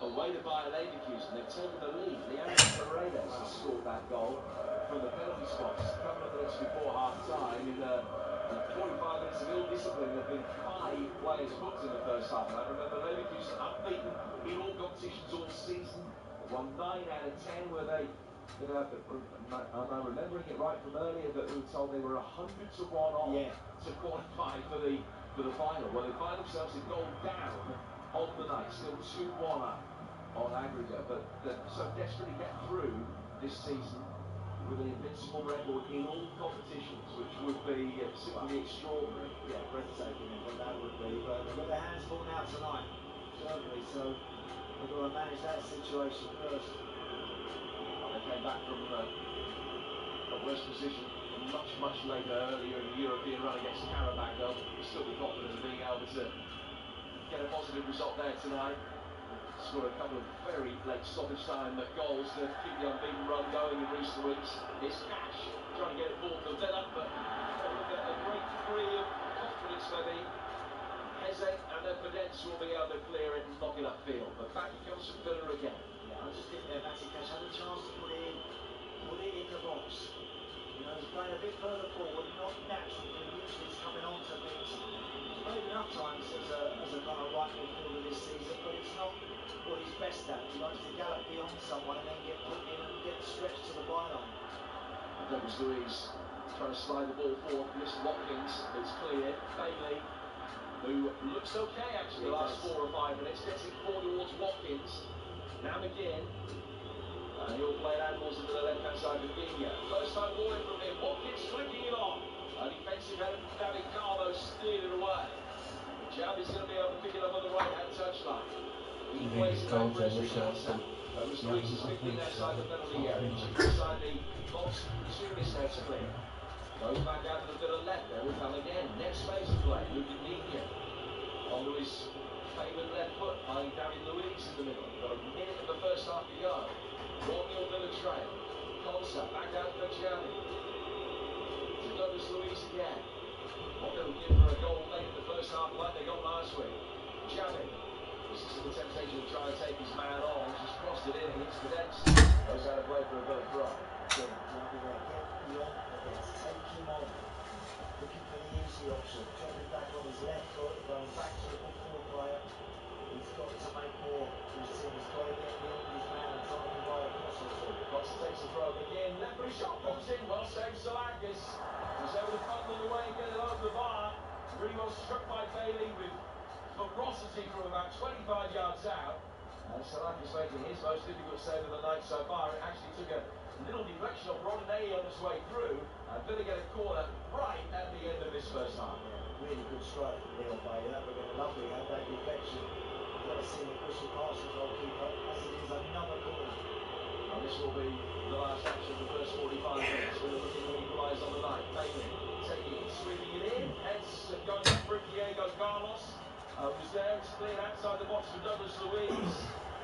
Away to Bayer Leverkusen. They've taken the lead. Leandro Paredes has scored that goal from the penalty spots a couple of minutes before half time. In 45 minutes of ill discipline, there have been 5 players booked in the first half. And I remember Leverkusen unbeaten in all competitions all season. Won 9 out of 10 where they, I'm remembering it right from earlier, that we were told they were 100 to 1 on to qualify for the final. Well, they find themselves a goal down on the night, still 2-1 up on aggregate, but they're so desperate to get through this season with an invincible record in all competitions, which would be simply extraordinary. Yeah, breathtaking, but that would be. But they've got their hands full now tonight, certainly, so they've got to manage that situation first. They came back from a worse position much later, earlier in the European run against Karabakh, though. Still be confident of being able to get a positive result there tonight. Scored a couple of very late stoppage time goals to keep the unbeaten run going in recent weeks. It's Cash trying to get it forward for Villa, but a great degree of confidence maybe. Heze and then Podence will be able to clear it and knock it upfield. But back it comes from Villa again. Yeah, I just think that Matty Cash had a chance to put it in the box. You know, he's playing a bit further forward, not naturally, usually he's coming on to things. He's played enough times as a kind of right midfielder this season, but it's not what he's best at. He likes to gallop beyond someone and then get put in and get stretched to the byline. Douglas Luiz trying to slide the ball forward. Listen, Watkins is clear. Bailey, who looks okay actually the last 4 or 5 minutes, gets it forward towards Watkins. Now McGinn. And he'll play it outwards into the left-hand side of Digne. First time warning from him. Watkins flicking it on. A defensive header from David Carlos steered it away. Jab is going to be able to pick it up on the right-hand touchline. He plays it back for Esposito. Douglas Luiz is 15 outside the penalty area. Chips inside the box. Two mistakes clear. Goes back out to the bit of left. There we come again. Next phase of play. Luca Digne. Onto his favourite left foot. Finding David Luiz in the middle. Got a minute of the first half to go. 1-0 Villa trail. Consa back out for Xavi. To Douglas Luiz again. What they'll give for a goal late in the first half like they got last week. Xavi. Resisting the temptation to try and take his man on. Just crossed it in. He hits the Dents. Knows how to play for a Villa throw. Again, Xavi there. Get beyond the Dents. Take him on. Looking for the easy option. Dropping back on his left foot. Going back to the football player. He's got to make more for his team. He's got to get beyond his man and try and provide a cross or two. Costa takes the throw again. Left footed shot comes in. Well saved Salakis. He's able to bundle away and get it over the bar. Really well struck by Bailey with ferocity from about 25 yards out. And Salakis making his most difficult save of the night so far. It actually took a little direction of Rodinelli on its way through. And Villa get a corner right at the end of this first half. Yeah, really good strike from Neil Bailey. That would have been lovely. Had that deflection. You've got to see it whistle past the goalkeeper. As it is another corner. And this will be the last action of the first 45 minutes. Villa looking to equalise on the night. Bailey taking it, sweeping it in. Heads going up for Diego Carlos. Who's there? It's cleared outside the box for Douglas Luiz.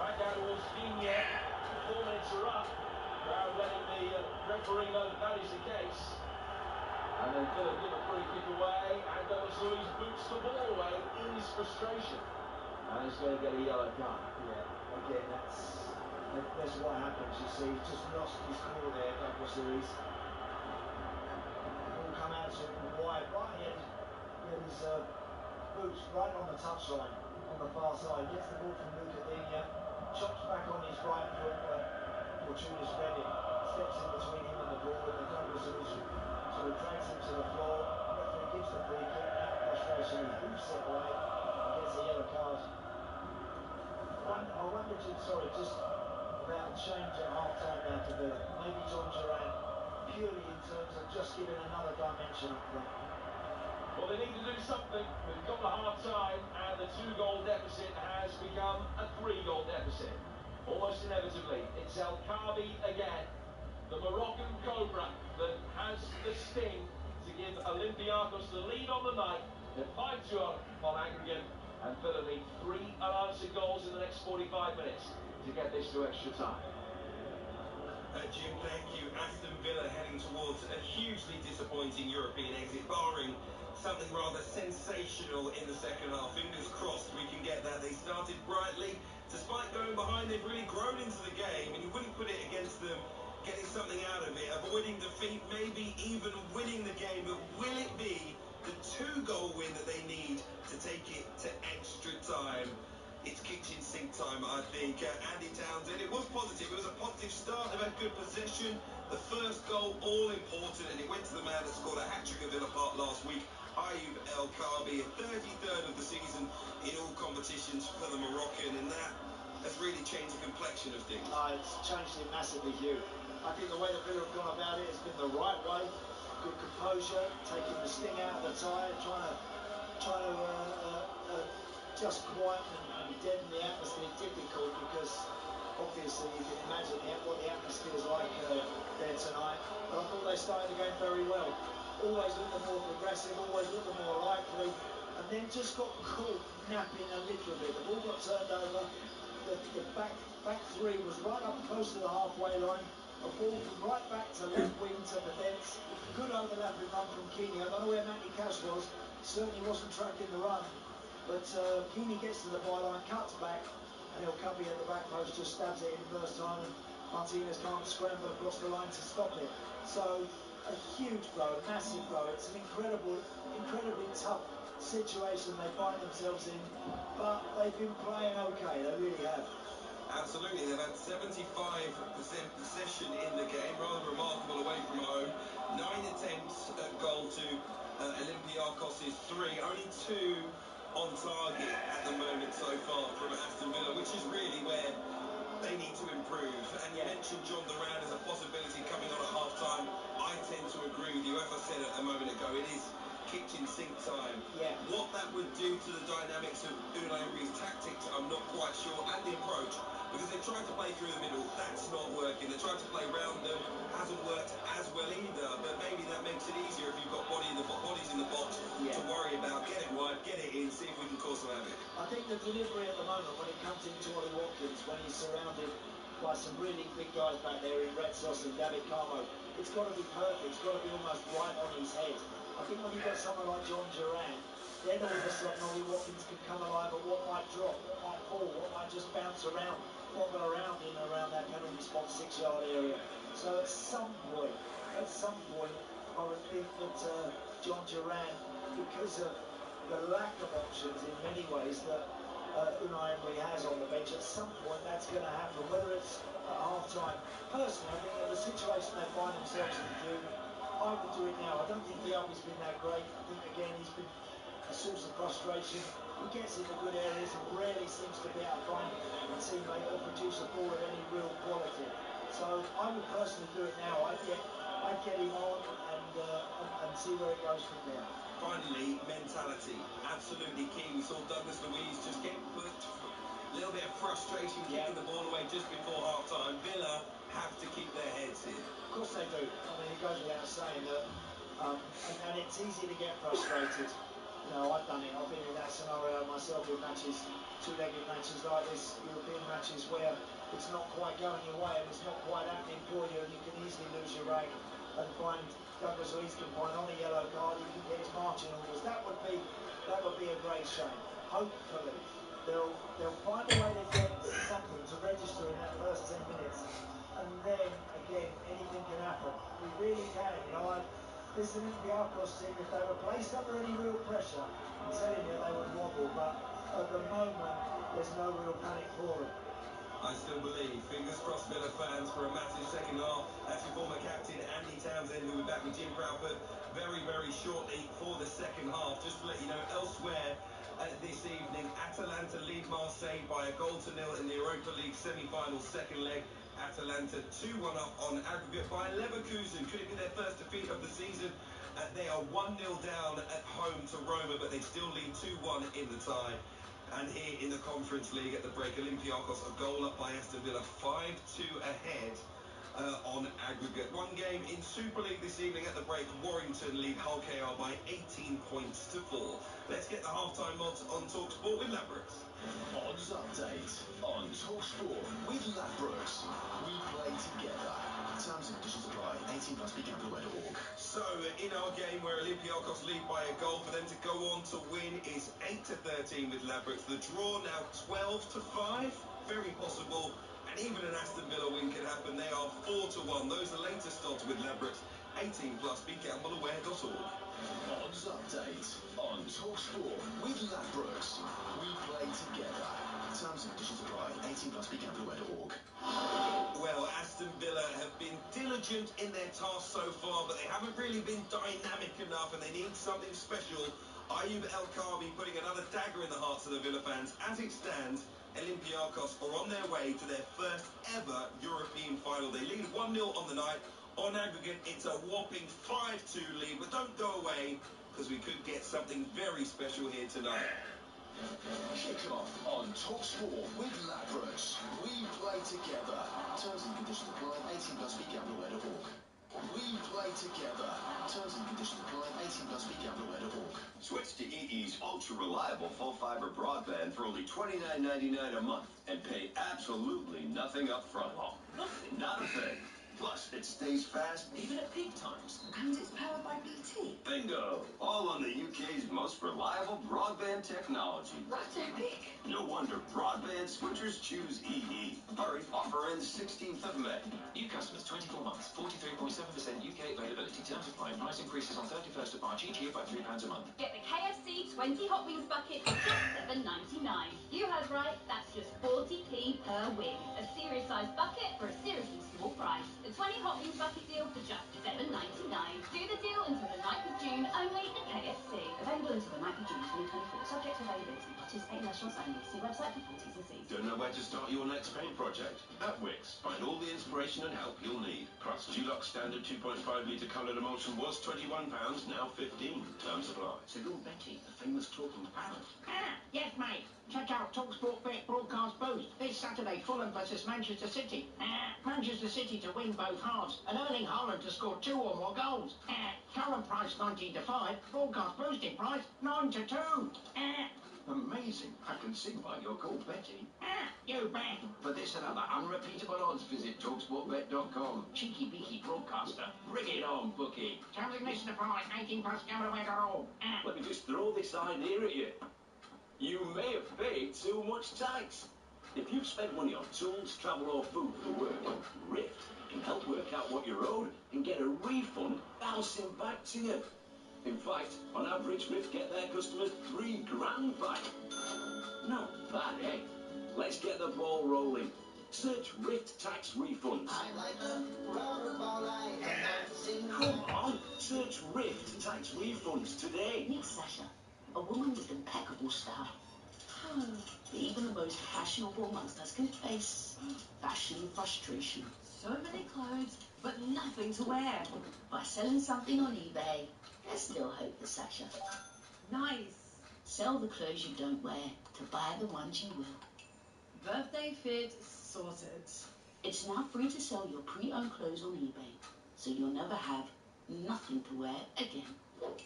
Back out towards Digne. 4 minutes are up. Crowd letting the referee know that is the case. And then Villa give a free kick away. And Douglas Luiz boots the ball away in his frustration. And he's going to get a yellow card. Yeah, again, that's what happens, you see. He's just lost his cool there, Douglas Luiz. Ball come out to him wide, right? He had his boots right on the touchline, on the far side. Gets the ball from Luca Digne, chops back on his right foot, but Fortuna's Redding steps in between him and the ball, and the Douglas Luiz sort of drags him to the floor. Referee gives the free kick, and out of frustration he hoofs it away and gets a yellow card. I wonder, just about a change at half-time now for Villa. Maybe John Duran, purely in terms of just giving another dimension up front. Well, they need to do something. We've got the half-time, and the 2-goal deficit has become a 3-goal deficit. Almost inevitably. It's El Kaabi again, the Moroccan Cobra that has the sting to give Olympiacos the lead on the night. They're 5-2 on aggregate, and Villa need 3 unanswered goals in the next 45 minutes to get this to extra time. Jim, thank you. Aston Villa heading towards a hugely disappointing European exit, barring something rather sensational in the second half. Fingers crossed we can get that. They started brightly. Despite going behind, they've really grown into the game, and you wouldn't put it against them getting something out of it, avoiding defeat, maybe even winning the game. But will it be the 2-goal win that they need to take it to extra time? It's kitchen sink time, I think. Andy Townsend, it was positive. It was a positive start. They've had good possession. The first goal, all important, and it went to the man that scored a hat-trick at Villa Park last week, Ayoub El Kaabi, 33rd of the season in all competitions for the Moroccan, and that has really changed the complexion of things. It's changed it massively, Hugh. I think the way that Villa have gone about it has been the right way. Good composure, taking the sting out of the tyre, trying to just quieten and deaden the atmosphere. Difficult because obviously you can imagine what the atmosphere is like there tonight. But I thought they started the game very well. Always looked the more progressive, always looked the more likely, and then just got caught napping a little bit. The ball got turned over. The back three was right up close to the halfway line. A ball from right back to left wing to the Dents. Good overlapping run from Kini. I don't know where Matty Cash was. Certainly wasn't tracking the run. But Kini gets to the byline, cuts back, and El Kaabi at the back post just stabs it in first time, and Martinez can't scramble across the line to stop it. So a huge blow, a massive blow. It's an incredibly tough situation they find themselves in, but they've been playing okay. They really have. Absolutely, they've had 75% possession in the game, rather remarkable away from home. 9 attempts at goal to Olympiacos' 3, only 2 on target at the moment so far from Aston Villa, which is really where they need to improve. And you mentioned John Duran as a possibility coming on at half-time. I tend to agree with you. As I said a moment ago, it is kitchen sink time. Yeah. What that would do to the dynamics of Unai Emery's tactics, I'm not quite sure, and the approach, because they've tried to play through the middle, that's not working. They tried to play round them, hasn't worked as well either, but maybe that makes it easier if you've got bodies in the box to worry about. Get it wide, get it in, see if we can cause some havoc. I think the delivery at the moment, when it comes into Ollie Watkins, when he's surrounded by some really big guys back there in Red Sos and David Carmo, it's got to be perfect. It's got to be almost right on his head. I think when you've got someone like John Duran, then all of a sudden Ollie Watkins can come alive at what might drop, what might fall, what might just bounce around, bobble around in and around that penalty spot 6-yard area. So at some point, I would think that John Duran, because of the lack of options in many ways that Unai Emery has on the bench, at some point that's going to happen, whether it's at half-time. Personally, I think at the situation they find themselves in June, I would do it now. I don't think Diaby's been that great. I think, again, he's been a source of frustration. He gets into good areas and rarely seems to be able to find a teammate or produce a ball of any real quality. So I would personally do it now. I'd get him on and see where it goes from there. Finally, mentality, absolutely key. We saw Douglas Luiz just get put, a little bit of frustration kicking the ball away just before half-time. Villa have to keep their heads here. Of course they do. I mean, it goes without saying that, and it's easy to get frustrated. You know, I've done it. I've been in that scenario myself in matches, two-legged matches like this, European matches where it's not quite going your way and it's not quite happening for you, and you can easily lose your rag and find Douglas Luiz can find on a yellow card, he can get his marching orders. That would be a great shame. Hopefully, they'll find a way to get something to register in that first 10 minutes, and then again anything can happen. It really can. You know, this Olympiacos team, if they were placed under any real pressure, I'm telling you they would wobble. But at the moment, there's no real panic for them. I still believe. Fingers crossed, Villa fans, for a massive second half. That's your former captain, Andy Townsend, who'll be back with Jim Proudfoot very, very shortly for the second half. Just to let you know, elsewhere this evening, Atalanta lead Marseille by a 0-0 in the Europa League semi-final second leg. Atalanta 2-1 up on aggregate by Leverkusen. Could it be their first defeat of the season? They are 1-0 down at home to Roma, but they still lead 2-1 in the tie. And here in the Conference League at the break, Olympiacos a goal up by Aston Villa, 5-2 ahead on aggregate. One game in Super League this evening at the break, Warrington lead Hull KR by 18 points to 4. Let's get the halftime odds on talkSPORT with Ladbrokes. Odds update on talkSPORT with Ladbrokes. We play together. Terms and conditions apply. 18 plus BGamblerAware.org. So, in our game where Olympiacos lead by a goal, for them to go on to win is 8-13 with Ladbrokes. The draw now 12-5. Very possible. And even an Aston Villa win could happen. They are 4-1. Those are the latest odds with Ladbrokes. 18 plus BGamblerAware.org. Odds update on talkSPORT with Ladbrokes. We play together. Terms and conditions apply. 18 plus BGamblerAware.org. Well, Aston Villa have been diligent in their task so far, but they haven't really been dynamic enough, and they need something special. Ayub El Kabi putting another dagger in the hearts of the Villa fans. As it stands, Olympiacos are on their way to their first ever European final. They lead 1-0 on the night. On aggregate, it's a whopping 5-2 lead, but don't go away, because we could get something very special here tonight. Kick off on talkSPORT with Ladbrokes. We play together. Terms and conditions apply. 18 plus BGamblerAware.org. We play together. Terms and conditions apply. 18 plus BGamblerAware.org. Switch to EE's ultra-reliable full-fiber broadband for only $29.99 a month and pay absolutely nothing up front. Oh, nothing? Not a thing. Plus, it stays fast even at peak times. And it's powered by BT. Bingo! All on the UK's most reliable broadband technology. That's epic. No wonder broadband switchers choose EE. Hurry, offer ends 16th of May. New customers, 24 months, 43.7% UK availability. Terms apply. Price increases on 31st of March each year by £3 a month. Get the KFC 20 Hot Wings bucket for just $7.99. You heard right, that's just 40p per per win. A serious-sized bucket for a seriously small price. The 20 Hot Wings bucket deal for just $7.99. Do the deal until the 9th of June, only at KFC. Available until the 9th of June 2024, subject to availability. Participating restaurants only. See website for full T's and C's. Don't know where to start your next paint project? At Wix, find all the inspiration and help you'll need. Plus, Dulux standard 2.5 litre coloured emulsion was £21, now 15. Terms apply. So you're Betty, the famous talking parrot. Yes, mate. Check out talkSPORT Bet Broadcast Boost. This Saturday, Fulham versus Manchester City. Manchester City to win both halves, and Erling Haaland to score 2 or more goals. Current price 19 to 5. Broadcast boosting price 9 to 2. Amazing. I can see why you're called Betty. You bet. For this and other unrepeatable odds, visit talksportbet.com. Cheeky beaky broadcaster. Bring it on, bookie. Terms and conditions apply. 18 plus gambleware.org. Let me just throw this idea at you. You may have paid too much tax. If you've spent money on tools, travel or food for work, Rift can help work out what you're owed and get a refund bouncing back to you. In fact, on average, Rift get their customers £3,000 back. Not bad, eh? Let's get the ball rolling. Search Rift Tax Refunds. I like the rollerball Come on, search Rift Tax Refunds today. Meet Sasha, a woman with impeccable style. Even the most fashionable amongst us can face fashion frustration. So many clothes, but nothing to wear. By selling something on eBay, there's still hope for Sasha. Nice. Sell the clothes you don't wear to buy the ones you will. Birthday fit sorted. It's now free to sell your pre-owned clothes on eBay, so you'll never have nothing to wear again.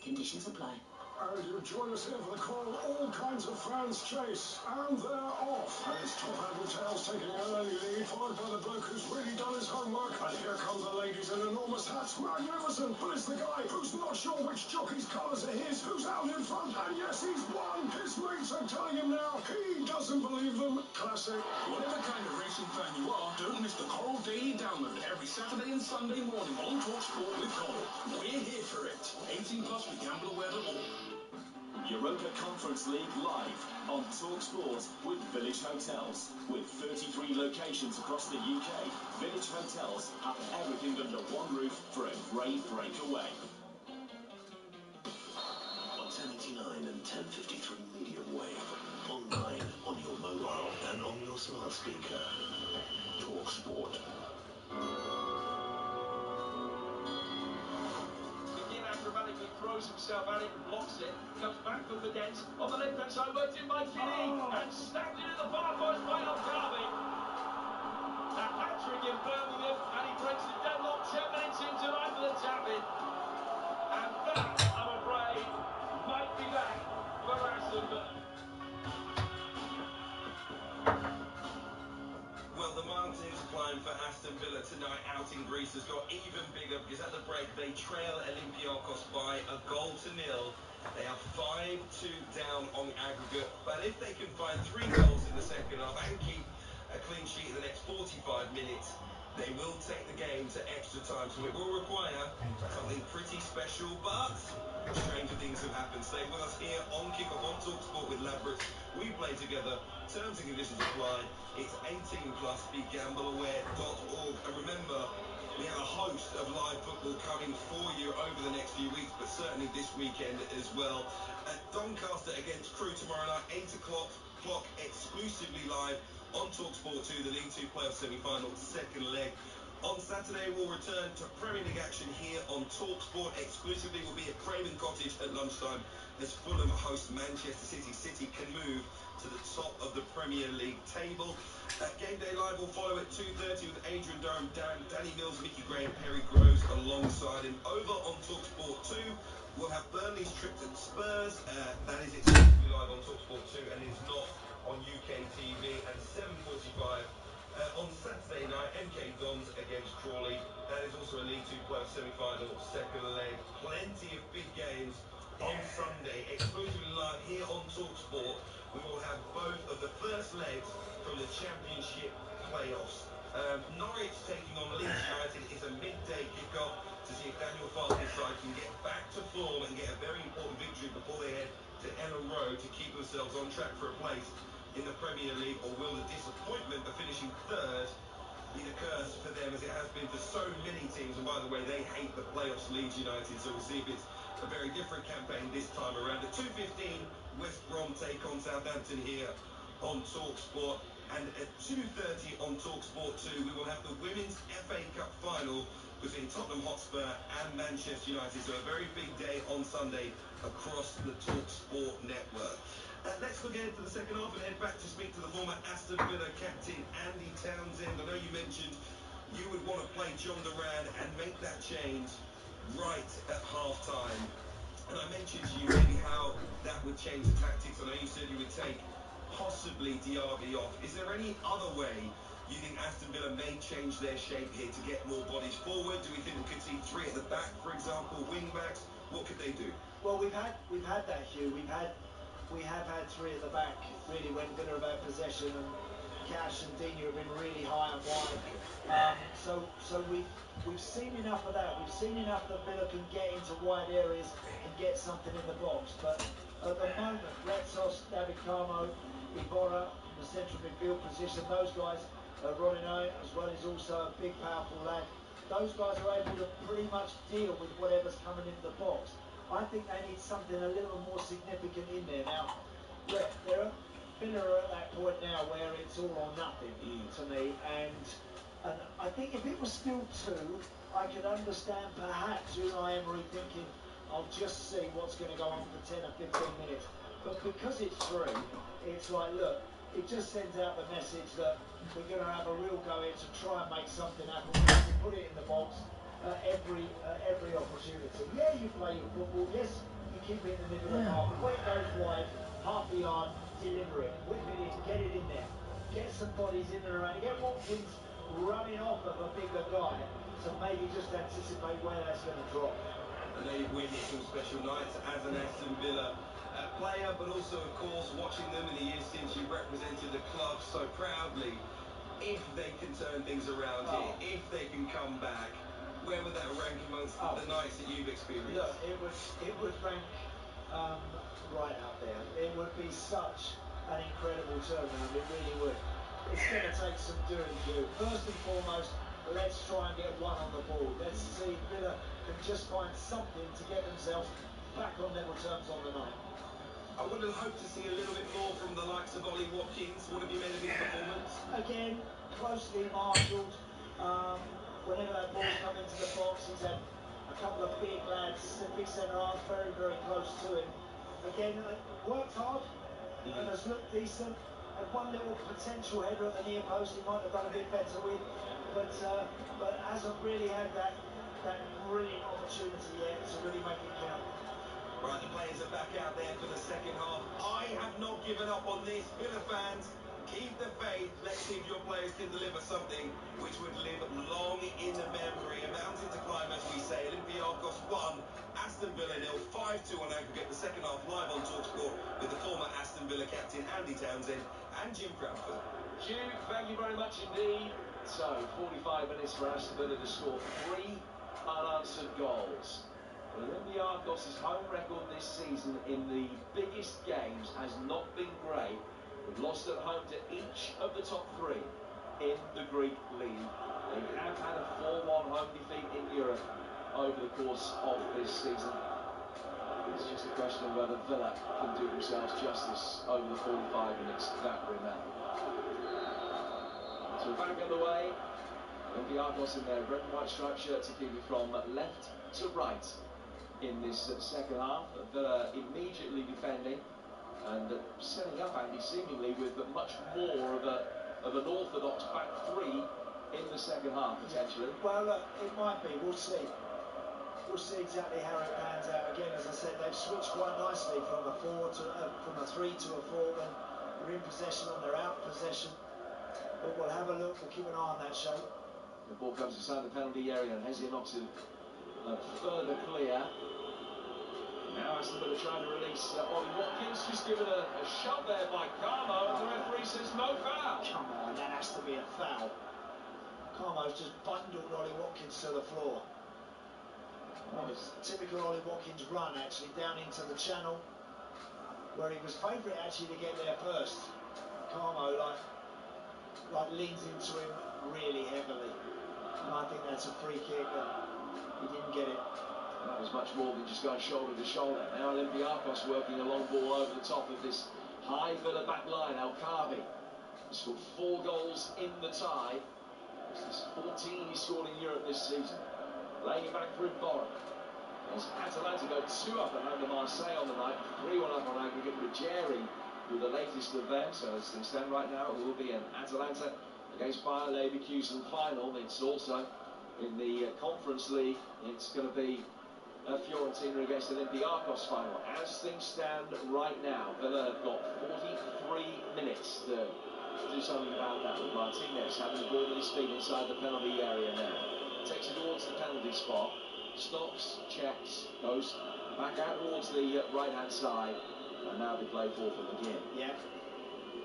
Conditions apply. And you join us here for the call all kinds of fans chase. And they're off. And it's Top Hat and Tails taking an early lead, followed by the bloke who's really done his homework. And here come the ladies in enormous hats. Magnificent. But it's the guy who's not sure which jockey's colours are his, who's out in front. And yes, he's won. His mates are telling him now he doesn't believe them. Classic. Whatever kind of racing fan you are, don't miss the Coral Daily Download every Saturday and Sunday morning on talkSPORT with Coral. We're here for it. 18 plus with gambleware.org. Europa Conference League live on talkSPORT with Village Hotels. With 33 locations across the UK, Village Hotels have everything under one roof for a great breakaway. On 1089 and 1053 medium wave, online, on your mobile and on your smart speaker. talkSPORT. Dramatically throws himself at it and blocks it, comes back for Fidesz on the left hand side, worked in by Kinney and stabbed it in the far post by Al-Kabi. A hat-trick in Birmingham, and he breaks the deadlock 10 minutes in tonight for the tap-in. And that, I'm afraid, might be that for Aston Villa. Well, the mountains climb for Aston Villa tonight out in Greece has got even bigger because at the break they trail Olympiacos by a goal to nil. They are 5-2 down on aggregate, but if they can find 3 goals in the second half and keep a clean sheet in the next 45 minutes, they will take the game to extra time. So it will require something pretty special, but stranger things have happened. Stay with us here on Kickoff on talkSPORT with Ladbrokes. We play together. Terms and conditions apply. It's 18 plus. Be gambleware.org. And remember, we have a host of live football coming for you over the next few weeks, but certainly this weekend as well. Doncaster against Crewe tomorrow night, 8 o'clock exclusively live on talkSPORT 2, the League 2 playoff semi-final, second leg. On Saturday, we'll return to Premier League action here on talkSPORT. Exclusively will be at Craven Cottage at lunchtime as Fulham host Manchester City. City can move to the top of the Premier League table. Game Day Live will follow at 2:30 with Adrian Durham, Danny Mills, Mickey Gray and Perry Groves alongside him. Over on talkSPORT 2, we'll have Burnley's trip to Spurs. That is exclusively live on talkSPORT 2 and is not on UK TV. And 7:45 on Saturday night, MK Dons against Crawley. That is also a League 2 playoff semi-final, second leg. Plenty of big games on Sunday, exclusively live here on talkSPORT. We will have both of the first legs from the Championship playoffs. Norwich taking on Leeds United is a midday kickoff to see if Daniel Farke's side can get back to form and get a very important victory before they head to Ellen Road to keep themselves on track for a place in the Premier League, or will the disappointment of finishing them as it has been for so many teams. And by the way, they hate the playoffs, Leeds United, so we'll see if it's a very different campaign this time around. At 2:15, West Brom take on Southampton here on talkSPORT. And at 2:30 on talkSPORT 2, we will have the Women's FA Cup final between Tottenham Hotspur and Manchester United. So a very big day on Sunday across the talkSPORT network. Let's look ahead to the second half and head back to speak to the former Aston Villa captain, Andy Townsend. I know you mentioned you would want to play John Duran and make that change right at half-time. And I mentioned to you maybe how that would change the tactics. I know you said you would take possibly Diaby off. Is there any other way you think Aston Villa may change their shape here to get more bodies forward? Do we think we could see three at the back, for example, wing backs? What could they do? Well, we've had that, Hugh. We have had three at the back, really, when Villa have had possession, and Cash and Dina have been really high and wide. So we've seen enough of that. We've seen enough that Villa can get into wide areas and get something in the box. But at the moment, Retsos, David Carmo, Iborra in the central midfield position, those guys, Rodinei as well, is also a big, powerful lad. Those guys are able to pretty much deal with whatever's coming into the box. I think they need something a little more significant in there. Now, look, Villa are at that point now where it's all or nothing to me, and I think if it was still 2, I could understand perhaps Unai Emery thinking, I'll just see what's going to go on for 10 or 15 minutes. But because it's 3, it's like, look, it just sends out the message that we're going to have a real go here to try and make something happen. We have to put it in the box every opportunity. Yeah, you play your football. Yes, you keep it in the middle of the park. But when it goes wide, half a yard, deliver it, whip it in, get it in there, get some bodies in and around. Get Watkins running off of a bigger guy to maybe just anticipate where that's going to drop. I know you've witnessed some special nights as an Aston Villa player, but also, of course, watching them in the years since you've represented the club so proudly. If they can turn things around here, if they can come back, where would that rank amongst the nights that you've experienced? Look, it would rank right up there. It would be such an incredible turnaround. It really would. It's going to take some doing, Hugh. First and foremost, let's try and get one on the board. Let's see if Villa can just find something to get themselves back on level terms on the night. I would have hoped to see a little bit more from the likes of Ollie Watkins. What have you made of his performance? Again, closely marshalled. Whenever that ball's come into the box, he's had a couple of big lads, big centre-halves, very, very close to him. Again, worked hard and has looked decent. Had one little potential header at the near post he might have done a bit better with, but hasn't really had that brilliant opportunity yet to really make it count. Right, the players are back out there for the second half. I have not given up on this. Villa fans, keep the faith. Let's see if your players can deliver something which would live long in the memory. A mountain to climb, as we say. Olympiacos 1, Aston Villa 0, 5-2 on aggregate. The second half live on talkSPORT with the former Aston Villa captain Andy Townsend and Jim Proudfoot. Hugh, thank you very much indeed. So, 45 minutes for Aston Villa to score 3 unanswered goals. Olympiacos' home record this season in the biggest games has not been great. We've lost at home to each of the top 3 in the Greek league. They have had a 4-1 home defeat in Europe over the course of this season. It's just a question of whether Villa can do themselves justice over the 45 minutes that remain. So we're back underway. Olympiacos in their red and white striped shirts are keeping from left to right in this second half. Villa immediately defending and setting up, Andy, seemingly with much more of an orthodox back 3 in the second half, potentially. Yeah. Well, look, it might be. We'll see. We'll see exactly how it pans out. Again, as I said, they've switched quite nicely from a 3 to a 4 when they're in possession and they're out of possession. But we'll have a look. We'll keep an eye on that shape. The ball comes inside the penalty area and Hezia knocks it further clear. Now Aston Villa trying to release Ollie Watkins, who's given a shove there by Carmo, and the referee says no foul. Come on, that has to be a foul. Carmo's just bundled Ollie Watkins to the floor. Well, it's a typical Ollie Watkins run, actually, down into the channel, where he was favourite, actually, to get there first. Carmo, like, leans into him really heavily. And I think that's a free kick, and he didn't get it. And that was much more than just going shoulder to shoulder. Now Olympiacos working a long ball over the top of this high Villa back line. El-Kabi scored 4 goals in the tie. This is 14 he scored in Europe this season. Laying it back for Iborra. As Atalanta go 2 up at home to Marseille on the night, 3-1 up on aggregate with Jerry with the latest of them. So as things stand right now, it will be an Atalanta against Bayer Leverkusen final. It's also in the Conference League. It's going to be Fiorentina against Olympiacos final. As things stand right now, Villa have got 43 minutes to do something about that, with Martinez having the ball at his feet inside the penalty area now. Takes it towards the penalty spot, stops, checks, goes back out towards the right-hand side, and now they play for McGinn. Yeah.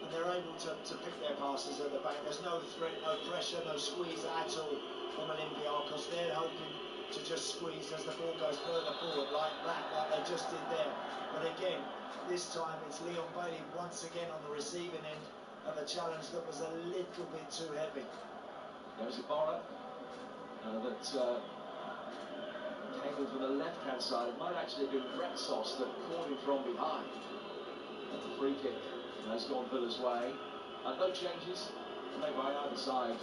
And they're able to pick their passes at the back. There's no threat, no pressure, no squeeze at all from Olympiacos. They're hoping to just squeeze as the ball goes further forward, like they just did there. But again, this time it's Leon Bailey once again on the receiving end of a challenge that was a little bit too heavy. There's Iborra that came in from the left-hand side. It might actually have been Retsos that caught him from behind. And the free kick has gone Villa's way. No changes made by either side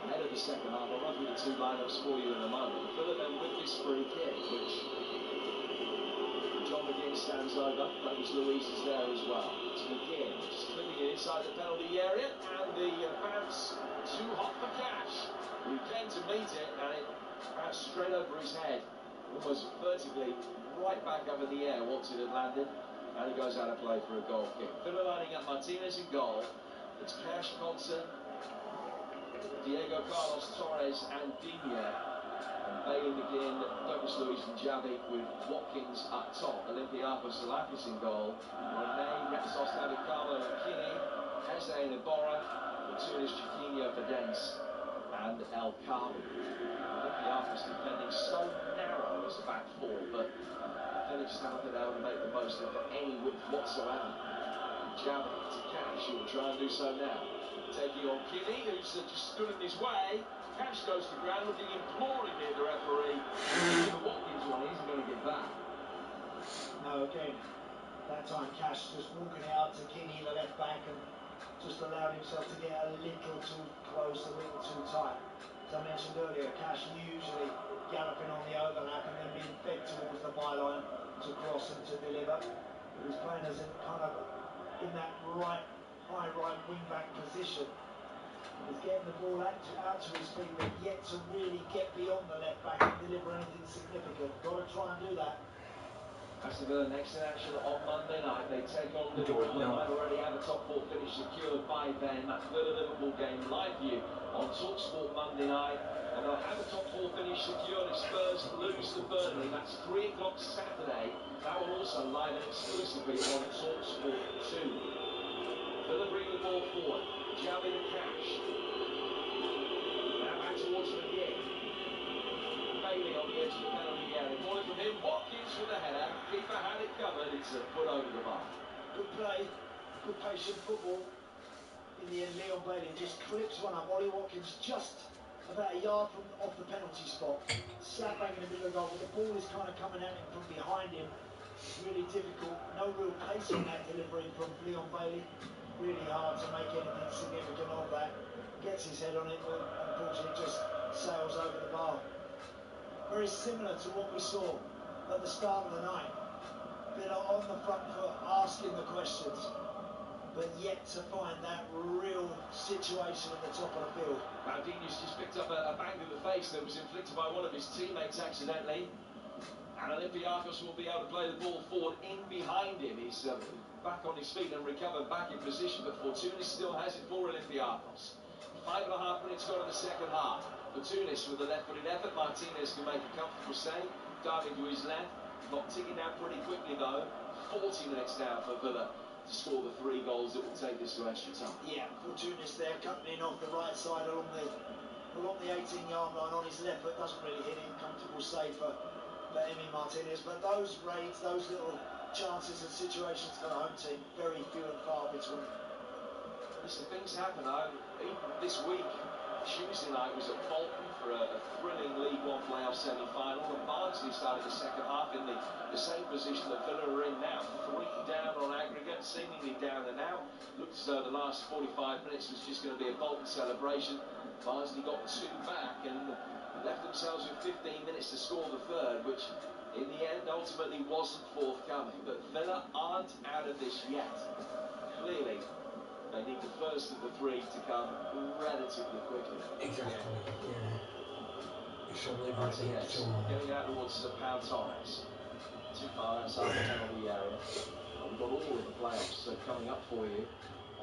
ahead of the second half. I'll run through the 2 lineups for you in a moment. Villa then with this free kick, which John McGinn stands over. Douglas Luiz is there as well. It's McGinn just clipping it inside the penalty area, and the bounce too hot for Cash, who came to meet it, and it bounced straight over his head, almost vertically, right back up in the air once it had landed, and it goes out of play for a goal kick. Villa lining up Martinez in goal. It's Cash, Conson, Diego Carlos, Torres, and Digne. And Bailey, McGinn, Douglas Luiz and Javi with Watkins up top. Olympiacos Salakis in goal. Rene, Retsos, David Carlo, Kini, Hesse and Iborra, Fortunis, Chiquinho, Fidens, and El-Kabi. Olympiacos defending so narrow as a back 4, but Villa just haven't been able to make the most of any width whatsoever. Javi to Cash, who will try and do so now. Taking on Kini, who's just stood in his way. Cash goes to ground, looking imploringly at the referee. The Watkins one isn't going to get back. No, again, that time Cash just walking it out to Kini, the left back, and just allowed himself to get a little too close, a little too tight. As I mentioned earlier, Cash usually galloping on the overlap and then being fed towards the byline to cross and to deliver. He was playing as in kind of in that high right wing back position. He's getting the ball out to his feet, but yet to really get beyond the left back and deliver anything significant. Got to try and do that. Aston Villa next in action on Monday night. They take on Liverpool. They might already have a top 4 finish secured by then. That Villa-Liverpool game live view on talkSPORT Monday night. And they'll have a top 4 finish secured if Spurs lose to Burnley. That's 3 o'clock Saturday. That will also live and exclusively on talkSPORT 2. Villa bring the ball forward. Javi to Cash. Now back towards McGinn. Bailey on the edge of the penalty area. Ball in from him. Watkins with the header. Keeper had it covered. It's a foot over the bar. Good play. Good patient football. In the end, Leon Bailey just clips one up. Ollie Watkins just about a yard from off the penalty spot. Slap bang in the middle of the goal. But the ball is kind of coming at him from behind him. Really difficult. No real pace on that delivery from Leon Bailey. Really hard to make anything significant of that. Gets his head on it, but unfortunately just sails over the bar. Very similar to what we saw at the start of the night. Villa on the front foot, asking the questions, but yet to find that real situation at the top of the field. Maldini's just picked up a bang in the face that was inflicted by one of his teammates accidentally. And Olympiacos will be able to play the ball forward in behind him. He's back on his feet and recovered back in position, but Fortunis still has it for Olympiacos. 5.5 minutes gone in the second half. Fortunis with the left-footed effort. Martinez can make a comfortable save. Diving to his left. Not ticking down pretty quickly though. 40 minutes now for Villa to score the 3 goals that will take this to extra time. Yeah, Fortunis there cutting in off the right side along the 18-yard line on his left, but doesn't really hit it. Comfortable save for Emi Martinez. But those raids, those little chances and situations for the home team, very few and far between. Listen, things happen. Even this week, Tuesday night was at Bolton for a thrilling League One playoff semi-final, and Barnsley started the second half in the same position that Villa are in now. 3 down on aggregate, seemingly down and out. Looked as though the last 45 minutes was just going to be a Bolton celebration. Barnsley got 2 back and left themselves with 15 minutes to score the third, which in the end ultimately wasn't forthcoming. But Villa aren't out of this yet. Clearly, they need the first of the 3 to come relatively quickly. Exactly, yeah. It should live right Martinez getting out towards Pau Torres. Too far outside the penalty area. We've got all of the playoffs coming up for you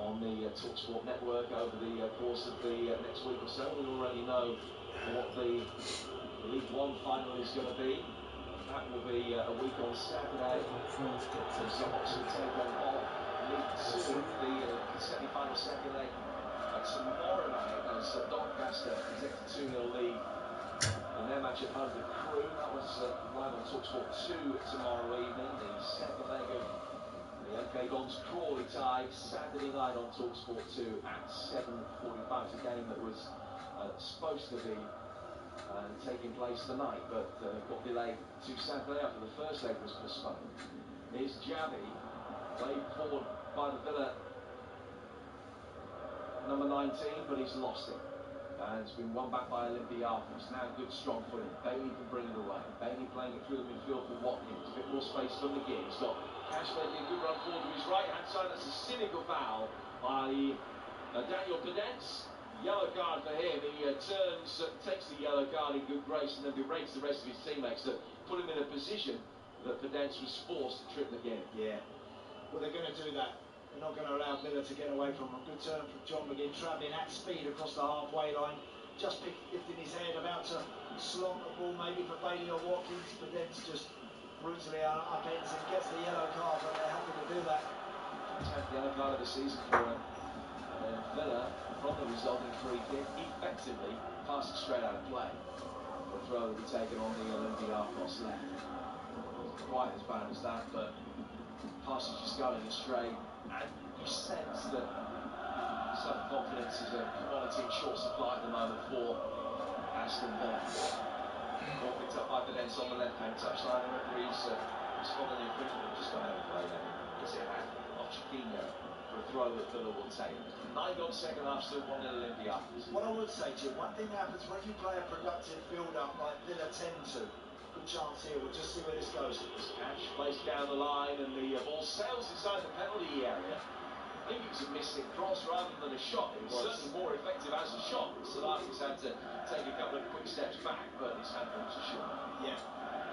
on the talkSPORT network over the course of the next week or so. We already know what the League One final is going to be. That will be a week on Saturday. Southampton take on Hull. League 2, the semi-final second leg tomorrow night as Doncaster take the 2-0 lead in their match at home to Crewe. That was live on talkSPORT 2 tomorrow evening. The second leg of the MK Dons Crawley tie Saturday night on talkSPORT 2 at 7:45. It's a game that was supposed to be taking place tonight, but got delayed to Saturday after the first leg was postponed. Here's Javi, played forward by the Villa number 19, but he's lost it. And it's been won back by Olympiacos. Now good strong footing. Bailey can bring it away. Bailey playing it through the midfield for Watkins. A bit more space for McGinn. He's got Cash making a good run forward to his right-hand side. That's a cynical foul by Daniel Pedence. Yellow card for him. He turns, takes the yellow card in good grace, and then berates the rest of his teammates to put him in a position that Pedence was forced to trip McGinn. Yeah. Well, they're going to do that. They're not going to allow Villa to get away from him. Good turn from John McGinn, travelling at speed across the halfway line. Just lifting his head, about to slot the ball maybe for Bailey or Watkins. But then just brutally upends and gets the yellow card, but they're happy to do that. 10th yellow card of the season for him. And then Villa, from the resulting free kick, effectively passes straight out of play. The throw will be taken on the Olympiacos left. Not quite as bad as that, but pass is just going astray, and you sense that self-confidence is a commodity in short supply at the moment for Aston Villa. Ball picked up by Pedence on the left-hand touchline. The referee's spotted the infringement, just gone out of play then. Yes, it had. Off Chiquinho for a throw that Villa will take. 9 gone second half, still 1-0 Olympiacos. What I would say, Jim, one thing that happens when you play a productive build-up like Villa tend to. Good chance here. We'll just see where this goes. Cash placed down the line, and the ball sails inside the penalty area. I think it was a missing cross rather than a shot. It was certainly more effective as a shot. Salatis had to take a couple of quick steps back, but his handball was a shot. Yeah,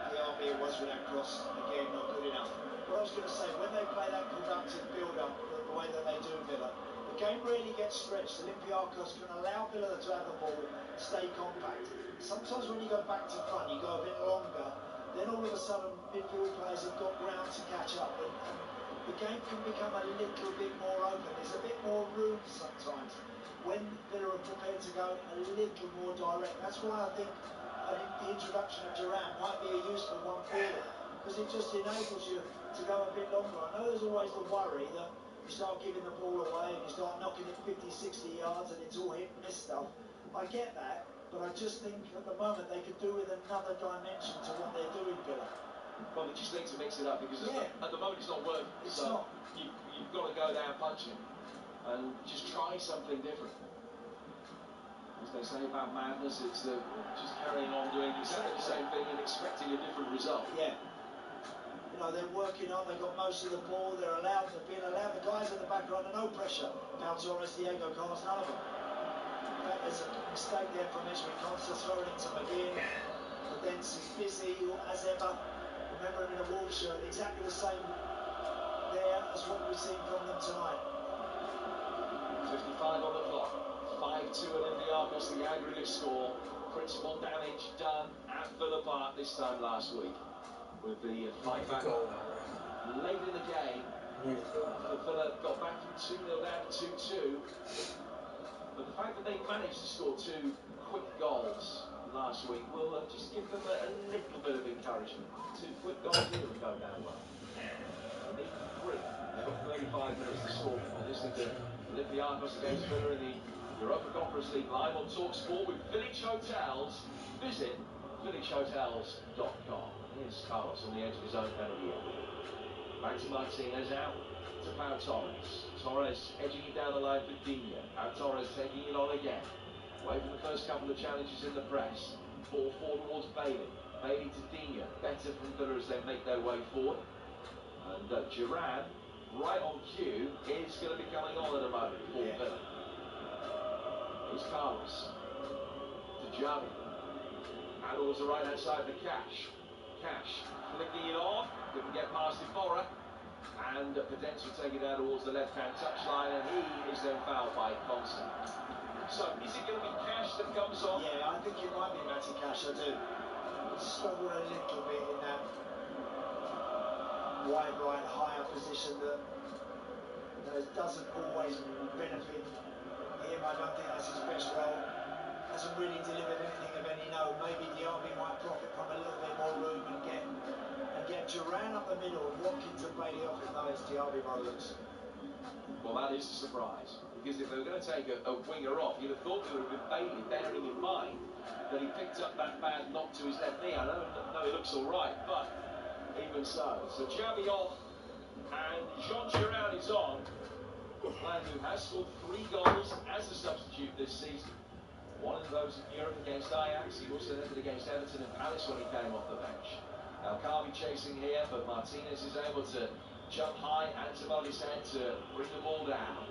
the army it was with that cross. Again, not good enough. What I was going to say, when they play that productive build-up, the way that they do Villa, the game really gets stretched. Olympiacos can allow Villa to have the ball, stay compact. Sometimes when you go back to front, you go a bit longer, then all of a sudden midfield players have got ground to catch up, and the game can become a little bit more open. There's a bit more room sometimes when Villa are prepared to go a little more direct. That's why I think the introduction of Durant might be a useful one for them, because it just enables you to go a bit longer. I know there's always the worry that you start giving the ball away and you start knocking it 50, 60 yards and it's all hit and miss stuff. I get that. But I just think at the moment they could do with another dimension to what they're doing, Villa. Well, they just need to mix it up, because at the moment it's not working. It's not. You've got to go down punching and just try something different. As they say about madness, it's just carrying on doing exactly the same thing and expecting a different result. Yeah. You know, they're working on, they've got most of the ball, they're being allowed, the guys in the back are under no pressure. Pau Torres, Diego Carlos, none of them. There's a mistake there from Esri Consta, throwing into McGinn. But then he's busy as ever. Remember him in a Wolves shirt, exactly the same there as what we've seen from them tonight. 55 on the clock. 5-2 Olympiacos, the aggregate score. Principal damage done at Villa Park this time last week, with the fight back late in the game. Villa got back from 2-0 down to 2-2. But the fact that they managed to score 2 quick goals last week will just give them a little bit of encouragement. 2 quick goals here would go down well. They need 3. They've got 35 minutes to score. Listening to Olympiacos against Villa in the Europa Conference League live on talkSPORT with Village Hotels. Visit villagehotels.com. Here's Carlos on the edge of his own penalty area. Back to Martinez, out to Pau Torres. Torres edging it down the line for Digne. Pau Torres taking it on again. Away from the first couple of challenges in the press. Ball forward towards Bailey. Bailey to Digne. Better from Villa as they make their way forward. And Duran, right on cue, is going to be coming on in a moment for Villa. Here's Carlos. To Javi. Out towards the right-hand side for Cash. Cash flicking it on. Couldn't get past Iborra. And Pedence will take it out towards the left-hand touchline, and he is then fouled by Consa. So, is it going to be Cash that comes on? Yeah, I think it might be Matty Cash, I do. He struggled a little bit in that wide right, higher position that doesn't always benefit him. I don't think that's his best role. Hasn't really delivered anything of any note. Maybe Diaby might profit from a little bit more room and get Duran up the middle and Watkins and Bailey off him. No, it's Diaby by the looks. Well, that is a surprise, because if they were going to take a winger off, you'd have thought it would have been Bailey, bearing in mind that he picked up that bad knock to his left knee. I know he looks all right, but even so. So Javi off, and Jean Duran is on. A player who has scored 3 goals as a substitute this season. One of those in Europe against Ajax. He also entered against Everton and Palace when he came off the bench. Now Carby chasing here, but Martinez is able to jump high, hands above his head to bring the ball down.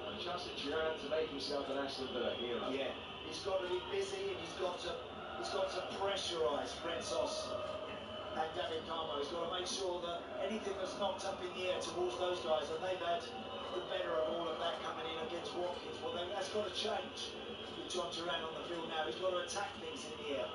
And Justin Duran to make himself an Aston Villa hero. Yeah, he's got to be busy and he's got to pressurise Retsos and David Carmo. He's got to make sure that anything that's knocked up in the air towards those guys, and they've had the better of all of that coming in against Watkins. Well, that's got to change with John Duran on the field now. He's got to attack things in the air.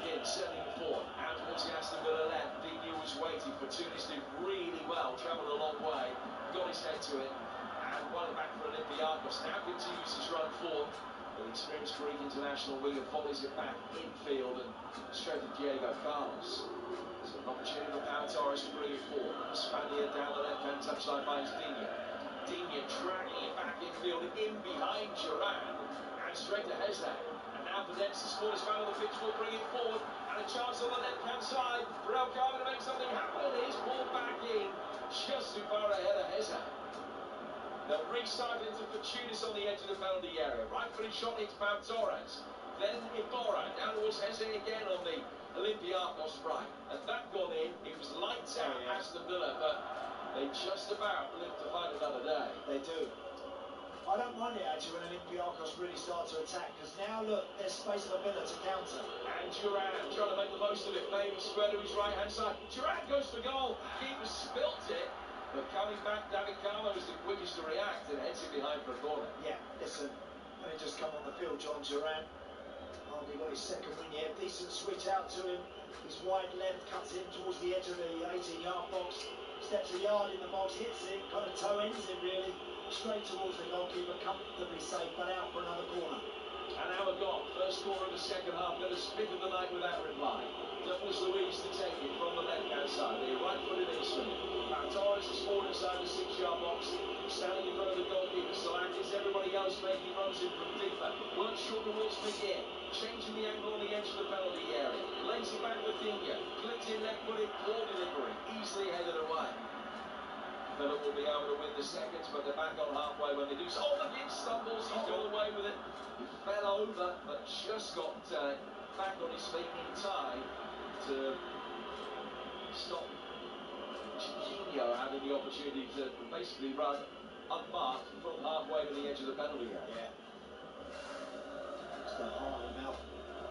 Again, setting it forward. Out towards the Aston Villa left. Digne was waiting for Tunis, did really well, travelled a long way, got his head to it, and won it back for Olympiacos. Now continues his run forward. The experienced Greek international winger volleys it back infield and straight to Diego Carlos. So an opportunity for Pau Torres to bring it forward. The Spaniard down the left-hand touchline finds Digne. Digne dragging it back infield, in behind Duran, and straight to Hezek. And now Pedence, the smallest man on the pitch, will bring it forward. And a chance on the left-hand side for El Carmen to make something happen. It is ball back in, just too far ahead of Hezek. They'll recycle into Tunis on the edge of the penalty area. Right footed shot into Pau Torres. Then Iborra down towards Hezek again on the Olympiacos right. And that gone in. It was lights out Aston Villa, but they just about live to fight another day. They do. I don't mind it actually when Olympiacos really start to attack, because now look, there's space for Villa to counter. And Duran trying to make the most of it. Maybe square to his right hand side. Duran goes for goal. Keeper spilt it. But coming back, David Carmo is the quickest to react and heads it behind for a corner. Yeah, listen, when he just come on the field, John Duran. Hardly got his second win yet. Decent switch out to him. His wide left cuts in towards the edge of the 18-yard box. Steps a yard in the box, hits it, kind of toe ends it really. Straight towards the goalkeeper, comfortably safe, but out for another corner. An hour gone. First corner of the second half. Villa split of the night without reply. Douglas Luiz to take it from the left-hand side. The right-footed instrument. Pau Torres is forward inside the 6-yard box. Standing in front of the goalkeeper. Salakis, everybody else making runs in from deeper. Works short towards McGinn. Changing the angle on the edge of the penalty area. Lays it back with Digne. Flicked in left-footed. Poor delivery. Easily headed away. Villa will be able to win the seconds, but they're back on halfway when they do so. Oh, McGinn stumbles. He's got away with it. He fell over, but just got back on his feet in time to stop Chiquinho having the opportunity to basically run unmarked from halfway to the edge of the penalty area. Yeah. Just a heart and mouth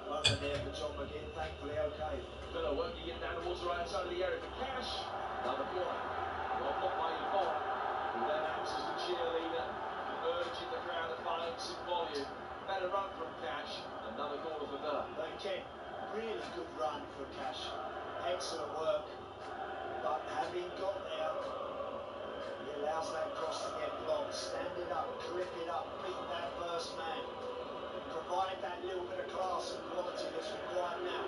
moment there for John McGinn. Thankfully, okay. Villa working it down towards the right side of the area for Cash. Another corner. Well blocked by Iborra, who then acts as the cheerleader, urging the crowd to find some volume. Better run from Cash. Another corner for Villa. Again, really good run for Cash. Excellent work. But having got there, he allows that cross to get blocked. Stand it up, clip it up, beat that first man. Provide that little bit of class and quality that's required now.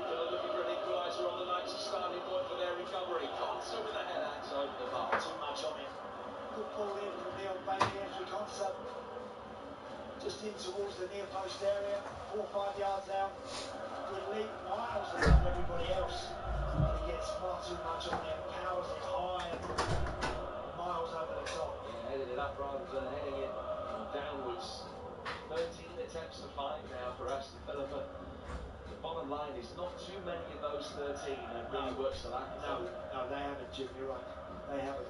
Villa looking for an equaliser on the night. It's a starting point for their recovery. Consa with a header to open the bar. Too much on it. just in towards the near post area, 4 or 5 yards out. Good leap, miles above everybody else. But he gets far too much on it, powers it high and miles over the top. Yeah, headed it up rather than heading it downwards. 13 attempts to 5 now for Aston Villa, but the bottom line is not too many of those 13 have really worked to that. No, they haven't, Jim, you're right. They haven't.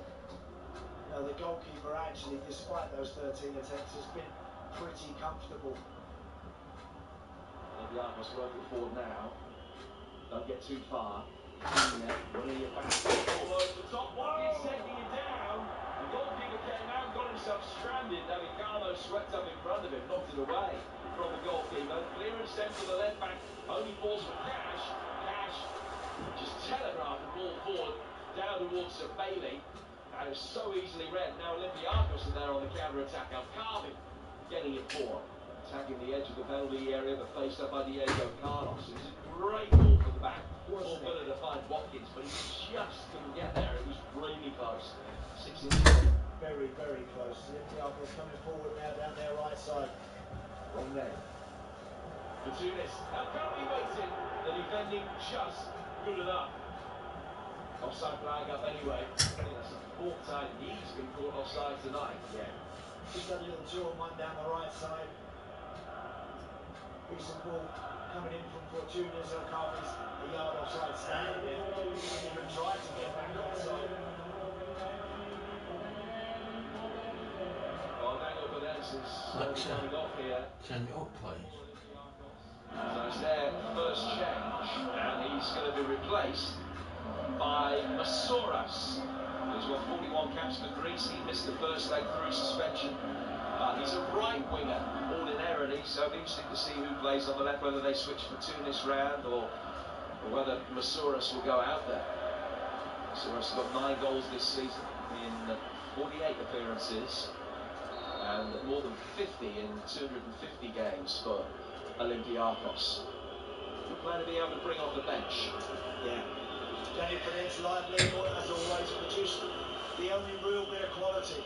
No, the goalkeeper actually, despite those 13 attempts, has been pretty comfortable. Olympiacos work it forward now. Don't get too far. Winning it back. All over the top. Watkins taking it down. The goalkeeper came out, got himself stranded. David Carlo swept up in front of him, knocked it away from the goalkeeper. Clearance sent to the left back. Only falls for Cash. Cash just telegraphed the ball forward down towards Bailey. That is so easily read. Now Olympiacos are there on the counter-attack. Alcavi getting it forward. Attacking the edge of the penalty area, but faced up by Diego Carlos. It was a great ball from the back for Villa to find Watkins, but he just couldn't get there. It was really close. 6 inches. Very, very close. Olympiacos coming forward now down their right side. Wrong leg. For Tunis. Alcavi waiting. The defending just good enough. Offside flag up anyway. I think that's the 4th time he's been caught offside tonight. Yeah. Just had a little 2-on-1 down the right side. Decent ball coming in from Fortuna's. Alcavi's a yard offside standing there. Didn't even try to get back onside. Oh, Daniel Benitez is coming off here. Turn it up, please. So it's their first change, and he's going to be replaced by Masouras, who's got 41 caps for Greece. He missed the first leg through suspension. He's a right winger, ordinarily, so it'll be interesting to see who plays on the left, whether they switch for Tunis round or whether Masouras will go out there. Masouras has got 9 goals this season in 48 appearances and more than 50 in 250 games for Olympiacos. Good player to be able to bring off the bench. Yeah. Daniel Benitez lively, as always, produced the only real bit of quality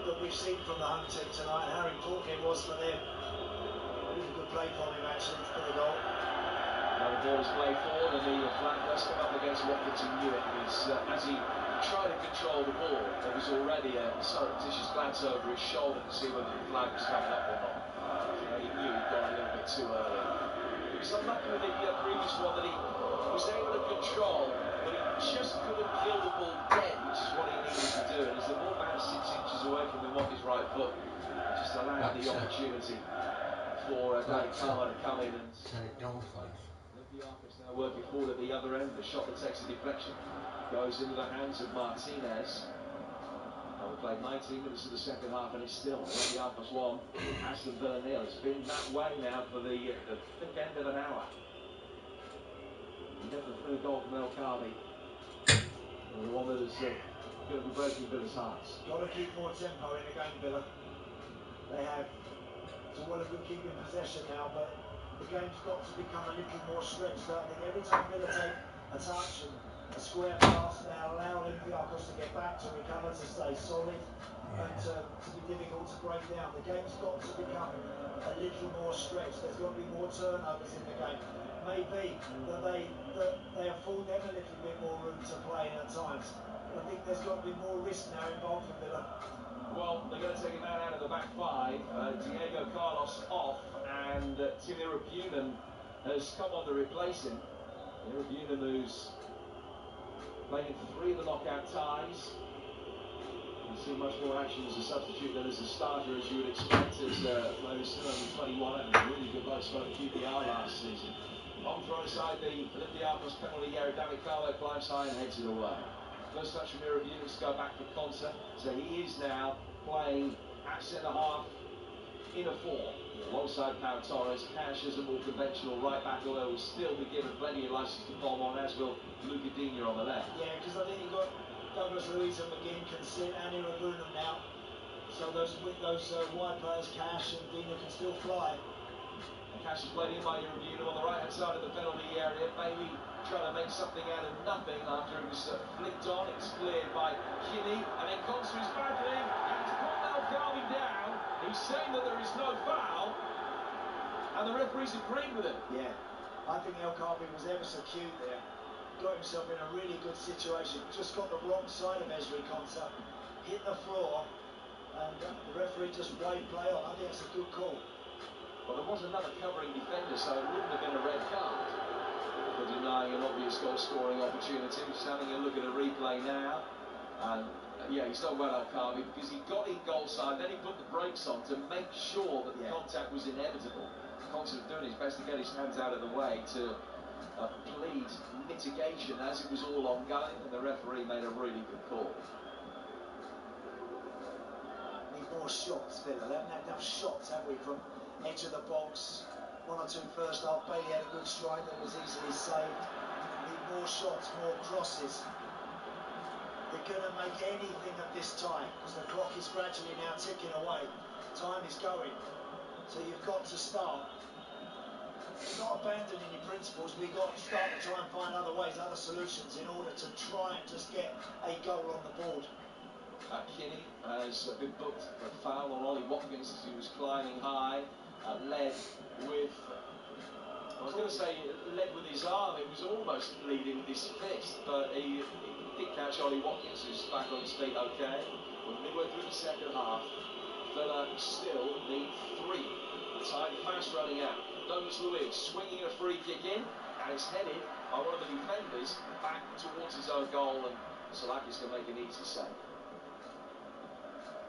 that we've seen from the home team tonight. How important it was for them. Really good play from him, actually, for the goal. Now the ball is played forward, and the flag does come up against Watkins. He knew it. As he tried to control the ball, there was already a surreptitious glance over his shoulder to see whether the flag was coming up or not. So he knew he'd gone a little bit too early. He was unlucky with the previous one that he was able to control, but he just couldn't kill the ball dead, which is what he needed to do. And as the ball bounced 6 inches away from him off his right foot, it just allowed the opportunity for David Carlo to come in and turn it down, please. Olympiacos now working forward at the other end. The shot that takes a deflection goes into the hands of Martinez. Now we played 19 minutes of the second half, and it's still Olympiacos 1, Aston Villa 0. It's been that way now for the thick end of an hour. You get the third goal from Alcavi, the one that is going to be breaking Villa's hearts. Got to keep more tempo in the game, Villa. They have. It's all well and good keeping possession now, but the game's got to become a little more stretched out. I think every time Villa take a touch and a square pass, now allow Olympiacos to get back, to recover, to stay solid, and to be difficult to break down. The game's got to become a little more stretched. There's got to be more turnovers in the game. Maybe that they afford them a little bit more room to play in at times. I think there's got to be more risk now involved for Villa. Well, they're going to take a man out of the back 5. Diego Carlos off, and Timur Bunin has come on to replace him. Timur Bunin, who's played in 3 of the knockout ties. You've seen much more action as a substitute than as a starter, as you would expect, as a player who's still only 21 and a really good bloke spot at QPR last season. On throw aside the Olympiacos penalty area, David Carlo climbs high and heads it away. First touch from Bunin to go back for Conta, so he is now playing at centre-half in a 4. Alongside Pau Torres, Cash is a more conventional right-back, although will still be given plenty of licence to bomb on, as will Luca Digne on the left. Yeah, because I think you've got Douglas Luiz and McGinn can sit, and Irabunum now. So those wide players, Cash and Digne, can still fly. Cash is played in by Irabunum on the right-hand side of the penalty area. Bailey trying to make something out of nothing after it was flicked on. It's cleared by Kinney, and then Consu is battling, and it's caught Calvin down. He's saying that there is no foul, and the referee's agreed with it. Yeah, I think El Kaabi was ever so cute there. Got himself in a really good situation. Just got the wrong side of Ezri Konsa, hit the floor, and the referee just waved play on. I think it's a good call. Well, there was another covering defender, so it wouldn't have been a red card for denying an obvious goal-scoring opportunity. Just having a look at a replay now, and yeah, he's done well, El Kaabi, because he got in goal side, then he put the brakes on to make sure that the contact was inevitable. Konsa was doing his best to get his hands out of the way to plead mitigation as it was all ongoing, and the referee made a really good call. Need more shots, Villa. They haven't had enough shots, have we, from edge of the box. 1 or 2 first half. Bailey had a good strike that was easily saved. Need more shots, more crosses. They're going to make anything of this time, because the clock is gradually now ticking away. Time is going. So you've got to start. Not abandoning your principles, we've got to start to try and find other ways, other solutions, in order to try and just get a goal on the board. Kinney has been booked for a foul on Ollie Watkins as he was climbing high, led with, I was going to say led with his arm, it was almost leading with his fist, but he did catch Ollie Watkins, who's back on his feet okay. We're midway through the second half. Villa still need 3. Time fast running out. Douglas Luiz swinging a free kick in, and it's headed by one of the defenders back towards his own goal, and Salakis can make an easy save.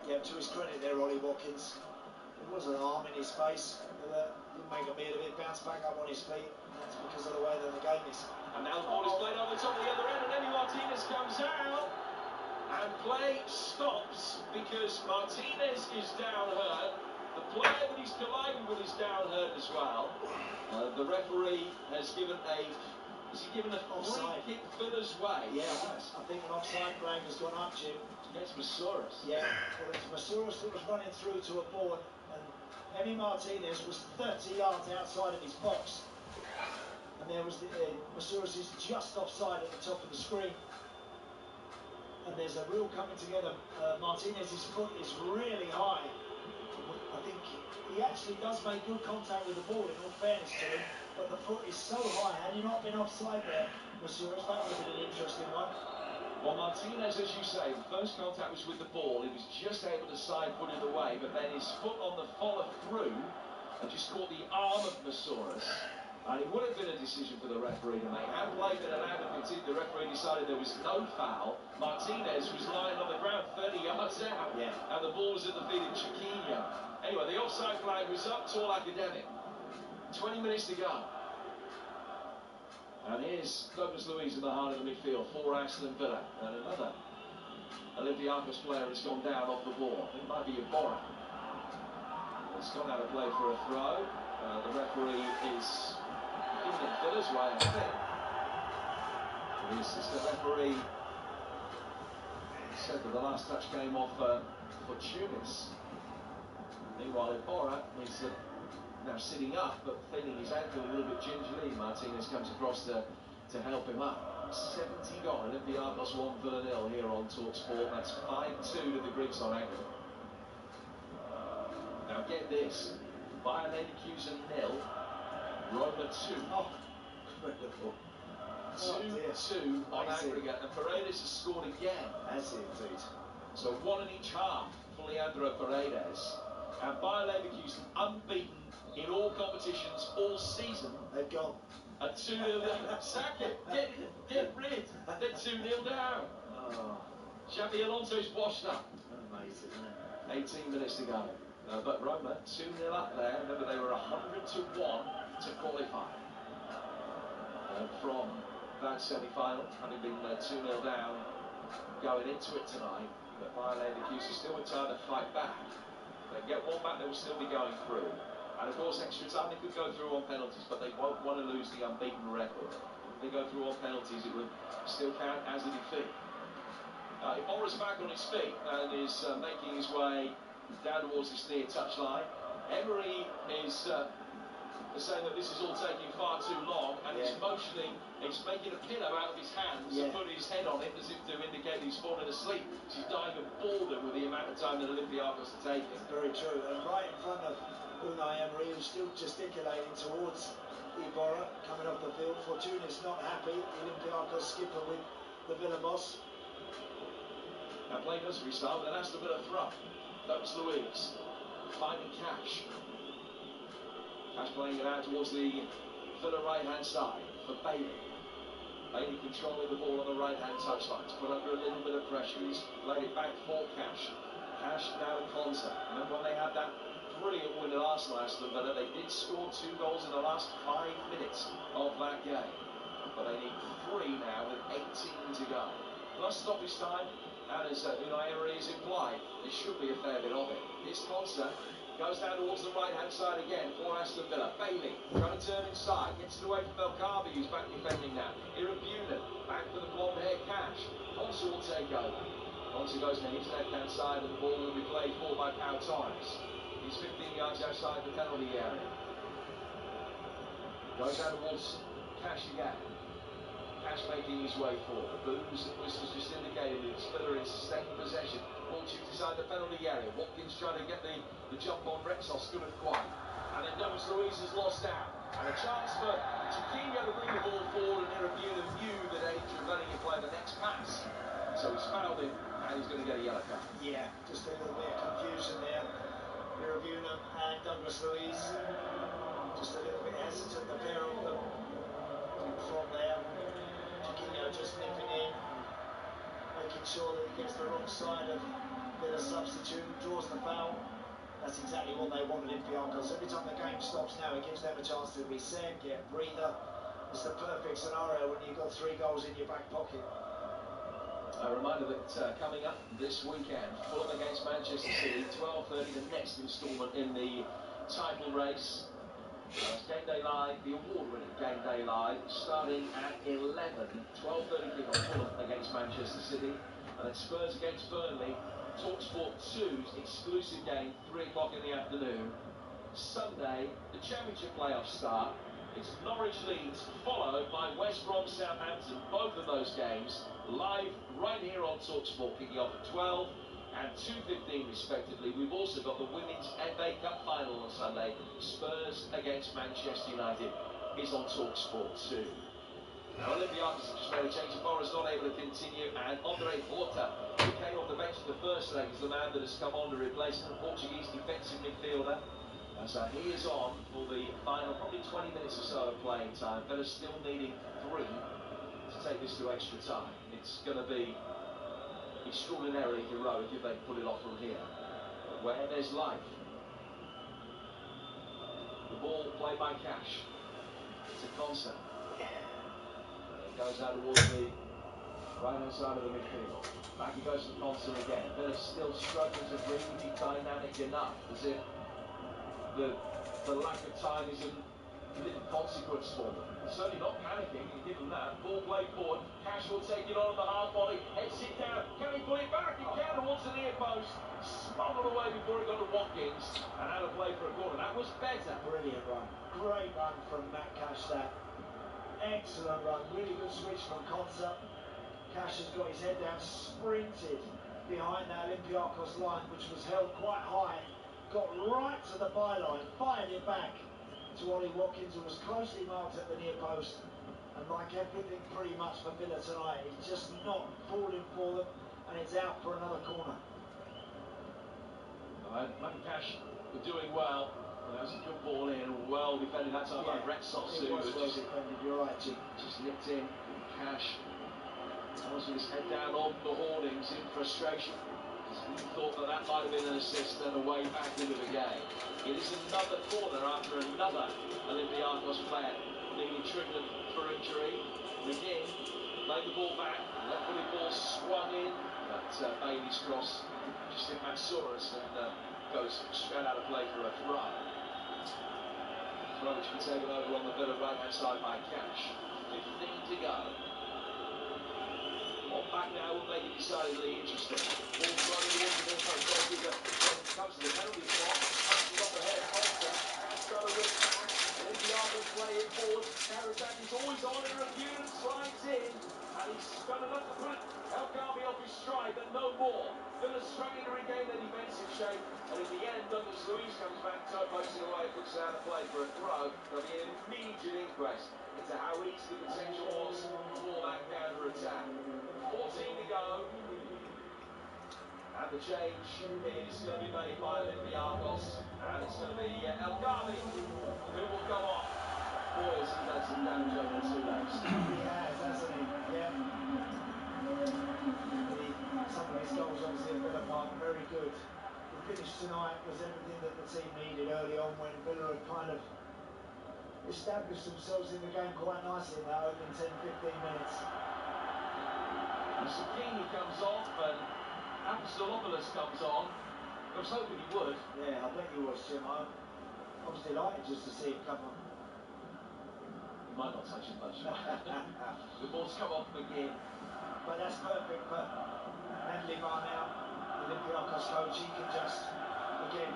Yeah, to his credit there, Ollie Watkins. There was an arm in his face. Didn't make a meal of it, bounced back up on his feet. That's because of the way that the game is. And now the ball is played over the top of the other end, and Emi Martinez comes out. And play stops because Martinez is down hurt. The player that he's colliding with is down hurt as well. The referee has given a offside free kick Villa's way. Yeah, I think an offside flag has gone up, Jim. Against Masouras. Yeah, well, it's Masouras that was running through to a ball, and Emi Martinez was 30 yards outside of his box. And there was Masouras is just offside at the top of the screen. And there's a real coming together. Martinez's foot is really high. I think he actually does make good contact with the ball, in all fairness to him, but the foot is so high. Had he not been offside there, Masouras, that would have been an interesting one. Well, Martinez, as you say, the first contact was with the ball. He was just able to side foot it away, but then his foot on the follow-through and just caught the arm of Masouras. And it would have been a decision for the referee to make. Had play been allowed to continue, the referee decided there was no foul. Martinez was lying on the ground 30 yards out, and the ball was at the feet of Chiquinho. Anyway, the offside flag was up, tall academic. 20 minutes to go. And here's Douglas Luiz in the heart of the midfield for Aston Villa. And another Olympiacos player has gone down off the ball. It might be Iborra. It's gone out of play for a throw. The referee is giving it Villa's way, I think. The assistant referee said that the last touch came off for Tunis. Meanwhile, Iborra is now sitting up, but feeling his ankle a little bit gingerly. Martinez comes across to help him up. 70 gone, Olympiacos 1, Villa 0 here on talkSPORT. That's 5-2 to the Greeks on aggregate. Now get this, Bayer Leverkusen 0, Roma 2. Oh, incredible. 2-2 on aggregate, and Paredes has scored again. That's it, indeed. So 1 in each half for Leandro Paredes. And Bayer Leverkusen unbeaten in all competitions all season. They've gone. At 2-0 down. Sack it. Get rid. They're 2-0 down. Oh. Xabi Alonso's washed up. Amazing, isn't it? 18 minutes to go. But Roma 2-0 up there. Remember, they were 100 to 1 to qualify from that semi-final, having been 2-0 down going into it tonight. But Bayer Leverkusen still with time to fight back. If they get one back, they will still be going through. And of course, extra time they could go through on penalties, but they won't want to lose the unbeaten record. If they go through on penalties, it would still count as a defeat. Iborra's back on his feet and is making his way down towards this near touchline. Emery is are saying that this is all taking far too long, and he's motioning, he's making a pillow out of his hands to put his head on it as if to indicate he's fallen asleep. She's dying of boredom with the amount of time that Olympiacos are taking. Very true, and right in front of Unai Emery, who's still gesticulating towards Iborra coming off the field. Fortuna's not happy, the Olympiacos skipper with the Villa boss. Now play does restart with an Aston Villa throw. Douglas Luiz finding Cash. Cash playing it out towards the Villa right-hand side for Bailey. Bailey controlling the ball on the right-hand touchline. He's put under a little bit of pressure. He's played it back for Cash. Cash now to Konsa. Remember when they had that brilliant win at Arsenal, Aston Villa? They did score 2 goals in the last 5 minutes of that game. But they need 3 now with 18 to go. Plus stoppage time. And as Unai Emery has implied, there should be a fair bit of it. Here's Konsa. Goes down towards the right-hand side again for Aston Villa. Bailey trying to turn inside. Gets it away from Belkavi, who's back defending now. Irabunan back for the blonde-haired Cash. Konsa will take over. Konsa goes to his left-hand side and the ball will be played for by Pau Torres. He's 15 yards outside the penalty area. Goes down towards Cash again. Cash making his way forward. The booze and whistles just indicated that Villa in sustained possession. Ball chipped inside the penalty area. Watkins trying to get the jump on Rexos, couldn't quite. And then Douglas Luiz has lost out. And a chance for Chiquinho to bring the ball forward, and Irabunan knew the danger of letting him play the next pass. So he's fouled him, and he's going to get a yellow card. Yeah, just a little bit of confusion there. Irabunan and Douglas Luiz. Just a little bit hesitant, the pair of them. From there, Chiquinho just nipping in, making sure that he gets the wrong side of Villa substitute, draws the foul. That's exactly what they want, Olympiacos. Every time the game stops now, it gives them a chance to reset, get a breather. It's the perfect scenario when you've got 3 goals in your back pocket. A reminder that coming up this weekend, Fulham against Manchester City, 12:30, the next instalment in the title race. It's Game Day Live, the award-winning Game Day Live, starting at 11, 12:30 kick-off, Fulham against Manchester City, and then Spurs against Burnley, talkSPORT 2's exclusive game, 3 o'clock in the afternoon. Sunday, the Championship playoffs start. It's Norwich Leeds, followed by West Brom Southampton, both of those games live right here on talkSPORT, kicking off at 12 and 2:15 respectively. We've also got the Women's FA Cup final on Sunday. Spurs against Manchester United is on talkSPORT 2. Now Olympiacos have just made a change. Iborra's not able to continue, and Andre Horta, who came off the bench in the first leg, is the man that has come on to replace the Portuguese defensive midfielder. So he is on for the final probably 20 minutes or so of playing time. Villa still needing 3 to take this to extra time. It's going to be extraordinarily heroic if they pull it off from here. But where there's life. The ball played by Cash. To Konsa. It goes out towards the right-hand side of the midfield. Back he goes to Konsa again. Villa still struggling to really be dynamic enough, as if the lack of time isn't little consequence for them. Certainly not panicking, you give them that. Ball played forward. Cash will take it on the half volley. Heads it down. Can he pull it back? He can towards the near post. Smuggled away before it got to Watkins. And out of play for a corner. That was better. Brilliant run. Great run from Matt Cash there. Excellent run. Really good switch from Konsa. Cash has got his head down, sprinted behind that Olympiacos line, which was held quite high. Got right to the byline, fired it back to Ollie Watkins, who was closely marked at the near post. And like everything pretty much for Villa tonight, it's just not falling for them, and it's out for another corner. Matt and Cash were doing well. That was a good ball in, and well defended that time by Rexos, who was well defended, you're right, Jim. Just nipped in. Cash was with his head down on the hoardings in frustration. He thought that might have been an assist and a way back into the game. It is another corner after another Olympiacos player nearly triggered for injury. McGinn played the ball back, left-footed ball swung in, but Bailey's cross just hit Maxouras and goes straight out of play for a throw. Throw which can take it over on the Villa right-hand side by Cash. 15 to go. On back now will make it decidedly interesting. Ball thrown towards the near post. Comes to the penalty spot. Punches off the head. Cash trying to whip back. pokes it away, puts it out of play for a throw. There'll be an immediate inquest into how easy the potential was for that counter-attack. 14 to go. And the change is going to be made by Olympiacos. And it's going to be El Ghabi who will go off. Boy, has he done some damage over the 2 legs. He has, hasn't he? Yeah. Some of his goals, obviously, at Villa Park, very good. The finish tonight was everything that the team needed early on when Villa had kind of established themselves in the game quite nicely in that opening 10-15 minutes. Sakini comes off and Apostolopoulos comes on. I was hoping he would. Yeah, I bet you was, Jim. I was delighted just to see him come on. He might not touch it much. The ball's come off McGinn. But that's perfect for Andy Barnell, the Olympiacos coach. He can just, again,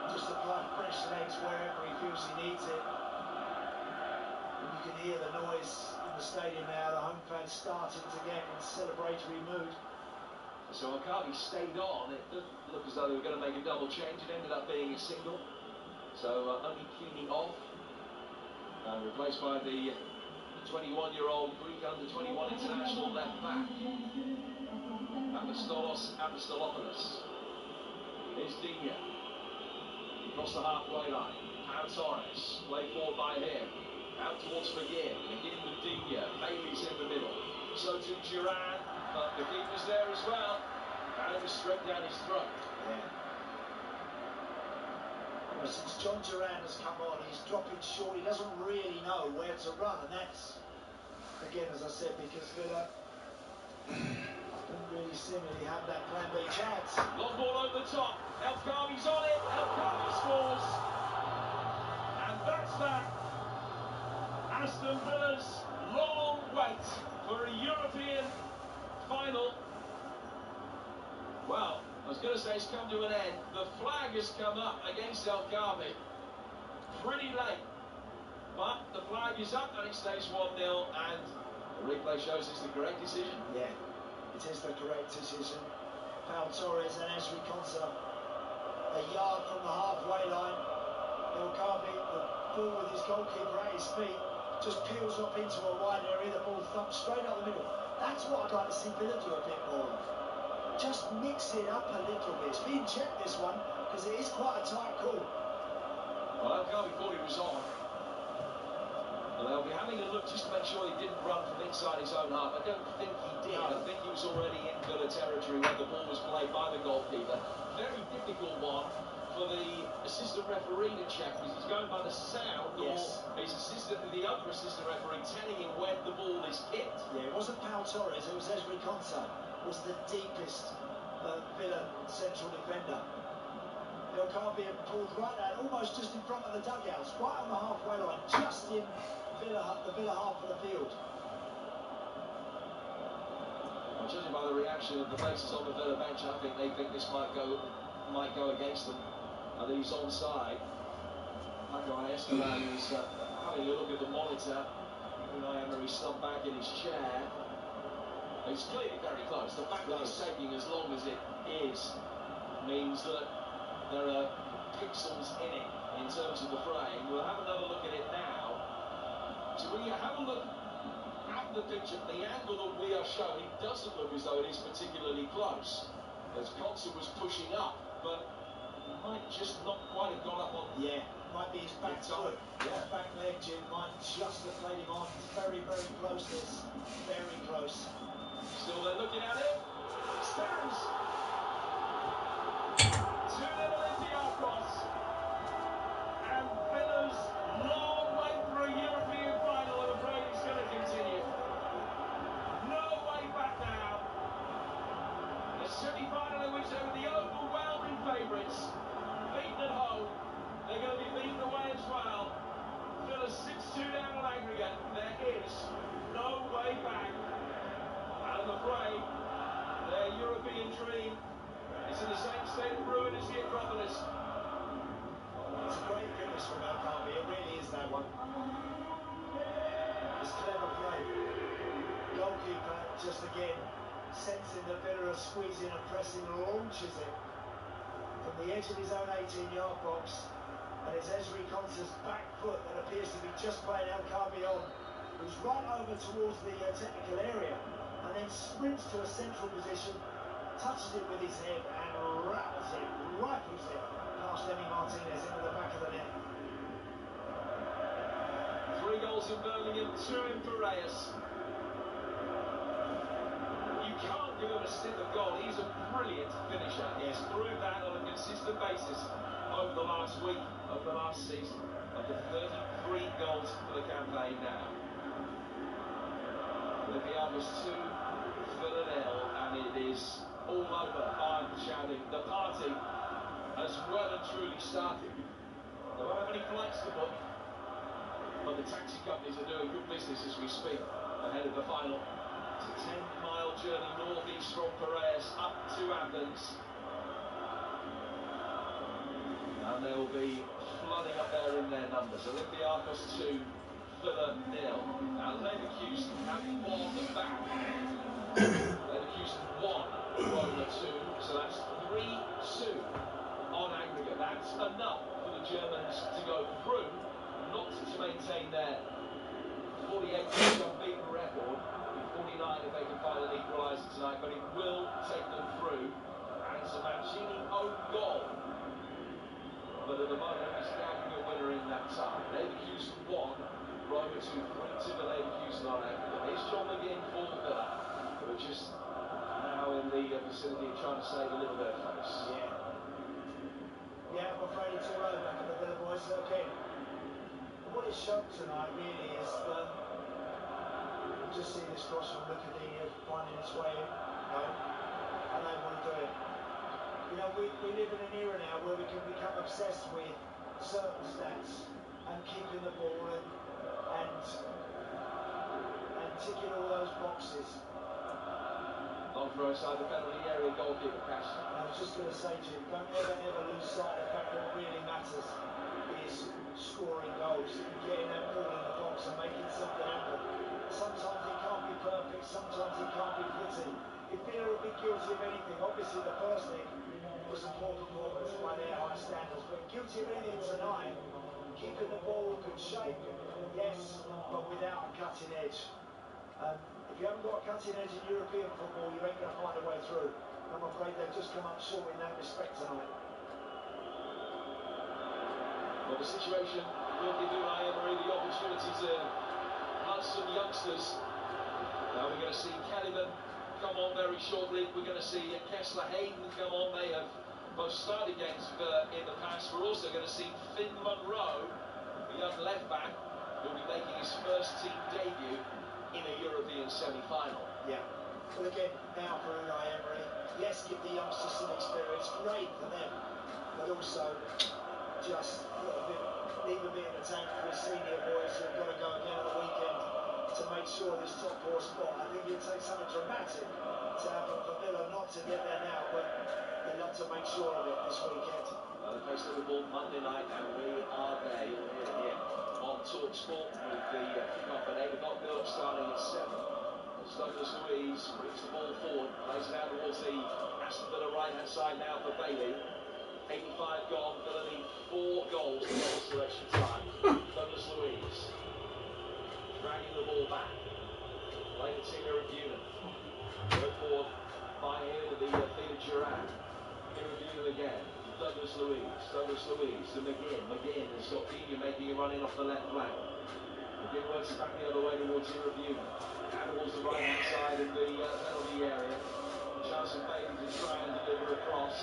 just apply fresh legs wherever he feels he needs it. And you can hear the noise in the stadium now, the home fans starting to get in celebratory mood. So Okabe stayed on. It didn't look as though they were going to make a double change. It ended up being a single. So only Kini off. Replaced by the 21-year-old Greek under-21 international left back. Apostolopoulos. Here's Digne. Across the halfway line. Pau Torres. Played forward by him. Out towards McGinn. McGinn with Digne. Bailey's in the middle. So to Duran. But the keeper's there as well. And it was straight down his throat. Yeah. Well, since John Duran has come on, he's dropping short. He doesn't really know where to run. And that's, again, as I said, because Villa didn't really seemingly have that plan B chance. Long ball over the top. El Ghabi's on it. El Ghabi scores. And that's that. Aston Villa's long wait for a European final. Well, I was going to say it's come to an end. The flag has come up against El Ghabi. Pretty late. But the flag is up and it stays 1-0. And the replay shows it's the correct decision. Yeah, it is the correct decision. Pau Torres and Ezri Konsa a yard from the halfway line. El Ghabi, the ball with his goalkeeper at his feet, just peels up into a wide area. The ball thumped straight up the middle. That's what I'd like to see Villa do a bit more of. Just mix it up a little bit. It's being checked, this one, because it is quite a tight call. Well, El Ghabi thought he was on. And they'll be having a look just to make sure he didn't run from inside his own half. I don't think he did. No. I think he was already in Villa territory when the ball was played by the goalkeeper. Very difficult one for the assistant referee to check, because he's going by the sound, yes, or his assistant, the other assistant referee telling him when the ball is kicked. Yeah, it wasn't Pau Torres, it was Ezri Konsa. Was the deepest Villa central defender. El Ghabi had pulled right out, almost just in front of the dugouts, right on the halfway line, just in the Villa half of the field. Well, judging by the reaction of the faces on the Villa bench, I think they think this might go against them. I think he's onside. Paco Esteban is having a look at the monitor. Unai Emery slumped back in his chair. It's clearly very close. The fact that it's taking as long as it is means that there are pixels in it in terms of the frame. We'll have another look at it now. So when you have a look at the picture, the angle that we are shown, it doesn't look as though it is particularly close. As Konsa was pushing up, but might just not quite have got up on. Yeah, might be his back foot. Yeah, his back leg, Jim, might just have played him off. It's very, very close, this. Very close. Still they're looking at it. Stands. 2-0 Olympiacos. And Villa's long wait for a European final, I'm afraid, is going to continue. No way back now. A semi-final in which they were the overwhelming favourites. Beaten at home. They're going to be beaten away as well. Villa 6-2 down on aggregate. There is no way back. And I'm afraid their European dream is in the same state of ruin as the Acropolis. It's a great finish from El Ghabi, it really is that one. It's clever play. Goalkeeper just again sensing that Villa are squeezing and pressing, launches it from the edge of his own 18-yard box, and it's just playing El Carbion, who's right over towards the technical area, and then sprints to a central position, touches it with his head, and rifles it past Emi Martinez into the back of the net. 3 goals in Birmingham, 2 in Piraeus. You can't give him a sniff of goal. He's a brilliant finisher. He's proved that on a consistent basis over the last week, over the last season. Up to 33 goals for the campaign now. Olympiacos 2, Villa 0, and it is all over. I'm shouting. The party has well and truly started. They won't have any flights to book, but the taxi companies are doing good business as we speak ahead of the final. It's a 10-mile journey northeast from Piraeus up to Athens. And they will be flooding up there in their numbers. Olympiacos 2, Villa 0. Now Leverkusen have won back. Leverkusen 1, Roma 2. So that's 3-2 on aggregate. That's enough for the Germans to go through, not to maintain their 48 unbeaten record. 49 if they can find an equaliser tonight, but it will take them through. And it's a Mancini own goal. But at the moment, he's the aggregate winner in that tie. Leverkusen 1, Roma 2, 3-2 to Leverkusen on aggregate. Here's John McGinn for Villa, who are just now in the vicinity of trying to save a little bit of face. Yeah, I'm afraid it's all over for the Villa boys again. What it showed tonight really is that you just see this cross from Lucadinho finding its way in, unable to do it. You know, we live in an era now where we can become obsessed with certain stats and keeping the ball and ticking all those boxes. Long throw inside the penalty area, goalkeeper Cash. I was just going to say to you, don't ever lose sight of the fact what really matters is scoring goals and getting that ball in the box and making something happen. Sometimes it can't be perfect, sometimes it can't be pretty. If Villa have been guilty of anything, obviously the first thing was a poor performance by their high standards, but guilty of anything tonight, keeping the ball good shape, yes, but without a cutting edge. If you haven't got a cutting edge in European football, you ain't going to find a way through. I'm afraid they've just come up short in that respect tonight. Well, the situation will give Unai Emery the opportunity to hunt some youngsters. Now we're going to see Kellyman come on very shortly. We're going to see Kessler Hayden come on. They have both started games in the past. We're also going to see Finn Monroe, the young left-back, who'll be making his first team debut in a European semi-final. Yeah. Well, again, now for Unai Emery, yes, give the youngsters some experience, great for them, but also just leave a bit in the tank for his senior boys who've got to go again at the weekend to make sure this top 4 spot. I think it'd take something dramatic to happen for Villa not to get there now, but they'd love to make sure of it this weekend. They face Liverpool Monday night, and we are there. You'll hear it here on talkSPORT with the kick-off at 8 o'clock, build-up starting at 7. As Douglas Luiz brings the ball forward, plays it out towards the Aston Villa right-hand side now for Bailey. 85 gone, Villa need 4 goals to get us to extra time. Douglas Luiz dragging the ball back, playing it to Irabunen. Go forward by here to the feet of Girard. Irabunen again. Douglas Luiz to McGinn. McGinn has got Dini making a run in off the left flank. McGinn works it back the other way towards Irabunen. Down towards the right-hand side of the penalty area. Chance of Bailey to try and deliver a cross.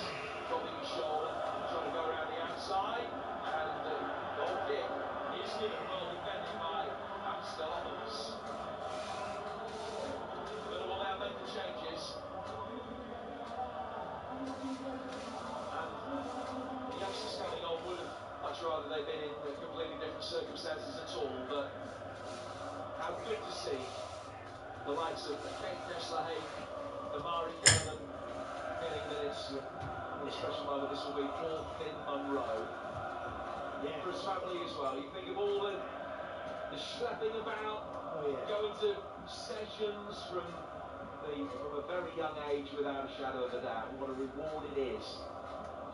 Dropping his shoulder, trying to go around the outside. And goal kick is given, well defended by Amstelopolis. Villa will now make the changes. The youngsters coming on would have much rather they've been in completely different circumstances at all, but how good to see the likes of Kate Kessler-Hayden, Amari Kellerman getting minutes. What a special moment this will be for Finn Monroe. Yeah. For his family as well. You think of all the schlepping about, going to sessions from a very young age without a shadow of a doubt. What a reward it is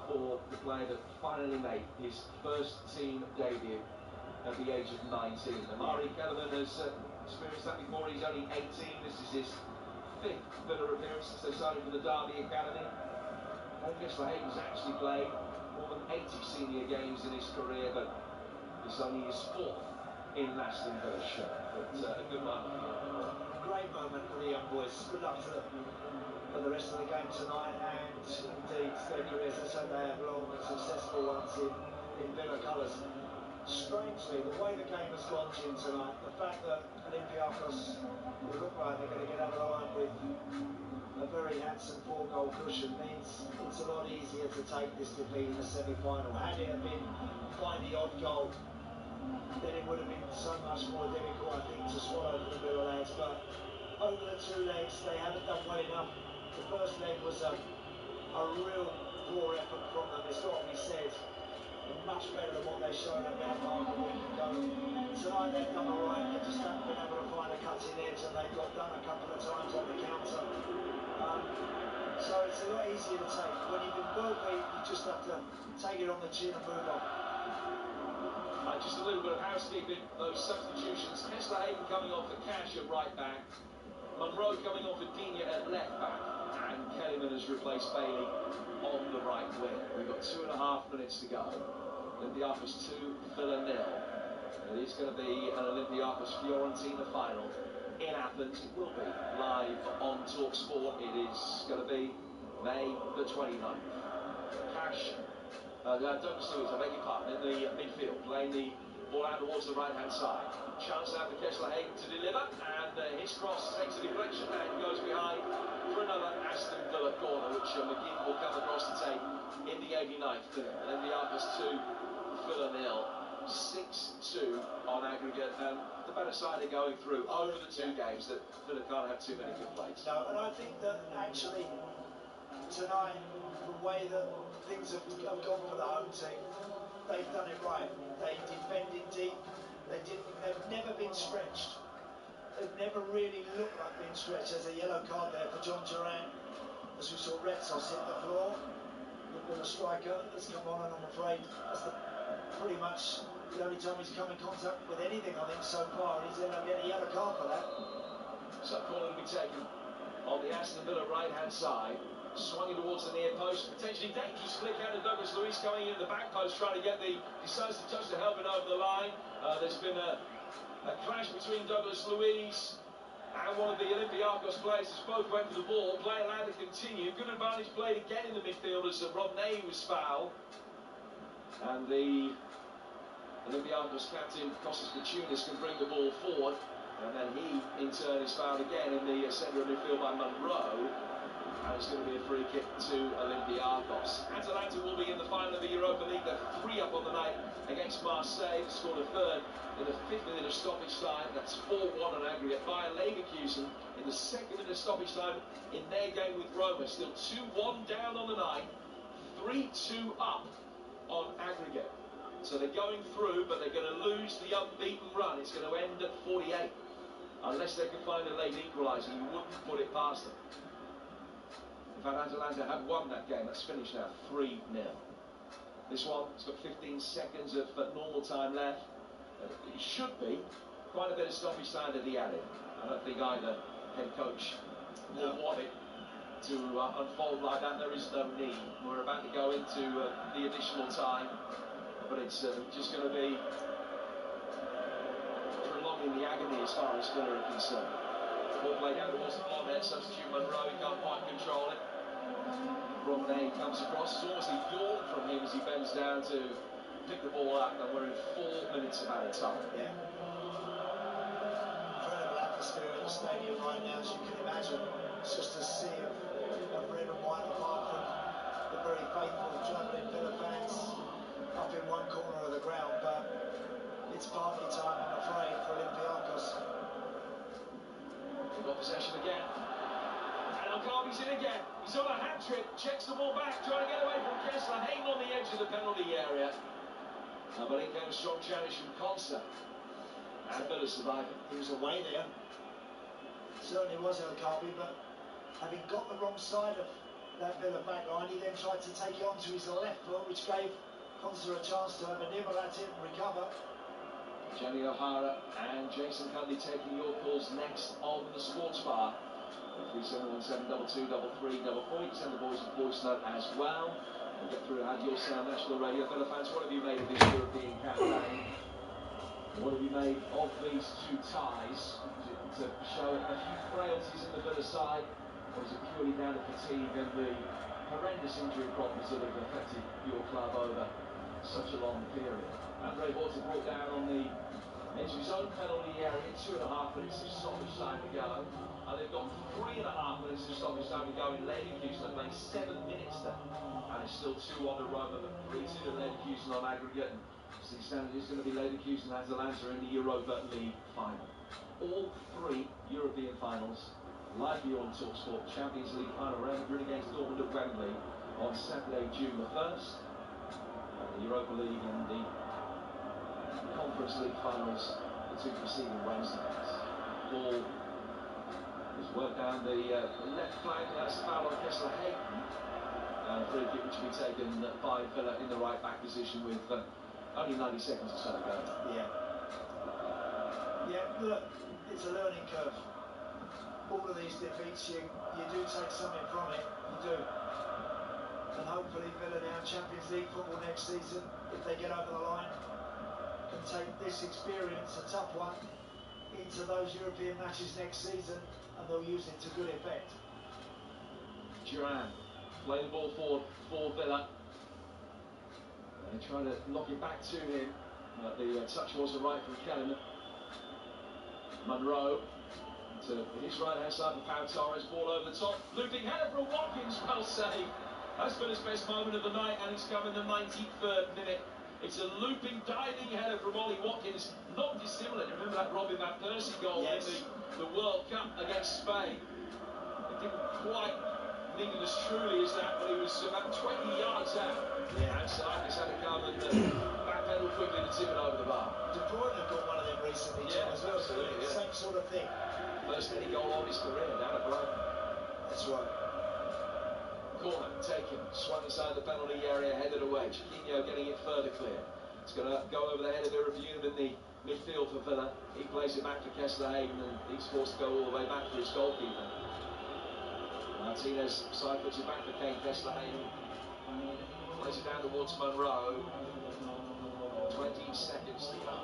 for the player to finally make his first team debut. at the age of 19. Amari Kellerman has experienced that before. He's only 18. This is his 5th Villa appearance since they signed him from the Derby Academy. Kessler Hayden's actually played more than 80 senior games in his career, but it's only his 4th in an Aston Villa shirt. But a good moment for him. Great moment for the young boys. Good luck to them for the rest of the game tonight, and indeed their careers. Let's hope they have long and successful ones in Villa colours. Strangely, the way the game has gone, Jim, tonight, the fact that Olympiacos look like they're going to get over the line with a very handsome 4-goal cushion means it's a lot easier to take this defeat in the semi-final. Had it have been by the odd goal, then it would have been so much more difficult, I think, to swallow for the Villa lads. But over the 2 legs, they haven't done well enough. The first leg was a real poor effort from them, it's got to be said. Much better than what they showed at Villa Park a week ago. Tonight they've done all right, they just haven't been able to find a cutting edge, and they got done a couple of times on the counter. So it's a lot easier to take. When you've been well beat, you just have to take it on the chin and move on. Just a little bit of housekeeping, those substitutions. Kessler Hayden coming off for Cash at right back. Monroe coming off for Digne at left back. And Kellyman has replaced Bailey on the right wing. We've got 2.5 minutes to go. Olympiacos 2, Villa 0. It is going to be an Olympiacos-Fiorentina final in Athens. It will be live on talkSPORT. It is going to be May the 29th. Cash, Douglas Lewis, I beg your pardon, in the midfield, playing the ball out towards the right-hand side. Chance now for Kessler Hayden to deliver, and his cross takes a deflection and goes behind for another Aston Villa corner, which McGinn will come across to take in the 89th minute. Olympiacos 2, Villa 0, 6-2 on aggregate, and the better side are going through over the 2 games that Villa can't have too many good plays. No, and I think that actually tonight, the way that things have gone for the home team, they've done it right. They defended deep. They've never been stretched. They've never really looked like being stretched. There's a yellow card there for John Duran, as we saw Retsos hit the floor. Look at the striker that's come on, and I'm afraid that's pretty much the only time he's come in contact with anything, I think, so far. He's ended up getting a yellow card for that. So corner to be taken on the Aston Villa right-hand side. Swung towards the near post, potentially dangerous flick out of Douglas Luiz coming in the back post, trying to get the decisive touch to help it over the line. There's been a clash between Douglas Luiz and one of the Olympiacos players as both went for the ball. Play allowed to continue. Good advantage played again in the midfield as Rodney was fouled. And the Olympiacos captain, Kostas Kouchounis, can bring the ball forward. And then he, in turn, is fouled again in the centre of midfield by Monroe. And it's going to be a free kick to Olympiacos. Atalanta will be in the final of the Europa League. They're 3 up on the night against Marseille. They scored a third in the 5th minute of stoppage time. That's 4-1 on aggregate. Bayer Leverkusen in the 2nd minute of stoppage time in their game with Roma. Still 2-1 down on the night. 3-2 up on aggregate. So they're going through, but they're going to lose the unbeaten run. It's going to end at 48. Unless they can find a late equaliser, you wouldn't put it past them. In fact, Atalanta have won that game. That's finished now 3-0. This one, it's got 15 seconds of normal time left. It should be quite a bit of stoppage time at the added. I don't think either head coach will want it to unfold like that. There is no need. We're about to go into the additional time, but it's just going to be prolonging the agony as far as Villa are concerned. Ball played out towards the blonde-head substitute Monroe. He can't quite control it. Romney comes across. It's almost a yawn from him as he bends down to pick the ball up, and we're in 4 minutes of added time. Yeah. Incredible atmosphere in the stadium right now, as you can imagine. It's just a sea of red and white, apart from the very faithful travelling Villa fans up in one corner of the ground. But it's party time, I'm afraid, for Olympiacos. They've got possession again. And Algarvy's in again. He's on a hat-trick, checks the ball back, trying to get away from Kessler. Hayden on the edge of the penalty area. But in came a strong challenge from Consa. And Villa surviving. He was away there. Certainly was Algarvy, but having got the wrong side of that Villa back line, he then tried to take it onto his left foot, which gave Consa a chance to have a nibble at it and recover. Jenny O'Hara and Jason Cunley taking your calls next on the Sports Bar. 3717223333. You send the boys a voice note as well. We'll get through Had Your Sound National Radio. Fellow fans, what have you made of this European campaign? What have you made of these two ties? Is it to show a few frailties in the Villa side, or is it purely down to fatigue and the horrendous injury problems that have affected your club over such a long period? Andre Horta brought down on the edge of his own penalty area, 2.5 minutes of stoppage time to go. And they've got 3.5 minutes of stoppage time to go in Leverkusen. They're playing 7 minutes there. And it's still 2-1 to Roma, but 3-2 to Leverkusen on aggregate. And as it stands, it's going to be Leverkusen and Atalanta in the Europa League final. All 3 European finals live here on talkSPORT. Champions League final, Real Madrid against Dortmund at Wembley on Saturday, June the 1st. And the Europa League and the Conference League finals, the 2 preceding Wednesdays. Ball is worked down the left flank. That's a foul on Kessler Hayden. And a free kick which will be taken by Villa in the right back position with only 90 seconds or so to go. Yeah, look, it's a learning curve. All of these defeats, you do take something from it, you do. And hopefully Villa now, Champions League football next season, if they get over the line, can take this experience, a tough one, into those European matches next season, and they'll use it to good effect. Duran play the ball forward for Villa. They're trying to knock it back to him, but the touch wasn't right from Kellerman. Monroe to his right hand side for Pau Torres, ball over the top, looping header from Watkins, well saved. That's been his best moment of the night, and it's come in the 93rd minute. It's a looping, diving header from Ollie Watkins, not dissimilar. Remember that Robin Van Persie goal in the World Cup against Spain? It didn't quite need it as truly as that, but he was about 20 yards out. And Salakis had to come and backpedal quickly to tip it over the bar. De Bruyne have got one of them recently, Jim, as well. Absolutely, Same sort of thing. First any goal of his career down at Brighton. That's right. Corner taken, swung inside the penalty area, headed away. Chiquinho getting it further clear. It's going to go over the head of Irabunum in the midfield for Villa. He plays it back for Kessler Hayden, and he's forced to go all the way back for his goalkeeper. Martinez side puts it back for Kane. Kessler Hayden plays it down towards Monroe. 20 seconds to go.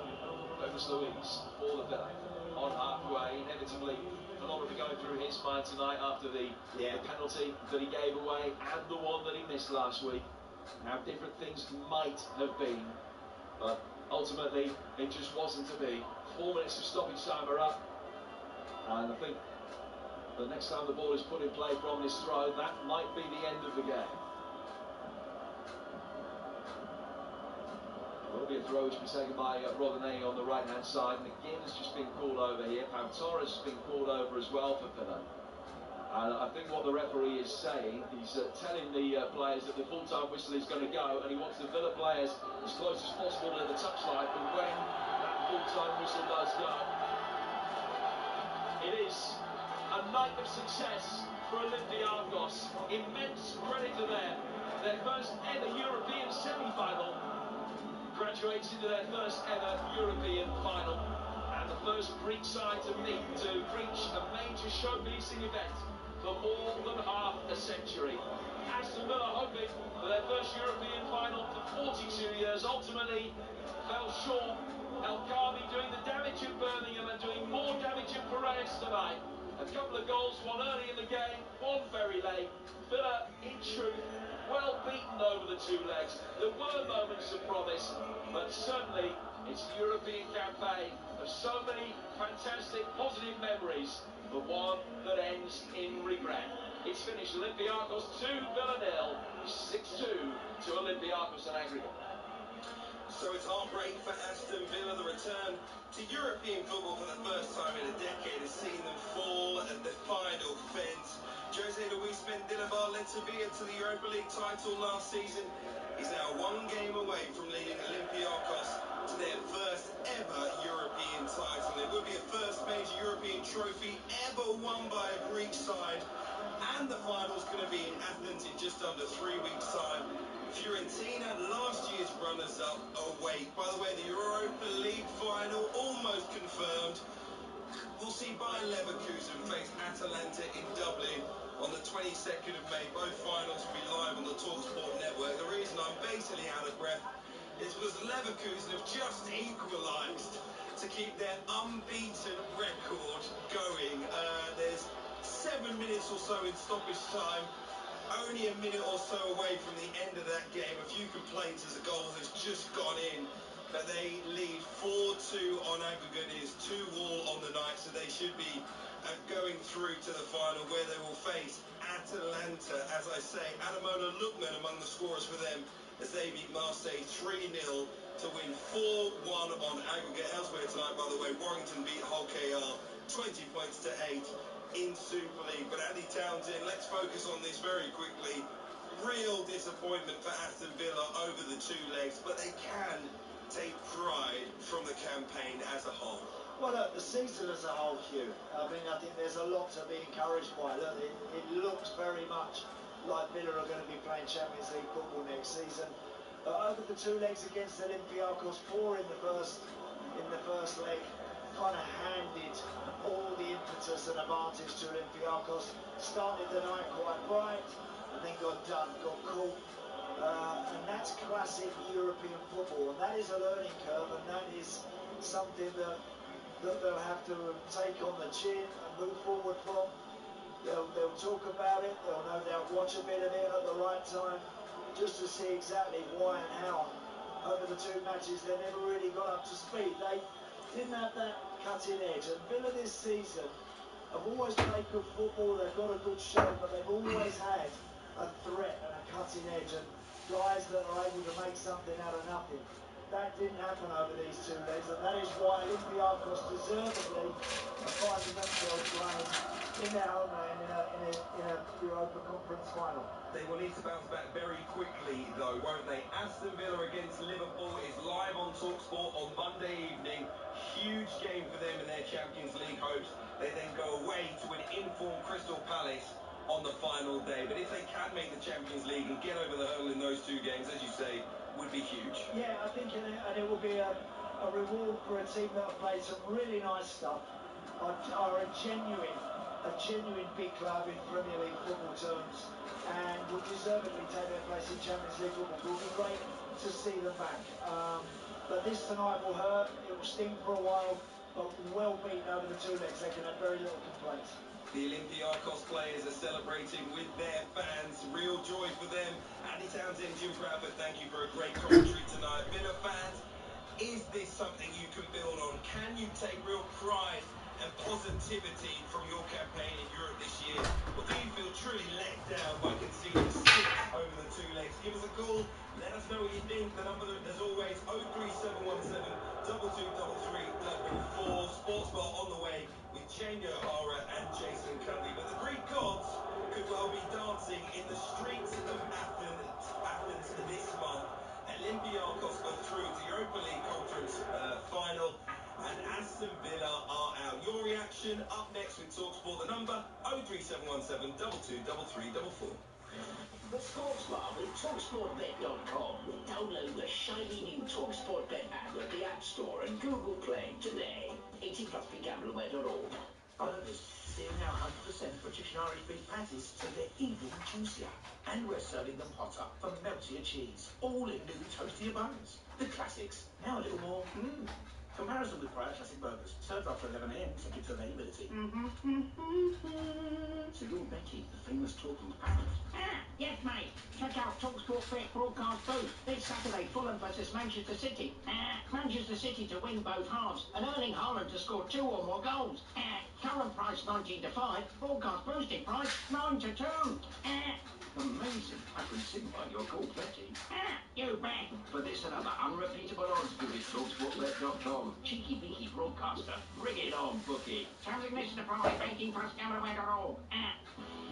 Lucas Luiz for the Villa. On halfway, inevitably a lot will be going through his mind tonight after the penalty that he gave away and the one that he missed last week. How different things might have been, but ultimately it just wasn't to be. 4 minutes of stoppage time are up, and I think the next time the ball is put in play from this throw, that might be the end of the game. Will be a throw which will be taken by Rodinei on the right hand side. McGinn has just been called over here. Pau Torres has been called over as well for Villa. And I think what the referee is saying, he's telling the players that the full-time whistle is going to go, and he wants the Villa players as close as possible to the touchline. But when that full-time whistle does go, it is a night of success for Olympiacos. Immense credit to them. Their first ever European semi-final graduates into their first ever European final, and the first Greek side to meet to reach a major showcasing event for more than half a century. Aston Villa hoping for their first European final for 42 years, ultimately fell short. El Khabi doing the damage in Birmingham and doing more damage in Piraeus tonight. A couple of goals, one early in the game, one very late. Villa, in truth, well beaten over the 2 legs. There were moments of promise, but certainly it's a European campaign of so many fantastic, positive memories, but one that ends in regret. It's finished. Olympiacos 2, Villa 0, 6-2 to Olympiacos in aggregate. So it's heartbreak for Aston Villa. The return to European football for the first time in a decade has seen them fall at the final fence. Jose Luis Mendilibar led Sevilla to the Europa League title last season. He's now 1 game away from leading Olympiacos to their first ever European title. It would be a first major European trophy ever won by a Greek side, and the finals going to be in Athens in just under 3 weeks' time. Fiorentina, last year's runners-up, await. By the way, the Europa League final almost confirmed. We'll see Bayern Leverkusen face Atalanta in Dublin on the 22nd of May. Both finals will be live on the talkSPORT network. The reason I'm basically out of breath is because Leverkusen have just equalised to keep their unbeaten record going. There's 7 minutes or so in stoppage time. Only a minute or so away from the end of that game. A few complaints as the goal has just gone in. But they lead 4-2 on aggregate. It is 2-2 on the night, so they should be going through to the final where they will face Atalanta. As I say, Ademola Lookman among the scorers for them as they beat Marseille 3-0 to win 4-1 on aggregate. Elsewhere tonight, by the way, Warrington beat Hull KR 20 points to 8 in Super League. But Andy Townsend, let's focus on this very quickly. Real disappointment for Aston Villa over the 2 legs, but they can take pride from the campaign as a whole. Well, look, the season as a whole, Hugh, I think there's a lot to be encouraged by. Look, it looks very much like Villa are going to be playing Champions League football next season. Over the 2 legs against Olympiacos, 4 in the first leg, kind of handed all the impetus and advantage to Olympiacos. Started the night quite bright, and then got caught. And that's classic European football, and that is a learning curve, and that is something that they'll have to take on the chin and move forward from. They'll talk about it, they'll no doubt watch a bit of it at the right time, just to see exactly why and how over the 2 matches they never really got up to speed. They didn't have that cutting edge, and Villa this season have always played good football, they've got a good show, but they've always had a threat and a cutting edge, and guys that are able to make something out of nothing. That didn't happen over these 2 legs, and that is why Olympiacos deservedly are finding themselves playing in their homeland in a Europa Conference final. They will need to bounce back very quickly, though, won't they? Aston Villa against Liverpool is live on talkSPORT on Monday evening. Huge game for them in their Champions League hopes. They then go away to an informed Crystal Palace on the final day. But if they can make the Champions League and get over the hurdle in those 2 games, as you say, would be huge. Yeah, I think and it will be a reward for a team that have played some really nice stuff, are a genuine big club in Premier League football terms, and would deservedly take their place in Champions League football. It will be great to see them back. But this tonight will hurt, it will sting for a while, but well beaten over the 2 legs. They can have very little complaints. The Olympiacos players are celebrating with their fans. Real joy for them. Andy Townsend, Jim Bradford, thank you for a great commentary tonight. Villa fans, is this something you can build on? Can you take real pride and positivity from your campaign in Europe this year? Or do you feel truly let down by conceding 6 over the 2 legs? Give us a call. Let us know what you think. The number, as always, 03717 2233 Sports Bar on the way with Jamie O'Hara and Jason Cundy. But the Greek gods could well be dancing in the streets of Athens this month. Olympiacos are through to Europa League Conference final, and Aston Villa are out. Your reaction up next with talkSPORT. The number 03717 223344. The Sports Bar with talksportbet.com. Download the shiny new talkSPORT Bet app at the App Store and Google Play today. 18 plus BeGambleAware.org. Burners, steering our 100% British and Irish beef patties so they're even juicier. And we're serving them hotter for meltier cheese. All in new toastier buns. The classics, now a little more Comparison with prior classic burgers, served after 11 a.m. subject to availability. So you're Becky, the famous talking parrot. Yes, mate. Check out talkSPORT Bet broadcast booth this Saturday. Fulham versus Manchester City. Manchester City to win both halves, and Erling Haaland to score 2 or more goals. Current price 19-5. Broadcast boosted price 9-2. Amazing. I can sing by your call, Betty. You bet. For this and other unrepeatable odds, visit talksportbet.com. Cheeky beaky broadcaster. Bring it on, bookie. Terms and conditions apply. 18 plus BeGambleAware.org.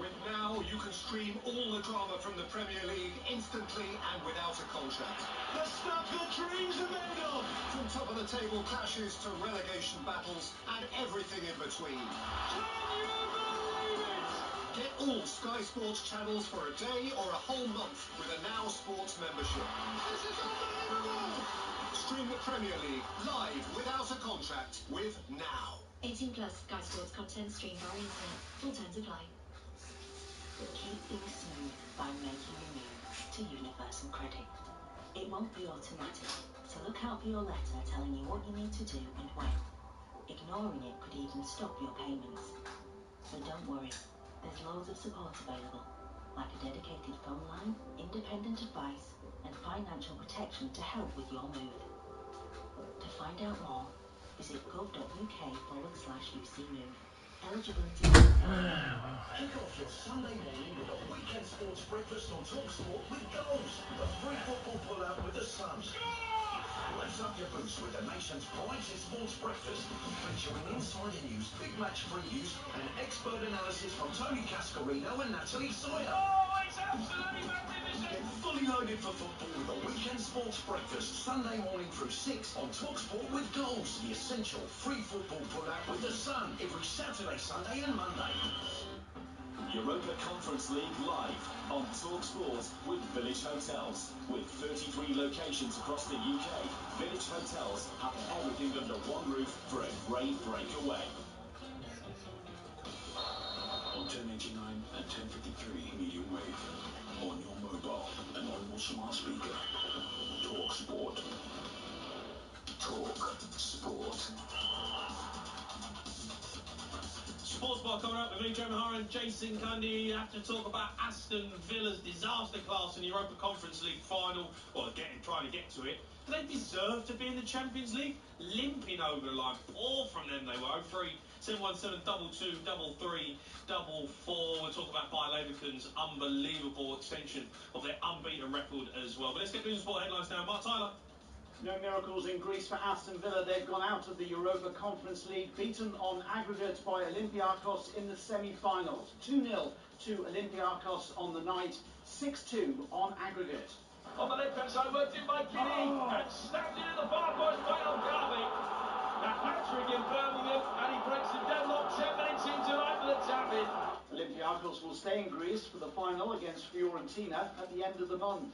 With Now, you can stream all the drama from the Premier League instantly and without a contract. The stuff that dreams are made of. From top-of-the-table clashes to relegation battles and everything in between. Can you believe it? Get all Sky Sports channels for a day or a whole month with a Now Sports membership. This is unbelievable! Stream the Premier League live without a contract with Now. 18 plus Sky Sports content streamed via internet. Full terms apply. Keep things smooth by making the move to Universal Credit. It won't be automatic, so look out for your letter telling you what you need to do and when. Ignoring it could even stop your payments. But don't worry, there's loads of support available, like a dedicated phone line, independent advice, and financial protection to help with your move. To find out more, visit gov.uk/UCMove. Eligibility. Kick off your Sunday morning with a weekend sports breakfast on talkSPORT with goals. The free football pull-out with the Sun. Lace up your boots with the nation's brightest sports breakfast, featuring insider news, big match previews, and expert analysis from Tony Cascarino and Natalie Sawyer. Oh, it's absolutely magnificent! Get fully loaded for football with a weekend sports breakfast, Sunday morning through 6 on talkSPORT with goals. The essential free football pull-out with the Sun every Saturday, Sunday and Monday. Europa Conference League live on talkSPORT with Village Hotels. With 33 locations across the UK, Village Hotels have everything under one roof for a great breakaway. On 1089 and 1053 medium wave, on your mobile and on your smart speaker. talkSPORT. Talk Sport. Sports Bar coming up with me, Jeremy Hara and Jason Cundy. You have to talk about Aston Villa's disaster class in the Europa Conference League final, or trying to get to it. Do they deserve to be in the Champions League? Limping over the line. 4 from them they were. 03, 717, 22, 33, 44. We'll talk about Bayer Leverkusen's unbelievable extension of their unbeaten record as well. But let's get news and sport headlines now. Mark Tyler. No miracles in Greece for Aston Villa. They've gone out of the Europa Conference League, beaten on aggregate by Olympiacos in the semi-finals. 2-0 to Olympiacos on the night, 6-2 on aggregate. On the left-hand side, worked in by Kinney, and stabbed in at the far post by Algarve. A hat-trick in Birmingham, and he breaks the deadlock 10 minutes in tonight with a tap-in. Olympiacos will stay in Greece for the final against Fiorentina at the end of the month.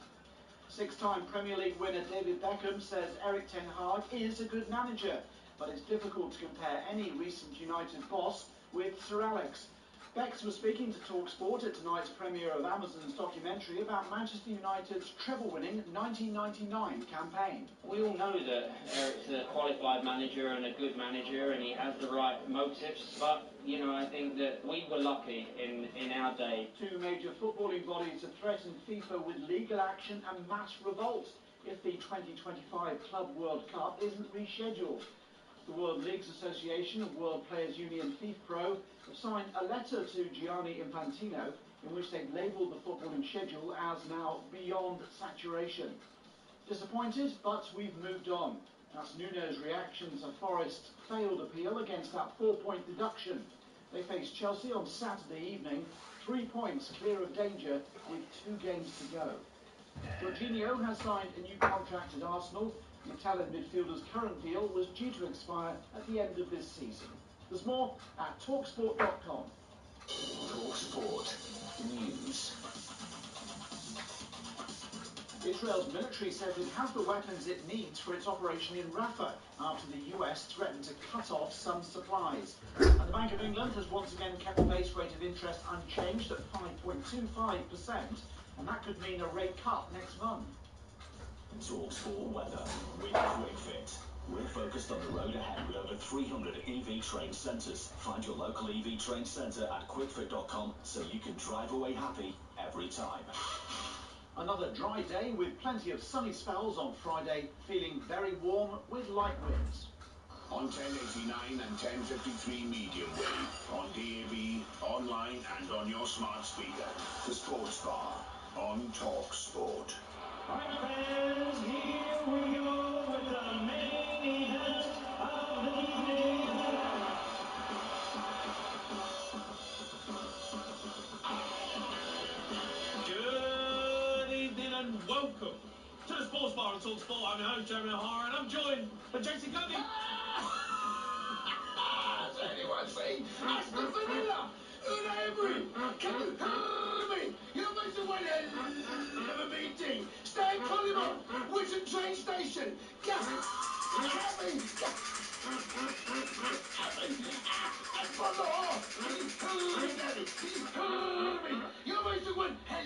6-time Premier League winner David Beckham says Erik ten Hag is a good manager, but it's difficult to compare any recent United boss with Sir Alex. Bex was speaking to talkSPORT at tonight's premiere of Amazon's documentary about Manchester United's treble-winning 1999 campaign. We all know that Eric's a qualified manager and a good manager, and he has the right motives, but you know, I think that we were lucky in our day. 2 major footballing bodies have threatened FIFA with legal action and mass revolt if the 2025 Club World Cup isn't rescheduled. The World Leagues Association and World Players Union FIFPro have signed a letter to Gianni Infantino in which they've labelled the footballing schedule as now beyond saturation. Disappointed, but we've moved on. That's Nuno's reaction to Forest's failed appeal against that 4-point deduction. They face Chelsea on Saturday evening, 3 points clear of danger with 2 games to go. Jorginho has signed a new contract at Arsenal. The Italian midfielder's current deal was due to expire at the end of this season. There's more at talksport.com. talkSPORT News. Israel's military says it has the weapons it needs for its operation in Rafah after the US threatened to cut off some supplies. And the Bank of England has once again kept the base rate of interest unchanged at 5.25%, and that could mean a rate cut next month. talkSPORT weather with QuickFit. We're focused on the road ahead with over 300 EV trained centres. Find your local EV trained centre at quickfit.com so you can drive away happy every time. Another dry day with plenty of sunny spells on Friday, feeling very warm with light winds. On 1089 and 1053 medium wave, on DAB, online and on your smart speaker. The Sports Bar on talkSPORT. Right, fans, here we go with the main event of the evening. Good evening and welcome to the Sports Bar on talkSPORT. I'm your host, Jeremy Hara, and I'm joined by Jason Cundy. Does anyone see Aston Villa? Good evening. Can you hear me? You're going to win a meeting. Stay in Collymore, Witten train station. Gabby. From the horse. Can you hear me, Gabby? Can you hear me? You're going to win a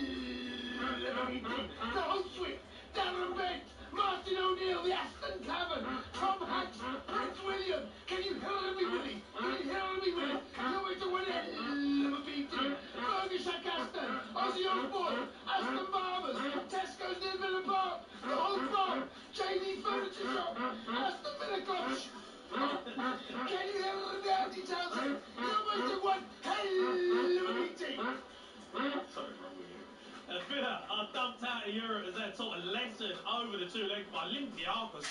meeting. The whole suite. Darren Bent, Martin O'Neill, the Aston Tavern, Tom Hanks, Prince William. Can you hear me, Willie? Can you hear me, Willie? You're going to win a meeting. Fergus Aston, Ozzy Osbourne, Aston Barbers, Tesco's near Villa Park, the whole farm, JD Furniture Shop, Aston Villa Club. Can you hear me, Andy Townsend? You're going to win a meeting. Something's wrong with you. Villa are dumped out of Europe as they're taught a lesson over the two legs by Olympiacos,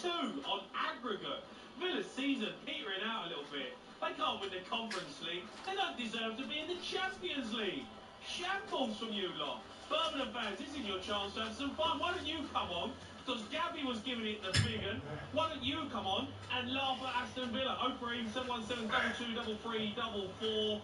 6-2 on aggregate. Villa's season petering out a little bit. They can't win the Conference League. They don't deserve to be in the Champions League. Shambles from you lot. Birmingham fans, this is your chance to have some fun. Why don't you come on? Because Gabby was giving it the big one. Why don't you come on and laugh at Aston Villa? 03 717 22 33 44.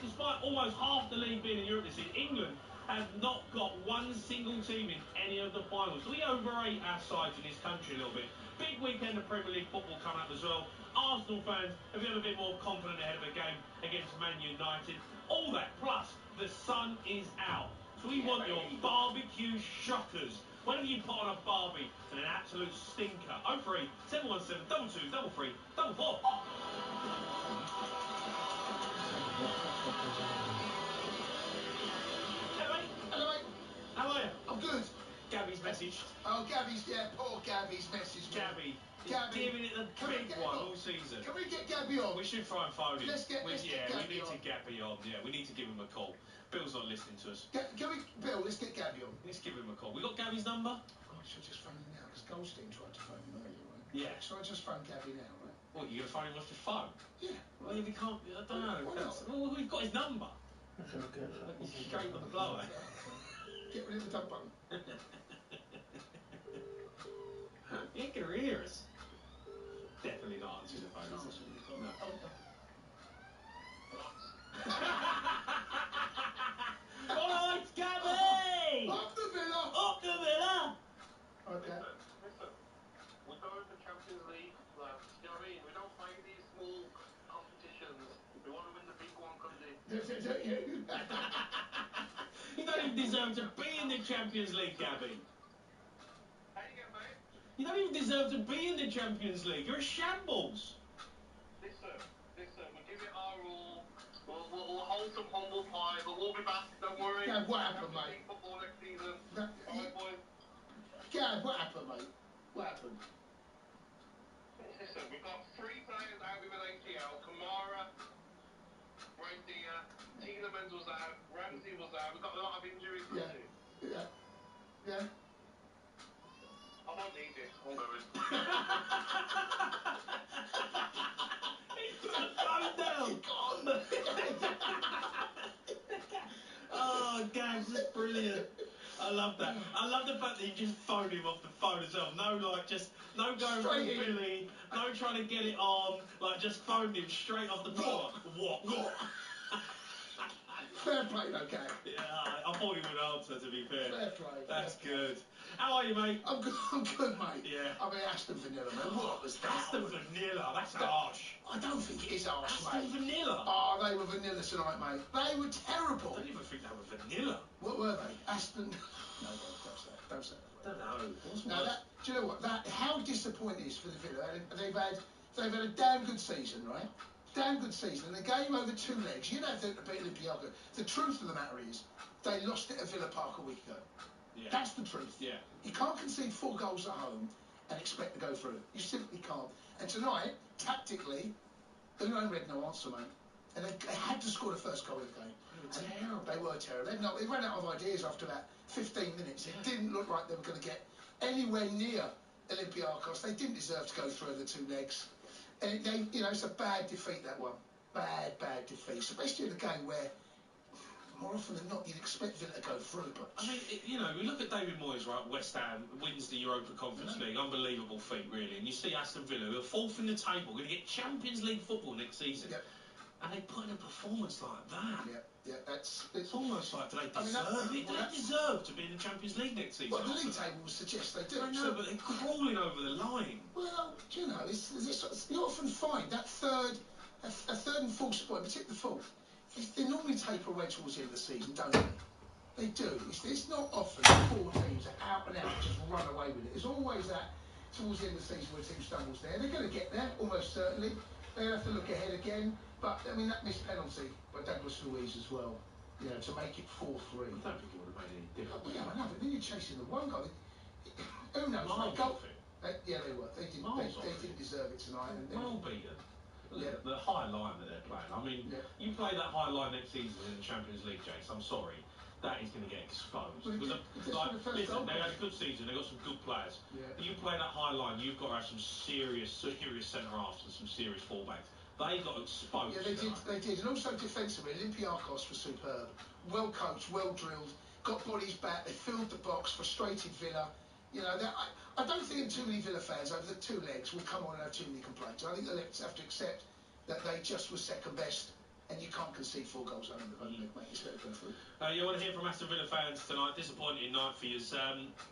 Despite almost half the league being in Europe this season, England have not got one single team in any of the finals. So we overrate our sides in this country a little bit. Big weekend of Premier League football coming up as well. Arsenal fans, have you ever been more confident ahead of a game against Man United? All that, plus the sun is out. So we want your barbecue shockers. When have you put on a Barbie and an absolute stinker? 03 717 22 33 44. Hello, mate. Hello, mate. How are you? I'm good. Gabby's message. Oh, Gabby's, yeah, poor Gabby's message. Gabby. Gabby. Giving it the big one all season. Can we get Gabby on? We should try and phone him. Let's get we need Gabby on. to Gabby on. Yeah, we need to give him a call. Bill's not listening to us. Bill, let's get Gabby on. Let's give him a call. We got Gabby's number? God, should I just phone him now? Because Goldstein tried to phone him earlier, right? Yeah. Shall I just phone Gabby now, right? What, you're going to phone him off your phone? Yeah. Well, we can't, I don't know. Why not? Well, we've got his number. Straight on the blower. Get rid of the dump button. He ain't going to hear us. Definitely not answering the phone. No. All right, Gabby! Up the Villa! Up the Villa! Okay. Listen, we go to the Champions League, you know what I mean? We don't play these small competitions. We want to win the big one, Cundy. You don't even deserve to be in the Champions League, Gabby. How you get, mate? You don't even deserve to be in the Champions League. You're a shambles. Listen, we'll give it our all. We'll hold some humble pie, but we'll be back, don't worry. Gav, what happened, mate? Football next season. Alright, boys. Gav, what happened, mate? What happened? Listen, we've got 3 players out with an ACL. Kamara, right there. Tielemans was out. Ramsey was out. We've got a lot of injuries. Yeah. I don't need this. I'm going. He put the phone down. Oh, Gabs, that's brilliant. I love that. I love the fact that you just phoned him off the phone as well. No, no going through Billy. No trying to get it on. Just phoned him straight off the phone. What? Fair play, though, Gav. Yeah, I thought he would answer, to be fair. Fair play. That's good. How are you, mate? I'm good, mate. Yeah. I mean, Aston Vanilla, man. What was that? Aston Vanilla, that's harsh. I don't think it is harsh, Aston mate. Vanilla? Oh, they were vanilla tonight, mate. They were terrible. I don't even think they were vanilla. What were they? Aston... No, don't say that. I don't know. Now, do you know what? How disappointing it is for the Villa. They've had a damn good season, right? Damn good season. And the game over 2 legs, you know, the beat Olympiacos. The truth of the matter is, they lost it at Villa Park a week ago. Yeah. That's the truth. Yeah. You can't concede 4 goals at home and expect to go through. You simply can't. And tonight, tactically, Uno Red no answer, mate. And they had to score the first goal of the game. They were terrible. They ran out of ideas after about 15 minutes. It didn't look like they were going to get anywhere near Olympiacos. They didn't deserve to go through the 2 legs. And it's a bad defeat, that one. Bad defeat. Especially in a game where, more often than not, you'd expect Villa to go through. But I mean, we look at David Moyes, right? West Ham wins the Europa Conference League. Unbelievable feat, really. And you see Aston Villa, who are 4th in the table, going to get Champions League football next season. Yep. and they put in a performance like that. Yeah, it's almost like, do they deserve it? Do they deserve to be in the Champions League next season? Well, the league table would suggest they do. I know, but they're crawling over the line. Well, you know, you often find that third and fourth spot, particularly the fourth, they normally taper away towards the end of the season, don't they? They do. It's not often the 4 teams that out and out just run away with it. It's always that towards the end of the season where a team stumbles there. They're going to get there, almost certainly. They'll have to look ahead again. But, I mean, that missed penalty by Douglas Luiz as well, you know, to make it 4-3. I don't think it would have made any difference. Well, yeah, I know, but then you're chasing the one goal. Who knows? Miles off it. Yeah, they were. They didn't deserve it tonight. Well beaten. The high line that they're playing. I mean, you play that high line next season in the Champions League, Jace, I'm sorry. That is going to get exposed. Listen, they had a good season, they got some good players. But you play that high line, you've got to have some serious centre-halves and some serious full-backs. They got exposed. Yeah, they did. And also defensively, Olympiacos was superb. Well coached, well drilled, got bodies back, they filled the box, frustrated Villa. You know, I don't think too many Villa fans over the 2 legs will come on and have too many complaints. I think they'll have to accept that they just were second best. And you can't concede 4 goals over the mate. It's better go through. You want to hear from Aston Villa fans tonight? Disappointing night for you.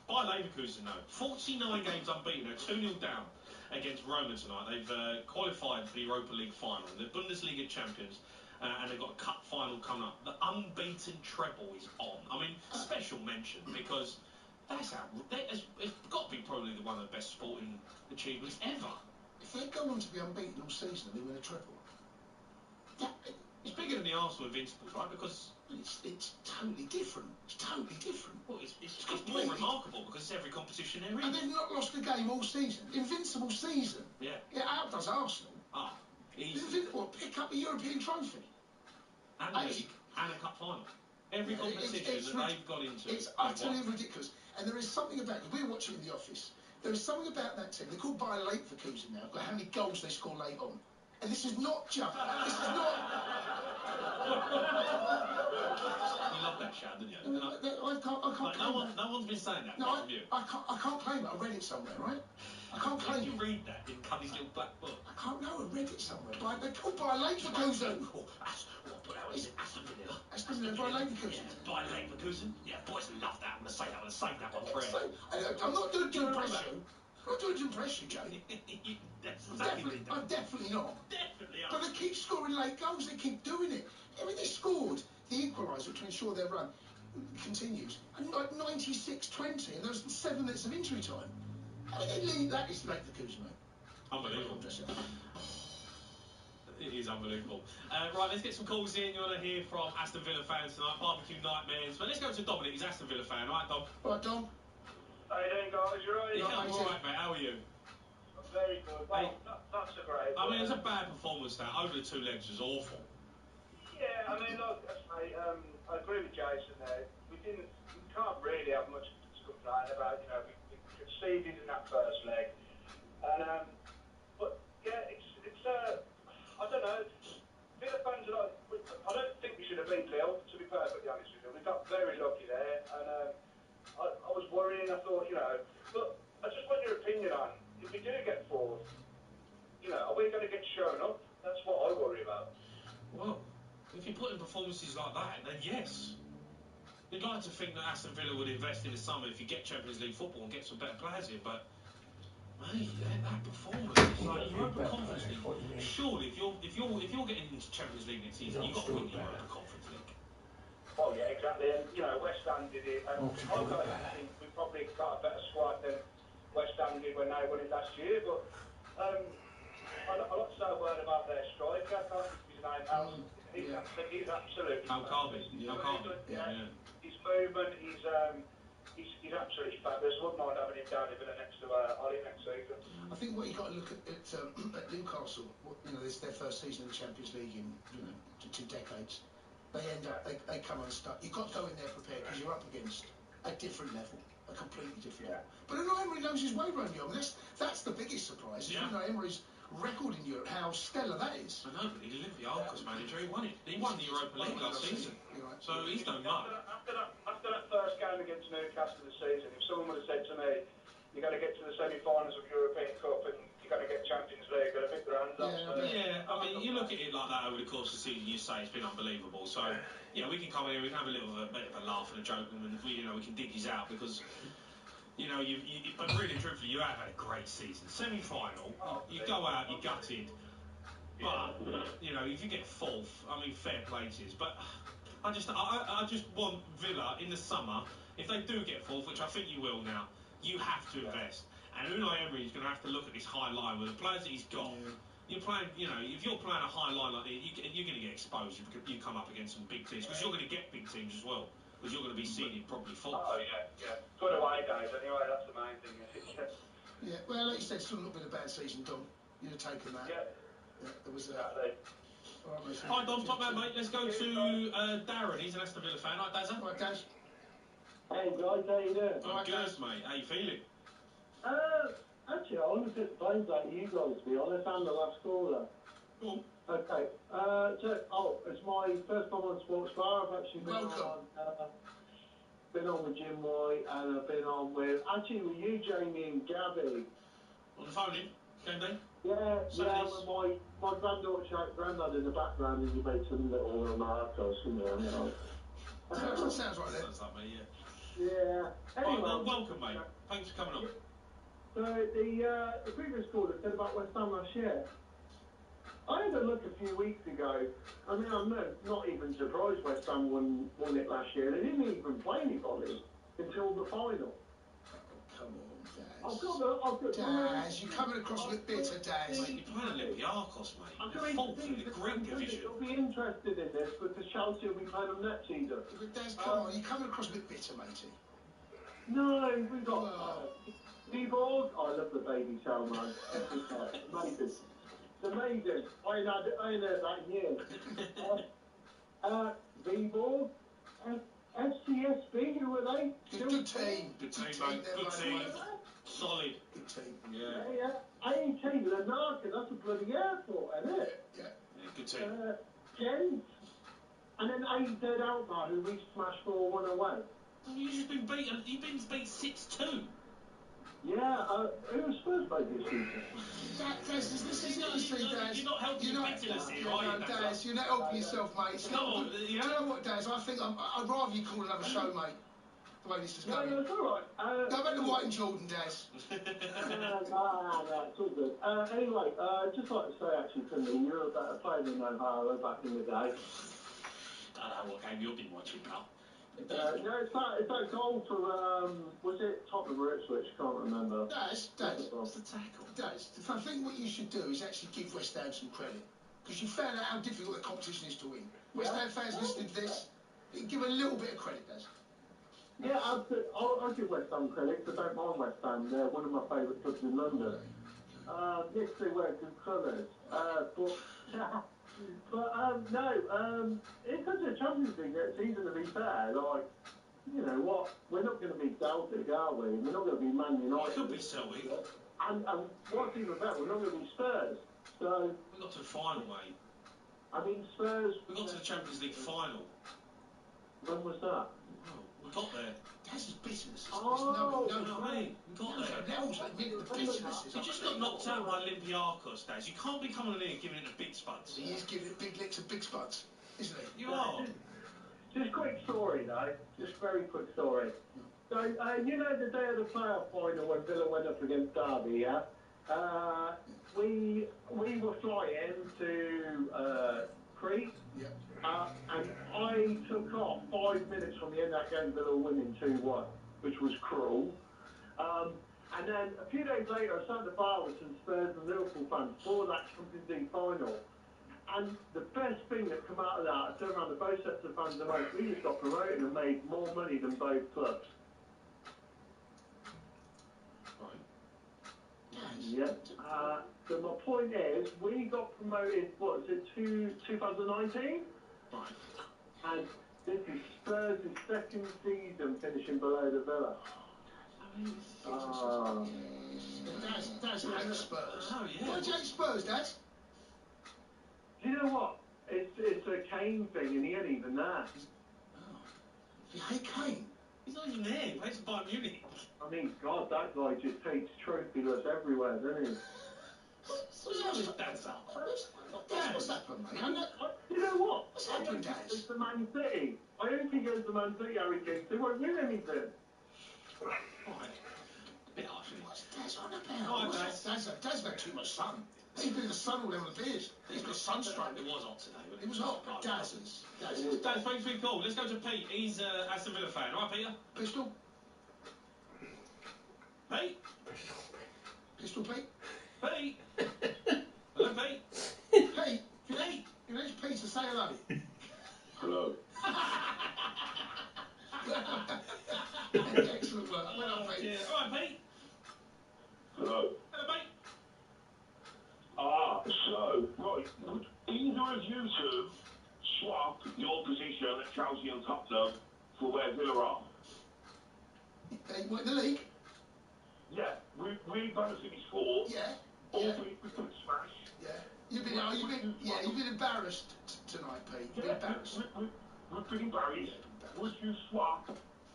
By Leverkusen, though. 49 games unbeaten. They're 2-0 down against Roma tonight. They've qualified for the Europa League final. They're Bundesliga champions. And they've got a cup final coming up. The unbeaten treble is on. I mean, special mention because it's got to be probably one of the best sporting achievements ever. If they go on to be unbeaten all season and they win a treble, it's bigger than the Arsenal Invincibles, right? Because it's totally different. It's totally different. Well, it's more remarkable because it's every competition they're in. And they've not lost a game all season. Invincible season. Yeah. It outdoes Arsenal. Easy. Pick up a European trophy. And a league. And a cup final. Every competition that they've gone into. It's utterly ridiculous. And there is something about it. We're watching in the office. There is something about that team. They're called Bayer Leverkusen now. But how many goals they score late on. And this is not just... This is not... You love that shout, didn't you? I can't claim that. No one's been saying that No, from you. I can't claim it. I read it somewhere, right? I can't claim it. Did you read that in Cuddy's little black book? I can't know. I read it somewhere. They're called Bayer Leverkusen. Aston Villa. Aston Villa, Bayer Leverkusen. Bayer Leverkusen. Yeah, boys love that. I'm going to say that. I'm going to save that one for it. I'm not doing it to impress you. I'm not doing it to impress you, Jay. I'm definitely not. Definitely But they keep scoring late goals. They keep doing it. I mean, they scored the equaliser to ensure their run continues. And like 96-20, and there was 7 minutes of injury time. I mean, that is Leverkusen, mate. Unbelievable. It is unbelievable. Right, let's get some calls in. You want to hear from Aston Villa fans tonight, barbecue nightmares. But let's go to Dominic. He's Aston Villa fan. All right, Dom? All right, Dom. How you doing, guys? You right? Yeah, I'm all right, mate. How are you? I'm very good. Well, not so great. I mean, it's a bad performance now. Over the 2 legs was awful. Yeah, I mean, look, mate, I agree with Jason there. We can't really have much to complain about. You know, we conceded in that first leg. And, but, yeah, it's I don't know. Villa fans are like, I don't think we should have beat Lille, to be perfectly honest with you. We got very lucky there. And, I was worrying, I thought, you know, but I just want your opinion on, if we do get 4th, you know, are we going to get shown up? That's what I worry about. Well, if you put in performances like that, then yes. You'd like to think that Aston Villa would invest in the summer if you get Champions League football and get some better players in, but mate, that performance is like Europa Conference League. Surely, if you're getting into Champions League next season, you've got to win the Europa Conference League. Oh yeah, exactly. And you know, West Ham did it. And I think we probably got a better squad than West Ham did when they won it last year. But I'd like to say a word about their striker. I can't think of his name now. He's absolutely. Al-Kabi. Yeah. His movement, he's absolutely fabulous. Wouldn't mind having him down even next to Ollie next season. I think what you got to look at Newcastle. You know, this is their first season in the Champions League in 2 decades. They end up, they come unstuck. You've got to go in there prepared because you're up against a different level, a completely different level. But Unai Emery knows his way around Europe. That's the biggest surprise. Is Unai Emery's record in Europe, how stellar that is. I know, but he's Olympiacos manager. He won it. He won the Europa League last season. So he's done much. After that first game against Newcastle this season, if someone would have said to me, you're going to get to the semi-finals of European Cup and you're going to get Champions League, I'd have picked their fans up. So Yeah, I mean, you look at it like that over the course of the season, you say it's been unbelievable. So, yeah, we can come in here, we can have a little bit of a laugh and a joke, and we can dig his out because, you know, but really and truthfully, you have had a great season. Semi-final, you go out, you're gutted, but, you know, if you get fourth, I mean, fair play to you. But I just want Villa in the summer, if they do get fourth, which I think you will now, you have to invest. And Unai Emery is going to have to look at this high line with the players that he's got. You're playing, you know, if you're playing a high line like this, you're going to get exposed. You come up against some big teams because you're going to get big teams as well. Because you're going to be seeded probably fourth. Oh yeah. Good away days anyway. That's the main thing. Yeah. Well, like you said, still a little bit of bad season, Dom. You'd have taken that. Yeah. There was exactly. Hi Dom, top man, mate. Let's go to Darren. He's an Aston Villa fan. Hi Dazza. Right, Daz. Hey guys, how you doing? I'm good, mate. How you feeling? Actually, I want to pick the blames out of you guys, to be honest. I'm the last caller. Cool. Okay. It's my first time on Sports Bar. I've actually been on with Jim White, and I've been on with you, Jamie and Gabby. On the phone in? Game day? Yeah, with my granddaughter, granddad in the background, and you made some little remarks, you know. Sounds right then. Sounds like me, yeah. Anyway, well, welcome, mate. Thanks for coming on. So the previous caller said about West Ham last year. I had a look a few weeks ago. I mean, I'm not even surprised West Ham won it last year. They didn't even play anybody until the final. Come on, Daz. Daz, you're coming across a bit bitter, Daz. Mate, you're playing Olympiacos, mate. You're fourth in the Greek division. You'll be interested in this because Chelsea will be playing them next season. But Daz, come on, you're coming across a bit bitter, matey. No, we've got Divock. I love the baby cell, man. Amazing. It's amazing. I ain't heard that in years. Divock, FCSB, who are they? Good team. Good team, mate. Good team. Solid. Good team. Yeah. AET, Lanarka, that's a bloody airport, isn't it? Yeah. Good team. Kent. And then AZ Alkmaar, who we smashed 4-1 away. You've just been beaten. You've been beat 6-2. Yeah, who was Spurs played this season? Daz, this is Daz. You're not helping your bitterness here, are you, Daz? You're not helping yourself, mate. Come on, do you know what, Daz? I think I'd rather you call another show, mate. The way this is going. No, it's all right. Go back to White and Jordan, Daz. No, it's all good. Anyway, just like to say, actually, to me, you're a better player than O'Hara back in the day. I don't know what game you've been watching, pal. No, it's that goal for, was it Tottenham or Ipswich? Can't remember. Daz, what's the tackle? Daz, I think what you should do is actually give West Ham some credit. Because you found out how difficult the competition is to win. West Ham fans listening to this, give a little bit of credit, Daz. Yeah, I'll give West Ham credit, because I don't mind West Ham. They're one of my favourite clubs in London. Yes, they wear good colours. It comes to the Champions League next season, to be fair. Like, you know what? We're not going to be Celtic, are we? We're not going to be Man United. It could be Celtic. And what's even better, we're not going to be Spurs. So we got to the final, mate. I mean, Spurs. We got to the Champions League final. When was that? Oh, we got there. That's his bitterness. No, mate. We got there. Levels that admit the bitterness. You just got knocked out by Olympiacos, Daz. You can't be coming in here giving it the big spuds. He is giving it big licks and big spuds, isn't he? You are. Just quick story, though. Just very quick story. So, you know the day of the playoff final when Villa went up against Derby, yeah? We were flying to Crete. Yeah. And I took off 5 minutes from the end of that game, Villa winning 2-1, which was cruel. And then a few days later, I sat at the bar with some Spurs and Liverpool fans for that Champions League final. And the best thing that came out of that, I turned around to both sets of fans and went, we just got promoted and made more money than both clubs. Yeah. So my point is, we got promoted, what is it, 2019? Right. And this is Spurs' second season finishing below the Villa. Daz hates Spurs. Oh, yeah. Why do you hate Spurs, Daz? Do you know what? It's a Kane thing, and he ain't even there. You hate Kane? He's not even there. He plays for Bayern Munich. I mean, God, that guy just takes trophyless everywhere, doesn't he? What's wrong with that? NFL. What's happened, mate? You know what? What's I happened, don't think Daz? it's the Man City. I don't think it's the Man City, Harry King. They won't win anything. Bit harsh, what's Daz on about? Daz had too much sun. He's been in the sun all over the beard. He's got sunstroke. It was hot today, wasn't it? It was hot, but Daz is. Daz, thanks for your call. Let's go to Pete. He's Aston Villa fan. All right, Peter? Pistol? Pete? Pistol Pete? Pete? Hello, Pete? Pete? You know, it's Pete to say hello. Hello. Excellent work. Well done, Pete. Yeah. All right, Pete? Hello. Hello, mate. So, right, would either of you two swap your position at Chelsea and Tottenham for where Villa are? What, in the league? Yeah, we're going to finish fourth. Yeah. Albeit we could smash. Yeah. You've been embarrassed tonight, Pete. You've been embarrassed. We've been embarrassed. Would you swap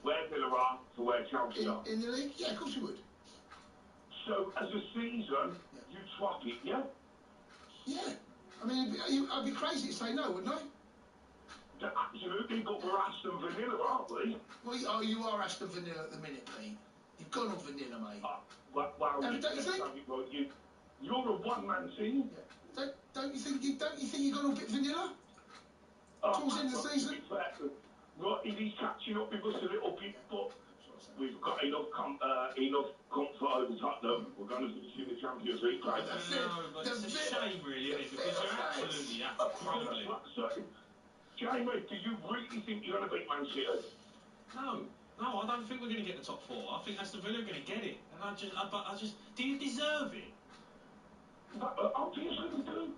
where Villa are for where Chelsea are? In the league? Yeah, of course you would. So, as a season, you'd swap it, yeah? Yeah. I mean, I'd be crazy to say no, wouldn't I? Absolutely, but we're Aston Vanilla, aren't we? Well, you are Aston Vanilla at the minute, Pete. You've gone on vanilla, mate. Well, don't you think? You're a one-man team. Yeah. Don't you think you've gone a bit vanilla? Towards the end of the season? Right, he's catching up with us a little bit, but we've got enough comfort over Tottenham. We're going to finish in the Champions League. But it's a shame, really, isn't it? Because you're absolutely crumbling. Jamie, do you really think you're going to beat Man City? No, I don't think we're going to get the top four. I think Aston Villa are going to get it. And I just, do you deserve it? Obviously we do.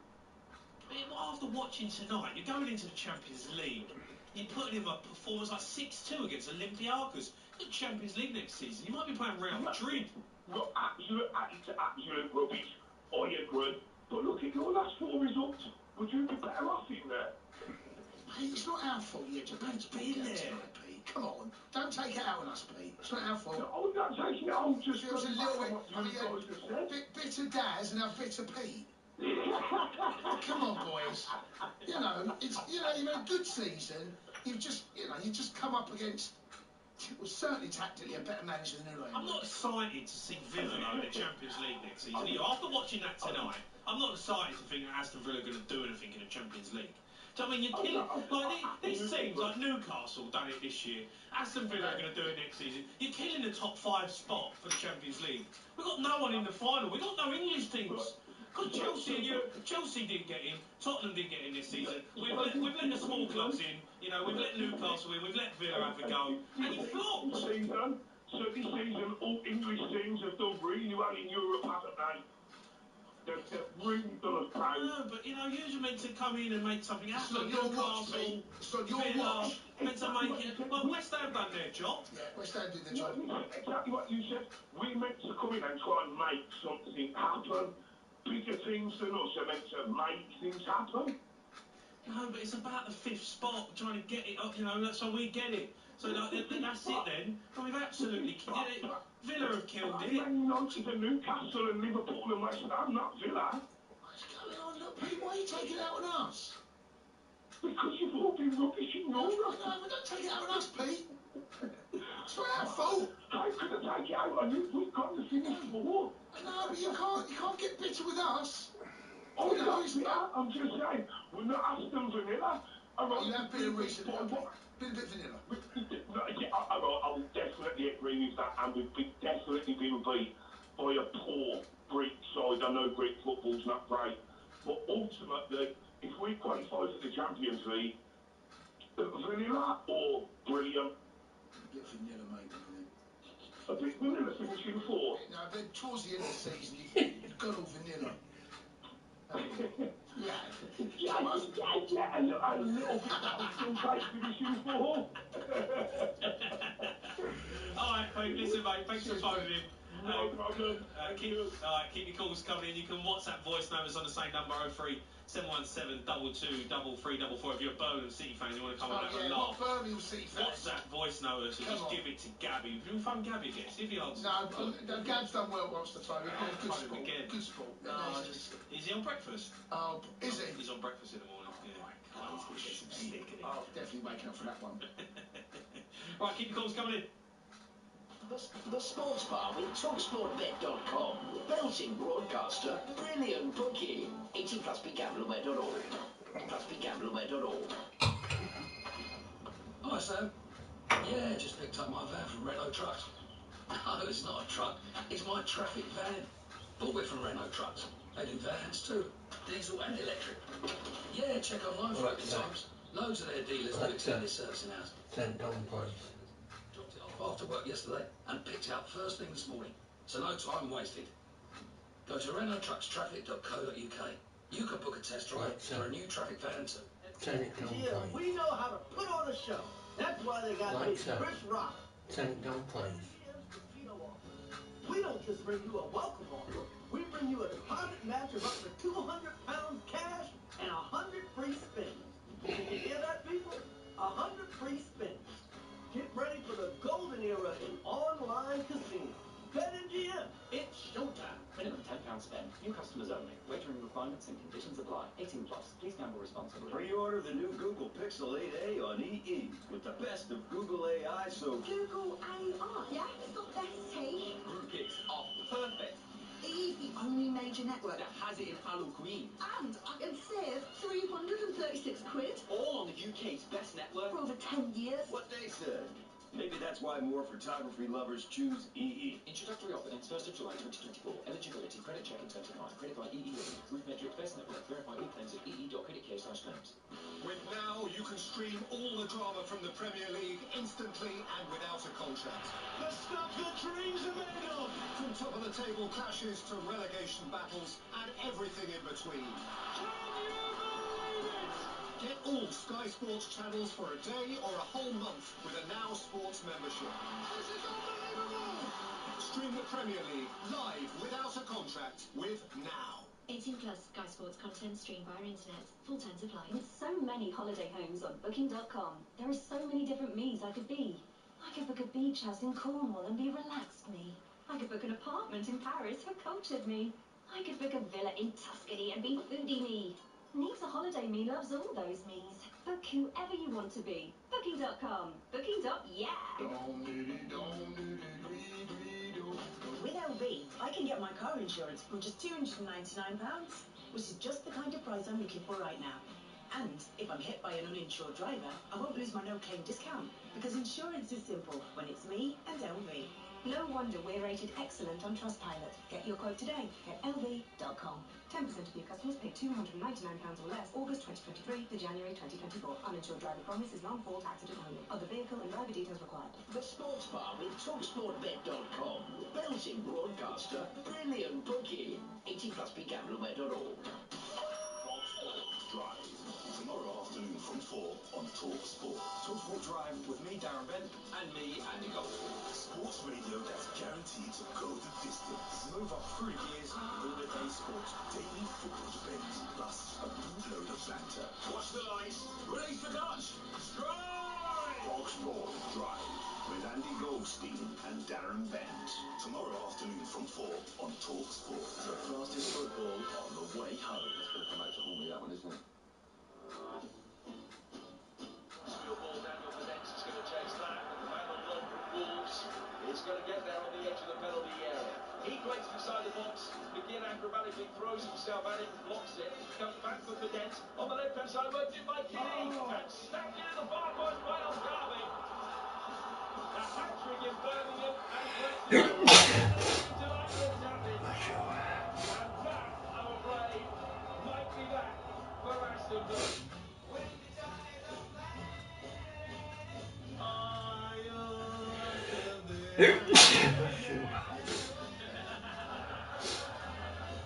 After watching tonight, you're going into the Champions League. You're putting in a performance like 6-2 against Olympiacos. The Champions League next season. You might be playing Real Madrid. Well, absolute rubbish. I agree. But look at your last four results. Would you be better off in there? Pete, it's not our fault you had your pants pulled down tonight, Pete. Come on. Don't take it out on us, Pete. It's not our fault. No, I'm not taking it. I'm just... It was a little bit... bitter Daz and a bitter Pete. Come on, boys. You know, you've had a good season. You've just come up against... Well, certainly tactically a better manager than anyone. I'm not excited to see Villa though in the Champions League next season. After watching that tonight, I'm not excited to think that Aston Villa are going to do anything in the Champions League. So, I mean, you're killing... these teams, like Newcastle, done it this year. Aston Villa are going to do it next season. You're killing the top 5 spot for the Champions League. We've got no one in the final. We've got no English teams. Because Chelsea didn't get in, Tottenham didn't get in this season. We've let the small clubs in, we've let Newcastle in, we've let Villa have a go, and you flopped. So this season, all English teams have done really well in Europe, haven't they? They've really done us proud. No, but you're meant to come in and make something happen. Newcastle, Villa, meant to make it. Well, West Ham done their job. Yeah, West Ham did their job. Exactly what you said. We meant to come in and try and make something happen. Bigger teams than us are meant to make things happen. No, but it's about the 5th spot, trying to get it up, so we get it. So that's it then. And we've absolutely killed it. Villa have killed it. I'm on to the Newcastle and Liverpool and West Ham, not Villa. What's going on? Look, Pete, why are you taking it out on us? Because you've all been rubbish in Europe. No, but don't take it out on us, Pete. It's not our fault. How could I take it out on you? We've got to finish 4. No, but you can't get bitter with us. Oh, no, I'm just saying, we're not Aston Vanilla. You have been a recent... Been a bit vanilla. I will definitely agree with that, and we've definitely been beat by a poor Greek side. I know Greek football's not great, but ultimately, if we qualify for the Champions League, vanilla or brilliant? A bit vanilla, mate. A bit vanilla finishing 4? No, but towards the end of the season, you've gone all vanilla. Yeah, a little bit still great finishing 4. Alright, Pete, listen, mate, thanks for phoning in. No problem. Keep your calls coming in. You can WhatsApp voice notes on the same number, 03 717 22 3344. If you're a Birmingham City fan, you want to come on and have a laugh. Birmingham City fan. WhatsApp voice notes and just give it to Gabby. Who phone Gabby again? See if he answers. No, Gab's done well once the phone. Good sport. Again. Good sport. He's the on breakfast? Oh, is he? He's on breakfast in the morning. Yeah. Oh, he's going to get some stick in it. Oh, definitely waking up for that one. Right, keep your calls coming in. The Sports Bar with talkSPORTBet.com. Belting broadcaster, brilliant bookie. 18 plus begamblerware.org. Plus begamblerware.org. Hi, Sam. Yeah, just picked up my van from Renault Trucks. No, it's not a truck. It's my traffic van. Bought it from Renault Trucks. They do vans too. Diesel and electric. Yeah, check online for open times. Loads of their dealers do extended servicing hours. £10 price. Dropped it off after work yesterday and picked it up first thing this morning. So no time wasted. Go to RenaultTrucksTraffic.co.uk. You can book a test drive for a new traffic van too. £10 price. We know how to put on a show. That's why they got me Chris Rock. £10 price. We don't just bring you a welcome offer. We bring you a deposit match of up to £200 cash and 100 free spins. Did you hear that, people? 100 free spins. Get ready for the golden era in online casino. BetMGM, it's showtime. Minimum £10 spend. New customers only. Wagering requirements and conditions apply. 18 plus. Please gamble responsibly. Pre-order the new Google Pixel 8a on EE with the best of Google AI, so Google AI? Yeah, it's got best take. Groupix are perfect. EE's the only major network That has it in Halloween. and I can save 336 quid All on the UK's best network. for over 10 years. what they said. Maybe that's why more photography lovers choose EE. Introductory offer ends 1st of July 2024. Eligibility, credit check and terms apply. Credit by EE only. Group metric, best network. Verify all claims at ee.creditcare/terms. With Now, you can stream all the drama from the Premier League instantly and without a contract. The stuff that dreams are made of! From top-of-the-table clashes to relegation battles and everything in between. Can you believe it? Get all Sky Sports channels for a day or a whole month with a Now Sports membership. This is unbelievable! Stream the Premier League live without a contract with Now. 18 plus. Sky Sports content streamed via internet. Full terms apply. With so many holiday homes on Booking.com, there are so many different me's I could be. I could book a beach house in Cornwall and be relaxed me. I could book an apartment in Paris for cultured me. I could book a villa in Tuscany and be foodie me. Needs a holiday me loves all those me's. Book whoever you want to be. Booking.com. Booking.yeah. With LV, I can get my car insurance from just £299, which is just the kind of price I'm looking for right now. And if I'm hit by an uninsured driver, I won't lose my no-claim discount, because insurance is simple when it's me and LV. No wonder we're rated excellent on Trustpilot. Get your quote today at lv.com. 10% of new customers pay £299 or less August 2023 to January 2024. Uninsured driver promise is non-fault accident only. Other vehicle and driver details required. The Sports Bar with talkSPORTBet.com. Belting broadcaster, brilliant bookie. 18 plus begamblerware.org. Drive. Tomorrow afternoon from 4 on talkSPORT. TalkSport Drive with me, Darren Bent, and me, Andy Goldstein. Sports radio that's guaranteed to go the distance. Move up through the gears, all the day sport. Daily football debate, plus a bootload of banter. Watch the lights, release the clutch, strike! talkSPORT Drive with Andy Goldstein and Darren Bent. Tomorrow afternoon from 4 on talkSPORT. The fastest football on the way home. That's going to come back to haunt me, that one, isn't it? Spill ball, Daniel Pedence is going to chase that, but the man on loan from Wolves is going to get there on the edge of the penalty area. He breaks inside the box, McGinn acrobatically throws himself at it, blocks it, comes back for Pedence, on the left-hand side, worked in by Kinney, and stabbed in at the far post by Algarve. A hat-trick in Birmingham, and delight with David. And that, I'm afraid, might be that for Aston Villa.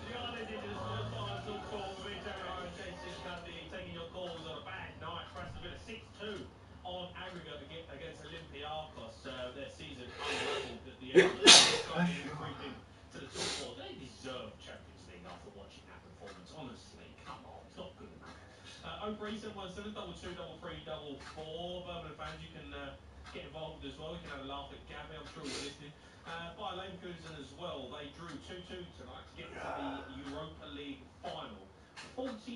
You're listening to the Sports Bar on talkSPORT with me, Darren Hara and Jason Cundy, taking your calls on a bad night for Aston Villa. 6-2 on aggregate against Olympiacos. Their season unravelled at the end of the season, creeping to the top four. They deserve Champions League after watching that performance. Honestly, come on, it's not good enough. 03717 223344. Birmingham fans, you can get involved as well. We can have a laugh at Gabby, I'm sure he's listening. By Leverkusen as well, they drew 2-2 tonight to get to the Europa League final.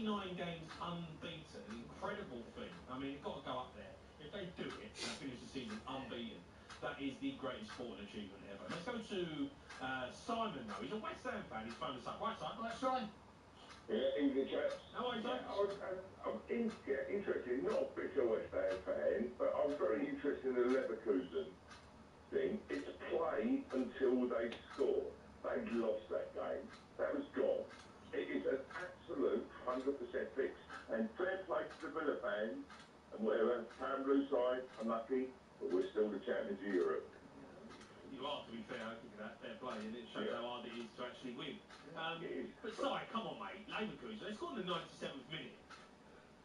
89 games unbeaten, incredible thing. I mean, it's got to go up there. If they do it and finish the season unbeaten, that is the greatest sporting achievement ever. Let's go to Simon, though. He's a West Ham fan. He's phoned us up. Right, Simon? Right, Simon? Yeah, evening, chaps. How are you, yeah, I'm interested, not a bitter West Ham fan, but I'm very interested in the Leverkusen thing. It's play until they score. They lost that game. That was gone. It is an absolute 100% fix. And fair play to the Villa fans and whatever. Town Blue side, unlucky, but we're still the champions of Europe. You are, to be fair, I think of that fair play, and it shows how hard it is to actually win. But Si, come on, mate, Leverkusen, they scored in the 97th minute.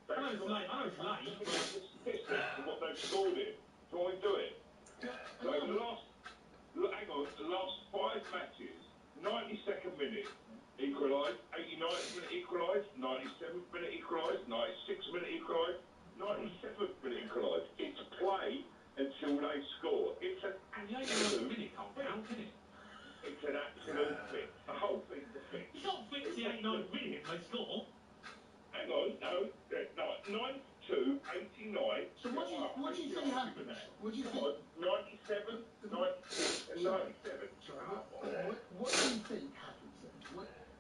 I know it's late, but what they've scored in. Do you want me to do it? So the last 5 matches, 92nd minute equalised, 89th minute equalised, 97th minute equalised, 96th minute equalised, 97th minute equalised. It's play until they score. It's an absolute minute can't count, can it? It's an absolute fix. The whole thing's a fix. You can't fix the 89th minute if they score. Hang on, no, 92, 89. So what do you think happens? What do you think? 97, 96 and 97. Sorry, what do you think happens then?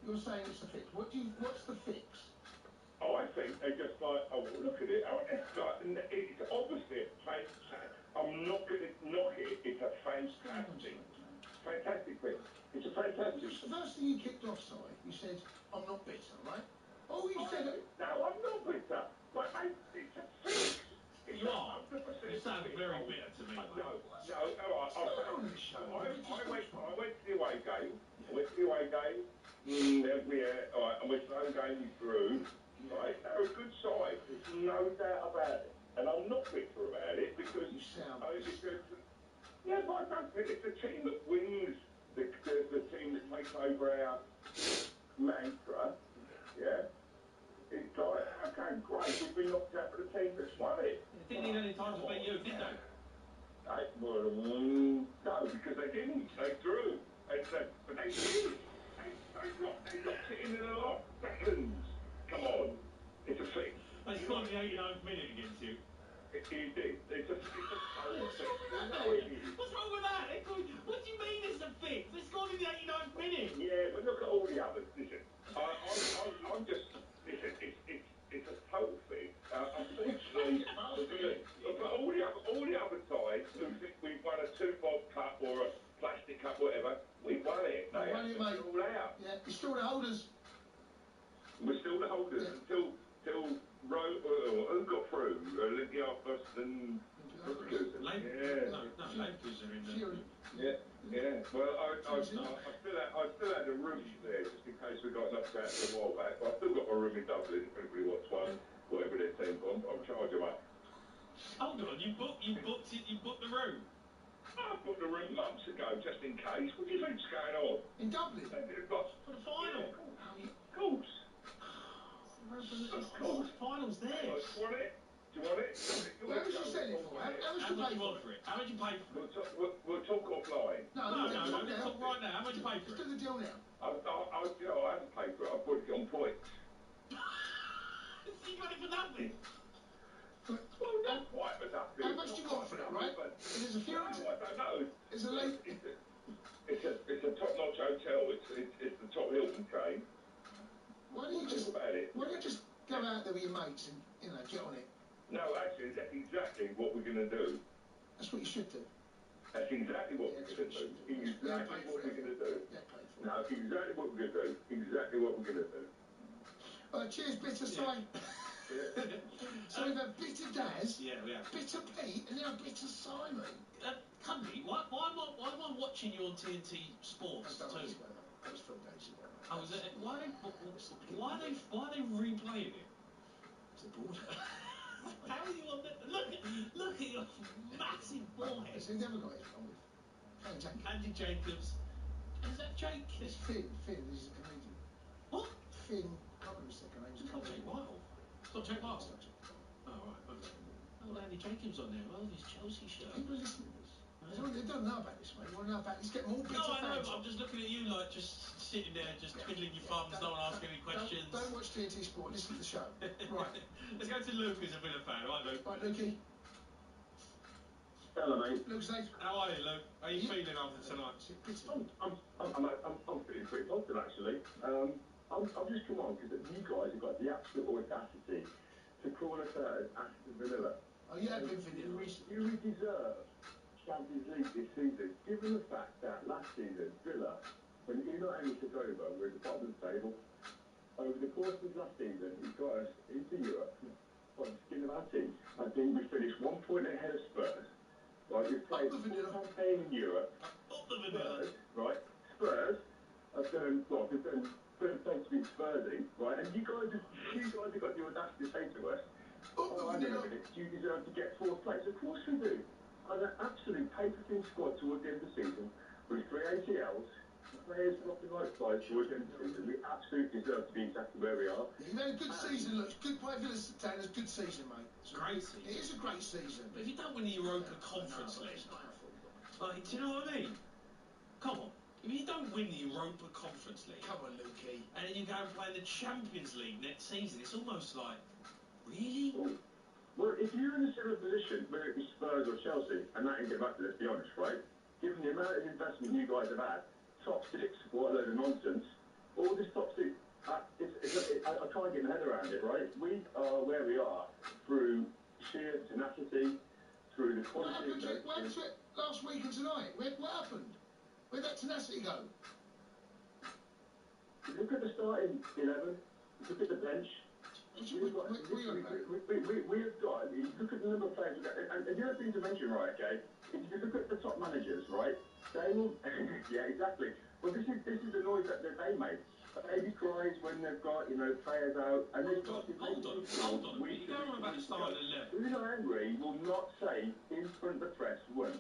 You're saying it's a fix. What's the fix? Oh, I think they just like, oh, look at it. Oh, it's obviously I'm not going to knock it. It's a fantastic thing. It's a fantastic. The first thing you kicked off, Si, you said, I'm not bitter, right? Oh, you said it. No, I'm not bitter. But it's a fix. You are. You sound very bitter to me. No, all right. I went to the away game. All right, I went to the home game with Drew. Right, they're a good side. There's no doubt about it. And I'm not bitter about it because but I don't think it's the team that wins the team that takes over our mantra. Yeah. It's like, okay, great, we've been knocked out for the team that's won it. They didn't need any time to beat you, did they? No, because they didn't. They drew. But they did. They locked it in the last seconds. Come on. It's a fix. They scored in the 89th minute against you. It did. It's a total fix. What's wrong with that? What do you mean it's a fix? They scored in the 89th minute. Yeah, but look at all the others. Listen, I'm just... Listen, it's a total fix. Unfortunately, but all the other sides who think we've won a 2-bob cup or a plastic cup, whatever, we won it. They won it, mate. All out. Yeah, you're still the holders. We're still the holders until who got through? Olympiacos and Leverkusen. Leverkusen in the... Yeah. Well, I still had a room there just in case we got knocked out a while back. But I still got my room in Dublin if anybody wants one, whatever their team wants. I'll charge them up. Hold on, you booked the room. I booked the room months ago just in case. What do you think's going on? In Dublin? For the final. Of course. The final's there. Do you want it? How much you selling it for? How much you pay for it? How much you pay for it? We'll talk offline. No, let's talk right now. How much you pay for it? Let's do the deal now. I haven't paid for it. I put it on points. You got it for nothing. Well, not quite for nothing. How much do you want for it, right? There's a few... I don't know. It's a late... It's a top-notch hotel. It's the top Hilton chain. Why don't you just go out there with your mates and, get on it? No, actually, that's exactly what we're going to do. That's what you should do. That's exactly what we're going to do. Exactly what we're going to do. No, exactly what we're going to do. Exactly what we're going to do. Cheers, Bitter Simon. So we've had Bitter Daz, Bitter Pete, and now Bitter Simon. Cundy, why am I watching you on TNT Sports too? That was Phil Daisy. Oh, is it? Why are they replaying it? It's a border. How are you on the... Look at your massive forehead. See, the other guy is wrong with. Andy Jacobs. Is that Jake? It's Finn. He's a comedian. What? Finn. I can't remember his second name. It's not Jake Whitehall. It's not Jake Whitehall. Oh, right. Okay. Oh, Andy Jacobs on there. Oh, his Chelsea shirt. People are listening to this. They don't know about this, mate. You want to know about this? Get more bitter No, I know, fans. but I'm just looking at you like just sitting there, just twiddling your thumbs, no one asking any questions. Don't watch TNT Sport. Listen to the show. Right. Let's go to Luke, who's a Villa fan. All right, Luke. Right, Lukey. Hello, mate. Luke's late. How are you, Luke? How are you feeling after tonight? I'm feeling pretty positive, actually. I've just come on because you guys have got the absolute audacity to call us Aston Villa. Oh, yeah, been Villa recently. You deserve Champions League this season, given the fact that last season, Villa, when Unai Emery took over, were at the bottom of the table. Over the course of last season, he got us into Europe by the skin of our teeth. I think we finished 1 point ahead of Spurs. Right, we've played a full campaign in Europe. Spurs, right? Spurs have done, well, they've done third place to be Spursing, right? And you guys have got the audacity to say to us, oh, hang on a minute, do you deserve to get fourth place? Of course we do. And an absolute paper-thin squad towards the end of the season, with 3 ACLs, players dropping like flies towards the end of the season. We absolutely deserve to be exactly where we are. Yeah, you've had a good season, look. Good play, Villa's Town. It's a good season, mate. It's a great season. It is a great season. But if you don't win the Europa Conference League, like, do you know what I mean? Come on. If you don't win the Europa Conference League, come on, Lukey, and then you go and play in the Champions League next season, it's almost like, really? Well, if you're in a similar position, whether it be Spurs or Chelsea, and that can get back to, let's be honest, right? Given the amount of investment you guys have had, top 6, what a load of nonsense. All this top 6, I can't get my head around it, right? We are where we are through sheer tenacity, through the quality of those. What happened to it last week and tonight? What happened? Where'd that tenacity go? Look at the starting 11. Look at the bench. We have got, look at the number of players we've got. And the other thing to mention, right, okay, if you look at the top managers, right, they will, yeah, exactly. Well, this is the noise that they make. Baby cries when they've got, players out, and they start to Hold on. You're going on about the starting 11. Unai Emery will not say in front of the press once,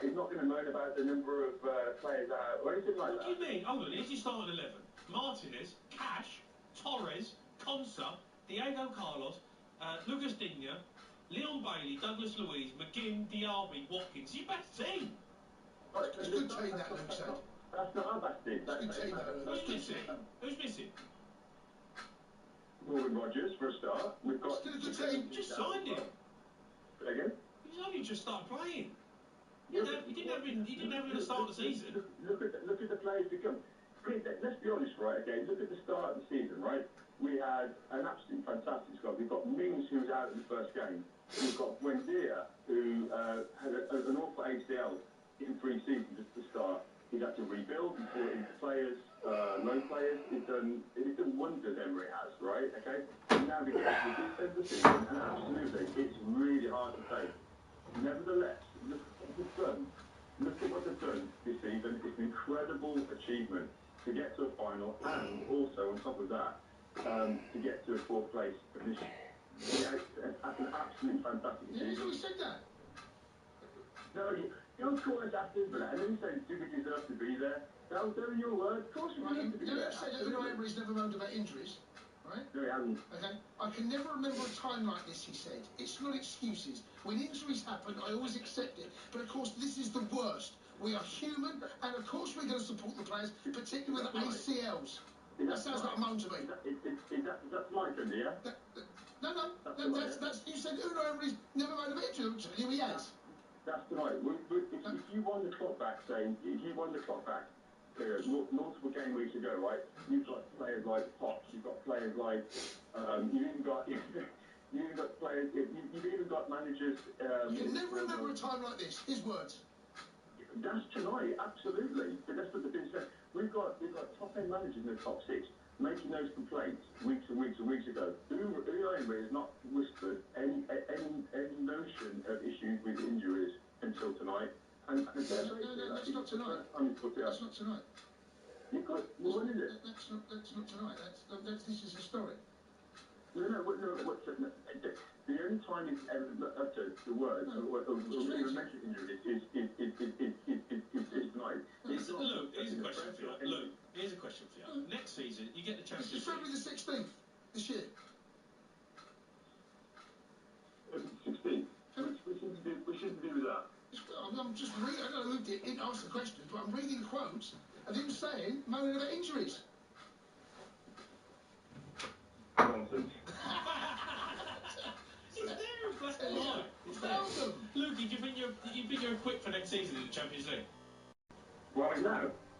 he's not going to moan about the number of players out or anything like that. What do you mean? Hold on, here's your starting 11. Martinez, Cash, Torres, Konsa, Diego Carlos, Lucas Digne, Leon Bailey, Douglas Luiz, McGinn, Diaby, Watkins. Your best team. It's a good team, that, Luke said. That's not our best team. It's a good team, though. Who's missing? Who's missing? Morgan Rogers, for a start. We've got... Still a good team. You just signed him. Again? He's only just started playing. He didn't have him at the start of the season. Look at the players to come. Let's be honest, right, okay? Look at the start of the season, right? We had an absolutely fantastic squad. We've got Mings, who was out in the first game. We've got Buendia, who had an awful ACL in pre-season just to start. He's had to rebuild. He's brought in players, loan players. He's done wonders, Emery has, right? Okay? And now we get to this end of the season, and absolutely, it's really hard to say. Nevertheless, look at what they've done. Look at what they've done this season. It's an incredible achievement to get to a final, and also, on top of that, to get to a fourth place finish. Yeah, that's an absolutely fantastic achievement. Yeah, who said that? No, you don't call us Aston Villa, and then you say, do we deserve to be there? That was your word. Of course we deserve to be there. You said that Unai Emery's never moaned about injuries, right? No, he hasn't. Okay. I can never remember a time like this, he said. It's not excuses. When injuries happen, I always accept it. But, of course, this is the worst. We are human, and, of course, we're going to support the players, particularly with the ACLs. That sounds like a moan to me. That's like him, yeah? No, that's you said Unai Emery's never moaned about injuries. He has. That's tonight. If you won the clock back, multiple game weeks ago, right? You've got players like Potts. You've got players like you've even got players. You've even got managers. You can never remember a time like this. His words. That's tonight, absolutely. But that's what the thing said. We've got top end managers in the top 6 making those complaints weeks and weeks and weeks ago. Unai Emery has not whispered any notion of issues with injuries until tonight. And No, that's not tonight. That's not tonight. Well, when is it? That's not tonight. This is historic. No. The only time he's ever uttered the word or even mentioned injuries is tonight. Luke, here's a question for you. Luke, here's a question for you. Next season, you get the Champions League. It's February the 16th this year. 16th. We shouldn't do with that. I'm I'm just reading. I don't know who didn't ask the question, but I'm reading quotes of him saying, moaning about injuries. Nonsense. Is there a black and white? Is there? Seldom. Lukey, do you think you're equipped for next season in the Champions League? Right now.